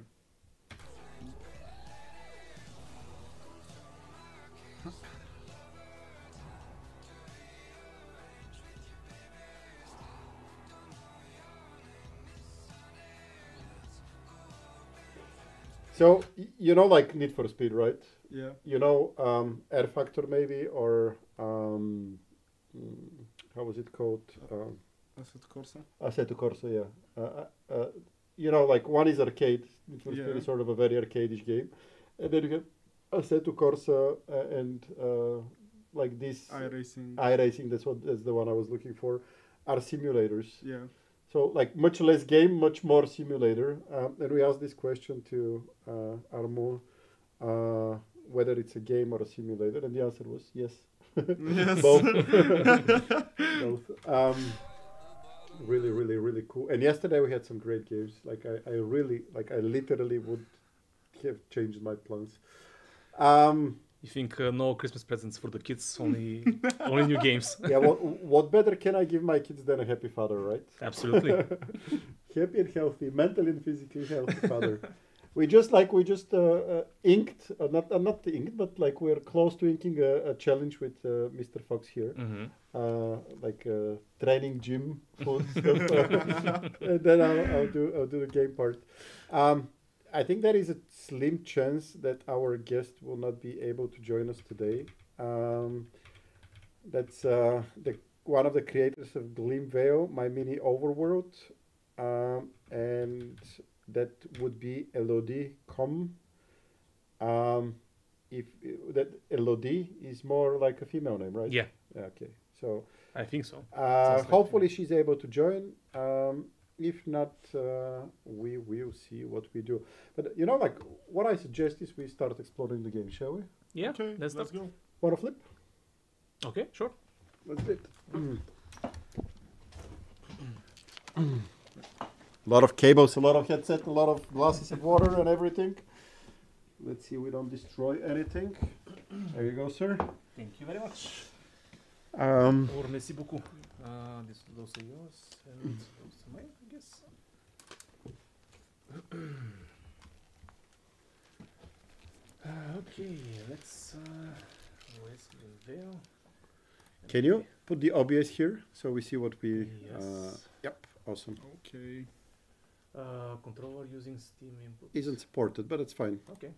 So you know, like Need for Speed, right? Yeah. You know, Air Factor maybe, or how was it called? Asset Corsa. Assetto Corsa, yeah. You know, like one is arcade. Need for Speed Yeah. is sort of a very arcade-ish game, and then you have Assetto Corsa and like this iRacing. iRacing. That's the one I was looking for. Are simulators. Yeah. So like much less game, much more simulator. And we asked this question to Armo, whether it's a game or a simulator, and the answer was yes. Yes. Both. Both. Really cool. And yesterday we had some great games. Like I literally would have changed my plans. you think no Christmas presents for the kids, only only new games. Yeah. What better can I give my kids than a happy father, right? Absolutely. Happy and healthy, mentally and physically healthy father. We just inked, not inked, but like we're close to inking a challenge with Mr. Fox here, like training gym food stuff, and then I'll do the game part. I think there is a slim chance that our guest will not be able to join us today. That's one of the creators of Gleam Veil, My Mini Overworld, and that would be Elodie Com. If that Elodie is more like a female name, right? Yeah, Okay. So I think so. Sounds like hopefully she's able to join. If not, we will see what we do. But you know, like what I suggest is we start exploring the game, shall we? Yeah, Okay, let's let's start. go. Wanna flip? Okay, sure. Let's do it. A lot of cables, a lot of headset, a lot of glasses of water and everything. Let's see we don't destroy anything. There you go, sir. Thank you very much. Or merci beaucoup. Those are yours and those are mine, I guess. Okay, let's where's the veil? Can you put the OBS here so we see what we? Yes. Yep, awesome. Okay. Controller using Steam input. Isn't supported, but it's fine. Okay.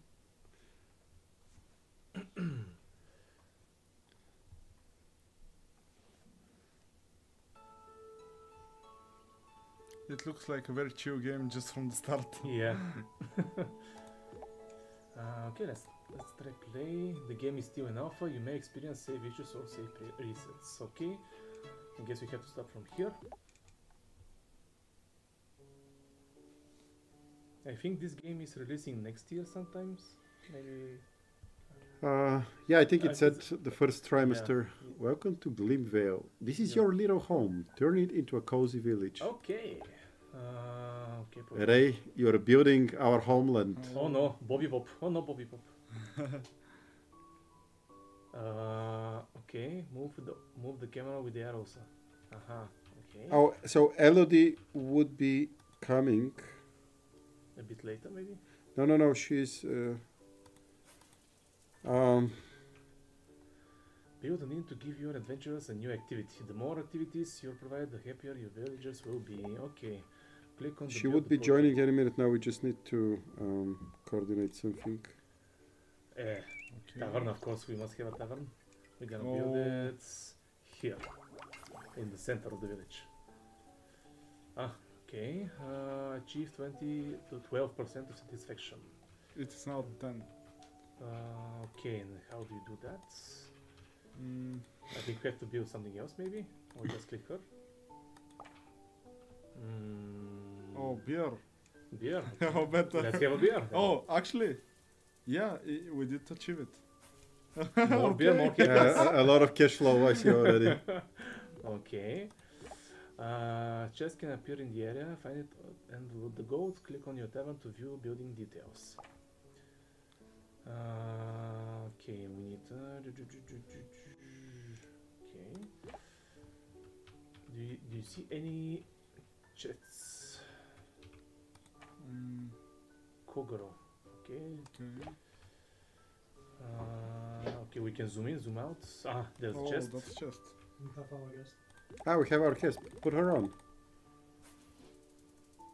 It looks like a very chill game just from the start. Yeah. Okay, let's try play. The game is still in alpha. You may experience save issues or save resets. Okay. I guess we have to start from here. I think this game is releasing next year sometimes. Maybe. Yeah, I think I it said think the first trimester. Welcome to Gleam Vale. This is Yeah. your little home. Turn it into a cozy village. Okay. Okay. Ray, you're building our homeland. Oh no, Bobby Pop. Oh no, Bobby Pop. Okay, move the camera with the arrows. Okay. Oh, so Elodie would be coming. A bit later, maybe. No. She's. Build a need to give your adventurers a new activity. The more activities you provide, the happier your villagers will be. Okay. Click on the She build would be project. joining any minute now. We just need to coordinate something. Tavern, of course, we must have a tavern. We're gonna build Oh. it here, in the center of the village. Okay. Achieve 20 to 12% of satisfaction. It is now done. Okay, and how do you do that? Mm, I think we have to build something else, maybe? Or just click her? oh, beer. Beer. How better. Let's have a beer. Oh, actually, yeah, we did achieve it. More beer, more Okay. kickers. A lot of cash flow I see already. Okay. Chest can appear in the area. Find it and loot the gold. Click on your tavern to view building details. Okay, we need. Okay. Do you see any chests? Kogoro. Okay. Okay. Okay, we can zoom in, zoom out. There's a Oh, chest. that's just. We have our guest. We have our cast. Put her on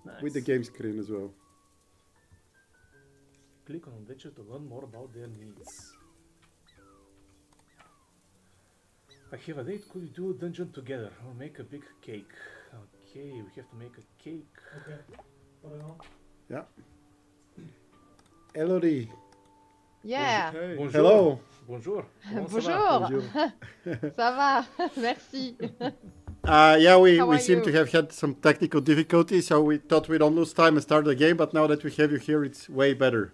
Nice. with the game screen as well. Click on adventure to learn more about their needs. I have a date. Could we do a dungeon together or make a big cake? Okay, we have to make a cake. Okay. Put it on. Yeah. Elodie. Yeah. Hey. Bonjour. Hello. Bonjour. Comment ça va? Bonjour. Ça va. Merci. Yeah, we How are seem to you? have had some technical difficulties, so we thought we don't lose time and start the game. But now that we have you here, it's way better.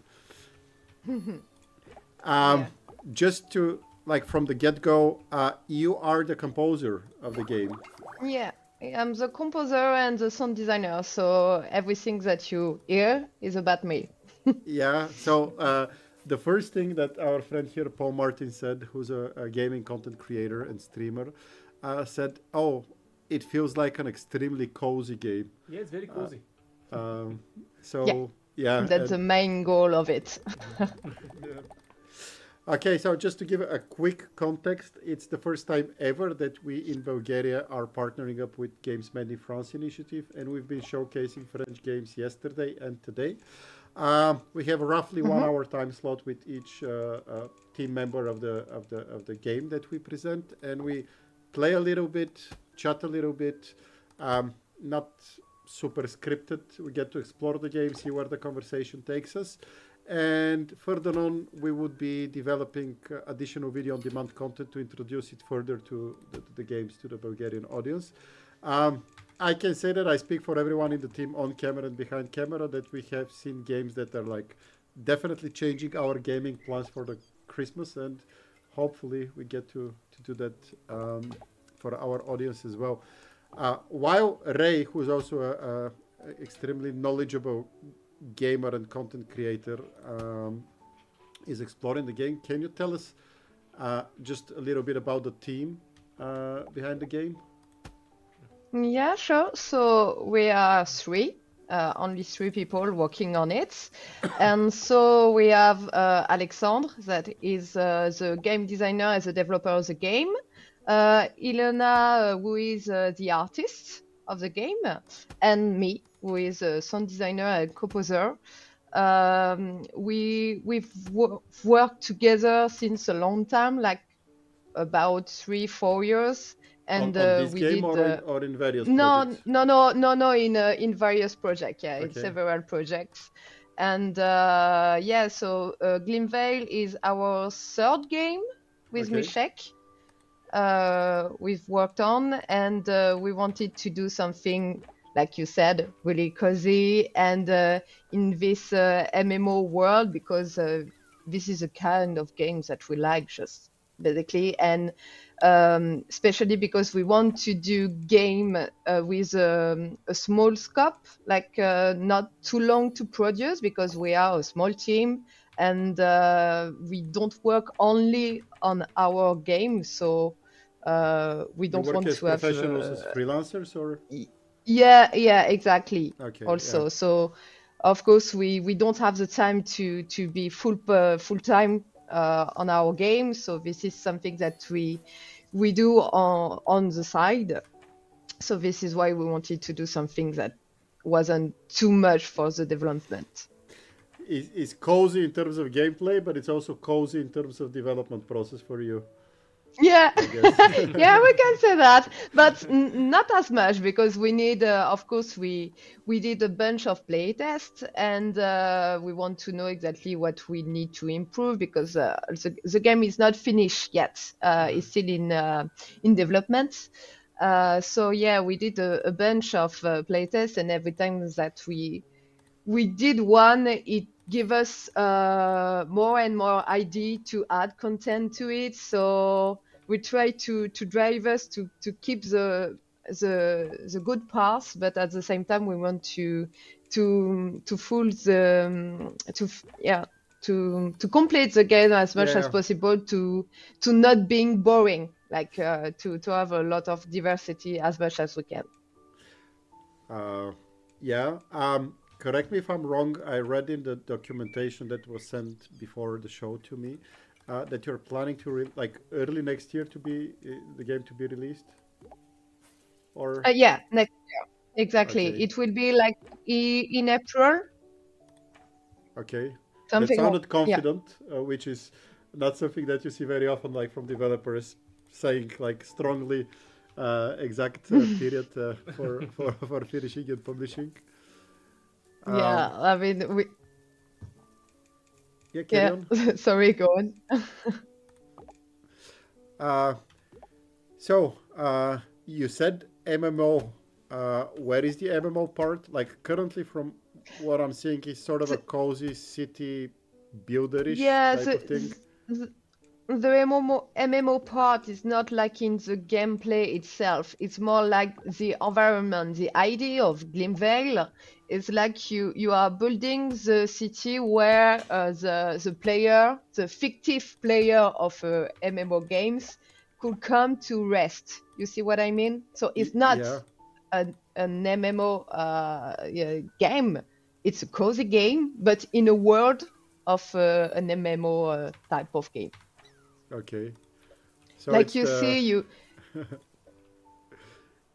Just to from the get-go, you are the composer of the game. Yeah. I'm the composer and the sound designer, so everything that you hear is about me. Yeah. So the first thing that our friend here, Paul Martin, said, who's a gaming content creator and streamer, said, "Oh, it feels like an extremely cozy game." Yeah, it's very cozy. So yeah. That's the main goal of it. Okay, so just to give a quick context, it's the first time ever that we in Bulgaria are partnering up with Games Made in France initiative, and we've been showcasing French games yesterday and today. We have a roughly 1 hour time slot with each team member of the game that we present, and we play a little bit, chat a little bit, not super scripted. We get to explore the game, see where the conversation takes us. And further on, we would be developing additional video on demand content to introduce it further to the games to the Bulgarian audience. I can say that I speak for everyone in the team on camera and behind camera that we have seen games that are definitely changing our gaming plans for the Christmas, and hopefully we get to do that for our audience as well. While Ray, who's also a extremely knowledgeable gamer and content creator, is exploring the game, can you tell us just a little bit about the team behind the game? Yeah, sure. So we are only three people working on it. And so we have Alexandre, that is the game designer and the developer of the game. Ilona, who is the artist of the game, and me, who is a sound designer and composer. We've worked together since a long time, about 3-4 years. And on this we game did or in various no, projects? no, in various projects, yeah, in Okay. several projects. And so Glimvale is our third game with Okay. Mishek. We've worked on, and we wanted to do something, like you said, really cozy and in this MMO world, because this is a kind of games that we like, just basically, and especially because we want to do game with a small scope, not too long to produce, because we are a small team and we don't work only on our game, so we You don't work want as to have professionals, as freelancers, or? yeah, exactly. Okay. Also, yeah. so of course, we don't have the time to be full time on our game. So this is something that we do on the side. So this is why we wanted to do something that wasn't too much for the development. It's cozy in terms of gameplay, but it's also cozy in terms of development process for you. Yeah, I guess. yeah, we can say that, but not as much because we need, of course, we did a bunch of play tests and we want to know exactly what we need to improve because the game is not finished yet. It's still in development. So yeah, we did a bunch of play tests, and every time that we did one, it give us more and more idea to add content to it. So we try to drive us to keep the good parts, but at the same time we want to full the to complete the game as much as Yeah. possible to not being boring, like to have a lot of diversity as much as we can. Yeah. Correct me if I'm wrong. I read in the documentation that was sent before the show to me that you're planning to like early next year to be the game to be released. Or Yeah, next year. Exactly. Okay. It will be like in April, Okay, that something like, sounded yeah. confident, which is not something that you see very often, like from developers saying like strongly exact period for finishing and publishing. Yeah, I mean, Yeah, carry yeah, on. sorry, go on. So you said MMO. Where is the MMO part? Like currently, from what I'm seeing, is sort of a cozy city builderish Yeah, type of thing. the MMO part is not like in the gameplay itself. It's more like the environment. The idea of Glimvale is like you are building the city where the player, the fictive player of MMO games, could come to rest. You see what I mean? So it's not Yeah. an MMO game. It's a cozy game, but in a world of an MMO type of game. Okay. So Like it's you see, you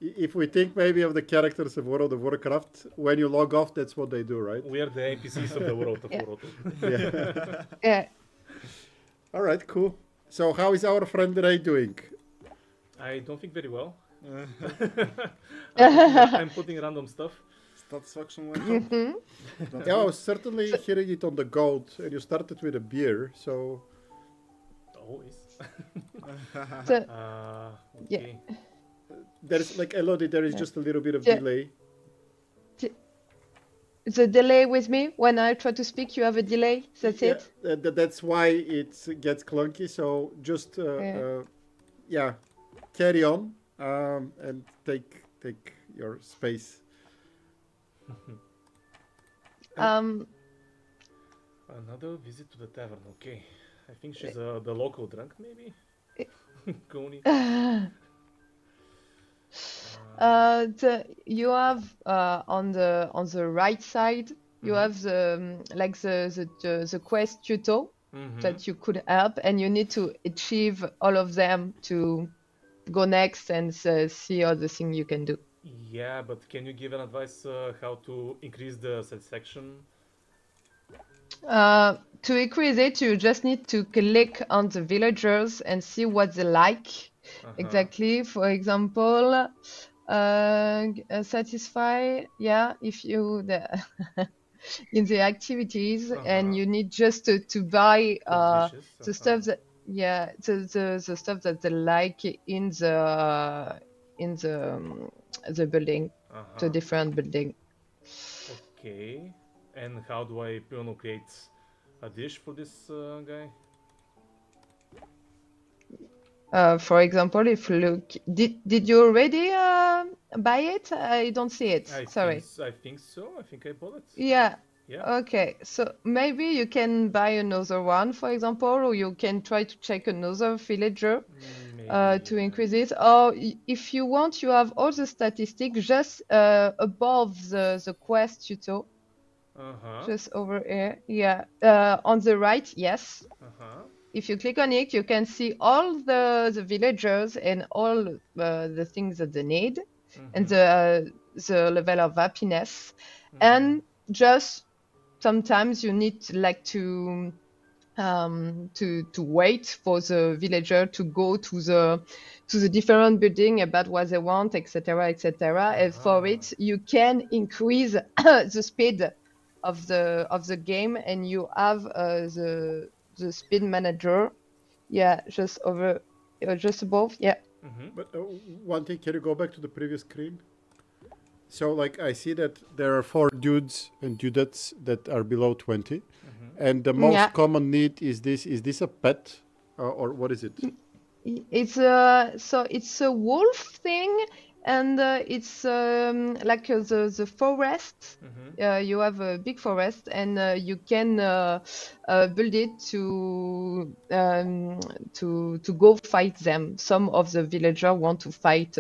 if we think maybe of the characters of World of Warcraft, when you log off, that's what they do, right? We are the NPCs of the world of Yeah. World. Yeah. yeah. All right, cool. So how is our friend Ray doing? I don't think very well. Mhm. I'm putting random stuff. Satisfaction went up. That's Yeah, I good. was certainly hearing it on the goat, and you started with a beer, so Always. So, yeah. Okay. there's like Elodie, there is just a little bit of Yeah. delay. the delay with me when I try to speak, you have a delay. That's Yeah, it. that's why it gets clunky. So just Yeah. yeah, carry on and take your space. Another visit to the tavern. Okay. I think she's the local drunk, maybe. Coney. You have on the right side, you have the quest tuto that you could help, and you need to achieve all of them to go next and see all the things you can do. Yeah, but can you give an advice how to increase the satisfaction? To increase it, you just need to click on the villagers and see what they like exactly. For example, satisfy, yeah, if you in the activities, and you need just to buy the stuff that, yeah, the stuff that they like in the building, the different building. Okay. And how do I create a dish for this guy? For example, if you look, did you already buy it? I don't see it. Sorry. I think so. I think I bought it. Yeah. Yeah. Okay. So maybe you can buy another one, for example, or you can try to check another villager to increase it. Or if you want, you have all the statistics just above the quest tuto. Just over here. Yeah. On the right, yes. If you click on it, you can see all the villagers and all the things that they need, and the level of happiness. And just sometimes you need like to wait for the villager to go to the different building about what they want, etc., etc. And for it, you can increase the speed of the game, and you have the speed manager. Yeah, just above. Yeah. But one thing, can you go back to the previous screen? So, like, I see that there are 4 dudes and dudettes that are below 20, and the most common need is this. Is this a pet, or what is it? It's it's a wolf thing, and it's like the forest. You have a big forest, and you can build it to go fight them. Some of the villagers want to fight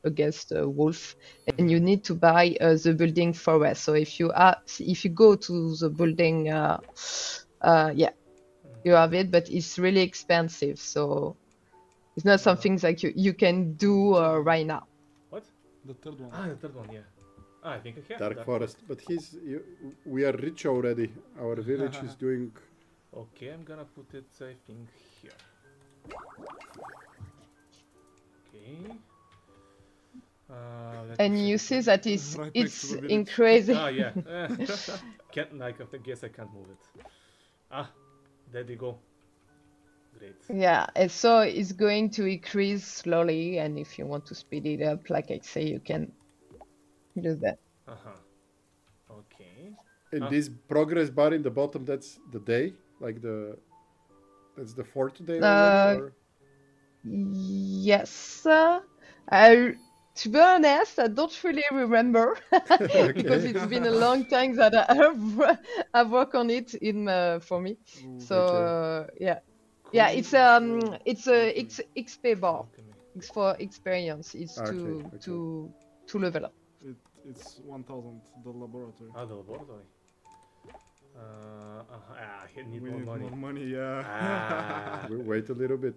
against a wolf, and you need to buy the building forest. So if you go to the building, you have it, but it's really expensive. So it's not something like you can do right now. What? The third one. The third one, yeah. I think I can. Dark Forest. But we are rich already. Our village is doing... Okay, I'm gonna put it, I think, here. Okay. And you see that it's increasing. Yeah. I guess I can't move it. There we go. Great. Yeah, and so it's going to increase slowly, and if you want to speed it up, like I say, you can do that. Okay. And this progress bar in the bottom, that's the day? Like that's the 4th day already, or? Yes. To be honest, I don't really remember because it's been a long time that I've worked on it for me. So yeah. Yeah, it's XP bar. It's for experience. It's to level up. It's 1,000, the laboratory. The laboratory. I need We more need money. more money, yeah. We'll wait a little bit.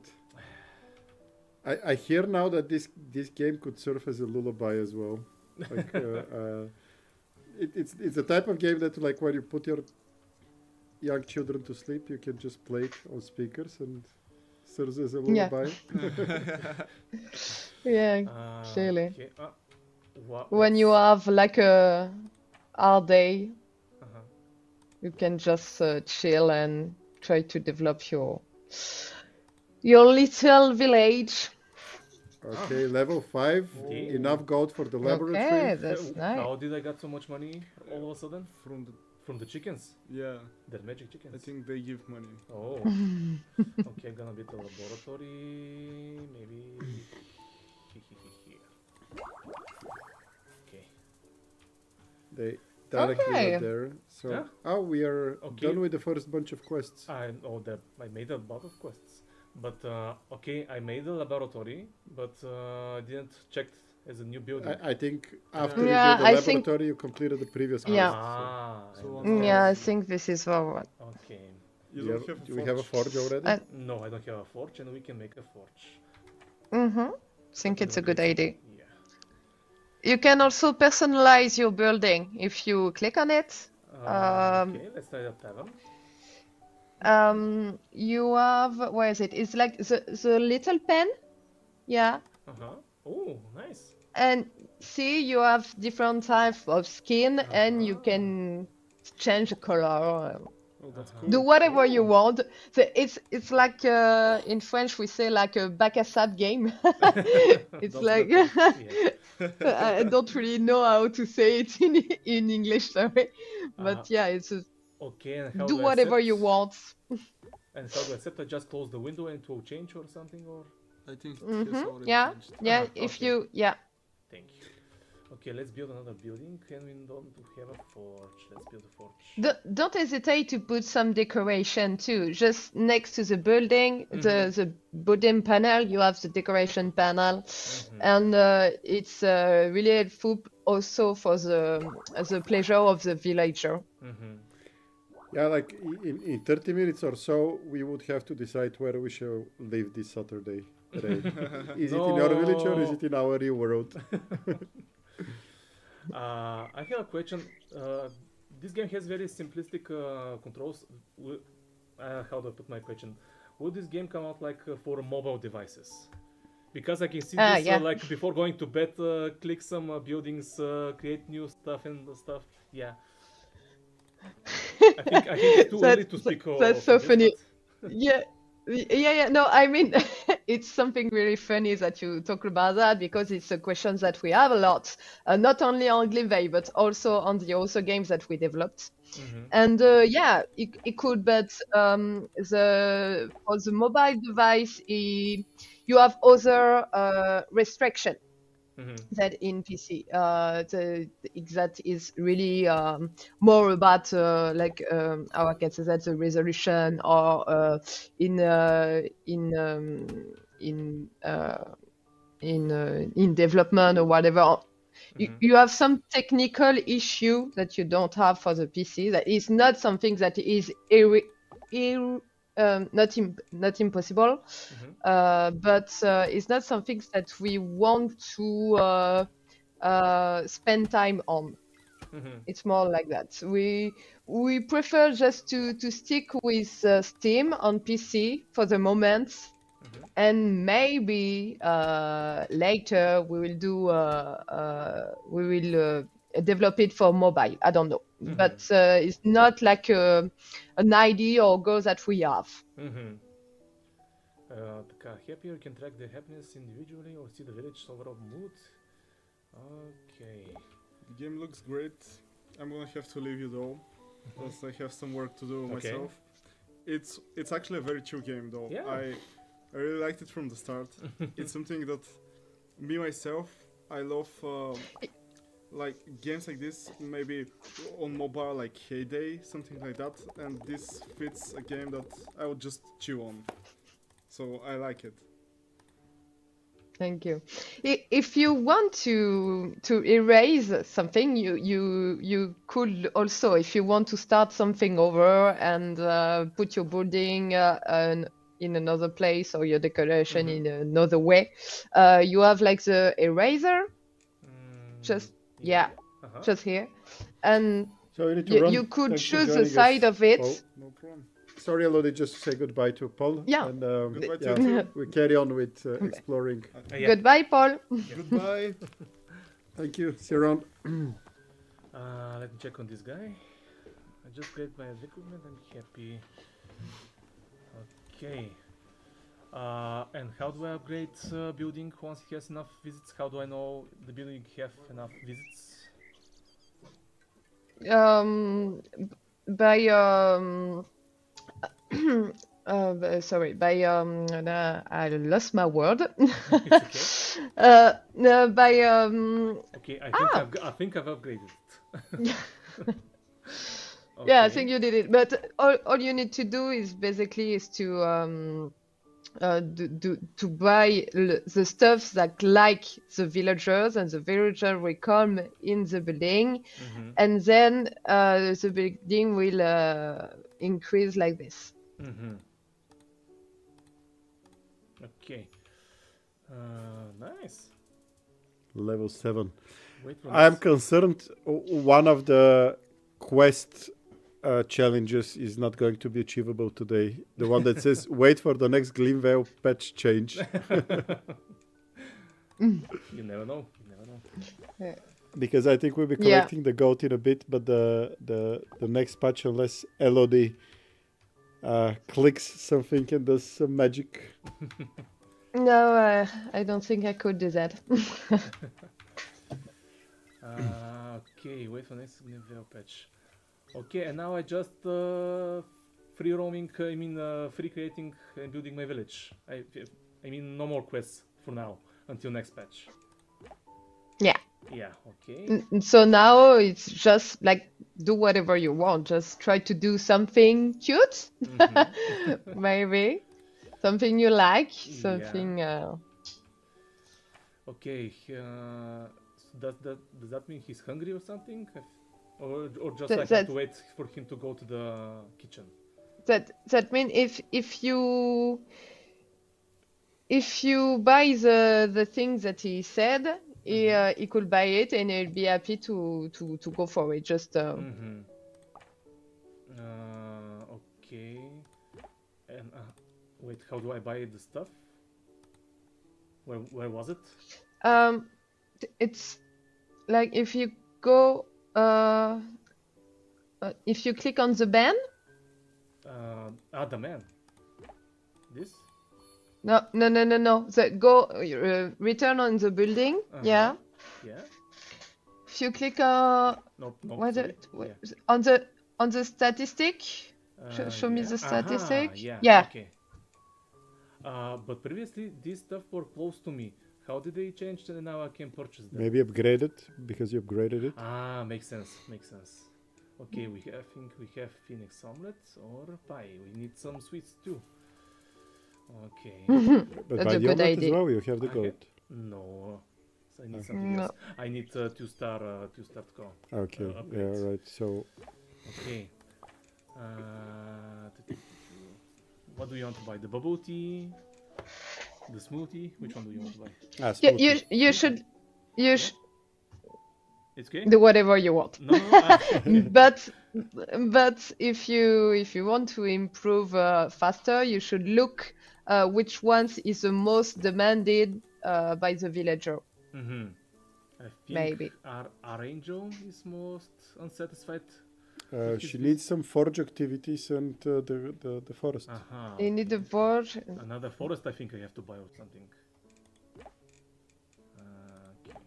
I hear now that this game could serve as a lullaby as well. Like it's a type of game that, like, when you put your young children to sleep, you can just play it on speakers and serves as a lullaby. Yeah, clearly. Okay. When you have like a hard day, you can just chill and try to develop your little village. Okay, level 5. Enough gold for the laboratory. Okay, that's nice. How did I get so much money all of a sudden? From the chickens? Yeah. They're magic chickens. I think they give money. Oh. Okay, gonna be the laboratory. Maybe here. Okay. They directly are there. So we are done with the first bunch of quests. I made a lot of quests. But okay, I made a laboratory, but I didn't check as a new building. I think after you did the laboratory, you completed the previous quest. I think this is forward. Okay. Do we have a forge already? No, I don't have a forge, and we can make a forge. I think it's a good idea. Yeah. You can also personalize your building if you click on it. Okay, let's try that tavern. You have, where is it? It's like the little pen. Yeah. Oh, nice. And see, you have different types of skin, and you can change the color. That's cool. Do whatever you want. So it's like in French we say like a bac à sable game. It's like I don't really know how to say it in English, sorry. But yeah, it's a, okay. And how do whatever you want. And how do I accept? I just close the window and it will change or something, or? I think it has already changed. Yeah. If you Thank you. Okay, let's build another building, and we don't have a forge. Let's build a forge. Don't hesitate to put some decoration too. Just next to the building, the building panel, you have the decoration panel, and it's really helpful also for the pleasure of the villager. Yeah, like in 30 minutes or so, we would have to decide where we shall live this Saturday. Ray. Is it in your village or is it in our real world? I have a question. This game has very simplistic controls. How do I put my question? Would this game come out like for mobile devices? Because I can see this Yeah. like before going to bed, click some buildings, create new stuff and stuff. Yeah. I think it's too early to speak. That's of so this, funny. but- Yeah. No, I mean, it's something really funny that you talk about that because it's a question that we have a lot, not only on Glimvey, but also on the other games that we developed. And yeah, it could, but for the mobile device, you have other restriction that in PC. That is really more about how I can say that, the resolution, or in development or whatever. You have some technical issue that you don't have for the PC. That is not something that is not impossible, but it's not something that we want to spend time on. It's more like that. We prefer just to stick with Steam on PC for the moment, and maybe later we will develop it for mobile. I don't know, but it's not like an idea or goal that we have. Happier, you can track the happiness individually or see the village overall mood. Okay. The game looks great. I'm gonna have to leave you though, because I have some work to do myself. It's actually a very chill game though. Yeah. I really liked it from the start. It's something that myself, I love like games like this, maybe on mobile, like Heyday, something like that, and this fits a game that I would just chill on. So I like it. Thank you. If you want to erase something, you could also, if you want to start something over and put your building in another place, or your decoration in another way, you have like the eraser, just here, and So you need to run. you could Thanks for choose the joining side us, of it. Paul. No problem. Sorry, Elodie, just say goodbye to Paul. Yeah. And Goodbye to yeah, you. we carry on with exploring. Goodbye, Paul. Goodbye. Thank you. See you around. Let me check on this guy. I just got my equipment. I'm happy. Okay. And how do I upgrade building once it has enough visits? How do I know the building have enough visits? By I lost my word. It's By okay, I think I've upgraded it. yeah, I Okay. think you did it. But all you need to do is basically to buy the stuff that like the villagers, and the villager will come in the building, and then the building will increase like this. Okay. Nice. Level 7. Wait for I'm this. concerned one of the quest challenges is not going to be achievable today. The one that says, wait for the next Glimvale patch change. You never know. You never know. Because I think we'll be collecting the goat in a bit, but the next patch, unless Elodie clicks something and does some magic. No, I don't think I could do that. Okay, wait for next level patch. Okay, and now I just free roaming. I mean, free creating and building my village. I mean, no more quests for now until next patch. Yeah. Yeah. Okay. So now it's just like do whatever you want. Just try to do something cute, maybe something you like, something. Okay. does that mean he's hungry or something? Or just That- like have that- to wait for him to go to the kitchen? That means if you buy the thing that he said, he could buy it and he'll be happy to go for it. Just Mm-hmm. Okay. And wait, how do I buy the stuff? Where was it? it's like if you go if you click on the band. The man. This? No. Return on the building. Yeah. Yeah. If you click No. what Sorry. yeah. on the statistic, show me Yeah. the statistic. Yeah. Okay. But previously these stuff were close to me. How did they change and now I can purchase them? Maybe upgraded because you upgraded it. Makes sense. Okay, I think we have phoenix omelet or pie. We need some sweets too. Okay. But That's by a the good omelet as idea. well, you have the Okay. goat. No. So I need something else. I need two-star to go. Okay, yeah, upgrades. right. So Okay. What do you want to buy? The bubble tea? The smoothie? Which one do you want to buy? You smoothie. you should It's okay? do whatever you want. No. But if you want to improve faster, you should look which ones is the most demanded by the villager. Mm-hmm. I think Maybe. our angel is most unsatisfied. She needs some forge activities and the forest. You need a board. Another forest I think I have to buy or something. Okay.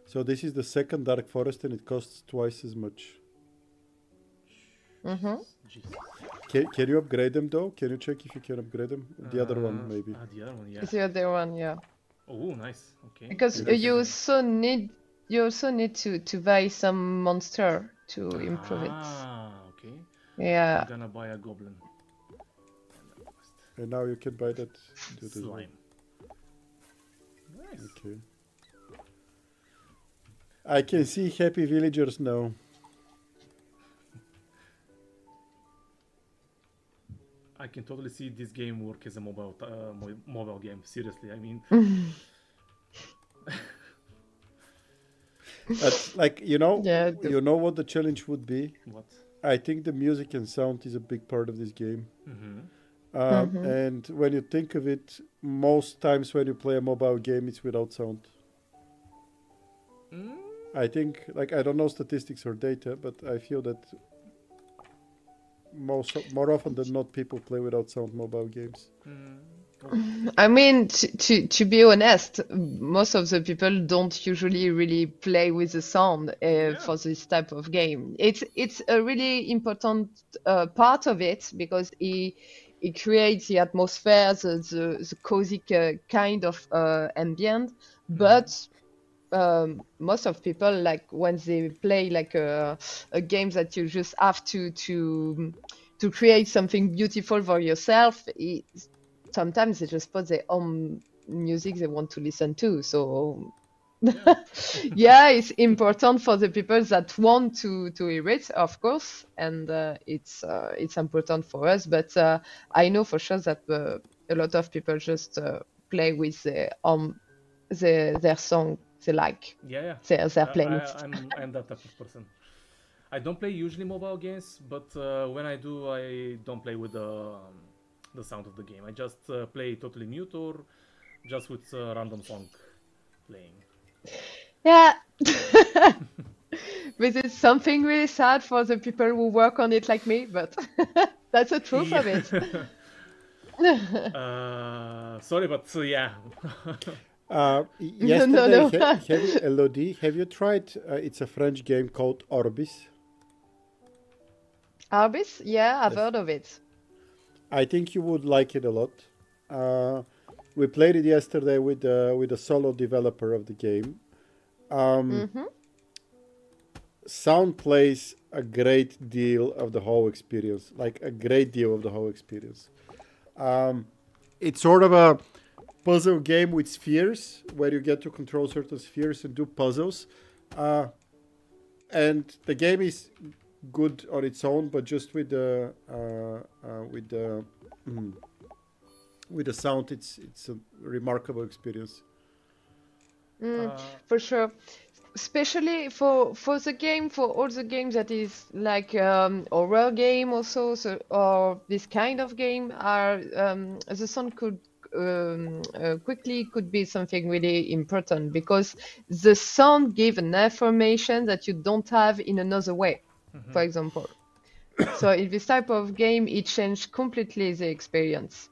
So this is the second dark forest and it costs twice as much. Jesus. Can you upgrade them though? Can you check if you can upgrade them? The other one maybe. The other one, yeah. It's the other one, yeah. Oh, nice. Okay. Because you also need to buy some monster to improve it. Okay. Yeah. I'm gonna buy a goblin. And now you can buy that. Slime. Nice. Okay. I can see happy villagers now. I can totally see this game work as a mobile game. Seriously, I mean. But like you know what the challenge would be. What? I think the music and sound is a big part of this game. Mm-hmm. And when you think of it, most times when you play a mobile game, it's without sound. I think, like, I don't know statistics or data, but I feel that more often than not, people play without sound mobile games. I mean, to be honest, most of the people don't usually really play with the sound for this type of game. It's a really important part of it because it creates the atmosphere, the cozy kind of ambient. But most of people, like when they play like a game that you just have to create something beautiful for yourself, sometimes they just put their own music they want to listen to. So yeah, it's important for the people that want to hear it, of course, and it's important for us. But I know for sure that a lot of people just play with their song they like. Yeah. Their playlist. I'm that type of person. I don't play usually mobile games, but when I do, I don't play with the sound of the game. I just play totally mute or just with random song playing. Yeah. This is something really sad for the people who work on it like me, but that's the truth of it. Sorry, but yeah. Yesterday, Elodie, have you tried? It's a French game called Orbis. Orbis? Yeah, I've heard of it. I think you would like it a lot. We played it yesterday with a solo developer of the game. Sound plays a great deal of the whole experience, like a great deal of the whole experience. It's sort of puzzle game with spheres where you get to control certain spheres and do puzzles. And the game is good on its own, but just with the sound, it's a remarkable experience. For sure, especially for the game, for all the games that is like horror game also, so, or this kind of game are the sound could quickly could be something really important because the sound give an information that you don't have in another way, for example. So in this type of game, it changed completely the experience.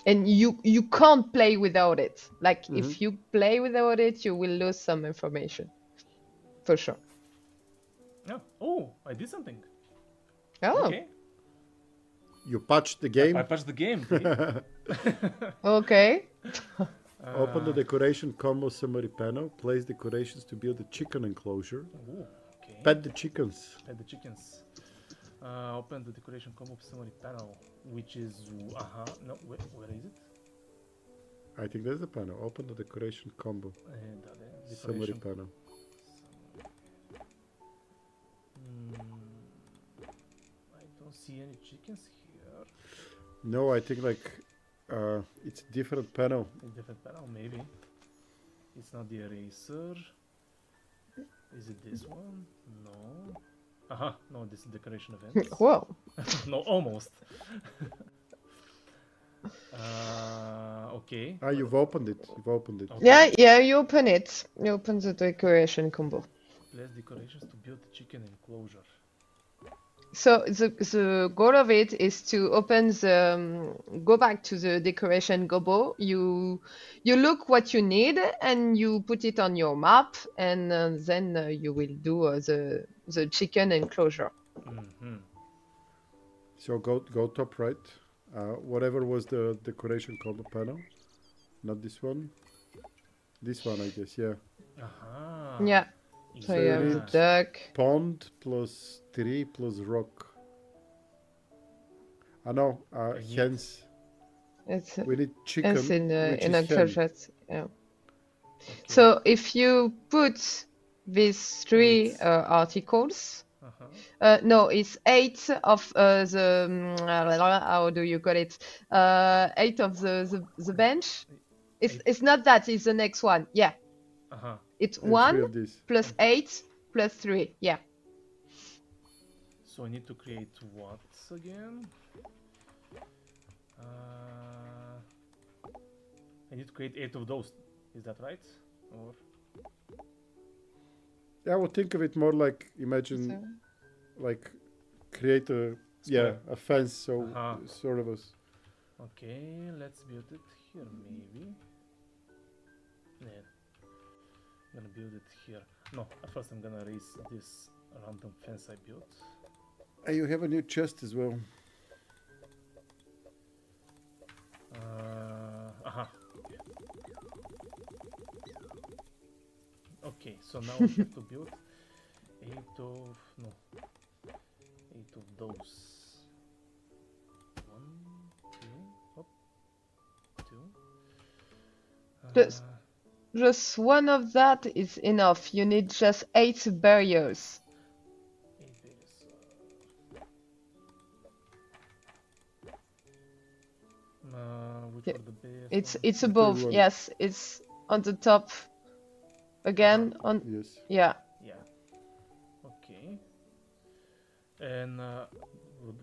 And you can't play without it. Like if you play without it, you will lose some information, for sure. Yeah. Oh, I did something. Oh, Okay. You patched the game. I patched the game. okay. Open the decoration combo summary panel. Place decorations to build a chicken enclosure. Ooh, okay. Pet the chickens. Pet the chickens. Open the decoration combo summary panel, which is no, where is it? I think there's a panel. Open the decoration combo summary panel. I don't see any chickens here. No, I think like it's a different panel. A different panel, maybe. It's not the eraser. Is it this one? No. No, this is decoration events. Whoa. No, almost. Okay. You've opened it. You've opened it. Yeah, you open it. You open the decoration combo. Place decorations to build the chicken enclosure. So the goal of it is to open the go back to the decoration combo. You look what you need and you put it on your map, and then you will do the chicken enclosure. So go top right. Whatever was the decoration combo panel, not this one. This one, I guess. Yeah. Yeah. So you have the duck. Pond plus 3 plus rock. No, hens. We need chicken. It's in which is enclosure. Yeah. Okay. So if you put these 3 articles, no, it's 8 of the how do you call it? 8 of the bench. It's not that. It's the next one. Yeah. It's 1 plus 8 plus 3. Yeah. So I need to create what again? I need to create 8 of those. Is that right? Or I would think of it more like imagine, like create a a fence. So sort of a. Okay, let's build it here maybe. Yeah. I'm gonna build it here. No, at first I'm gonna erase this random fence I built. You have a new chest as well. Okay, so now we have to build 8 of those. 1, 2, 2. Just one of that is enough. You need just 8 barriers. 8 barriers. Which are the barriers? It's above. Yes, it's on the top. Again on. Yes. Yeah. Yeah. Okay. And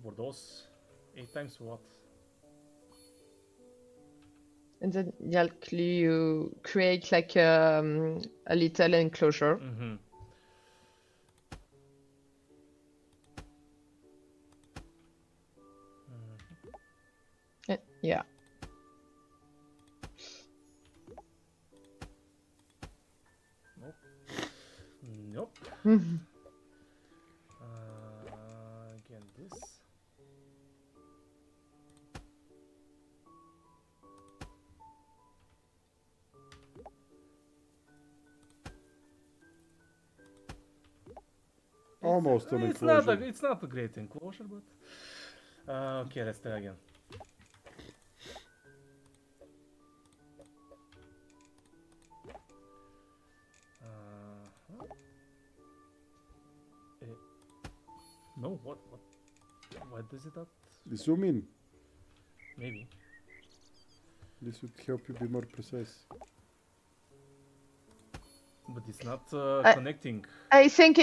were those 8 times what? And then you create like a little enclosure. Yeah. Nope. Again, this. Almost an enclosure. It's not a great enclosure, but okay, let's try again. No, what? Why does it not? Zoom in. Maybe. This would help you be more precise. But it's not I- connecting. I think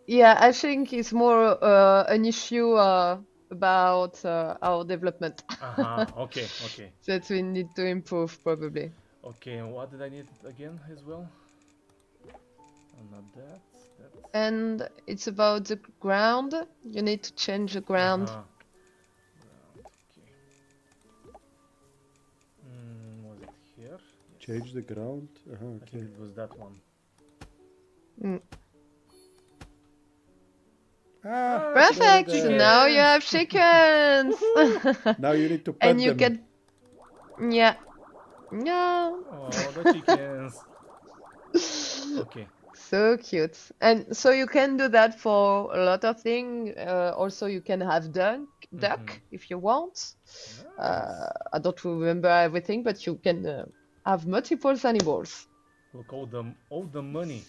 I think it's more an issue about our development Okay, okay. that we need to improve probably. Okay, and what did I need again as well? Not that. And it's about the ground. You need to change the ground. Ground, okay. Was it here? Yes. Change the ground. I Okay. think it was that one. Ah, Perfect. there, there. Now you have chickens. Now you need to pet And you them. can, yeah, no, Oh, the chickens. Okay. so cute. And so you can do that for a lot of things. Also, you can have duck if you want. Nice. I don't remember everything, but you can have multiple animals. Look, all the money.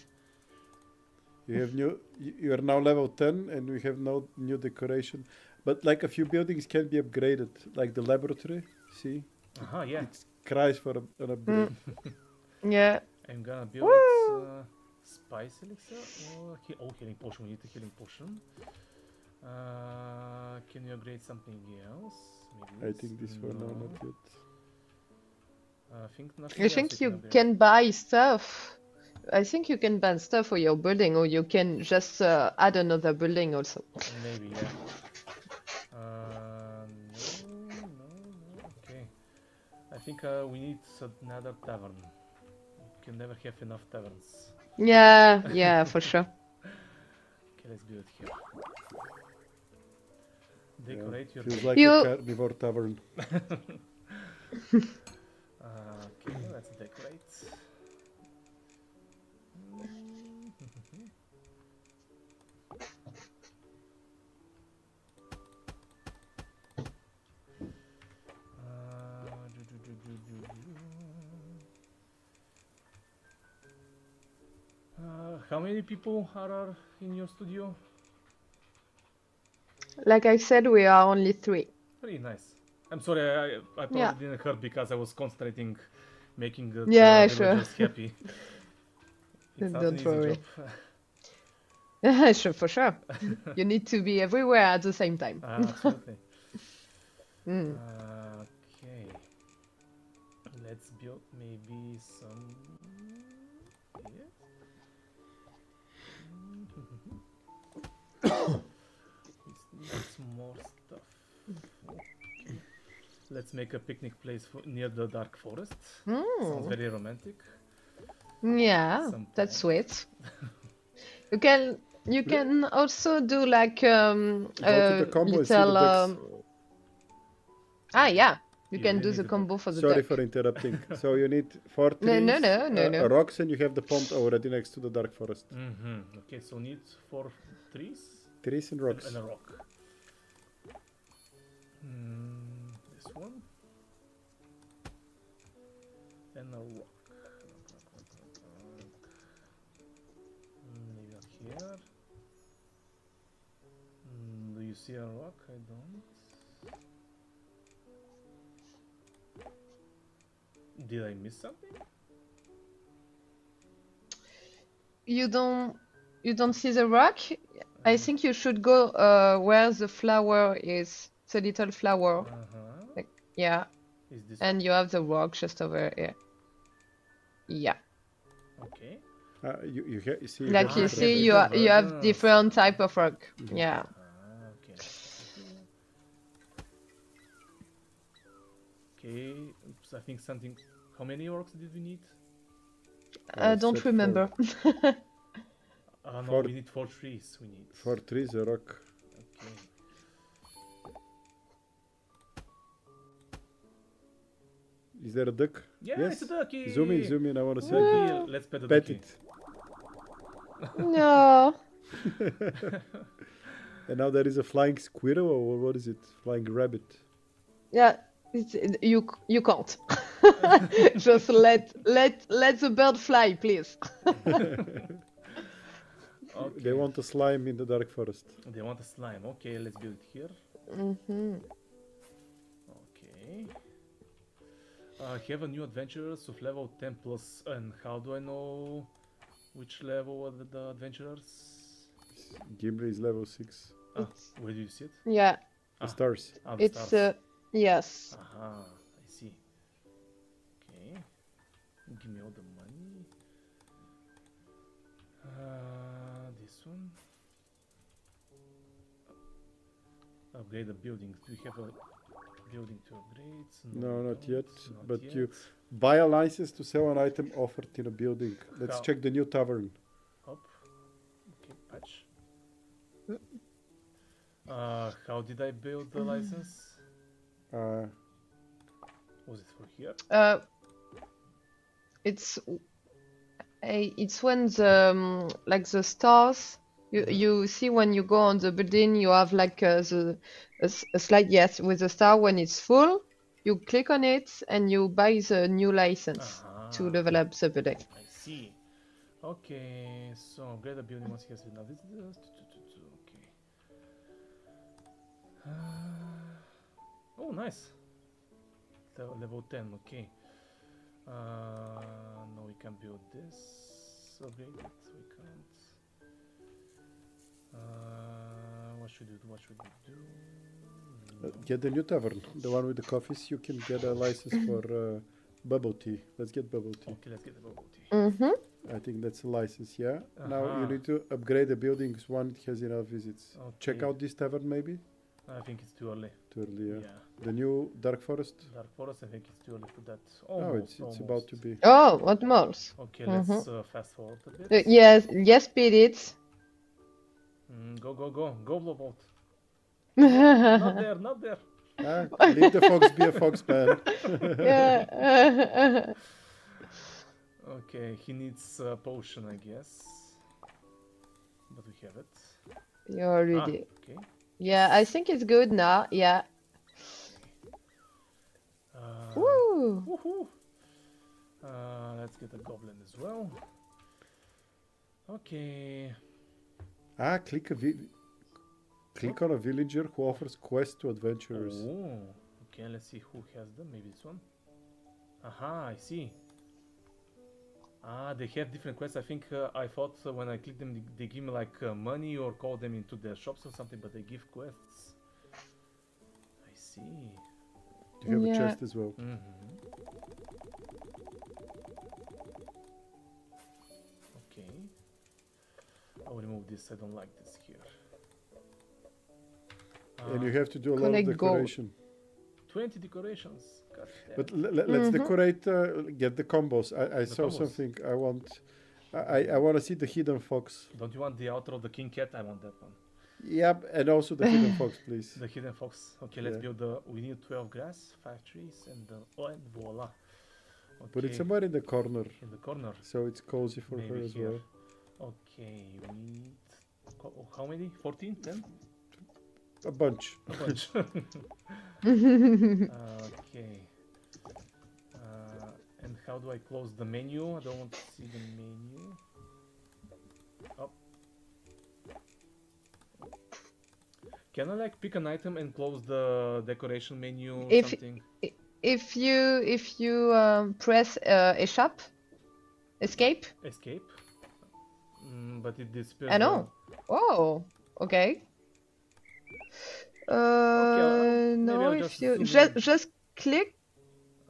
You have you are now level 10 and we have no new decoration. But like a few buildings can be upgraded. Like the laboratory, see? Yeah. It cries for an upgrade. Yeah. I'm gonna build it, spice elixir or healing potion. We need a healing potion. Can you upgrade something else? Maybe I think this one, no, not yet. I think nothing I else think we you upgrade. can buy stuff. I think you can buy stuff for your building, or you can just add another building also. Maybe, yeah. No. Okay. I think we need another tavern. You can never have enough taverns. Yeah, for sure. Okay, let's build it here. Decorate your. Feels like You- a carnivore tavern. Okay, let's decorate. How many people are in your studio? Like I said, we are only 3. Very nice. I'm sorry, I probably Yeah. didn't hear because I was concentrating making the Yeah, sure. villagers happy. It's not an Don't easy worry. job. Sure, for sure. You need to be everywhere at the same time. Absolutely. Mm. Okay. Let's build maybe some. Yes. This needs more stuff. Okay. Let's make a picnic place near the dark forest. Sounds very romantic. Yeah, Some that's time. sweet. You can also do like Go to the combo and see the little ducks. yeah. You You can really do need the the combo for the Sorry duck. for interrupting. So you need 4 trees, no. rocks, and you have the pond already next to the dark forest. Okay, so need 4 trees Trees and rocks. and a rock. This one and a rock. Maybe up here. Do you see a rock? I don't. Did I miss something? You don't see the rock? I think you should go where the flower is. The little flower. Yeah. Is this And you have the rock just over here. Yeah. okay? You see. Like have you Ah, different see, okay. you versions. you have different type of rock. Yeah. Okay. Okay. Oops, I think something. How many orcs did we need? I don't said 4. remember. No, 4 we need 4 trees. We need. 4 trees, a rock. Okay. Is there a duck? Yeah, Yes. it's a ducky. Zoom in. I want to see it. Ducky. Let's pet the Pet ducky. it. No. And now there is a flying squirrel, or what is it? Flying rabbit. Yeah. You can't. Just let the bird fly, please. They want a slime in the dark forest. They want a slime. Okay, let's build it here. Okay. Have a new adventurers of level 10 plus. And how do I know which level are the adventurers? Gimli is level 6. Where do you see it? Yeah, The stars. The it's stars. yes. Aha, I see. Okay. Give me all the money. This one. Upgrade the buildings. Do we have a building to upgrade? No, not yet. Not But yet. you buy a license to sell an item offered in a building. Let's How? check the new tavern. Up. Okay, patch. How did I build the license? Was it for here? It's when the like the stars you see when you go on the building, you have like a slide, yes, with the star. When it's full, you click on it and you buy the new license to develop the building. I see. Okay, so upgrade the building once he has been visited. Okay. Oh, nice. Level 10. Okay. No, we can build this. Upgrade it. We can't. What should we do? What should we do? Get the new tavern. The one with the coffees. You can get a license for bubble tea. Let's get bubble tea. Okay, let's get the bubble tea. I think that's a license, yeah. Now you need to upgrade the buildings one it has enough visits. Check Okay. out this tavern maybe. I think it's too early. Too early, yeah. Yeah. The new dark forest. Dark Forest, I think it's too early for that. Oh, Almost, it's about to be. Oh, what more? Okay, let's fast forward a bit. Yes, speed it. Go, Blowbolt. Not there, not there. Leave the fox be a fox, man. Yeah. Okay, he needs a potion, I guess. But we have it. You already. Okay. Yeah, I think it's good now. Yeah. Woo! Woohoo! Let's get a goblin as well. Okay. Click on a villager who offers quests to adventurers. Oh, okay, let's see who has them. Maybe this one. Aha, I see. They have different quests. I think I thought when I click them, they give me like money or call them into their shops or something, but they give quests. I see. You have a chest as well. Okay. I'll remove this. I don't like this here. And you have to do a lot of Collect gold. decoration. 20 decorations. God damn. But let's decorate. Get the combos. I saw combos. something. I want to see the hidden fox. Don't you want the outro of the King Cat? I want that one. Yep, and also the hidden fox, please. The hidden fox. Okay, let's build the. We need 12 grass, 5 trees, and and voila. Okay. But it's somewhere in the corner, in the corner. so it's cozy for her Maybe as here. well. Okay, we need. How many? 14? 10? A bunch. A bunch. Okay. And how do I close the menu? I don't want to see the menu. Oh. Can I like pick an item and close the decoration menu or If something? if you press escape. Escape? But it disappears. I know. Oh, okay. maybe No, I'll if just you zoom in. just click,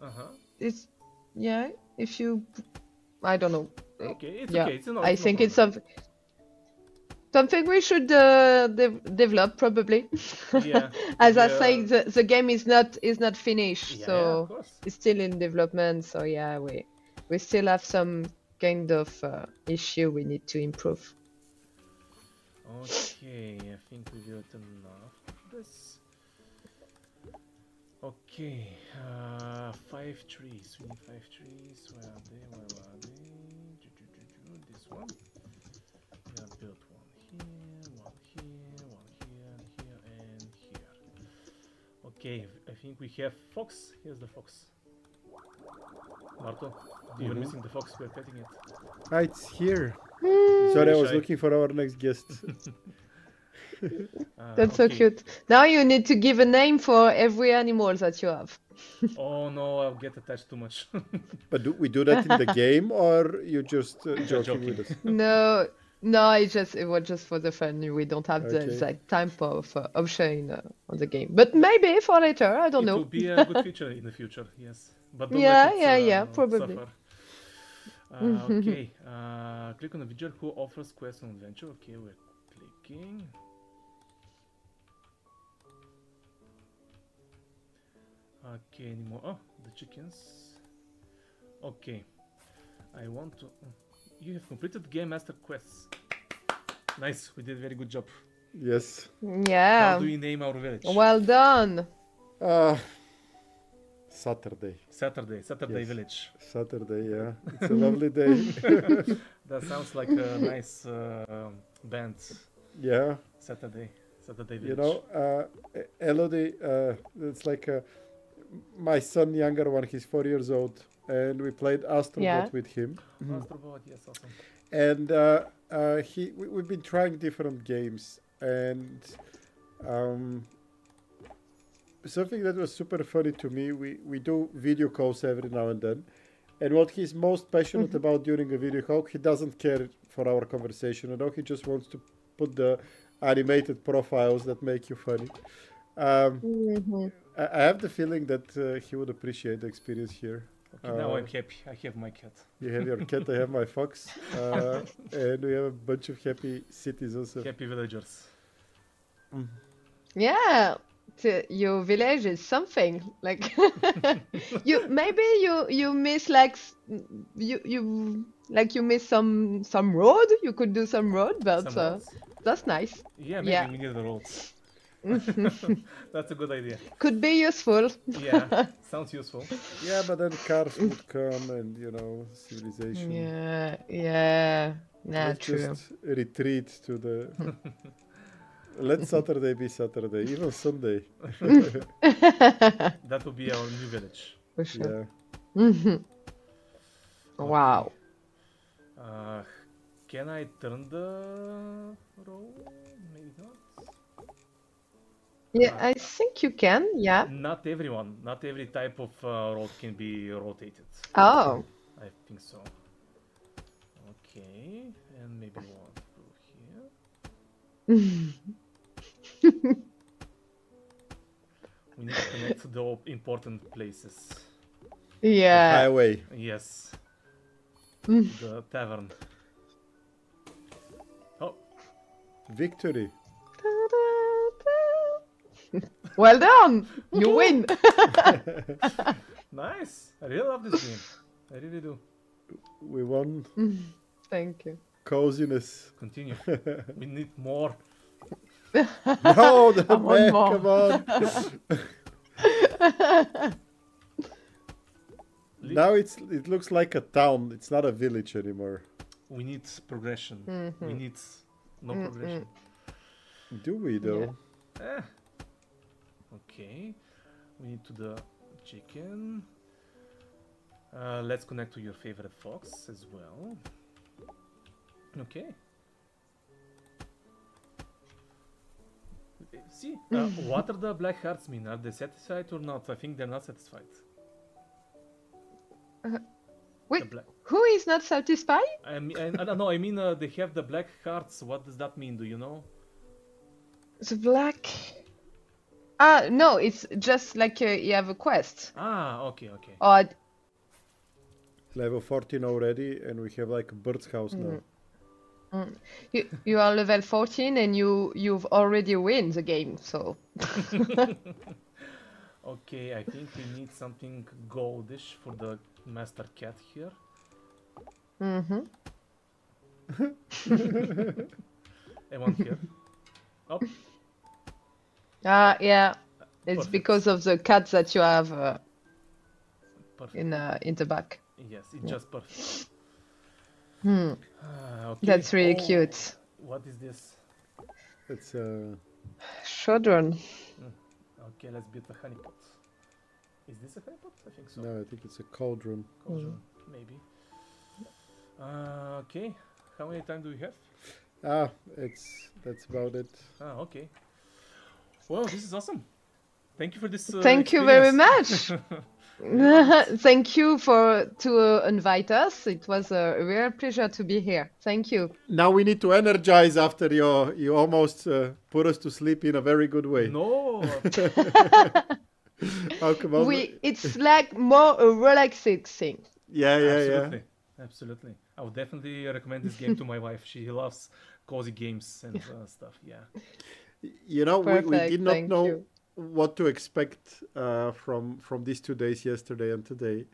Uh-huh. it's if you, I don't know. Okay, it's Yeah, okay. It's no, I it's no think it's problem. something we should develop probably. Yeah. As I Yeah. say, the game is not finished, Yeah, so of course. it's still in development. So yeah, we still have some kind of issue we need to improve. Okay, I think we built enough of this. Okay, 5 trees. We need 5 trees. Where are they? Where are they? This one. We're gonna build one here, one here, one here, and here, and here. Okay, I think we have fox. Here's the fox. Marto, you're missing the fox. We're cutting it. Ah, it's here. Sorry, I was shy. looking for our next guest. That's so Okay. cute. Now you need to give a name for every animal that you have. Oh no, I'll get attached too much. But do we do that in the game, or you just joking joking. with us? No, it was just for the fun. We don't have the Okay. exact time of sharing on the game. But maybe for later, I don't It know. will be a good feature in the future, yes. But don't Yeah, let it probably. suffer. Okay, click on the video who offers quest on adventure. Okay, we're clicking. Okay, anymore. Oh, the chickens. Okay, I want to. You have completed Game Master quests. Nice, we did a very good job. Yes. How Yeah. do we name our village? Well done. Saturday. Saturday Yes. Village. Saturday, yeah. It's a lovely day. That sounds like a nice band. Yeah. Saturday Village. You know, Elodie, it's like my son, younger one, he's 4 years old, and we played Astrobot Yeah. with him. Astrobot, yes, awesome. And we've been trying different games, and something that was super funny to me, we do video calls every now and then, and what he's most passionate about during a video call, he doesn't care for our conversation at all. He just wants to put the animated profiles that make you funny. I have the feeling that he would appreciate the experience here. Okay, now I'm happy. I have my cat. You have your cat, I have my fox, and we have a bunch of happy citizens. Happy villagers. Yeah. Your village is something like you miss like you miss some road. You could do some road, but Some roads? that's nice. Yeah, maybe Yeah. we need the roads. That's a good idea. Could be useful. Yeah, sounds useful. Yeah, but then cars would come and, civilization. Yeah. Nah, Let's true. just retreat to the... Let Saturday be Saturday, even Sunday. That will be our new village. For sure. Yeah. Wow. Can I turn the road? Maybe not. Yeah, I think you can. Yeah. Not everyone. Not every type of road can be rotated. Oh. I think so. Okay, and maybe one through here. We need to connect the important places. Yeah. Highway. Yes. The tavern. Oh, Victory. Well done. You win. nice! I really love this game. I really do. We won. Thank you. Coziness. Continue. We need more. No, the I want back, more. come on. Now it looks like a town. It's not a village anymore. We need progression. We need no progression. Do we though? Eh. Okay. We need to the chicken. Let's connect to your favorite fox as well. Okay. See, what are the black hearts mean? Are they satisfied or not? I think they're not satisfied. Wait, The black. who is not satisfied? I don't know. I mean, they have the black hearts. What does that mean? Do you know? The black. No, it's just like you have a quest. Ah, okay, okay. Or Level 14 already, and we have like a bird's house now. you are level 14 and you've already win the game, so. Okay, I think we need something goldish for the master cat here. Mm-hmm. And one here. Oh, Yeah. It's Perfect. because of the cat that you have perfect. in the back. Yes, it's just perfect. Hmm. Okay. That's really Oh, cute. What is this? It's Children. Okay, let's build a honeypot. Is this a honeypot? I think so. no, I think it's a cauldron. Cauldron, maybe. Okay, How many time do we have? That's about it. Ah, okay. Well, this is awesome. Thank you for this. Thank you very experience. much. Thank you to invite us. It was a real pleasure to be here. Thank you. Now we need to energize after you almost put us to sleep in a very good way. No. Oh, come on. It's like more a relaxing thing. Yeah. Absolutely. I would definitely recommend this game to my wife. She loves cozy games and stuff. Yeah. You know, we Perfect, did not thank know you. what to expect from these 2 days, yesterday and today.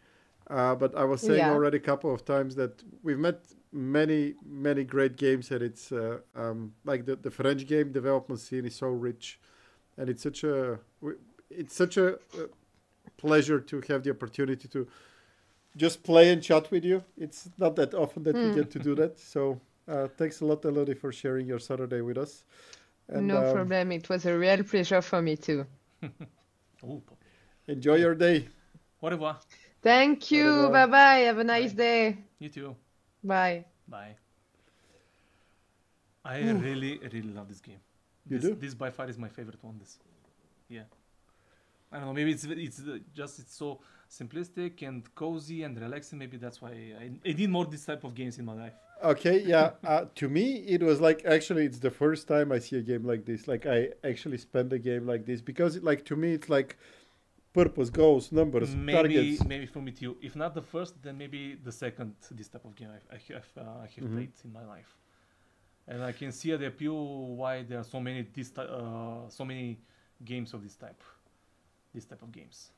But I was saying Yeah. already a couple of times that we've met many great games, and it's like the French game development scene is so rich, and it's such a pleasure to have the opportunity to just play and chat with you. It's not that often that we get to do that. So thanks a lot, Elodie, for sharing your Saturday with us. And, No problem. It was a real pleasure for me too. Oh, enjoy your day. au revoir. Thank you. revoir. Bye bye. Have a nice day. You too. Bye. Bye. I really love this game. You this, do? This by far is my favorite one. Yeah. I don't know. Maybe it's so simplistic and cozy and relaxing. Maybe that's why I need more this type of games in my life. Okay, yeah. To me, it was like actually it's the first time I see a game like this. Like I actually spend a game like this because like to me it's like purpose, goals, numbers, targets. Maybe for me too. If not the first, then maybe the second. This type of game I have played in my life, and I can see the appeal why there are so many so many games of this type of games.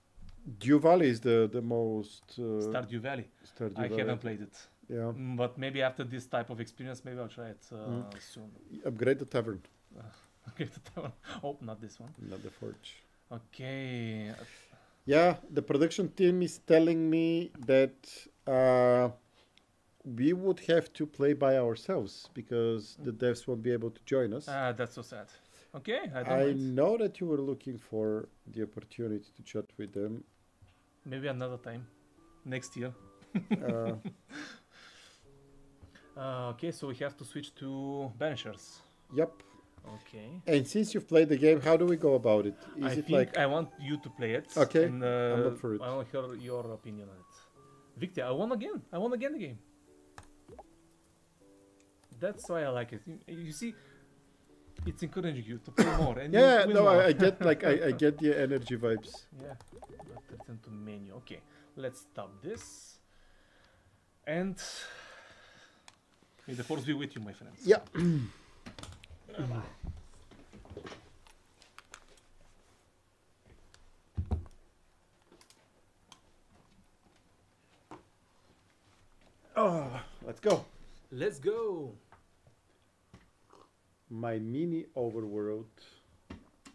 Dew Valley is the most. Stardew Valley. Stardew I Valley. haven't played it. Yeah. But maybe after this type of experience, maybe I'll try it soon. Upgrade the tavern, Okay, oh, not this one. not the forge. Okay. Yeah, the production team is telling me that we would have to play by ourselves because the devs won't be able to join us. That's so sad. Okay, I don't I mind. know that you were looking for the opportunity to chat with them. Maybe another time. Next year. Uh, Okay, so we have to switch to Banishers. yep. Okay. And since you've played the game, how do we go about it? Is I it think like I want you to play it. Okay, And, I'm up for it. I want to hear your opinion on it. Victor, I won again. I won again the game. That's why I like it. You see, it's encouraging you to play more. And yeah, you win no, more. I get like I get the energy vibes. Yeah. But return to menu. Okay, let's stop this. And may the force be with you, my friends. Yeah. Oh, let's go. Let's go. My mini overworld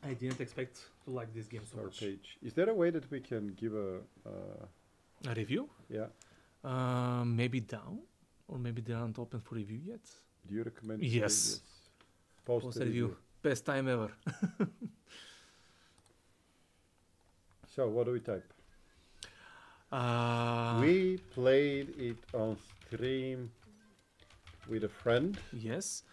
I didn't expect to like this game so our much. page. Is there a way that we can give a A review? yeah? Maybe down, or maybe they aren't open for review yet. Do you recommend? Yes. Post Post a a review. Best time ever. So what do we type? Uh, We played it on stream with a friend, yes,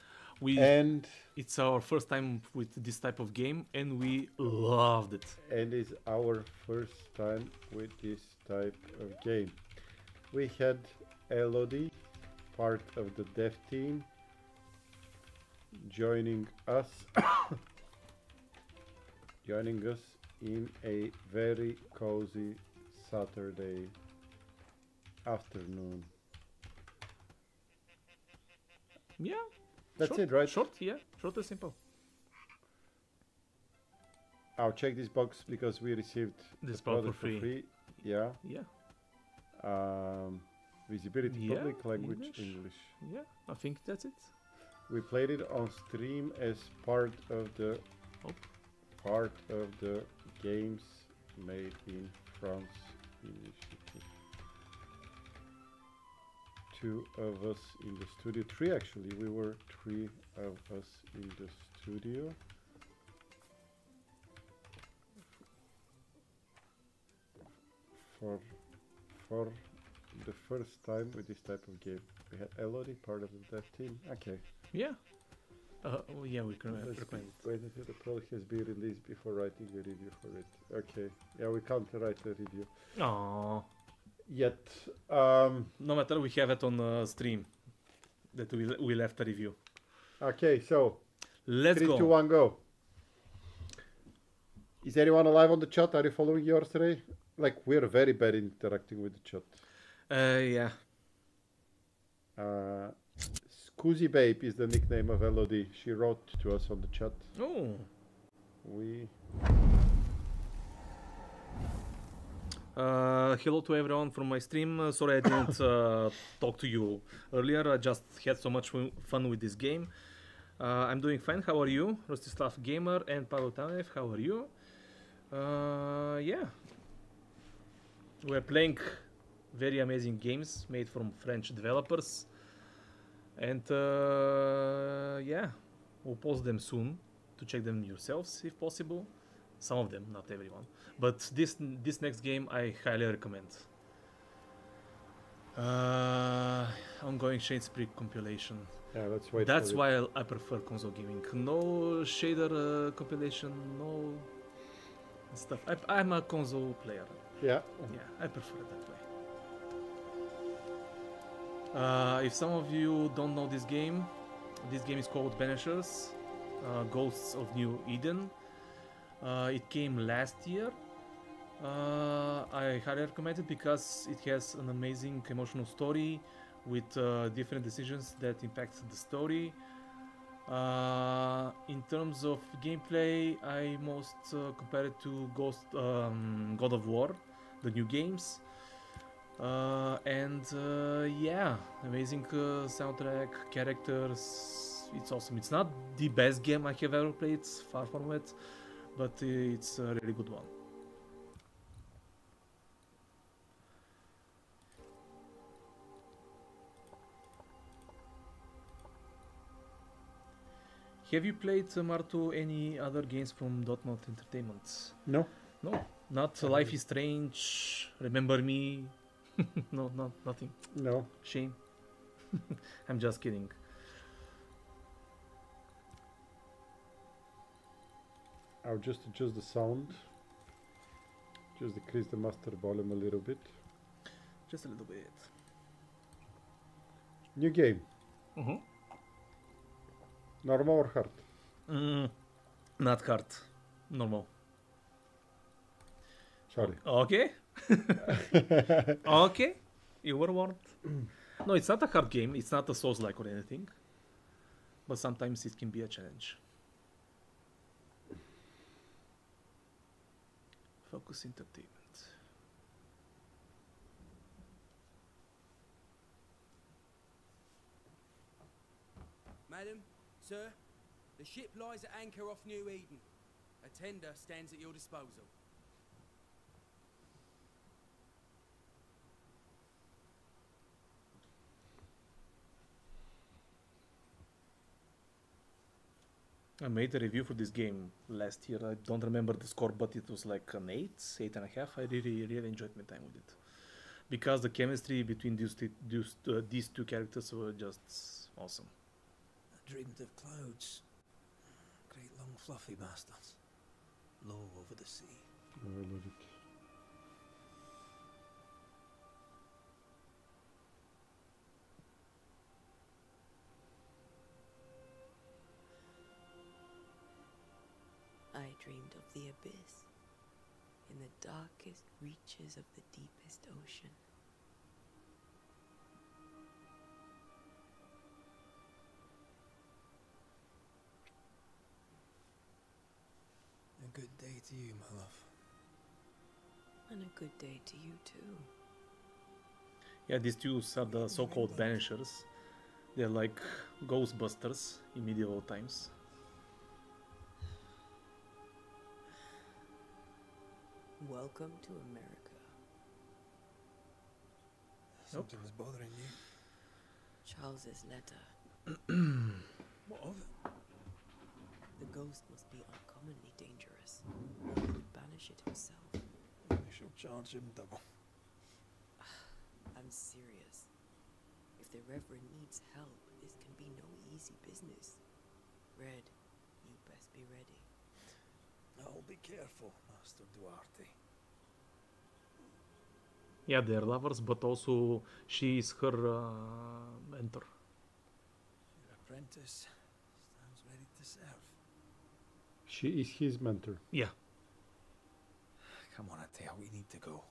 we. and It's our first time with this type of game, and we loved it. it's our first time with this type of game. We had Elodie, part of the dev team, joining us in a very cozy Saturday afternoon. Yeah. That's short, it, right? Short, yeah. Short and simple. I'll check this box because we received This the part for product free. Yeah. Yeah. Visibility, Yeah, public language, English. English. Yeah. I think that's it. We played it on stream as part of the games made in France initiative. 2 of us in the studio. 3 actually. We were 3 of us in the studio. For the first time with this type of game. We had Elodie, part of that team. Okay. Yeah. Oh, yeah, we can recommend it. Wait until the product has been released before writing a review for it. Okay. Yeah, we can't write a review Aww. yet. No matter, we have it on stream. That we left a review. Okay, so Let's 3, go. 2, 1, go. Is anyone alive on the chat? Are you following yours, Ray? Like, we're very bad interacting with the chat. Yeah. Scoozy Babe is the nickname of Elodie. She wrote to us on the chat. Oh. Hello to everyone from my stream. Sorry I didn't talk to you earlier. I just had so much fun with this game. I'm doing fine. How are you? Rostislav Gamer and Pavel Tanev, how are you? Yeah. We're playing very amazing games made from French developers. And yeah, we'll post them soon to check them yourselves if possible. Some of them, not everyone. But this next game I highly recommend. Ongoing Shade Spree compilation. Yeah, let's wait. That's why I prefer console gaming. No shader compilation, no stuff. I'm a console player. Yeah. Yeah, I prefer it that way. If some of you don't know this game is called Banishers, Ghosts of New Eden. It came last year. I highly recommend it because it has an amazing emotional story with different decisions that impact the story. In terms of gameplay, I most compare it to God of War, the new games. Yeah, amazing soundtrack, characters. It's awesome. It's not the best game I have ever played, far from it, but it's a really good one. Have you played, Marto, any other games from Dotnot Entertainment? No. No? Not Life is Strange, Remember Me? No, nothing. No. Shame. I'm just kidding. I'll just adjust the sound. Just decrease the master volume a little bit. Just a little bit. New game. Normal or hard? Not hard. Normal. Sorry. Okay. Okay. You were warned. No, it's not a hard game. It's not a Souls-like or anything. But sometimes it can be a challenge. Focus Entertainment. Madam, sir, the ship lies at anchor off New Eden. A tender stands at your disposal. I made a review for this game last year. I don't remember the score, but it was like an 8.5. I really enjoyed my time with it. Because the chemistry between these two characters were just awesome. I dreamed of clouds. Great long fluffy bastards. Low over the sea. Oh, I love it. I dreamed of the abyss, in the darkest reaches of the deepest ocean. A good day to you, my love. And a good day to you too. Yeah, these two are the so-called Banishers. They're like Ghostbusters in medieval times. Welcome to America. Something's bothering you. Charles's letter. What of it? The ghost must be uncommonly dangerous, or he would banish it himself. You shall charge him double. I'm I'm serious. If the Reverend needs help, this can be no easy business. Red, you best be ready. I'll be careful, Master Duarte. Yeah, they're lovers, but also she is her mentor. Your apprentice stands ready to serve. She is his mentor. Yeah. Come on, Atea, we need to go.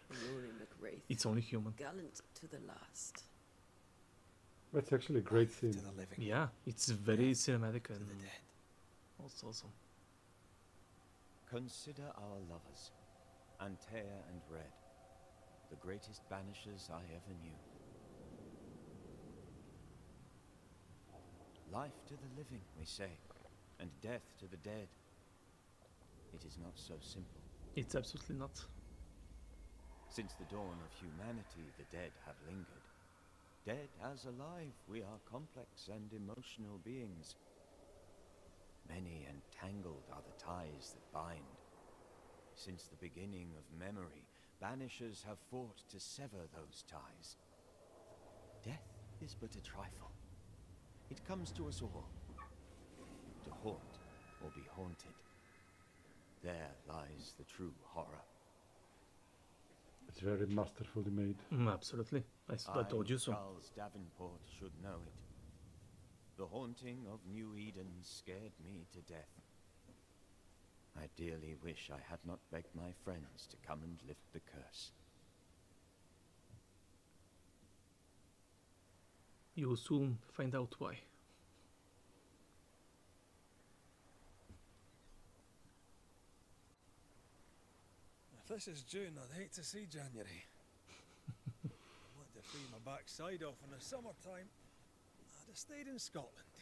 Rory McWraith. It's only human. Gallant to the last. That's actually a great scene. To the living. Yeah, it's very cinematic To and the dead. also awesome. Consider our lovers, Antea and Red, the greatest banishers I ever knew. Life to the living, we say, and death to the dead. It is not so simple. It's absolutely not. Since the dawn of humanity, the dead have lingered. Dead as alive, we are complex and emotional beings. Many and tangled are the ties that bind. Since the beginning of memory, banishers have fought to sever those ties. Death is but a trifle. It comes to us all, to haunt or be haunted. There lies the true horror. It's very masterfully made. Absolutely. I told you so. Charles Davenport should know it. The haunting of New Eden scared me to death. I dearly wish I had not begged my friends to come and lift the curse. You will soon find out why. If this is June, I'd hate to see January. I want to free my backside off in the summertime. I'd have stayed in Scotland.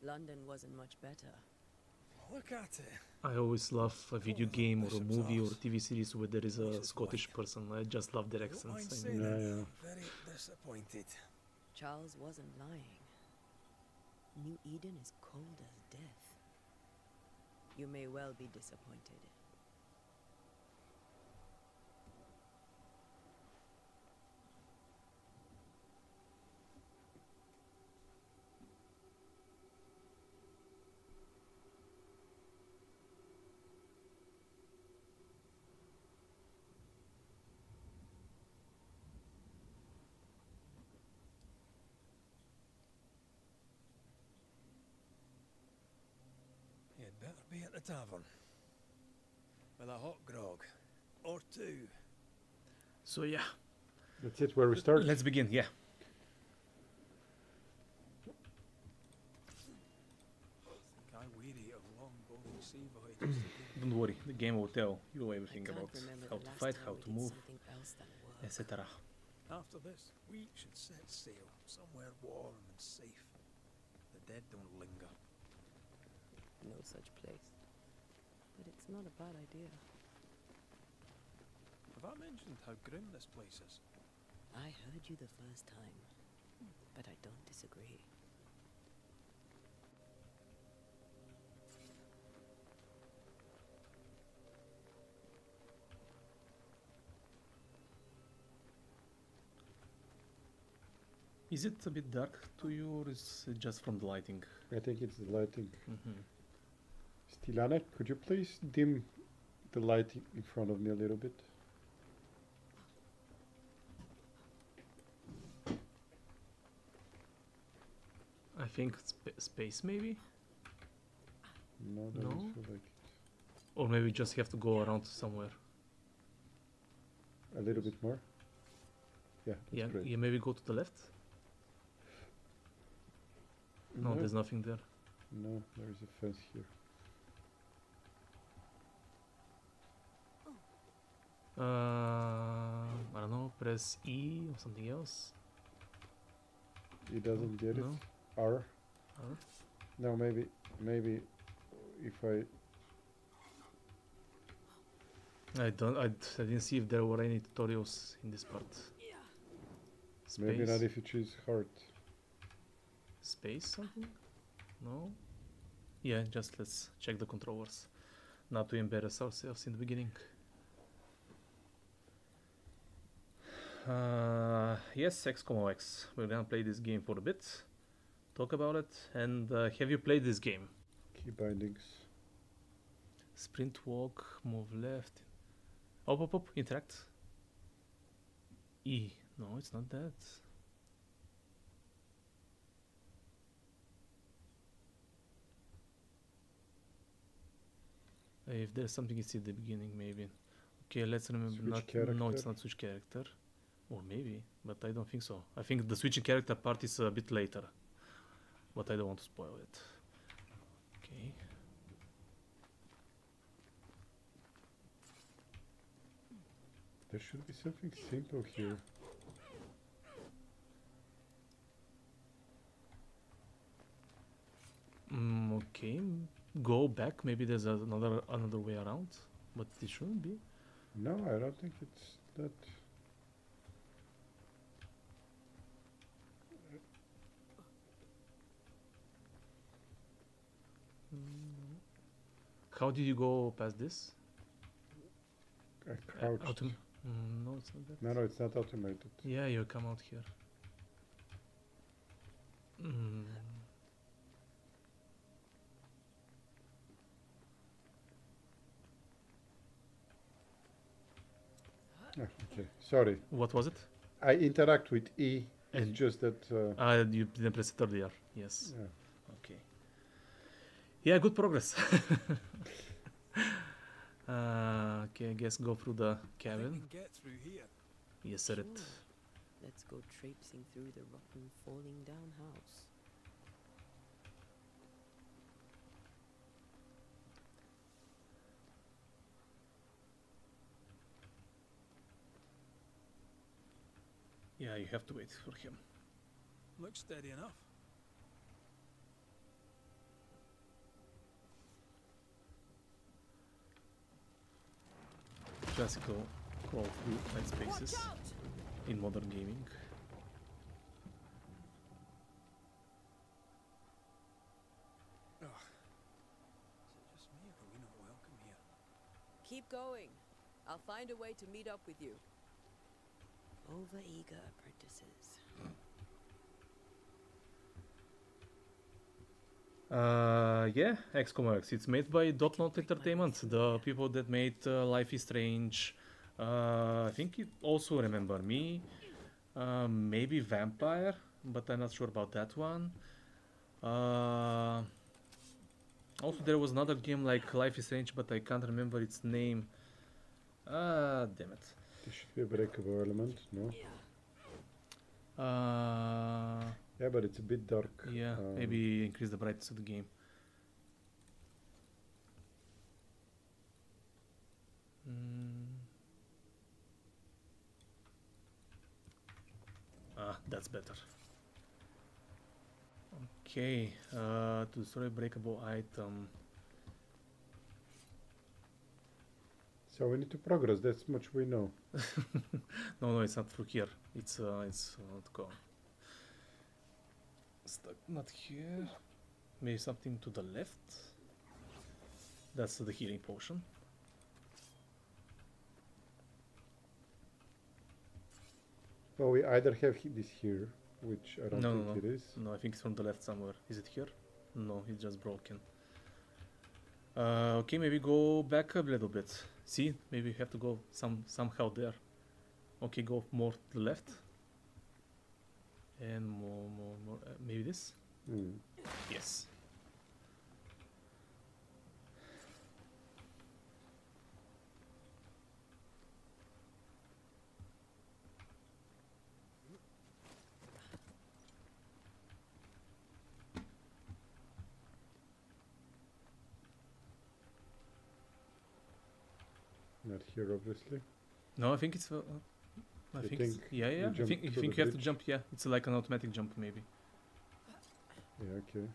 London wasn't much better. Look at it. I always love a video game or a movie or a TV series where there is a Scottish person. I just love their I don't mind accents. saying Yeah, it, yeah. I'm very disappointed. Charles wasn't lying. New Eden is cold as death. You may well be disappointed. You'd better be at the tavern. With a hot grog. Or two. So yeah, That's it, where we start. let's begin. Yeah. Think I weary of long boring sea voyages. Don't worry, the game will tell you everything I can't about remember how the to last fight, time how we to did move, something else than work. etc. After this, we should set sail somewhere warm and safe. The dead don't linger. No such place. But it's not a bad idea. Have I mentioned how grim this place is? I heard you the first time, but I don't disagree. Is it a bit dark to you, or is it just from the lighting? I think it's the lighting. Mm-hmm. Stilana, could you please dim the light in front of me a little bit? I think space maybe, No, No? doesn't feel like it. or maybe just have to go around somewhere. A little bit more. Yeah, that's Yeah, great. yeah, maybe go to the left. No, No, there's nothing there. no, there is a fence here. I don't know. Press E or something else. He doesn't get No. it. R. R. No, maybe if I. I didn't see if there were any tutorials in this part. Space. Maybe not if you choose heart. Space something? No? Yeah, just let's check the controllers. Not to embarrass ourselves in the beginning. Yes, X, we're gonna play this game for a bit, talk about it, and have you played this game? Key bindings. Sprint, walk, move left. Up, interact. E. No, it's not that. If there's something, it's at the beginning, maybe. Okay, let's remember. No, it's not switch character. Or maybe, but I don't think so. I think the switching character part is a bit later. But I don't want to spoil it. Okay. There should be something simple here. Okay, go back. Maybe there's another way around, but it shouldn't be. No, I don't think it's that. How did you go past this? I crouched. No, it's not that. No, it's not automated. Yeah, you come out here. Okay, sorry. What was it? I interact with E. It's just that. You didn't press it earlier. Yes. Yeah. Okay. Yeah, good progress. Okay, I guess go through the cabin. Get through here. Yes, sir. It. Let's go traipsing through the rotten, falling down house. Yeah, you have to wait for him. Looks steady enough. Classical crawl through tight spaces in modern gaming. Ugh. Is it just me or are we not welcome here? Keep going. I'll find a way to meet up with you. Over-eager apprentices. Yeah, X. It's made by Dotnot Entertainment, the people that made Life is Strange. I think it also Remember Me. Maybe Vampire, but I'm not sure about that one. Also, there was another game like Life is Strange, but I can't remember its name. Damn it. There should be a breakable element, no? Yeah, but it's a bit dark. Yeah, maybe increase the brightness of the game. That's better. Okay, to destroy breakable item. So we need to progress. That's much we know. No, it's not through here. It's not go. Stuck not here. Maybe something to the left. That's the healing potion. Well, we either have this here, which I don't think it is. No, I think it's from the left somewhere. Is it here? No, it's just broken. Okay, maybe go back a little bit. See, maybe you have to go somehow there. Okay, go more to the left. And more. Maybe this? Yes. Not here, obviously. No, I think it's. I think it's, yeah. I think you have to jump. Yeah, it's like an automatic jump, maybe. Yeah. Okay.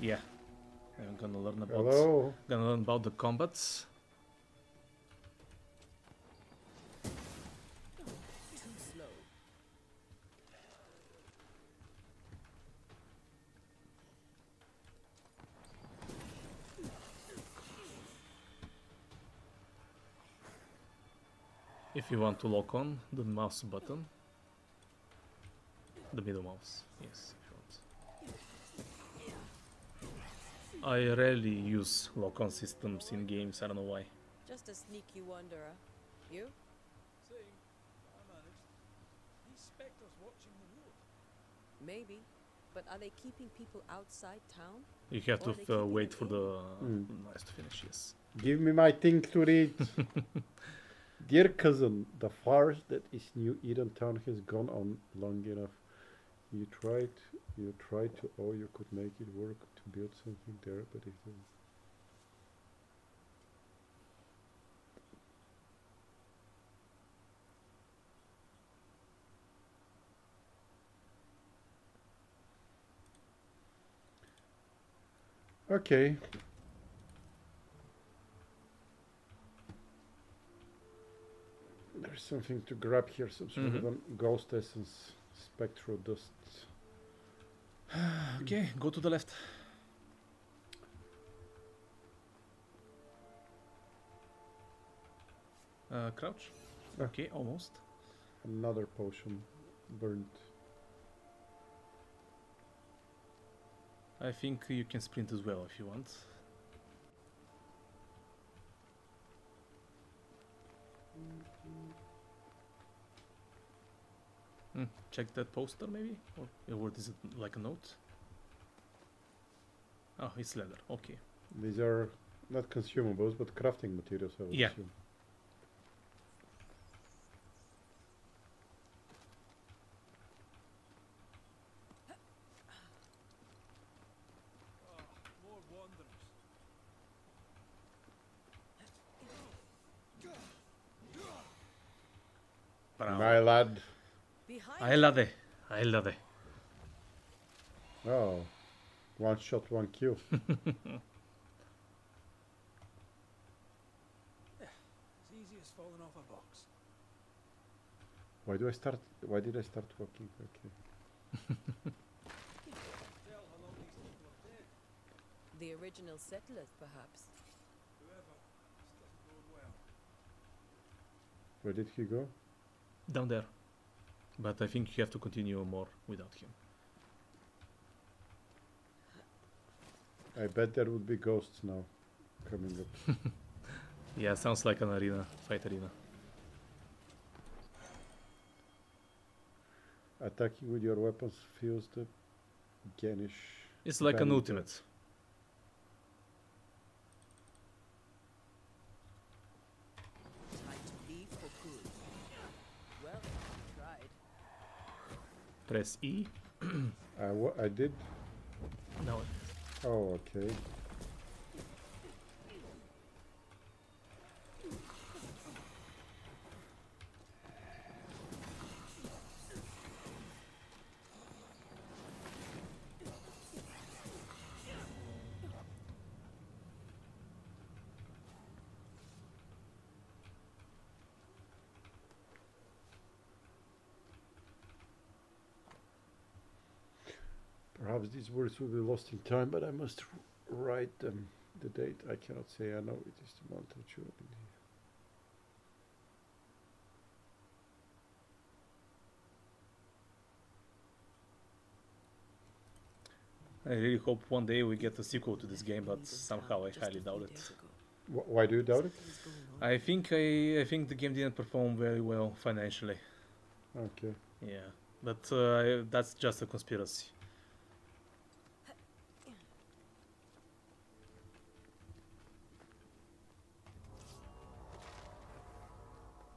Yeah. I'm gonna learn about. Hello. Gonna learn about the combats. If you want to lock on the mouse button, the middle mouse, yes, if you want. I rarely use lock-on systems in games, I don't know why. Just a sneaky wanderer. You? Same. I managed. These spectres watching the road. Maybe. But are they keeping people outside town? You have Or are they to keeping wait them for in? the nice to finish, yes. Give me my thing to read. Dear cousin, the farce that is New Eden Town has gone on long enough. You tried to, oh, you could make it work to build something there, but it didn't. Okay. There's something to grab here, some sort of an ghost essence, spectral dust. Okay, go to the left. Crouch. Okay, almost. Another potion burnt. I think you can sprint as well if you want. Check that poster maybe? Or what is it, like a note? Oh, it's leather, okay. These are not consumables, but crafting materials, I would assume. More wanderers. My lad. I love it. I love it. Oh, one shot, one kill. As easy as falling off a box. Why did I start walking? Okay. Tell how long these people are dead. The original settlers, perhaps. Whoever. This doesn't bode well. Where did he go? Down there. But I think you have to continue more without him. I bet there would be ghosts now coming up. Yeah, sounds like an arena, fight arena. Attacking with your weapons feels the Genish. It's like an ultimate. Time to leave for good. Well, tried. Press E. I did. No. Oh, okay. Perhaps these words will be lost in time, but I must write them. The date I cannot say. I know it is the month of June. I really hope one day we get a sequel to this game, but somehow I highly doubt it. Why do you doubt it? I think the game didn't perform very well financially. Okay. Yeah, but that's just a conspiracy.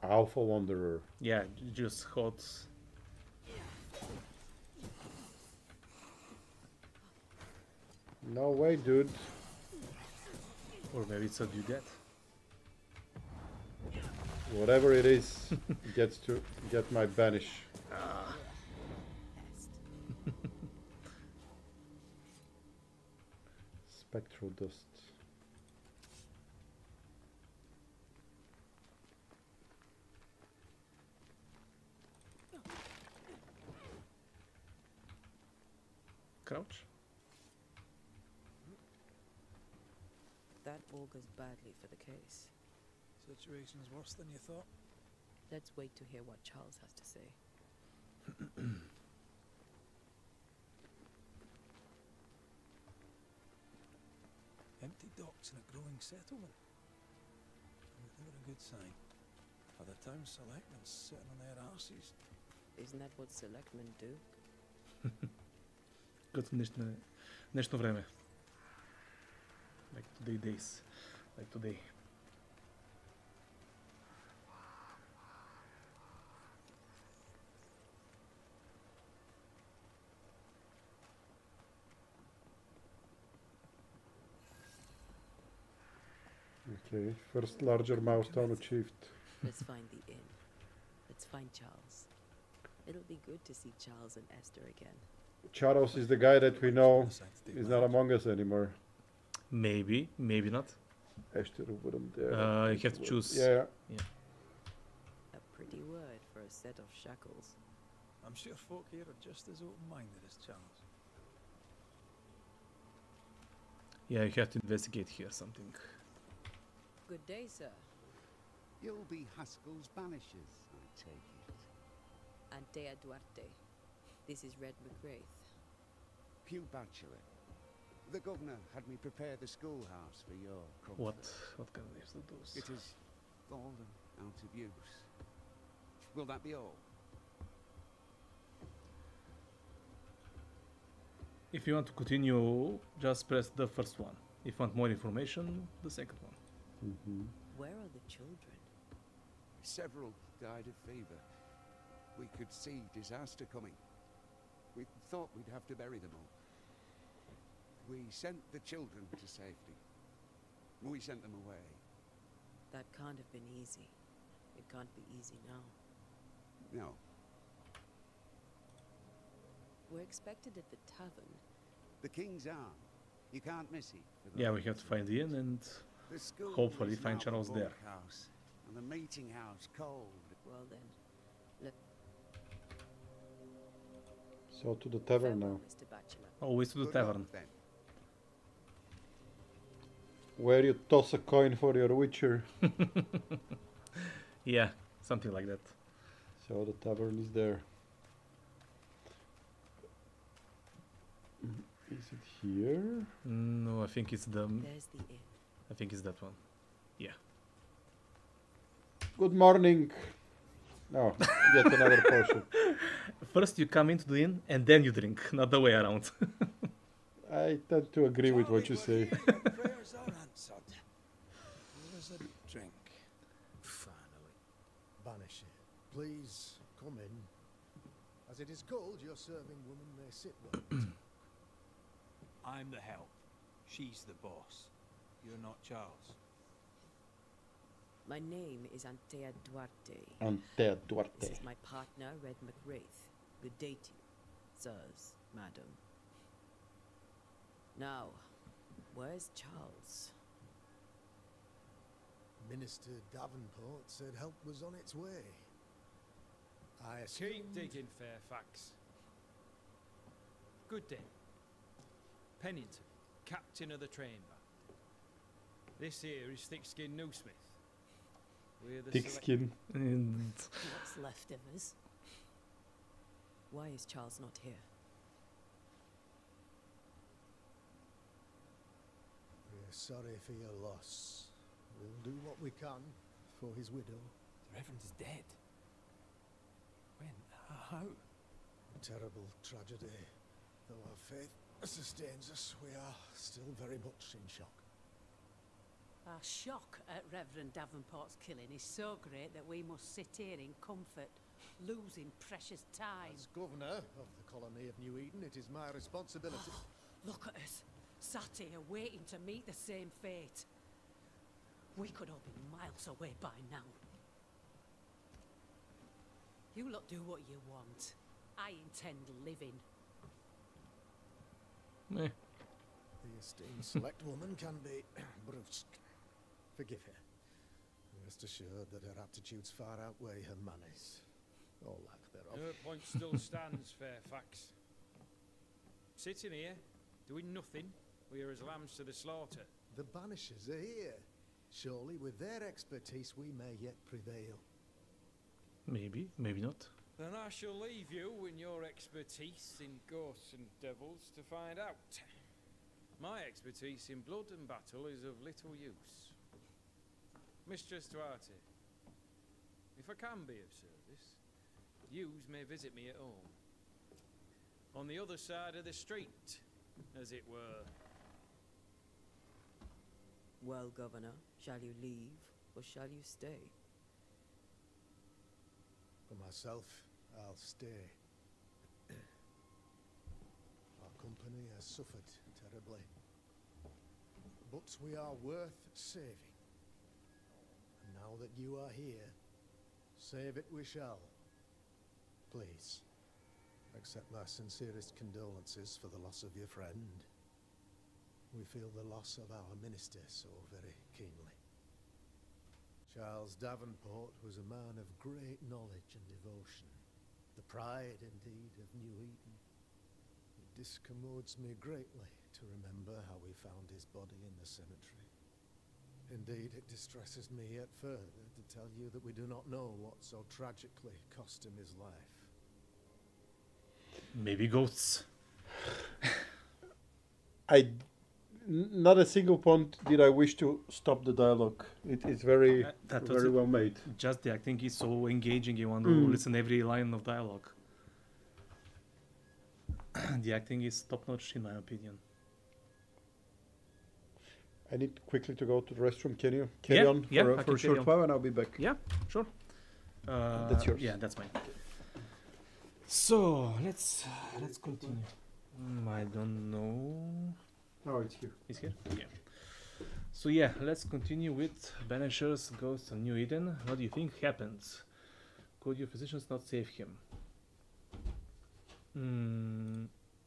Alpha Wanderer. Yeah, just hot. No way, dude. Or maybe it's a dudette. Whatever it is, gets to get my banish. Spectral dust. Crouch. That augurs badly for the case. Situation's worse than you thought. Let's wait to hear what Charles has to say. Empty docks and a growing settlement. Never a good sign. For the town selectmen sitting on their arses. Isn't that what selectmen do? Като днешно време. Like today days. Like today. Okay, first larger milestone achieved. Let's find the inn. Let's find Charles. It'll be good to see Charles and Esther again. Charles is the guy that we know is not among us anymore. Maybe, maybe not. Esther wouldn't dare. You have to choose. Yeah. A pretty word for a set of shackles. I'm sure folk here are just as open-minded as Charles. Yeah, you have to investigate here something. Good day, sir. You'll be Haskell's banishers, I take it. Antea Duarte. This is Red McGrath. Pew Bachelor. The governor had me prepare the schoolhouse for your comfort. What kind of names are those? It has fallen out of use. Will that be all? If you want to continue, just press the first one. If you want more information, the second one. Where are the children? Several died of fever. We could see disaster coming. We thought we'd have to bury them all. We sent the children to safety. We sent them away. That can't have been easy. It can't be easy now. No. We're expected at the tavern. The King's Arm. You can't miss it. Yeah, we have to find the inn and hopefully find Charles there. House, and the meeting house cold. Well then, let. So to the tavern now. Mr. Bachelor. Always to the tavern. Where you toss a coin for your witcher. Yeah, something like that. So the tavern is there. Is it here? No, I think it's the. There's the inn. I think it's that one. Yeah. Good morning. Oh, yet another potion. First you come into the inn and then you drink, not the way around. I tend to agree with what you say. Prayers are answered. Here's a drink. Finally. Banisher, please come in. As it is cold, your serving woman may sit well. I'm the help. She's the boss. You're not Charles. My name is Antea Duarte. Antea Duarte. This is my partner, Red McGrath. Good day to you, sirs, madam. Now, where's Charles? Minister Davenport said help was on its way. I assumed... Keep digging, Fairfax. Good day. Pennington, captain of the train band. This here is Thickskin Newsmith. We're the Thickskin. And what's left of us? Why is Charles not here? We're sorry for your loss. We'll do what we can for his widow. The Reverend is dead. When? How? A terrible tragedy. Though our faith sustains us, we are still very much in shock. Our shock at Reverend Davenport's killing is so great that we must sit here in comfort, losing precious time. As governor of the colony of New Eden, it is my responsibility. Look at us, sat here waiting to meet the same fate. We could all be miles away by now. You lot do what you want. I intend living. Eh. The esteemed select woman can be brusque. Forgive her. Rest assured that her aptitudes far outweigh her manners. Or lack thereof. Her point still stands, Fairfax. Sitting here, doing nothing, we are as lambs to the slaughter. The banishers are here. Surely with their expertise we may yet prevail. Maybe, maybe not. Then I shall leave you and your expertise in ghosts and devils to find out. My expertise in blood and battle is of little use. Mistress Duarte, if I can be of service, yous may visit me at home. On the other side of the street, as it were. Well, Governor, shall you leave or shall you stay? For myself, I'll stay. Our company has suffered terribly, but we are worth saving. And now that you are here, save it we shall. Please, accept my sincerest condolences for the loss of your friend. We feel the loss of our minister so very keenly. Charles Davenport was a man of great knowledge and devotion, the pride indeed of New Eden. It discommodes me greatly to remember how we found his body in the cemetery. Indeed, it distresses me yet further to tell you that we do not know what so tragically cost him his life. Maybe ghosts. Not a single point did I wish to stop the dialogue. It is very, very well made. Just the acting is so engaging. You want to listen every line of dialogue. The acting is top notch, in my opinion. I need quickly to go to the restroom. Can you carry on for a short while, and I'll be back? Yeah, sure. That's yours. Yeah, that's mine. So let's continue. I don't know. Oh, it's here. It's here? Yeah. So yeah, let's continue with Banisher's Ghost of New Eden. What do you think happens? Could your physicians not save him?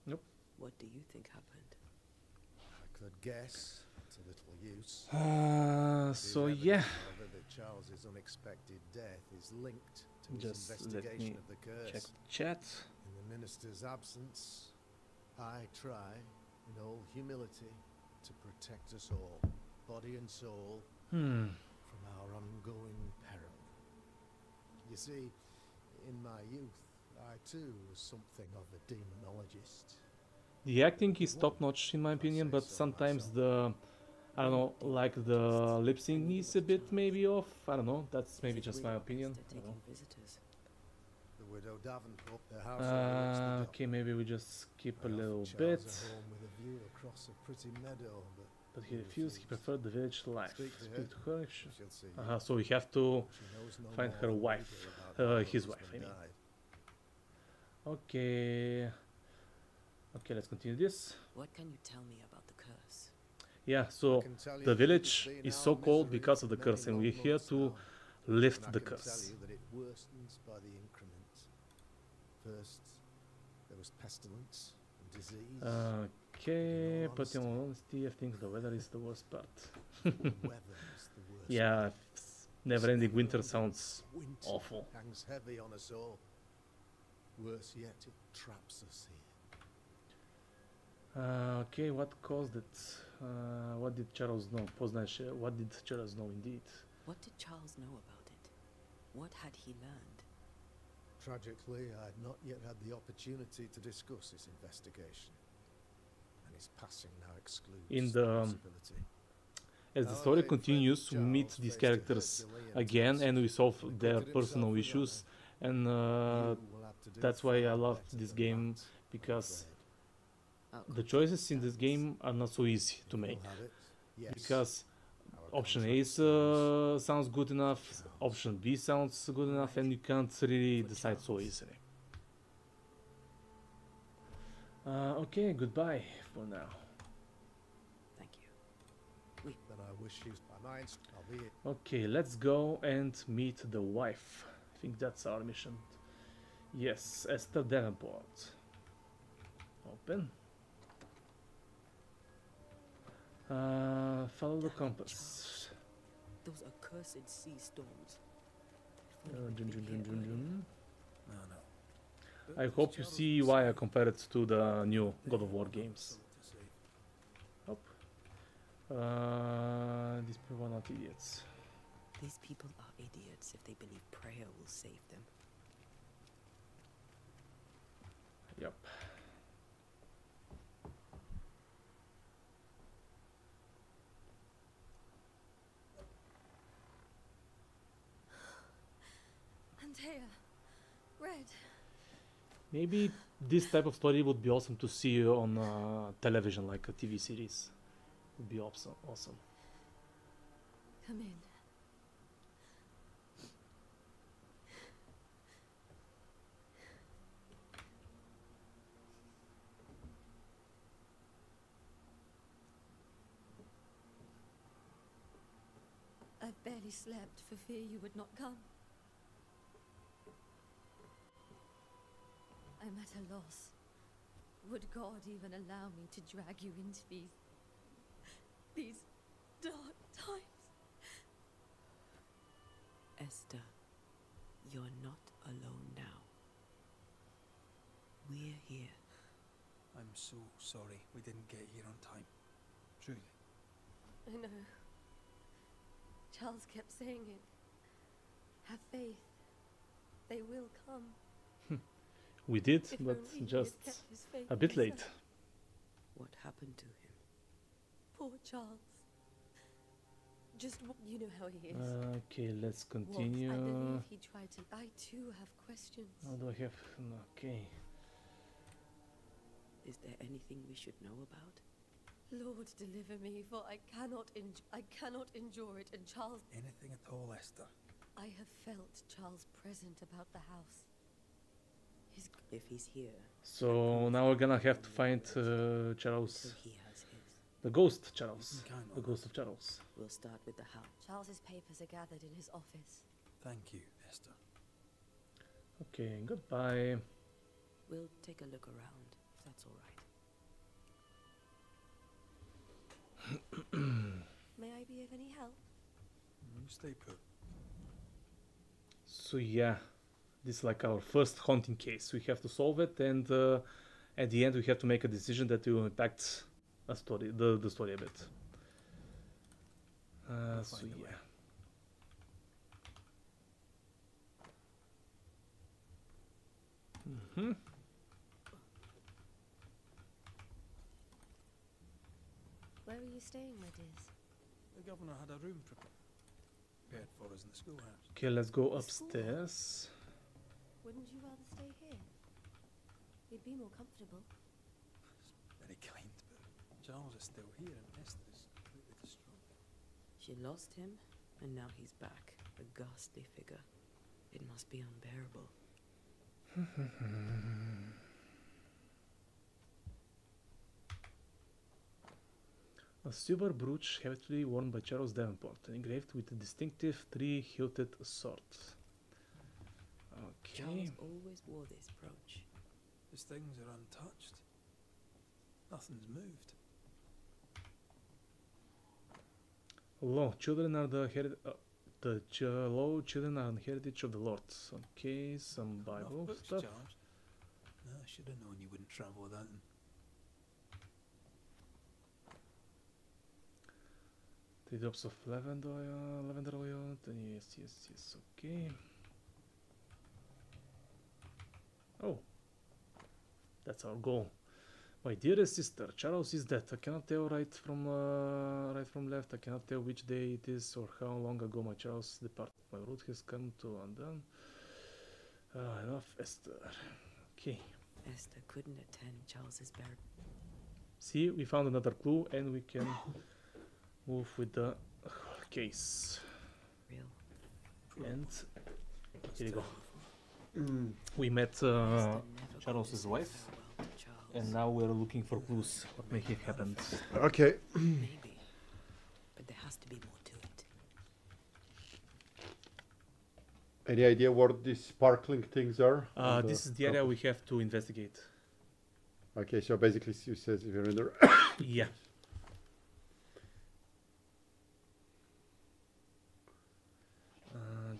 Nope. What do you think happened? I could guess. It's a little use. So yeah. That Charles's unexpected death is linked to his Just investigation of the curse. check chat. In the minister's absence, I try, in all humility, to protect us all, body and soul, from our ongoing peril. You see, in my youth, I too was something of a demonologist. The acting is top notch in my opinion, but sometimes the, I don't know, like the lip sync is a bit maybe off. I don't know, that's maybe just my opinion. The widow Davenport, the house Okay, maybe we just skip a little bit. But he refused, he preferred the village life. Speak to her. So we have to find her wife, his wife, I mean. Okay. Okay, let's continue this. What can you tell me about the curse? Yeah, so the village is so called because of the curse, and we're here to lift the curse. First, there was pestilence and disease. Okay, but in all honesty, I think the weather is the worst part. Yeah, never-ending winter sounds awful. Hangs heavy on us all. Worse yet, it traps us here. Okay, what caused it? What did Charles know? What did Charles know indeed? What did Charles know about it? What had he learned? Tragically, I had not yet had the opportunity to discuss his investigation, and his passing now excludes In the as the story continues, we meet these characters again, and we solve their personal issues, and that's why I love this game, because the choices in this game are not so easy to make, because option A sounds good enough, option B sounds good enough, and you can't really decide so easily. Okay, goodbye for now. Thank you. Then I wish you my mind. I'll be it. Okay, let's go and meet the wife. I think that's our mission. Yes, Esther Davenport. Open. Follow the compass. Those accursed sea storms. I hope you see why I compared it to the new God of War games. Hop. These people are not idiots. These people are idiots. cowards if they believe prayer will save them. Yep. Antea, Red. Maybe this type of story would be awesome to see on television, like a TV series. Would be awesome. Awesome. Come in. I've barely slept for fear you would not come. I'm at a loss. Would God even allow me to drag you into these dark times? Esther, you're not alone now. We're here. I'm so sorry we didn't get here on time. Truly. I know. Charles kept saying it. Have faith. They will come. We did, If but only he had just kept his faith a bit late. himself. What happened to him? Poor Charles. You know how he is. Okay, let's What? continue. I believe he tried to. I too have questions. How do I have? Okay. Is there anything we should know about? Lord, deliver me, for I cannot endure it. And Charles, Anything at all, Esther? I have felt Charles present about the house. If he's here, So now we're gonna have to find Charles. so he has his. The ghost Charles. Count on The ghost of Charles. We'll start with the house. Charles's papers are gathered in his office. Thank you, Esther. Okay, goodbye. We'll take a look around, if that's all right. May I be of any help? You stay put. So yeah, this is like our first haunting case. We have to solve it, and at the end we have to make a decision that will impact a story, the story a bit. So find a way. yeah. Mm-hmm. Where are you staying, my dears? The governor had a room prepared for us in the schoolhouse. Okay, let's go The schoolhouse? upstairs. Wouldn't you rather stay here? You'd be more comfortable. Very kind, but Charles is still here and Esther is completely distraught. She lost him, and now he's back, a ghastly figure. It must be unbearable. A silver brooch heavily worn by Charles Davenport, engraved with a distinctive three-hilted sword. Okay. Charles always wore this brooch. His things are untouched. Nothing's moved. Lo, children are the children are the heritage of the Lord. Okay, some Bible Books, stuff. Charles. No, I should have known you wouldn't travel without them. Three drops of lavender oil. Yes. Okay. Oh, that's our goal. My dearest sister, Charles is dead. I cannot tell right from left. I cannot tell which day it is or how long ago my Charles departed. My route has come to undone. Enough, Esther. Okay. Esther couldn't attend Charles's burial. See, we found another clue and we can move with the case. And here you go. We met Charles's wife, and now we're looking for clues what may have happened. Okay. Maybe, but there has to be more to it. Any idea what these sparkling things are? This is the area we have to investigate. Okay, so basically you says if you're in the Yeah.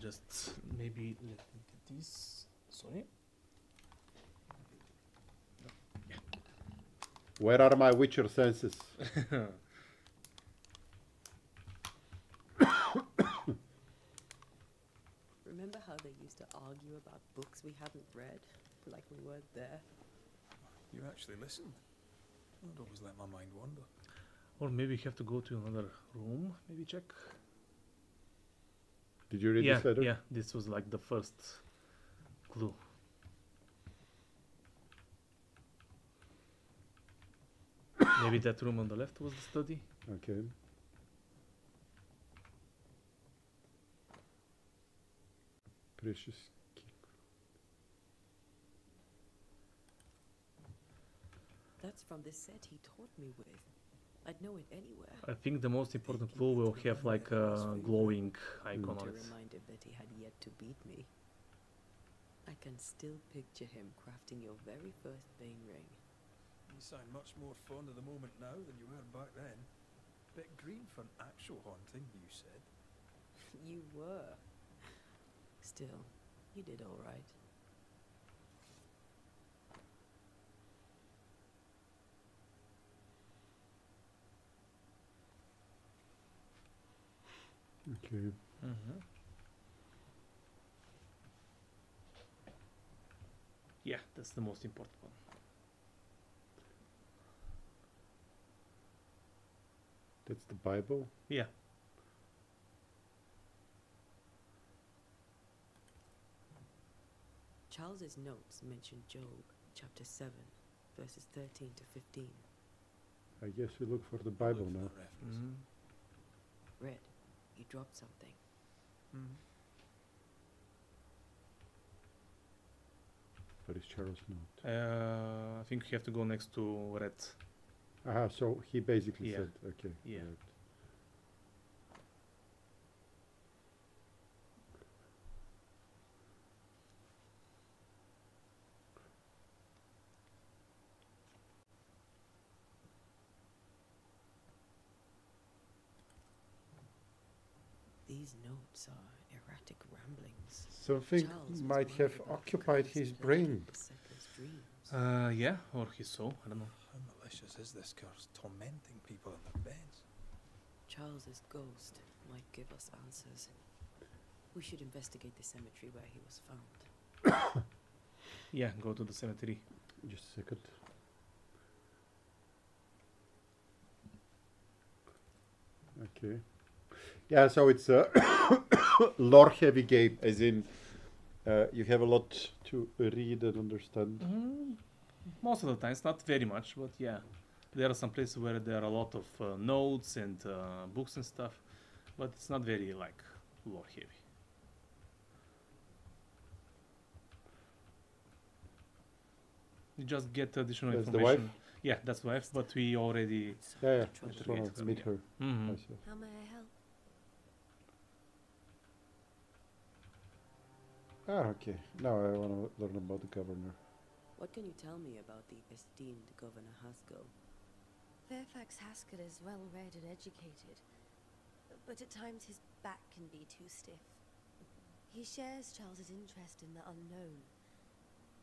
Just maybe let me get this. Sorry. Where are my Witcher senses? Remember how they used to argue about books we hadn't read? Like we weren't there? You actually listened. I'd always let my mind wander. Or maybe you have to go to another room, maybe check. Did you read this letter? Yeah, this was like the first clue. Maybe that room on the left was the study. Okay. Precious. That's from the set he taught me with. I'd know it anywhere. I think the most important clue will have like a glowing icon To on it. remind him that he had yet to beat me. I can still picture him crafting your very first Bane ring. You sound much more fond of the moment now than you were back then. Bit green for an actual haunting, you said. You were. Still, you did all right. Okay. Yeah, that's the most important one. That's the Bible? Yeah. Charles's notes mention Job, chapter 7, verses 13 to 15. I guess we look for the Bible now. Red, you dropped something. Where is Charles' note? I think you have to go next to red. Aha, so he basically Yeah. said, okay. Yeah. Right. These notes are erratic ramblings. Something Charles was might worried have about occupied cursed his legend brain. of the settler's dreams. Yeah, or his soul, I don't know. How malicious is this curse, tormenting people in their beds? Charles's ghost might give us answers. We should investigate the cemetery where he was found. Yeah, go to the cemetery. Just a second. Okay. Yeah, so it's a lore-heavy game, as in you have a lot to read and understand. Most of the times, not very much, but yeah. There are some places where there are a lot of notes and books and stuff, but it's not very like lore heavy. You just get additional That's the information. wife? Yeah, that's the wife, but we already Yeah, I just want interrogated to meet her. Mhm. myself. How may I help? Ah, okay. Now I want to learn about the governor. What can you tell me about the esteemed Governor Haskell? Fairfax Haskell is well read and educated, but at times his back can be too stiff. He shares Charles's interest in the unknown,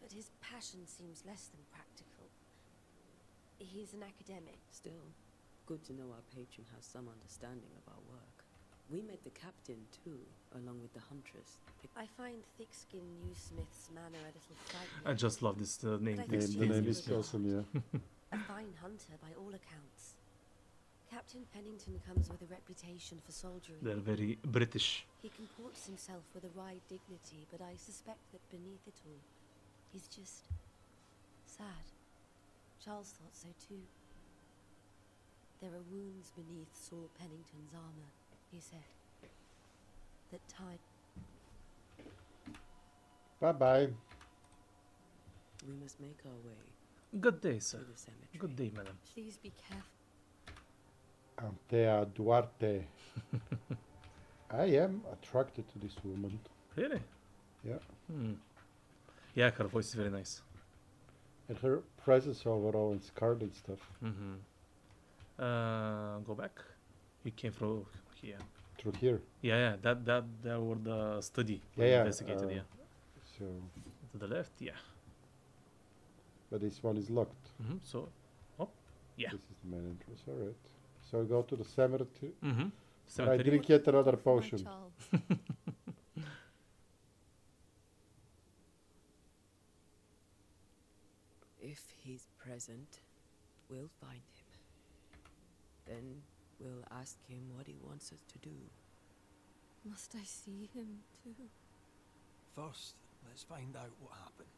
but his passion seems less than practical. He's an academic. Still, good to know our patron has some understanding of our work. We met the captain too, along with the huntress. I find thick-skinned New Smith's manner a little frightening. I just love this name. But I Thick think The Skin. name he is was awesome, yeah. a fine hunter by all accounts. Captain Pennington comes with a reputation for soldiering. They're very British. He comports himself with a wry dignity, but I suspect that beneath it all, he's just sad. Charles thought so too. There are wounds beneath Saul Pennington's armor, he said. That time. Bye-bye. We must make our way Good day, sir. to the cemetery. Good day, madam. Please be careful. Antea Duarte. I am attracted to this woman. Really? Yeah. Yeah, her voice is very nice. And her presence overall and scarred and stuff. Go back. You came from here. Through here. Yeah, that were the study we Yeah, investigated. Yeah. So, To the left. Yeah. but this one is locked. So, oh, yeah. This is the main entrance. All right. So go to the cemetery. I Cemetery. drink yet another potion. If he's present, we'll find him. Then we'll ask him what he wants us to do. Must I see him too? First, let's find out what happened.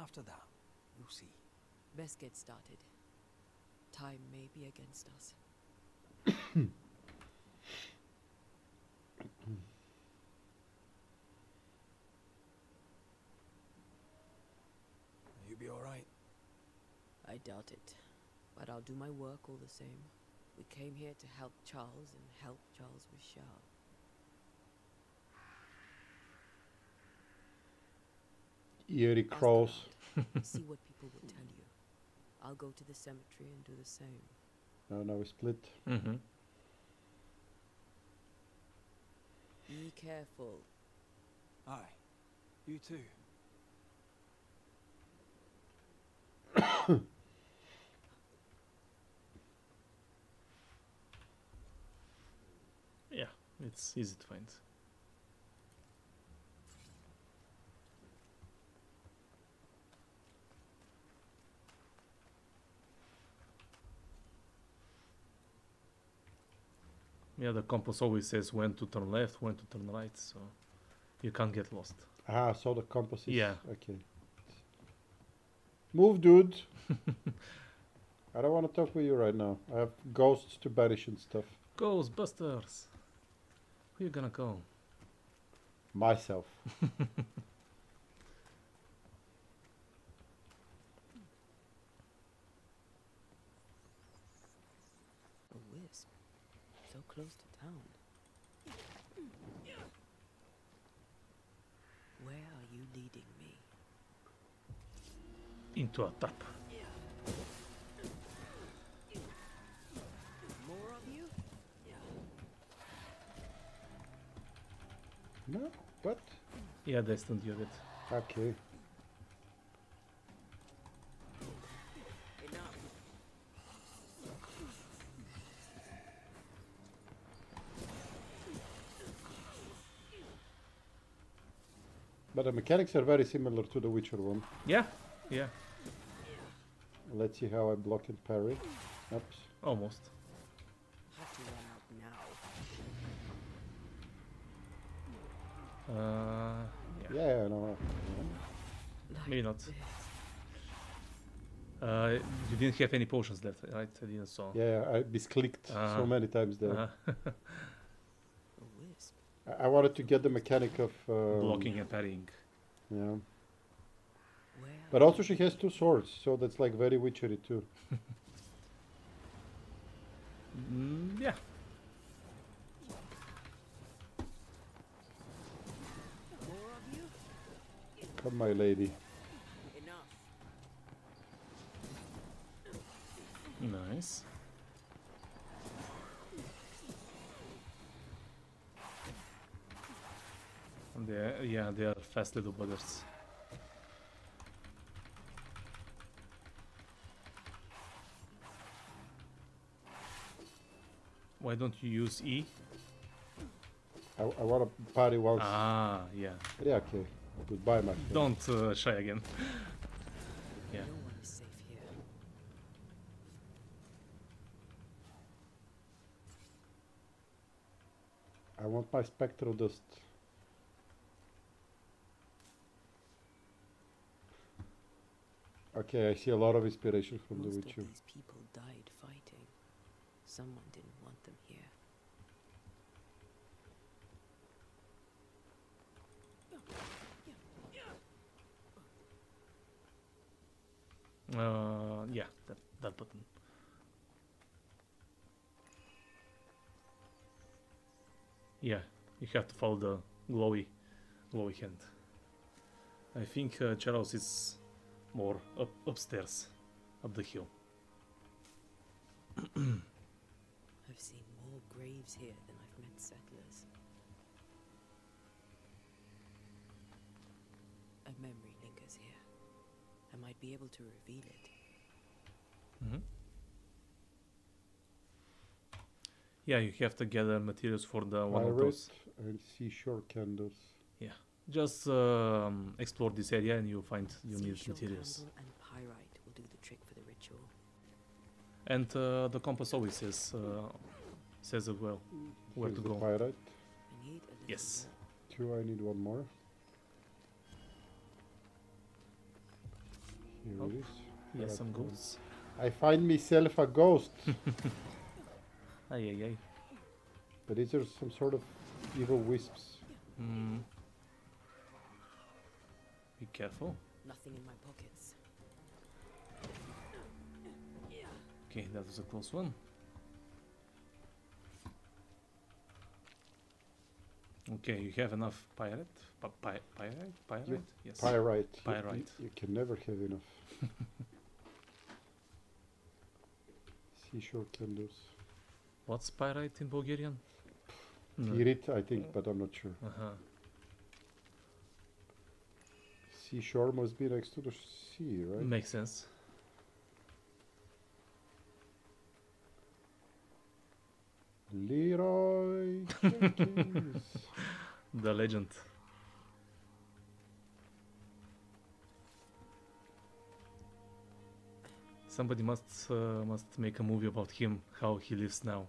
After that, we'll see. Best get started. Time may be against us. You be alright? I doubt it, but I'll do my work all the same. We came here to help Charles and help Charles with Charles. Eerie crows. See what people will tell you. I'll go to the cemetery and do the same. Now we split. Mm-hmm. Be careful. Aye. You too. Yeah, it's easy to find. Yeah, the compass always says when to turn left, when to turn right, so you can't get lost. Ah, so the compass is... Yeah. Okay. Move, dude. I don't want to talk with you right now. I have ghosts to banish and stuff. Ghostbusters! Who you gonna call? Myself. A wisp. So close to town. Where are you leading me? Into a trap. More of you? No? What? Yeah, destined unit. Okay. But the mechanics are very similar to the Witcher one. Yeah, yeah. Let's see how I block and parry. Oops. Almost. Have to run out now. Yeah. Yeah, no. Maybe not. You didn't have any potions left, right? I didn't saw. Yeah, I misclicked so many times there. I wanted to get the mechanic of blocking and parrying. Yeah. But also she has 2 swords, so that's like very witchery too. Yeah. Come, my lady. Nice. And they are fast little buggers. Why don't you use E? I want to parry once. Ah, yeah. Yeah, okay. Goodbye, my friend. Don't shy again. Yeah. No one is safe here. I want my spectral dust. Okay, I see a lot of inspiration from The Witcher. Most of these people died fighting. Someone didn't want them here. Yeah, that button. Yeah, you have to follow the glowy hand. I think Charles is more upstairs, up the hill. I've seen more graves here than I've met settlers. A memory lingers here. I might be able to reveal it. Mm-hmm. Yeah, you have to gather materials for the one of those. And seashore candles. Yeah, just explore this area and you'll find you need materials. And pyrite And the compass always says as well where Here's to the go. pyrite. Yes. 2, I need 1 more. Here Oh, it is. yes, some Pyrite. ghosts. I find myself a ghost. Ay, ay, ay. But these are some sort of evil wisps. Mm. Be careful. Nothing in my pockets. Okay, that was a close one. Okay, you have enough pyrite? Pyrite? Yes. Pyrite. Pyrite. You can never have enough. Seashore candles. What's pyrite in Bulgarian? Pyrit, I think, but I'm not sure. Seashore must be next to the sea, right? Makes sense. Leroy Jenkins. The legend. Somebody must make a movie about him, how he lives now.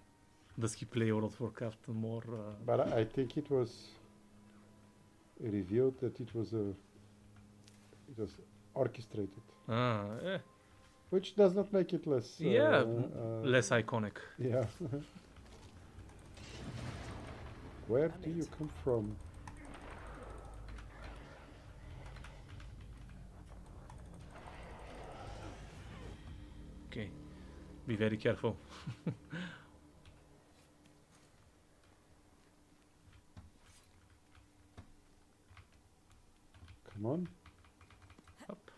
Does he play World of Warcraft more? But I think it was revealed that it was orchestrated. Which does not make it less. Less iconic. Yeah. Where do you come from? Okay, be very careful. Come on. Up.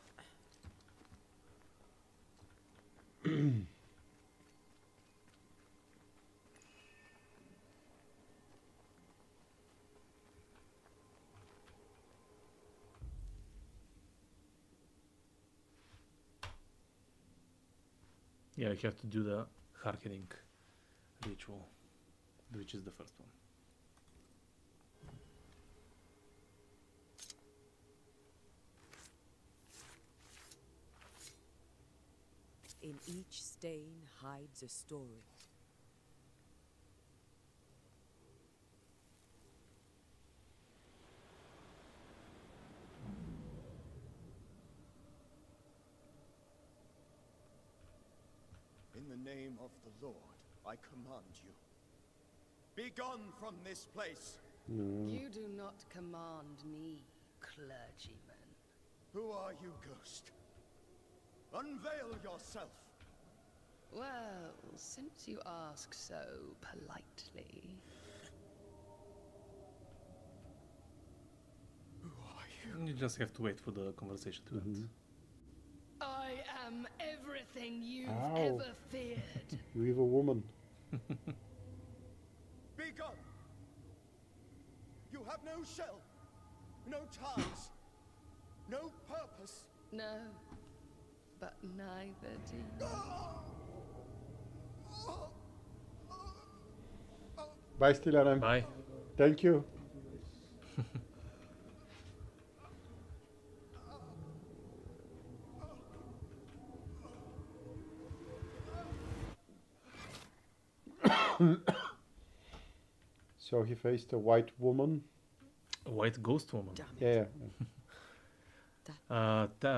Yeah, you have to do the hearkening ritual, which is the first one. In each stain hides a story. In the name of the Lord, I command you. Be gone from this place. You do not command me, clergyman. Who are you, ghost? Unveil yourself. Well, since you ask so politely. You just have to wait for the conversation to end. I am everything you've Ow. ever feared. You evil woman. Be gone. You have no shell, no ties, no purpose. No, but neither do you. Bye, Stilanem. Bye. Thank you. So he faced a white woman. A white ghost woman. Yeah.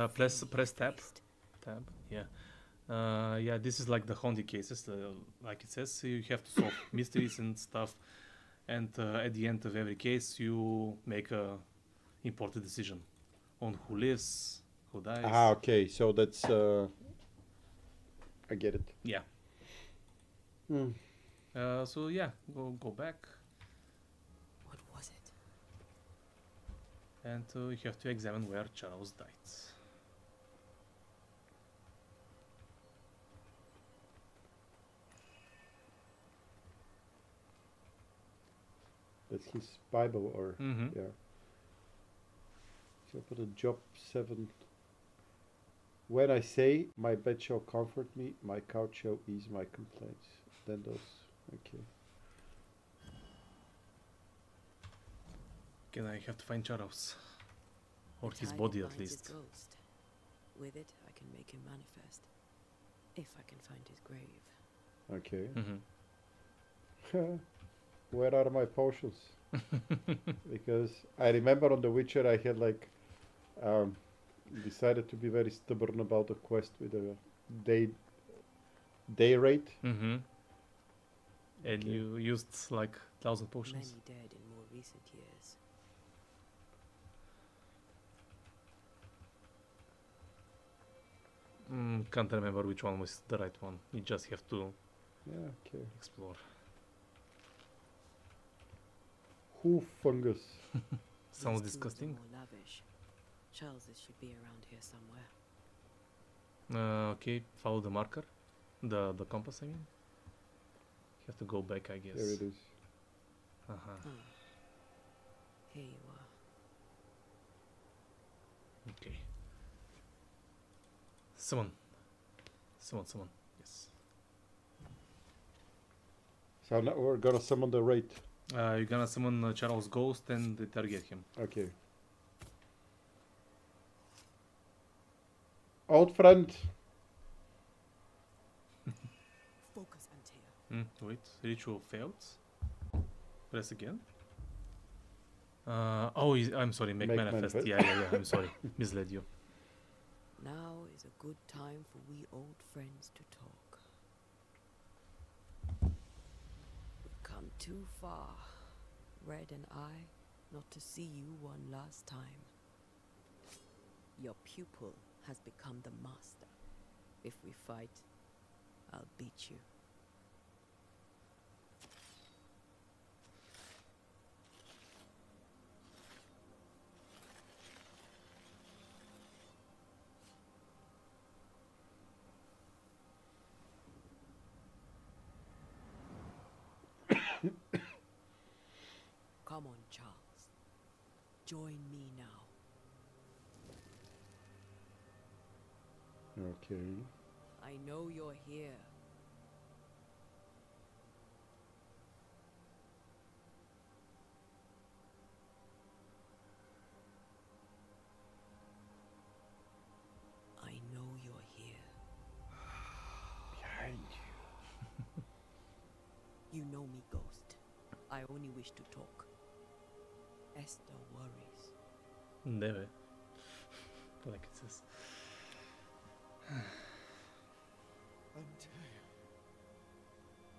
Press tab. Yeah. Yeah, this is like the haunted cases. Like it says, you have to solve mysteries and stuff. And at the end of every case, you make a important decision on who lives, who dies. Ah, okay. So that's. I get it. Yeah. Hmm. So yeah, go back. What was it? And you have to examine where Charles died. That's his Bible, or Mhm. yeah. So put a job 7. When I say my bed shall comfort me, my couch shall ease my complaints. Then those, okay. Can I have to find Charles? Or The his tide body at binds his least. ghost. With it, I can make him manifest. If I can find his grave. Okay. Mm-hmm. Where are my potions? Because I remember on The Witcher I had like decided to be very stubborn about the quest with the day rate. Mm-hmm. And Okay. you used like 1,000 potions. Many dead in more recent years. Can't remember which one was the right one. You just have to Okay. explore. Hoof fungus. Sounds These tools are disgusting. more lavish. Charles's should be around here somewhere. Okay, follow the marker. The compass, I mean. You have to go back, I guess. There it is. Uh-huh. Oh. Here you are. Okay. Summon. Yes. So now we're gonna summon the rate. You're gonna summon Charles' ghost and target him. Okay. Old friend. Focus, Antea. Wait, ritual failed. Press again. I'm sorry, make manifest. Yeah, I'm sorry, misled you. Now is a good time for we old friends to talk. We've come too far, Red and I, not to see you one last time. Your pupil has become the master. If we fight, I'll beat you. Come on, Charles. Join me now. Okay. I know you're here. I know you're here. Behind You know me, Ghost. I only wish to talk. Esther worries. Never. Like it says. Antea.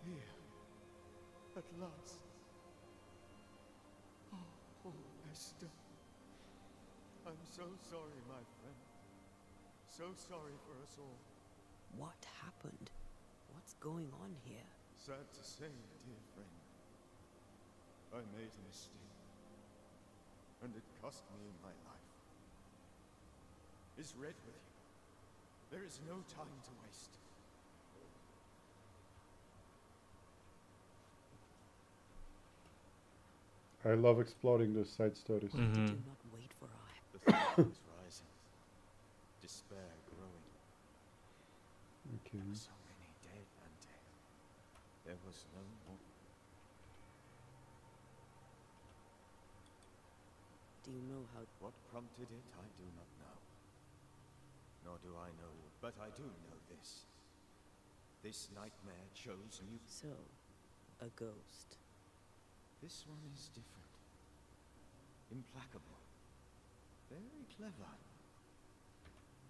Here. At last. Oh, Esther. I'm so sorry, my friend. So sorry for us all. What happened? What's going on here? Sad to say, dear friend. I made a mistake. And it cost me my life. Is Red with you? There is no time to waste. I love exploring those side stories. Why did you not wait for our help? The fire was rising. Despair growing. Okay. There were so many dead, Antea. There was no more. Do you know how... What prompted it, I do not know. Nor do I know, but I do know this. This nightmare chose you. So, a ghost. This one is different. Implacable. Very clever.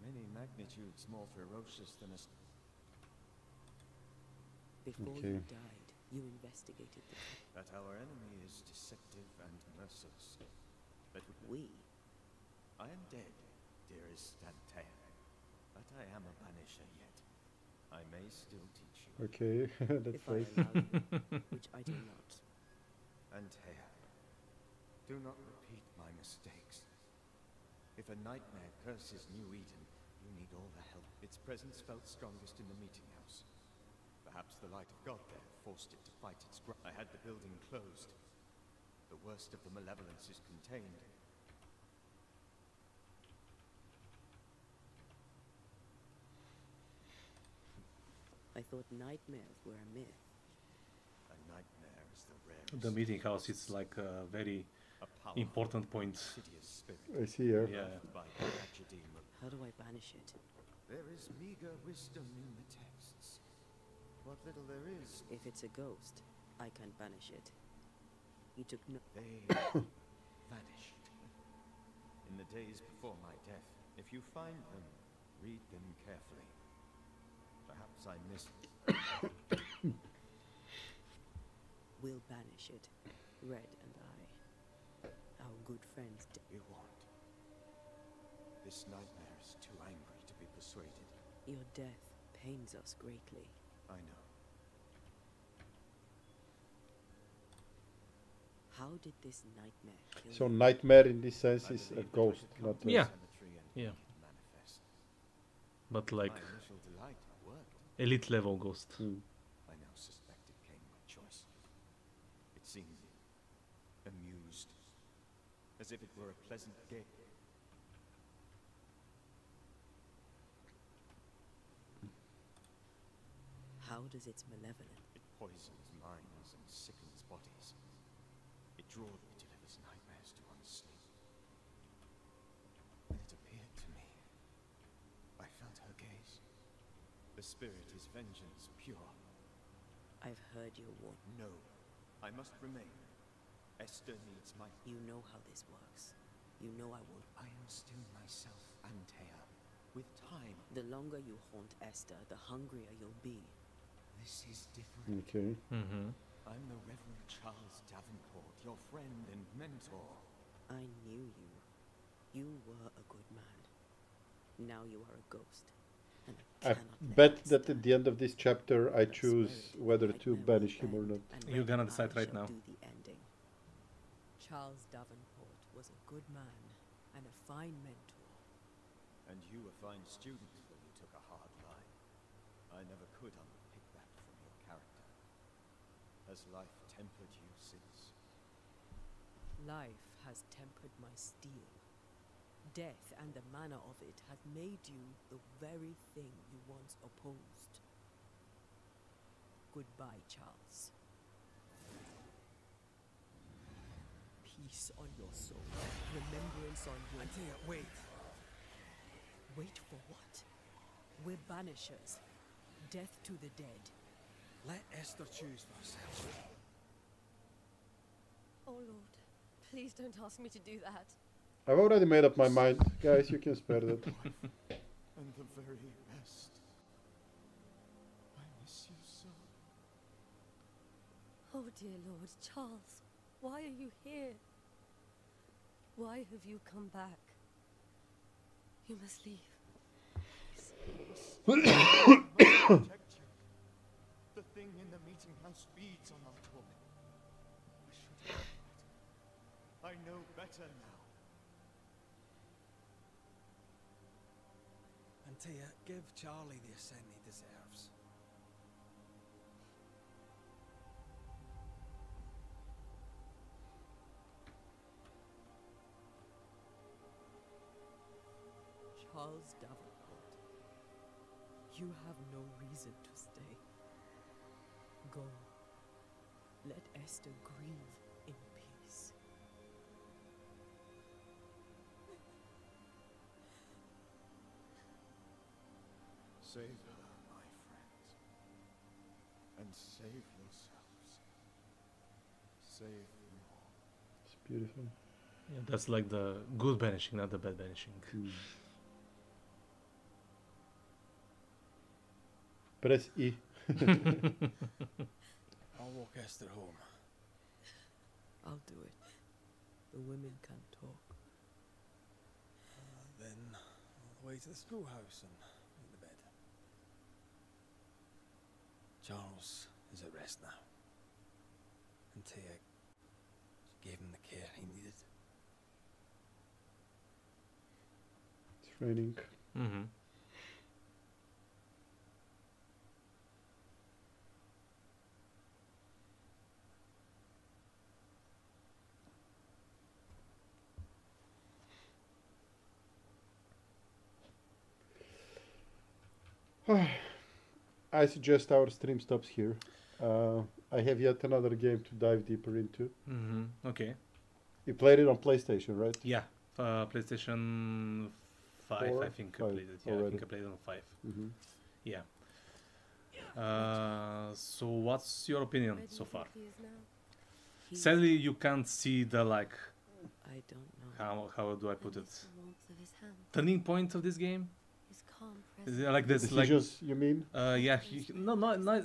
Many magnitudes more ferocious than us. Before Okay. you died, you investigated the... That our enemy is deceptive and merciless. But We? I am dead, dearest Antea. But I am a banisher yet. I may still teach you. Okay, that's If I nice. allow you, which I do not. Antea, do not repeat my mistakes. If a nightmare curses New Eden, you need all the help. Its presence felt strongest in the meeting house. Perhaps the light of God there forced it to fight its I had the building closed. The worst of the malevolence is contained. I thought nightmares were a myth. A nightmare is the rarest. The meeting house is like a very important point. Insidious spirit. I see here. Yeah. By tragedy. How do I banish it? There is meager wisdom in the text. what little there is. If it's a ghost, I can banish it. He took no. They vanished. In the days before my death, if you find them, read them carefully. Perhaps I missed. We'll banish it, Red and I. Our good friends. We won't. This nightmare is too angry to be persuaded. Your death pains us greatly. I know. How did this nightmare kill So you? nightmare in this sense is a ghost, not a... Yeah. Yeah. But like My initial delight worked. elite level ghost. I now suspect it came by choice. It seemed amused, as if it were a pleasant game. How does its malevolence? It poisons minds and sickens bodies. It broadly delivers nightmares to one's sleep. When it appeared to me, I felt her gaze. The spirit is vengeance pure. I've heard your warning. No, I must remain. Esther needs my... You know how this works. You know I won't. I am still myself, Antea. With time... The longer you haunt Esther, the hungrier you'll be. This is different. Okay. I'm the Reverend Charles Davenport, your friend and mentor. I knew you. You were a good man. Now you are a ghost. And I bet that at the end of this chapter I choose whether to banish him or not. You're gonna decide right now. Do the ending. Charles Davenport was a good man and a fine mentor. And you a fine student when you took a hard line. I never could unpick that from your character. Has life tempered you since? Life has tempered my steel. Death and the manner of it has made you the very thing you once opposed. Goodbye, Charles. Peace on your soul. Remembrance on your... Antea, wait. Wait for what? We're banishers. Death to the dead. Let Esther choose for herself. Oh Lord, please don't ask me to do that. I've already made up my mind. Guys, you can spare that. And the very best. I miss you so. Oh dear Lord, Charles, why are you here? Why have you come back? You must leave. Protect you. The thing in the meeting house feeds on our talk. I should have known better. I know better now. Antea, give Charlie the ascent he deserves. Charles Davenport, you have no reason to stay. Go. Let Esther grieve in peace. Save her, my friends. And save yourselves. Save them all. It's beautiful. Yeah, that's like the good banishing, not the bad banishing. Press E. I'll walk Esther home. I'll do it. The women can't talk. Then all the way to the schoolhouse and in the bed. Charles is at rest now. Antea gave him the care he needed. Training. I suggest our stream stops here. I have yet another game to dive deeper into. Okay. You played it on PlayStation, right? Yeah, PlayStation 5, Four? I think I played it. Yeah, I already. think I played it on 5. Yeah. So what's your opinion so far? Sadly, you can't see the like. I don't know. How do I put it? The warmth of his hand. Turning point of this game. His calm Is presence. it like this? Like Decisions, you mean? yeah. No.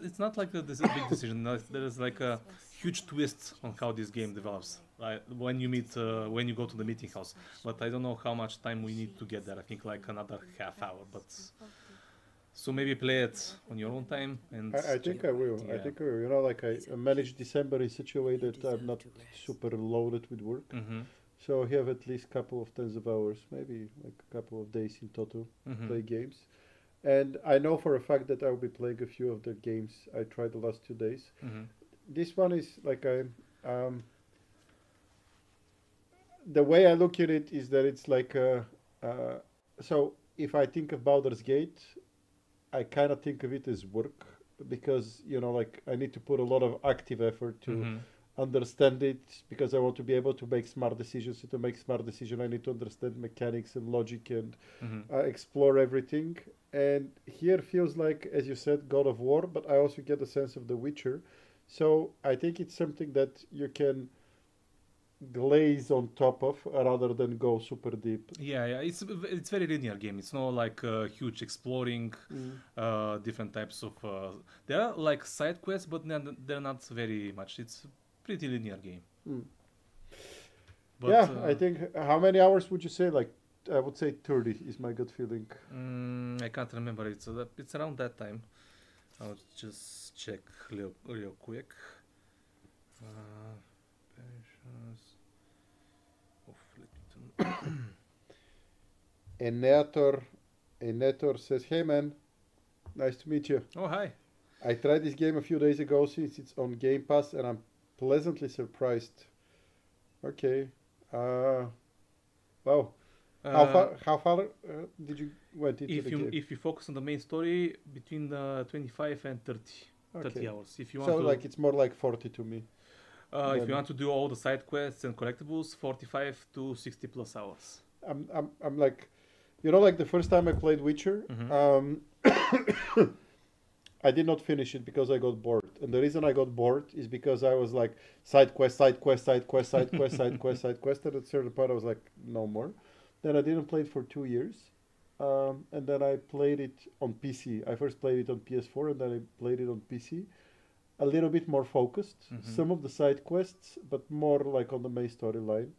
It's not like this a big decision. No, there is like a huge twist on how this game develops. Right? When you meet, when you go to the meeting house. But I don't know how much time we need to get there. I think like another half hour. But so maybe play it on your own time. And I think I will. I think I will. You know, like I manage December in such a way that I'm not super loaded with work. So I have at least a couple of tens of hours, maybe like a couple of days in total, play games. And I know for a fact that I'll be playing a few of the games I tried the last 2 days. This one is like the way I look at it is that it's like so if I think of Baldur's Gate, I kind of think of it as work because, you know, like I need to put a lot of active effort to understand it because I want to be able to make smart decisions. So to make smart decisions, I need to understand mechanics and logic and explore everything. And here feels like, as you said, God of War, but I also get a sense of The Witcher. So I think it's something that you can glaze on top of rather than go super deep. Yeah, it's very linear game. It's not like huge exploring different types of. There are like side quests, but they're not very much. It's pretty linear game. But, yeah, I think. How many hours would you say? Like, I would say 30 is my gut feeling. I can't remember. It's around that time. I'll just check real quick. Enator says, "Hey man, nice to meet you." Oh, hi. I tried this game a few days ago since it's on Game Pass, and I'm pleasantly surprised. Okay. Wow. How far did you went into the game? If you focus on the main story, between 25 and 30 hours. If you want so to, like it's more like 40 to me. If you want to do all the side quests and collectibles, 45 to 60 plus hours. I'm like, you know, like the first time I played Witcher, I did not finish it because I got bored. And the reason I got bored is because I was like side quest, side quest, side quest, side quest, side quest, side quest. And at a certain point I was like, no more. Then I didn't play it for 2 years. And then I played it on PC. I first played it on PS4 and then I played it on PC. A little bit more focused. Some of the side quests, but more like on the main storyline.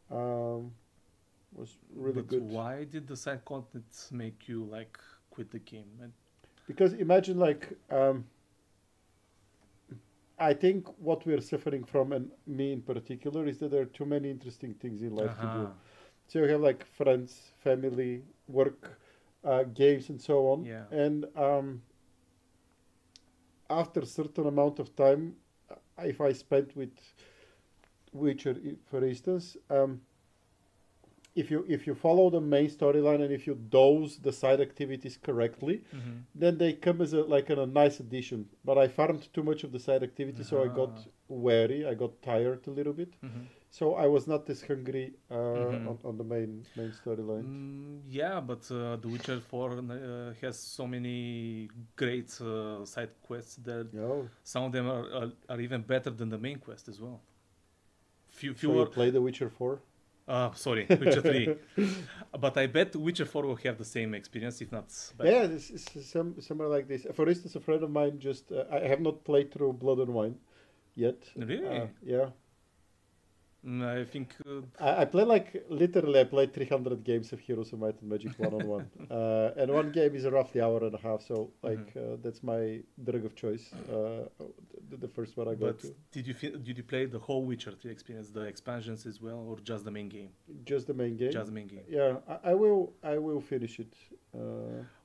Was really good. Why did the side content make you like quit the game? Because imagine like I think what we're suffering from, and me in particular, is that there are too many interesting things in life to do. So you have like friends, family, work, games, and so on. Yeah. And after a certain amount of time, if I spent with Witcher, for instance, if you follow the main storyline and if you dose the side activities correctly, then they come as a nice addition. But I farmed too much of the side activities, so I got wary. I got tired a little bit. So I was not as hungry on the main storyline. Yeah, but The Witcher 4 has so many great side quests that some of them are even better than the main quest as well. So you play The Witcher 4? Sorry, Witcher 3. But I bet Witcher 4 will have the same experience, if not better. Yeah, this is somewhere like this. For instance, a friend of mine just... I have not played through Blood and Wine yet. Really? Yeah. I think... I played like... Literally, I played 300 games of Heroes of Might and Magic one-on-one. And one game is roughly an hour and a half, so like that's my drug of choice. The first one I got to. Did you play the whole Witcher 3 experience, the expansions as well, or just the main game? Just the main game? Just the main game. Yeah, I will finish it.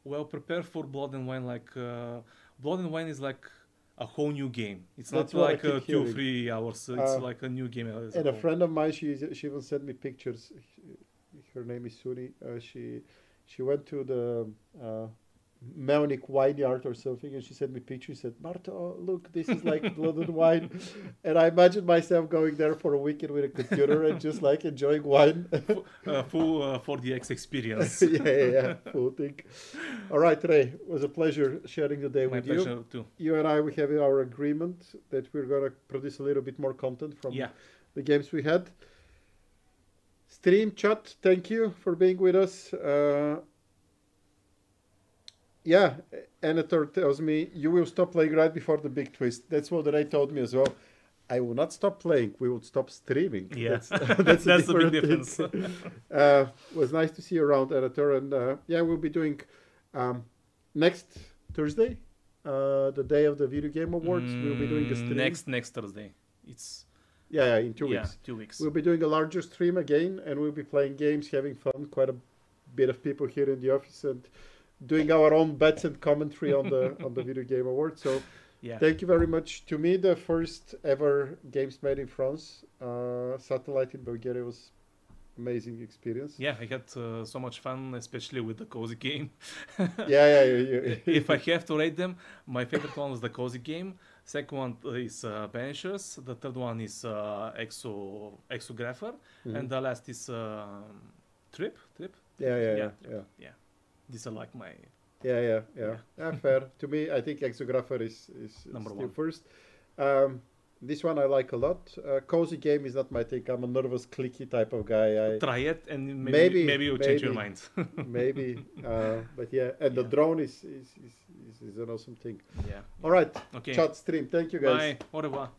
Well, prepare for Blood and Wine. Like Blood and Wine is like a whole new game. It's not like 2-3 hours. It's like a new game. And a friend of mine, she even sent me pictures. Her name is Suni. She went to Munich vineyard or something, and she sent me pictures. She said, "Marta, oh, look, this is like blooded wine," and I imagine myself going there for a weekend with a computer and just like enjoying wine. Full 4DX experience. yeah, full thing. All right, Ray, it was a pleasure sharing the day with you. My pleasure too. You and I, we have our agreement that we're gonna produce a little bit more content from the games we had. Stream chat, thank you for being with us. Yeah, Anator tells me you will stop playing right before the big twist. That's what Ray told me as well. I will not stop playing. We will stop streaming. Yeah, that's the big difference. It was nice to see you around, Anator. And yeah, we'll be doing next Thursday, the day of the Video Game Awards. We'll be doing a stream. Next Thursday. It's in 2 weeks. Yeah, 2 weeks. We'll be doing a larger stream again, and we'll be playing games, having fun. Quite a bit of people here in the office and doing our own bets and commentary on the Video Game Awards. So thank you very much. To me, the first ever Games Made in France satellite in Bulgaria was amazing experience. Yeah, I had so much fun, especially with the cozy game. If I have to rate them, my favorite one was the cozy game. Second one is Banishers. The third one is Exographer. And the last is Trip. Yeah. These are like my... Yeah, fair. To me, I think Exographer is number still one. first. This one I like a lot. Cozy game is not my thing. I'm a nervous, clicky type of guy. Try it and maybe you'll change your mind. Maybe. But yeah, and the drone is an awesome thing. Yeah. All right. Okay. Chat stream. Thank you, guys. Bye. Au revoir.